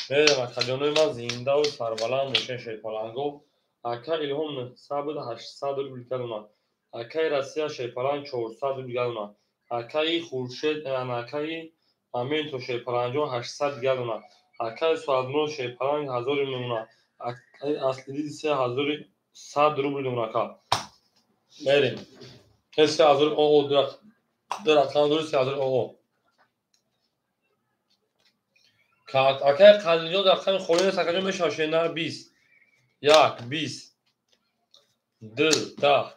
мерем акаҷонои ман зиндаву сарбаланд мошин шепаланго акай илҳом 900 буд 800 рубл кардумад акай расия шепаланд 400 рубл кардумад акаи хуршед акаи моменту шепаланҷон 800 кардумад акай суадмурод шепаланд 1000 рубл мемонад акаи аслиди 3100 рубл мемонад мерем ҳеси 1000 оо ду рақам дуруст 1000 оо акай қадриҷон рақами холӣ нест акаҷон мешавад шенар 20 1 20 2 10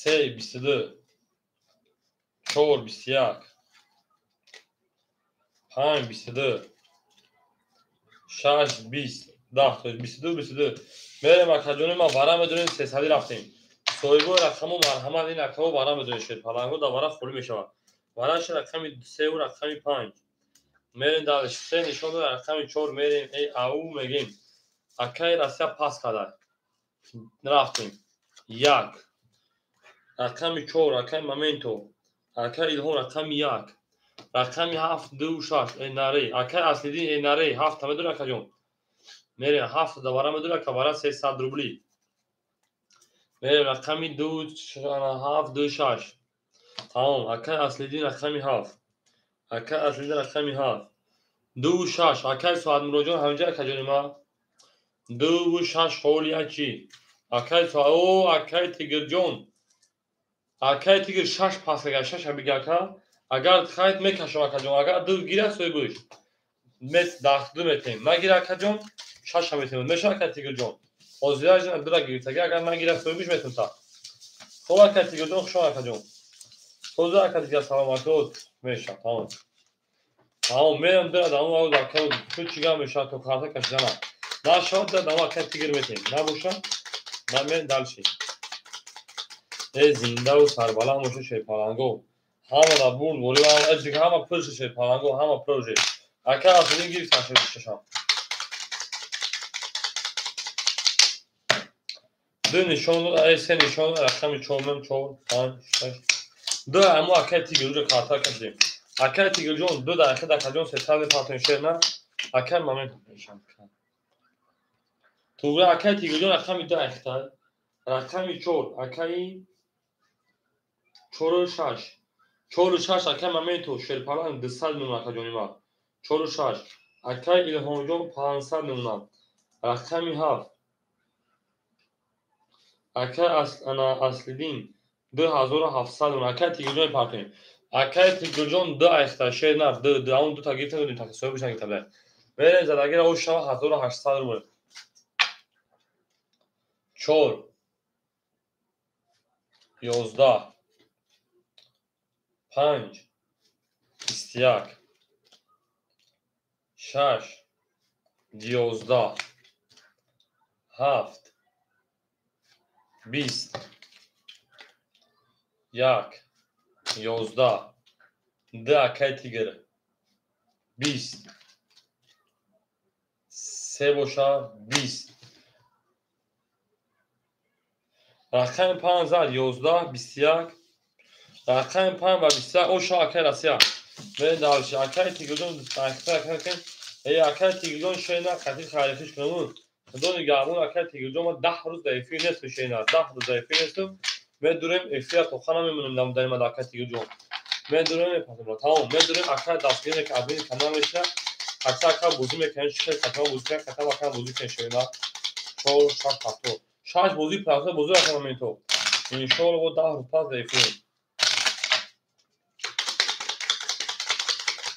3 22 4 21 5 22 6 20 10 22 22 мерем акаҷони ман вара медонем 300 рафтем соҳибои рақаму марҳамат ин акао вара медонем шепаланго дар вара холӣ мешавад вараши рақами 3 рақами 5 мерем дар 3 нишон дод рақами 4 мерем ау мегем акай расия пас карда рафтем 1 рақами 4 акай моменто акай илҳом рақами 1 рақами 7 2 6 наре акай аслидин наре 7 медонӣ акаҷон мерем 7 дар вара медонӣ ака вара 300 рубли мерем рақами 2 7 2 6 тамом акай аслидин рақами 7 акай аслидин рақами 7 2 6 акай суадмуроҷон ҳамҷа акаҷонима 2 6 ҳоли ачи акай о акай тигирҷон акай тигир 6 пас ага 6 бигака агар хайт мекашам акаҷон агар 2 гира соҳибуш мет дахду метем нагира акаҷон 6 метем меша акай тигирҷон ҳозираҷон дура гирифтаги агар нагира соҳибуш метумта хоб акай тигирҷон хушом акаҷон ҳозир акай тигир саломатиот меша тамом тамом мерам дура дамо ау акай чига меша то карта кашидана нашавад дура дамо акай тигир метем набоша ман мерам далши зиндаву сарбаланд боша шепаланго ҳама дар бурд борива ҳама пӯши шепаланго ҳама пӯши акай аслидин гирифтам шешам ду нишон се нишон рақами 4 мем 4 5 6 ду амо акай тигирҷо карта кашидем акай тигирҷон 2 дақиқа акаҷон 300 патон шерна акай момент мешам тугра акай тигирҷон рақами 2 дақиқа рақами 4 акаи 4 6 4 6 акай моменту шерпаланд 200 мемонад акаҷонима 4 6 акай илҳомҷон 500 мемонад рақами 7 акай аслидин 2700 мемонад акай тигирҷони партоем акай тигирҷон 2 айхта шерна 2 аун 2 та гирифта додем таки соҳибуш нагирифта мерем задагира о шава 1800 рубл 4 11 5 21 6 11 7 20 1 11 2 акай тигир 20 3 3 باشه 20 رقم 5 11 21 رقم 5 و 21 او شاکر رسیا به دارش اکای تیگون اکای کن ای اکای تیگون شینا قتی خارجش کنون دون گامون اکای تیگون 10 روز ضعیفی نیست شینا 10 روز ضعیفی نیستم میدونیم افیا تو خانم میمونم نام داریم اکای تیگون میدونیم پاتون تمام میدونیم اکای دستگیر که ابین کانال میشه اکای بوزی میکنه چه کتا بوزی کنه کتا واقعا بوزی کنه شینا چهار شش پاتو شش بوزی پلاس بوزی اکای میتو ان شاء الله و 10 روز پاس ضعیفی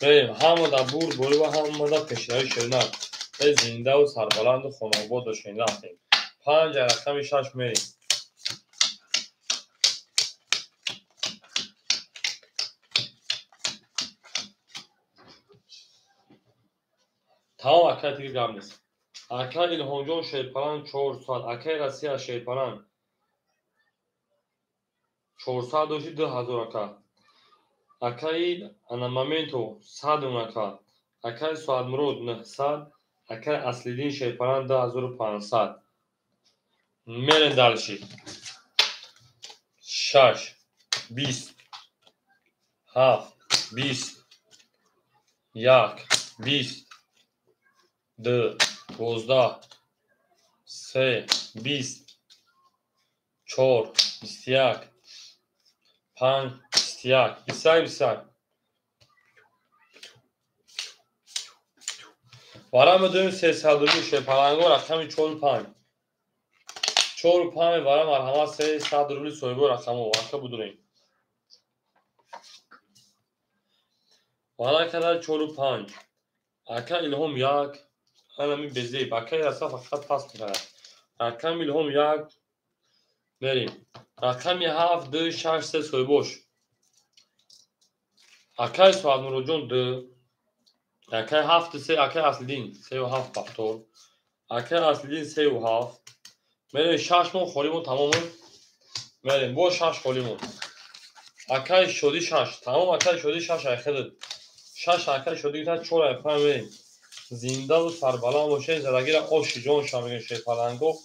بریم همه در بور بوری و همه در پشتهای شیرنر به زنده و سربلند و خانواد داشتین رفتیم 5 رقم 6 میریم تمام اکای دیگه گم نیست اکای الهام جان شیرپران 400 اکای رسیه شیرپران 400 دوشی 2000 اکای اکای انامامنتو 100 اکای اکای سواد مرود 900 اکای اصلی دین شیرپران 2500 میرین دلشی 6 20 7 20 1 20 2 12 3 20 4 21 5 21 21 وارم دویم 300 روشه پلنگو رقمی 45 45 وارم مرحمت 300 رولی سویبو رقمو واقع بدونیم وارم کنار 45 اکا الهام یک هنمی بزیب اکا رسا فقط پاس میکنه رقم الهام یک بریم رقمی 7 2 6 3 سویبوش اکای سواد مرو جون 2 اکای 7 3 اکای اصلین 3 و 7 فاکتور اکای اصلین 3 و 7 بریم 6 مون خوریمون تمامون بریم با 6 خوریمون اکای شدی 6 تمام اکای شدی 6 اخیر 6 اکای شدی تا 4 اکای بریم زنده و سربلند باشه زدگیر آشی جان شامگین شه پلنگو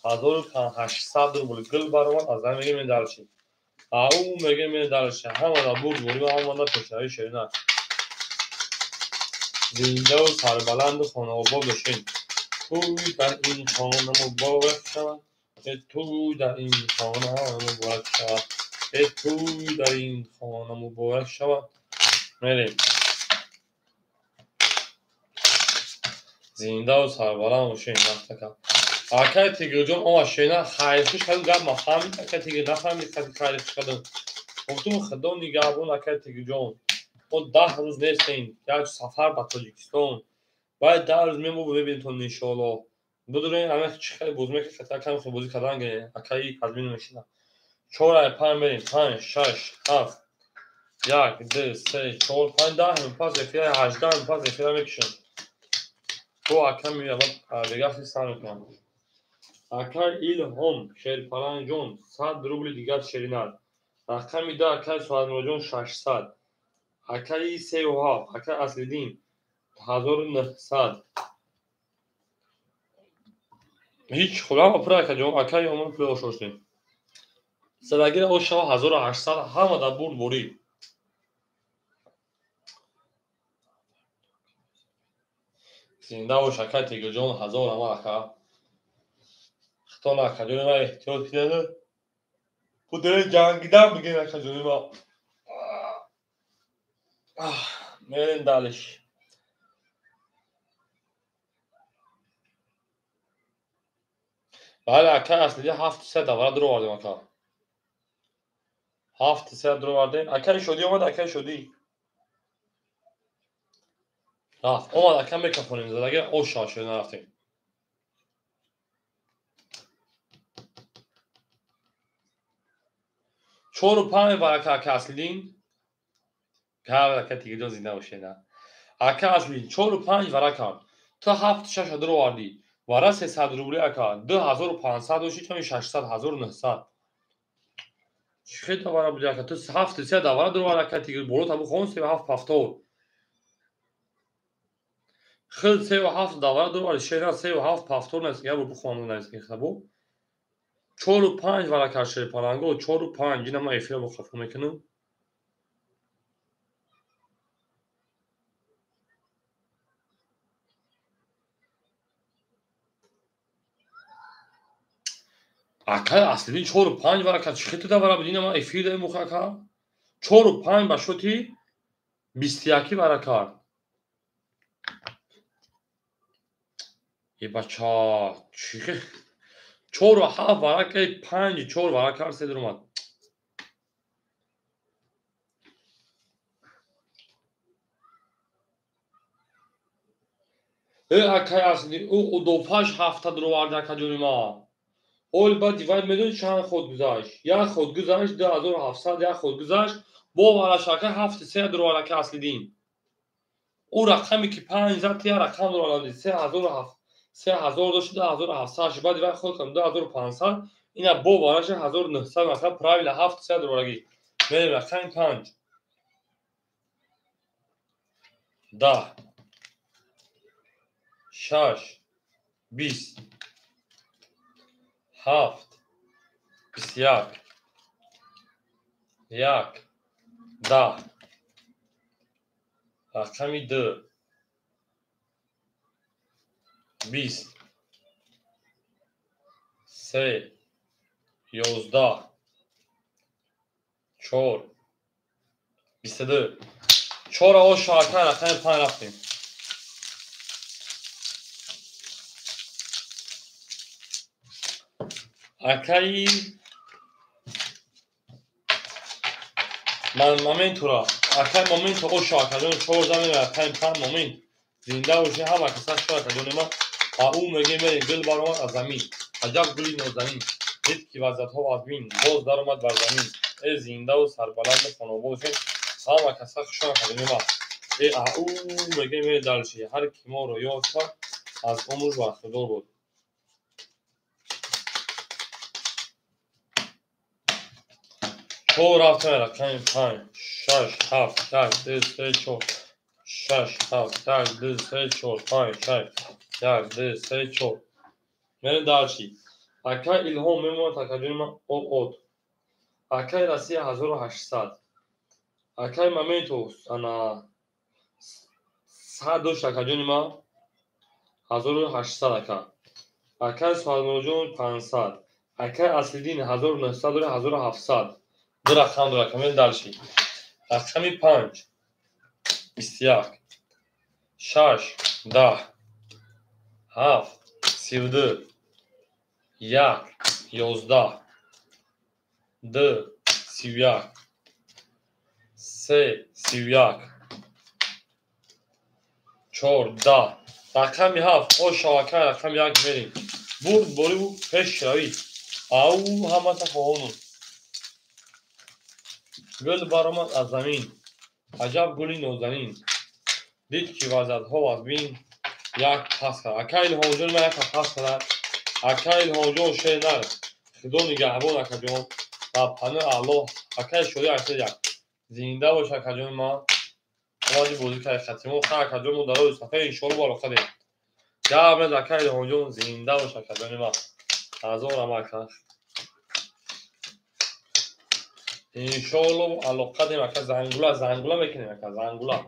1800 روبل گل برام از هم میگیم دلشی او میگیم دلشی همه دا بود بوری و همه دا پشتهایی شیرینه زنده و سربلند و خانوابا بشین توی در این خانه مبارک شود توی در این خانه مبارک شود توی در این خانه مبارک شود میریم زنده و سربلند باشین نفتکم اکای تیگر جون آه شینا خیلیش کدوم گرد ما فهمید اکای تیگر نفهمید کدوم خیلیش کدوم گفتم خدا نگهبون اکای تیگر جون ما 10 روز نیستیم یک سفر به تاجیکستان باید 10 روز میمون ببینیم تو انشالله بدونین همه چی خیلی بزرگی که خطر کم خیلی بازی کردن گه اکای کازمین میشینم 4 5 بریم 5 6 7 1 2 3 4 5 10 پاس افیای 18 پاس افیای میکشم تو اکای میاد دیگه سیستم میکنم اکای الهام شیرپران جون 100 روبل دیگر شیرینات رقم میده اکای سواد مرو جون 600 اکای 3 و 7 اکای اصلی دین 1900 هیچ خدا اپرا که جون اکای همون پلو شوشتیم سدگیر او شوا 1800 همه دا برد بوری زنده و شکر تیگر جون 1000 همه اکا خطا نکه جون ما احتیاط کنه خودره جنگیدن بگیم اکا جون ما میرین دلش بله اکا اصلی 700 دوباره درو آردیم اکا 700 درو آردیم اکای شدی اومد اکای شدی رفت اومد اکا میکفونیم زدگیر او شاشه نرفتیم 4 و 5 برای اکا اصلین که اکا تیگر جون زنده باشه نه اکا اصلین 4 و 5 ورکان تا 7 6 درو آردی ورا 300 روبلی اکا 2500 و 600 1900 خیلی دوباره بوده اکا تو 700 دوباره درو آرد اکا تیگر برو تابو خونستی و 7 پافتور خیلی 3 و 7 داور دو شهر 3 و 7 پافتور نیست یا بخوام نیست که خبو 4 و 5 ورا کارشه پالانگو 4 و 5 اینا ما افیل بخوام میکنم اکای اصلی 4 و 5 ورا کارش خیلی داور بدین ما افیل مخاکا 4 و 5 باشوتی 21 ورا کار ای بچا چیه 4 و 7 ورا که 5 4 ورا کار سه درمات اکای اصلی او دو پاش 7 درو وارد کجوری ما اول با دیوار میدون چند خود گذاشت یا خود گذاشت 2700 یا خود گذاشت با ورا شاکه 7 3 درو وارد که اصلی دین او رقمی که 5 زد یا رقم درو وارد 3007 3000 داشت 2700 بعد دیوار خود کم 2500 اینا با وارش 1900 مثلا پرایل 7 3 درو وارد میریم رقم 5 10 6 20 7 21 1 10 رقمی 2 20 3 11 4 22 4 آقا شاکر رقم 5 رفتیم اکایی من مومنتورا اکای مومنت او شاکر جون 4 زمین رقم 5 مومنت زنده وشی همه کسا شاکر جون ما او میگه میریم گل برامد از زمین عجب گلی نازنین دید که وضعیت ها از بین باز در اومد بر زمین ای زنده و سربلند خانوبوشین همه کسا شاکر جون ما ای او میگه میره دلشی هر کی ما رو یاد کرد از عمر برخوردار بود 4 رفتن رقم 5 6 7 8 2 3 4 6 7 8 2 3 4 5 6 1 2 3 4 میریم دلشی اکای الهام میمونه تکجون ما او اکای رسی 1800 اکای مومنتو انا 102 تکجون ما 1800 اکای سوالموجون 500 اکای اصلی دین 1900 و 1700 دو رقم میریم دلشی رقمی 5 21 6 10 7 32 1 11 2 31 3 31 4 10 رقمی 7 او شاکر رقم 1 میریم برد باری و پیش شوید او همه تفاهمون گل برآمد از زمین عجب گلی نازنین دید که وضعیت ها از بین یک پس کرد اکای الهام ما یک پس کرد اکای الهام شهر خدا نگهبان اکجان و پناه الله اکای شده اکسید یک زنده باش اکجان ما آمدی بودی که ختمون خواه اکجان ما در روی صفحه انشاءالله بالا خدیم جمعه اکای الهام زنده باش اکجان ما هزار عمل کرد انشاءالله علاقه دیم اکا زنگولا میکنیم اکا زنگولا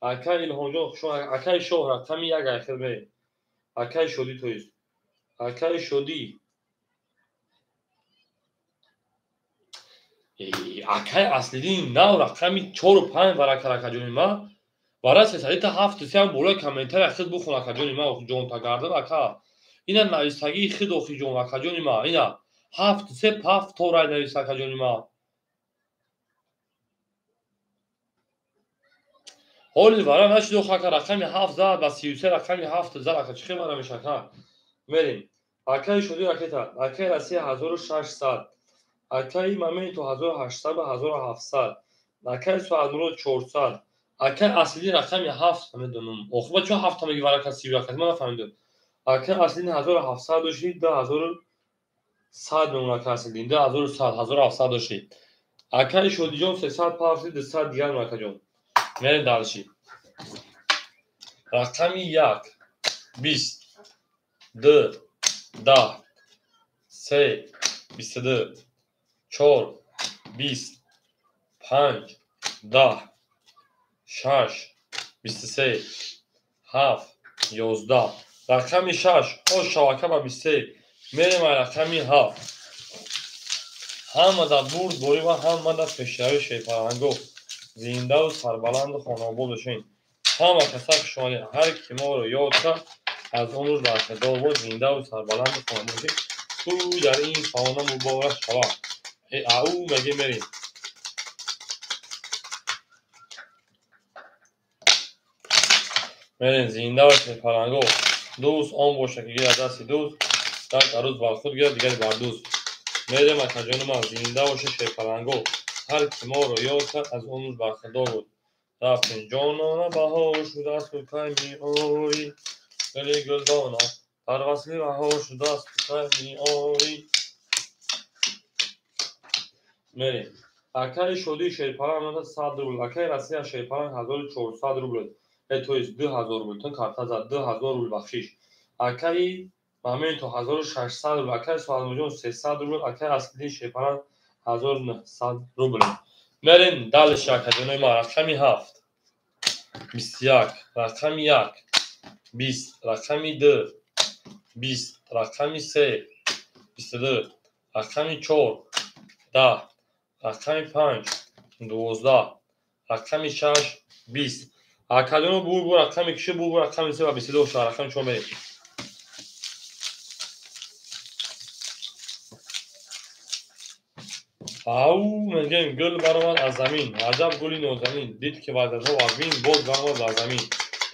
اکای الهام شو اکای شهر تمی یک اخیر بی اکای شدی تویست اکای شدی اکای اصلی دین نو رقمی 4 و 5 برای کرکجونی ما برای 307 سی هم بولای کامنتر اخیر بخون اکجونی ما جون تا گردن اکا اینا نویستگی خید اخی جون اکجونی ما اینا 7 3 پاف تو رای نویست اکجونی ما حالی برای نشد و خاک رقمی 7 زد و 33 رقمی 7 زد اکا چخی مرا میشه که میریم اکای شدی رکتا اکای رسی 1600 اکای مومنتو 1800 و 1700 اکای سوالمرو 400 اکای اصلی رقمی 7 میدونم اخو چون 7 میگه برای کسی رقم ما فهمیدم اکای اصلی 1700 داشتید 2100 اون اکای اصلی 2100 1700 داشتید اکای شدی جون 300 پاسی 200 دیگر اون اکای جون میریم دلشی رقمی 1 20 2 10 3 22 4 20 5 10 6 23 7 11 رقمی 6 خوش شبکه با 23 میریم رقمی 7 همه در برد باری و همه در پیشروی شیپرنگو زنده و سربلند و خاناباد باشین. همه کسا که شما هر کی ما رو یاد کرد از اون روز برخدار بود زنده و سربلند و خاناباد باشین. تو در این سانه مبارک شود. او مگه میریم زنده و شیپرنگو دوست آن باشه که گیر دستی دوست یک عروض بر خود گیر دیگری بر دوست میریم اکا جان ما زنده باشه شیپرنگو هر کی ما رو یاد کرد از اون روز برخدار بود رفتیم جانانه بهار شده است و کی می آیی گلی گلدانا در وصلی بهار شده است و کی می آیی میریم اکای شدی شیپرنگ 100 روبل اکای رسی شیپرنگ 1400 روبل تویست 2000 روبل تن کارتا زد 2000 روبل بخشیش اکای مامین تو 1600 روبل اکای سوالمجون 300 روبل اکای اصلی شیپرنگ 1900 روبل میریم دالش اکادمی ما رقمی 7 21 رقمی 1 20 رقمی 2 20 رقمی 3 22 رقمی 4 10 رقمی 5 12 رقمی 6 20 اکادمی بو رقمی کشی بو رقمی 3 و 22 شهر رقمی 4 میریم او میگم گل برآمد از زمین عجب گلی نازنین دید که بعد از او از بین باز برآمد از زمین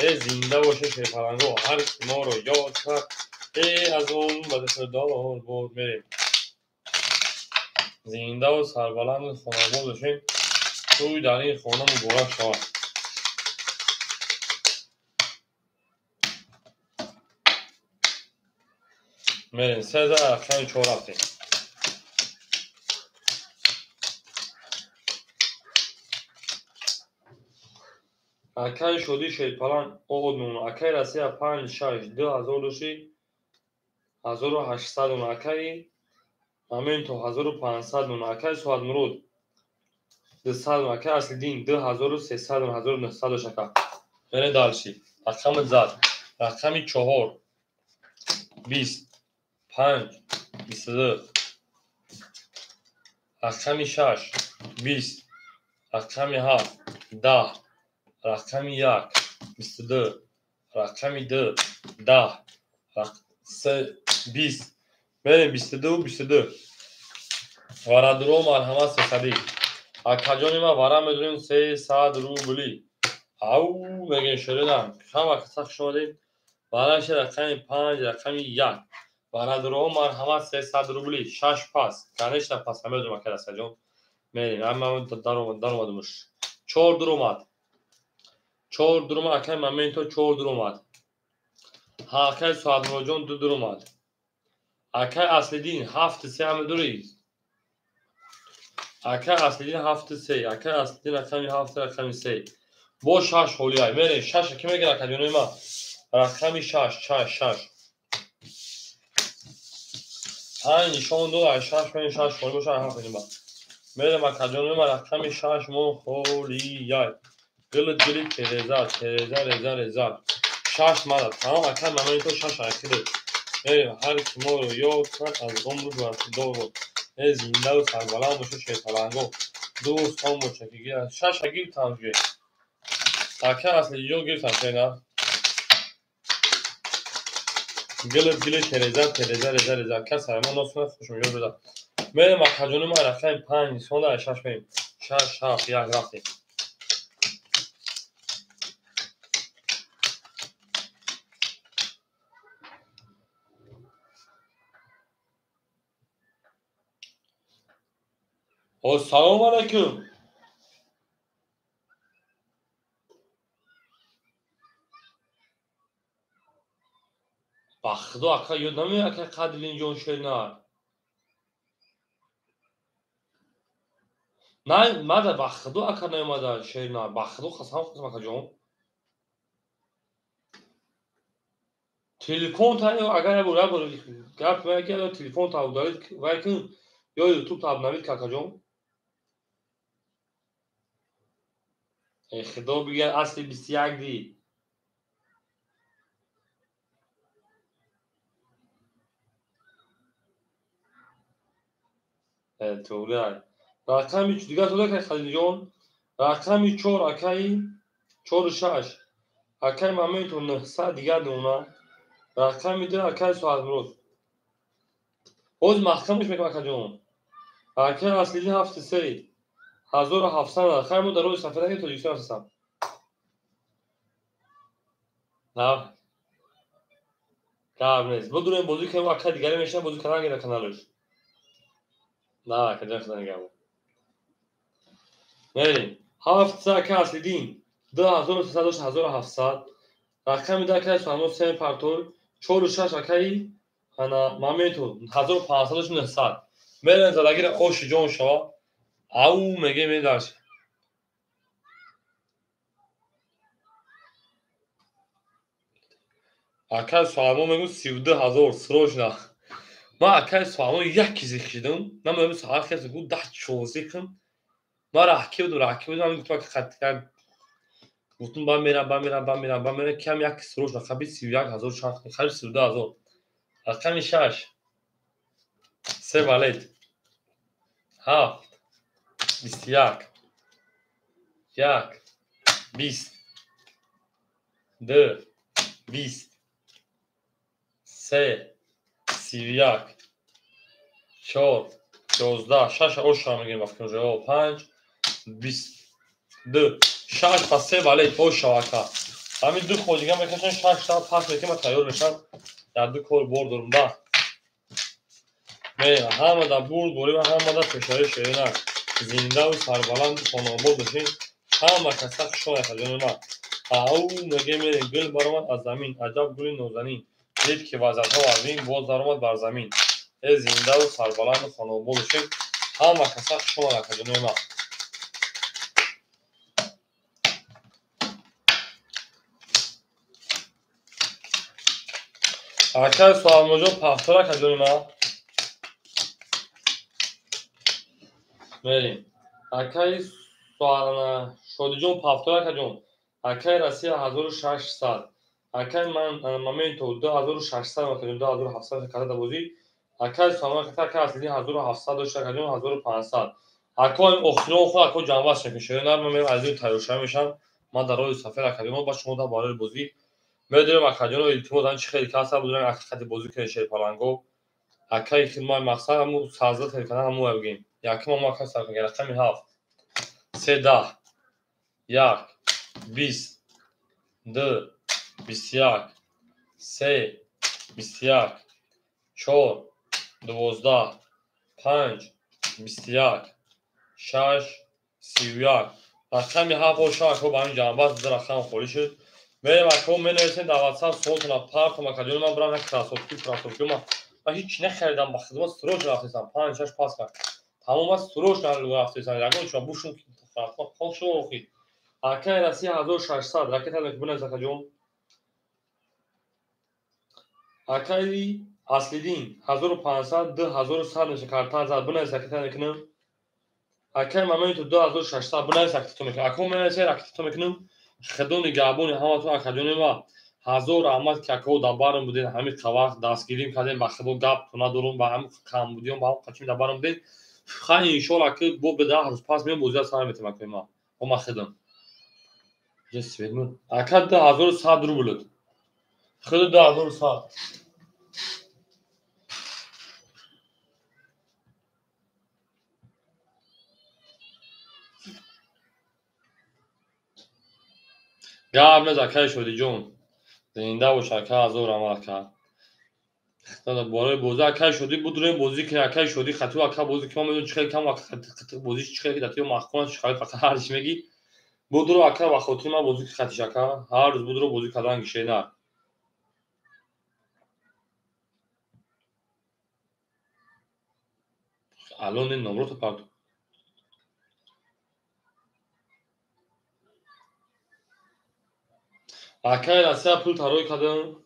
ای زنده باشه شیپرنگو هر کی ما رو یاد کرد ای از اون بدخدار بود میریم زنده و سربلند خانواده باشین توی در این خانه مبارک شود میریم 13 رقمی 4 رفتیم اکای شدی شیپرنگ اودنون اکای رسی 5 6 2000 1800 اکای همین تو 1500 اکای سواد مرود 200 اکای اصلی دین 2300 1900 شکر میره دالشی رقم زد رقمی 4 20 5 22 رقمی 6 20 رقمی 7 10 رقمی 1 22 رقمی 2 10 3 20 بریم 22 وردرو مرحمت 300 اکاجانی ما ورم میدونیم 300 روبلی او میگن شریدم همه کسا شدیم برایش رقمی 5 رقمی 1 وردرو مرحمت 300 روبلی 6 پاس کنش پاس همه دوم کرد سجون میریم اما در اومدمش 4 درومات 4 دروم اکای مامنتو 4 درومات اکای سواد موجون 2 درومات اکای اصلی دین 7 3 همه دوری اکای اصلی دین 7 3 اکای اصلی دین رقمی 7 رقمی 3 با 6 هولیای میره 6 کی میگه اکادمی ما رقمی 6 های نشون دو 6 میره 6 هولی باشه 7 میره میره اکادمی ما رقمی 6 مو هولیای گل تریزا 6 ماده تمام اکای مامنتو 6 اکیده میریم هر کی ما رو یاد کرد از عمر برخدار بود ای زنده و سربلند باشه شیپرنگو دوست هم باشه که گیر شش گیر تانگی اکا اصلی جو گیر تانگی نه گل تریزا کس ما ناسونه خوشم یاد بده میریم اکاجونی ما رقم 5 سونده 6 میریم 6 7 1 رفتیم سلام علیکم بخدا اکا یاد نمیاد اکا قدلین جون شیرنار نه ماده بخدا اکا نمیاد شیرنار بخدا خسام اکا جون تلفن تا اگر برای گپ میگه تلفن تا دارید وایکن یا یوتیوب تا نمید کاکا جون خدا بگه اصل 21 دی طوله رقمی دیگه تو که خالد جون رقمی 4 اکای 4 و 6 اکای مامنتو 900 دیگه دونا رقمی 2 اکای سو امروز اوز محکمش میگه کاکا جون اکای اصلی 73 1700 خیلی در روز سفره تو دیگه هستم نه کار نیست بدون بازی که اکای دیگه میشه بازی کردن در کانالش نه کجا خدا نگم بریم 700 که اصلی دین 2300 1700 رقمی در که سوامو 3 پارتول 4 و 6 اکای انا مامنتو 1500 900 میرن زدگیر اوش جون شما او میگه میداش اکای سوامو میگو 32000 سروش نه ما اکای سوامو یک چیزی کشیدم نه میگم ساعت کسی بود 10 چوزی کن ما راکی بودم تو که خط کرد گفتم با میرم کم یک سروش نخبی 31000 شاخ خرج 32000 رقم 6 سه والد 7 21 1 20 2 20 3 31 4 14 6 اوشا میگیم وقتی جو 5 22 6 پس سه والد اوشا واکا همین دو خودیگه میکشن 6 تا پاس میکنم تیار میشن در دو کل بردم ده میرم همه در بریم همه در فشاری شیرینک زنده و سربلند خانواباد بشین همه کسک شما خجانه ما او میگه میره گل برآمد از زمین عجب گلی نازنین دید که وزرها ورزین باز درآمد بر زمین ای زنده و سربلند خانواباد بشین همه کسک شما خجانه ما اکای سوال موجود پختره خجانه ما میریم اکای سوال شده جون پختره خجان اکای رسی 1600 اکای من مامنتو 2600 میکنیم 2700 کارت بازی اکای سوال کتا که اصلی 1700 داشته کجون 1500 اکای اخرون خود اکای جانباز میشه نه من از این تایوشه میشم من در روی سفر اکادمی با شما در باره بازی میدونم اکادمی التماس ان خیلی کاسا بودن اکادمی بازی که شیر پالانگو اکای خدمت مقصد همو سازده تلکنه همو بگیم یکم ما کاسا کنه رقمی 7 3 1 20 2 21 3 21 4 12 5 21 6 31 رقم 7 و 6 رو با این جنباز در رقم خوری شد میریم اکو می نویسیم در واتساپ سوالتون پارک و مکادیون من برام یک کراسوفتی من هیچ نخریدم با خدمت سروش رفتیستم 5 6 پاس کرد تمام از سروش رفتیستم یکم شما بوشون خوش شما بخید اکای رسی 1600 راکت هم بونه زکجون اکای اصلی دین 1500 2100 نشه کارتا زد بونه زکت میکنم اکای مامنتو 2600 بونه زکت تو میکنم اکو میشه راکت تو میکنم خدون گابون همه تو اکادمی ما 1000 آمد که اکو دبارم بودین همین قواق دستگیریم کردیم با خدو گاب تو ندارم با هم کام بودیم با هم قچیم دبارم بودین خیلی انشالله که بو به 10 روز پاس میام بوزیا سر میتونم کنم ما ما خدم جس بدون اکاد 1100 روبل خود 1100 گاب نه زکای شدی جون زنده و شکر از او رمال کرد خدا باره بوزه اکای شدی بود روی بوزی که اکای شدی خطی و اکای بوزی که ما میدون چخیل کم و بوزی چخیل که داتیو محکمه چخیل فقط هرش میگی بود رو اکای و خطی ما بوزی که خطی شکر هر روز بود رو بوزی کدن گشه نه الان این نمرو تو پرد اکای رسیه پول تروی کدن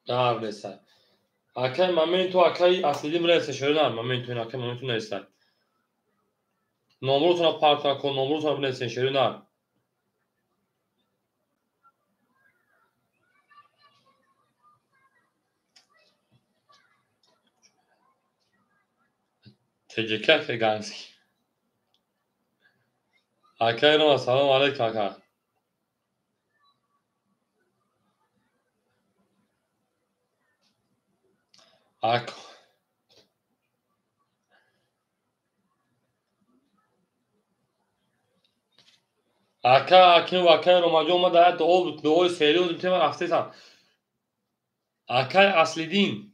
گاب نیست. اکای مامین تو اکای اصلی مرسه شده مامین تو این اکای مامین تو نیست. نمرتون رو پارت کن نمرتون رو بنویسین شده تجکه که گانسی. اکای رو سلام علیک اکا. اکا. اکای رو ماجو ما داره دو سری و دوتیم رفته سام. اکای اصلی دین.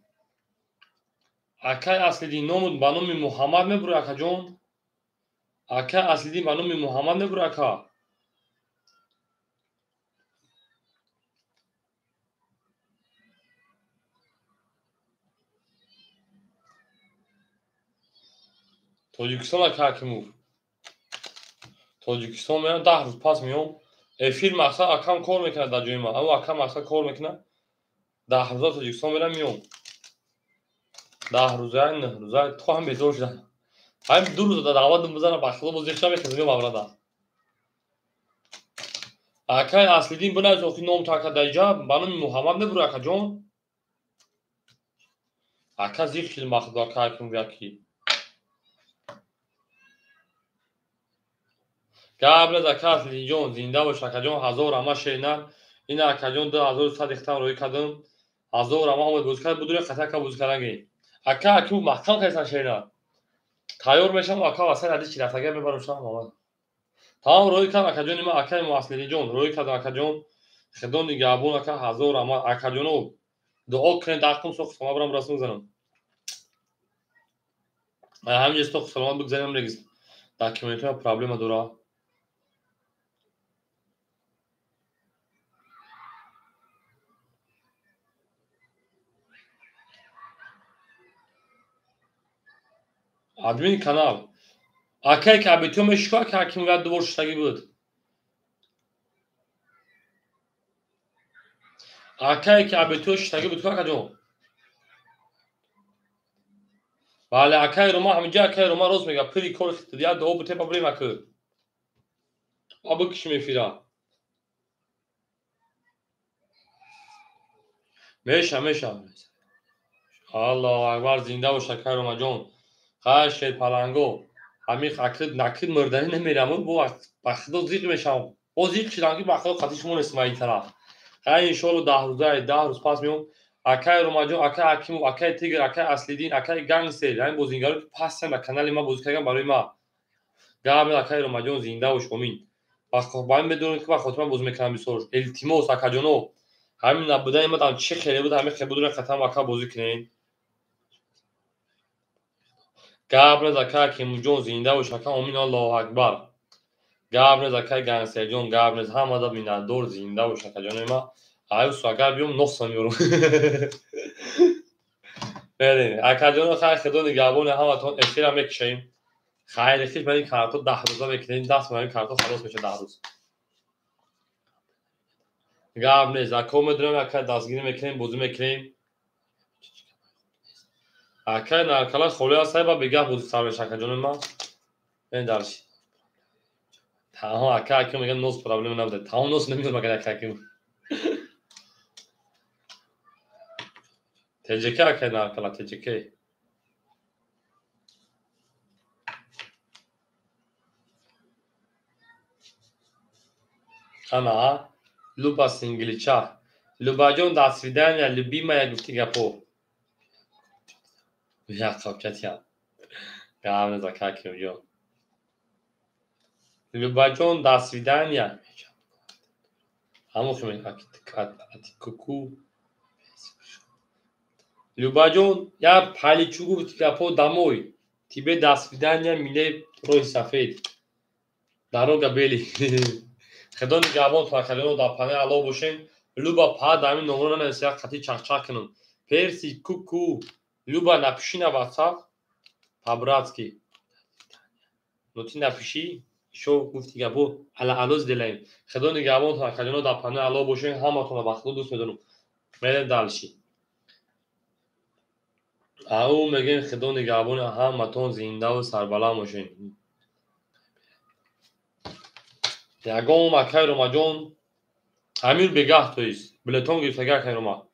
اکای اصلی دین نمود بانومی محمد میبره اکا جون. اکای اصلی دین بانومی محمد میبره اکا. تاجیکستان اکا کیمو. تاجیکستان میان 10 روز پس میام. افیل مقصد اکام کار میکنه در جای ما. اما اکام مقصد کار میکنه. 10 روزا تاجیکستان میرم میام. 10 روزه 9 روزه تو هم بیدار شدن. همین 2 روز دعوت بزنه بخدا بازی شب خدمت مبردا. اکای اصلی دین بنا از اخی نام تا کدایجا بانم محمد نبره اکا جون. اکا زیخ کل مخدا کار کم بیاکی. قبل از اکا اصلی جون زنده باش اکا جون 1000 اما شینن. این اکا جون 2100 اختار روی کدوم 1000 اما اومد بازیکن بدون خطا کا بازیکنگی. اکا اکو محکم کیسان شینن. تایور میشم اکا واسه ندی چی رفتگی میبرم شما محمد. تمام روی کدوم اکا جون ما اکای ما اصلی جون روی کدوم اکا جون خدون دیگابون اکا 1000 اما اکا جونو دعا کنید داخل سوخت شما برام رسم زنم. همین است که سلام بگذاریم رگز. داکیومنت ها پرابلم داره. ادمین کانال. اکای که ابیتو مشکا که حکیم وقت دوباره شتگی بود. اکای که ابیتو شتگی بود که جون. ولی اکای روما همینجا اکای روما روز میگه پری کور اختیار دو بوده پابری مکر. آب کشی میفیرا. میشه. الله اکبر زنده و شکر روما جون. خواهش پلنگو. همین خاکت نکید مردنی نمیرم و بخدا زیق میشم. او زیق شدن که بخدا خاطیشمون اسمایی طرف. خیلی انشالله 10 روزه 10 روز پس میام. اکای روماجون اکای حکیم اکای تیگر اکای اصلی دین اکای گنگستر این بازیگرا که پس هم کانال ما بازی کردن برای ما. قبل اکای روماجون زنده و شومین. با این بدون که با خودم بازی میکنم بسوش. التیموس اکاجونو. همین نبودن ما دام چه خیلی بود همین خیلی بدون ختم اکا بازی کنین. قبل اکای حکیم جون زنده و شکر امین الله اکبر. قبل اکای گنگستر جون قبل هم آدم مینا دور زنده و شکر جون ما. آیو سوگر بیام نقصان میورم. بله اکادون خیلی خدون گابون همتون اشترا میکشیم خیلی خیلی برای کارتو 10 روزه میکنیم 10 برای کارتو خلاص میشه 10 روز گاب نیست اکو میدونم اکا دستگیری میکنیم بازی میکنیم اکا نرکلا خولی هسته با بگه بازی سر بشه اکا جون ما این درشی تاها اکا میگن نوز پرابلم نبوده تاها نوز نمیدونم اکا اکا تجکه اکا نرکلا تجکه اما لوبا سینگلیچا لوبا جون دست ویدن یا لوبی ما یا گفتی گپو یا خوابچت یا گام نیست اکا جو لوبا جون دست ویدن یا همون که میگه کوکو لوبا جون یا پالیچوگو گفتی گپو داموی تیبه دست ویدن یا میله روی سفید دارو گبیلی خدون گابون تو اکلیون دا پانه علا باشین لوبا پا دامین نمونه نسیا خطی چاق کنن پرسی کوکو لوبا نپشی واتساپ پابراتسکی نوتی نپشی شو گفتی گابو علا علوز دلیم خدون گابون تو اکلیون دا پانه علا باشین همتون وقتو دوست میدونم میرن دالشی او میگن خدا نگهبان همتون زنده و سربلند باشین. یگان مکه رو جان امیر بگاه تویست بلتون گرفتگاه که رو ما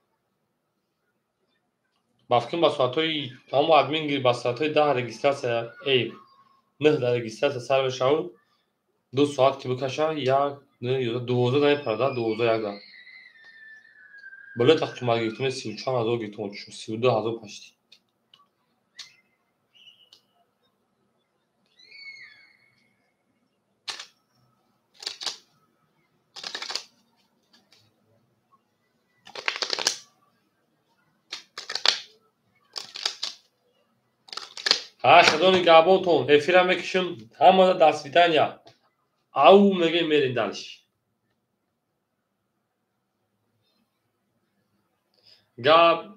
بافکن با ساعتوی همو ادمین گیر با ساعتوی 10 رگیستراسه ای 9 در رگیستراسه سر بشاو 2 ساعت که بکشه یک 12 دای پرده 12 یک دار بلت قیمت گرفتم 34,000 گرفتم 32,000 پشتی ها خدا نگهبانتون افیرم بکشم همه دست بیدن یا او میگه میرین دلش گاب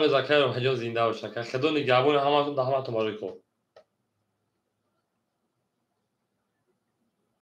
مذاکره حجاز زنده باشه که خدا نگهبان همتون ده همتون باری کن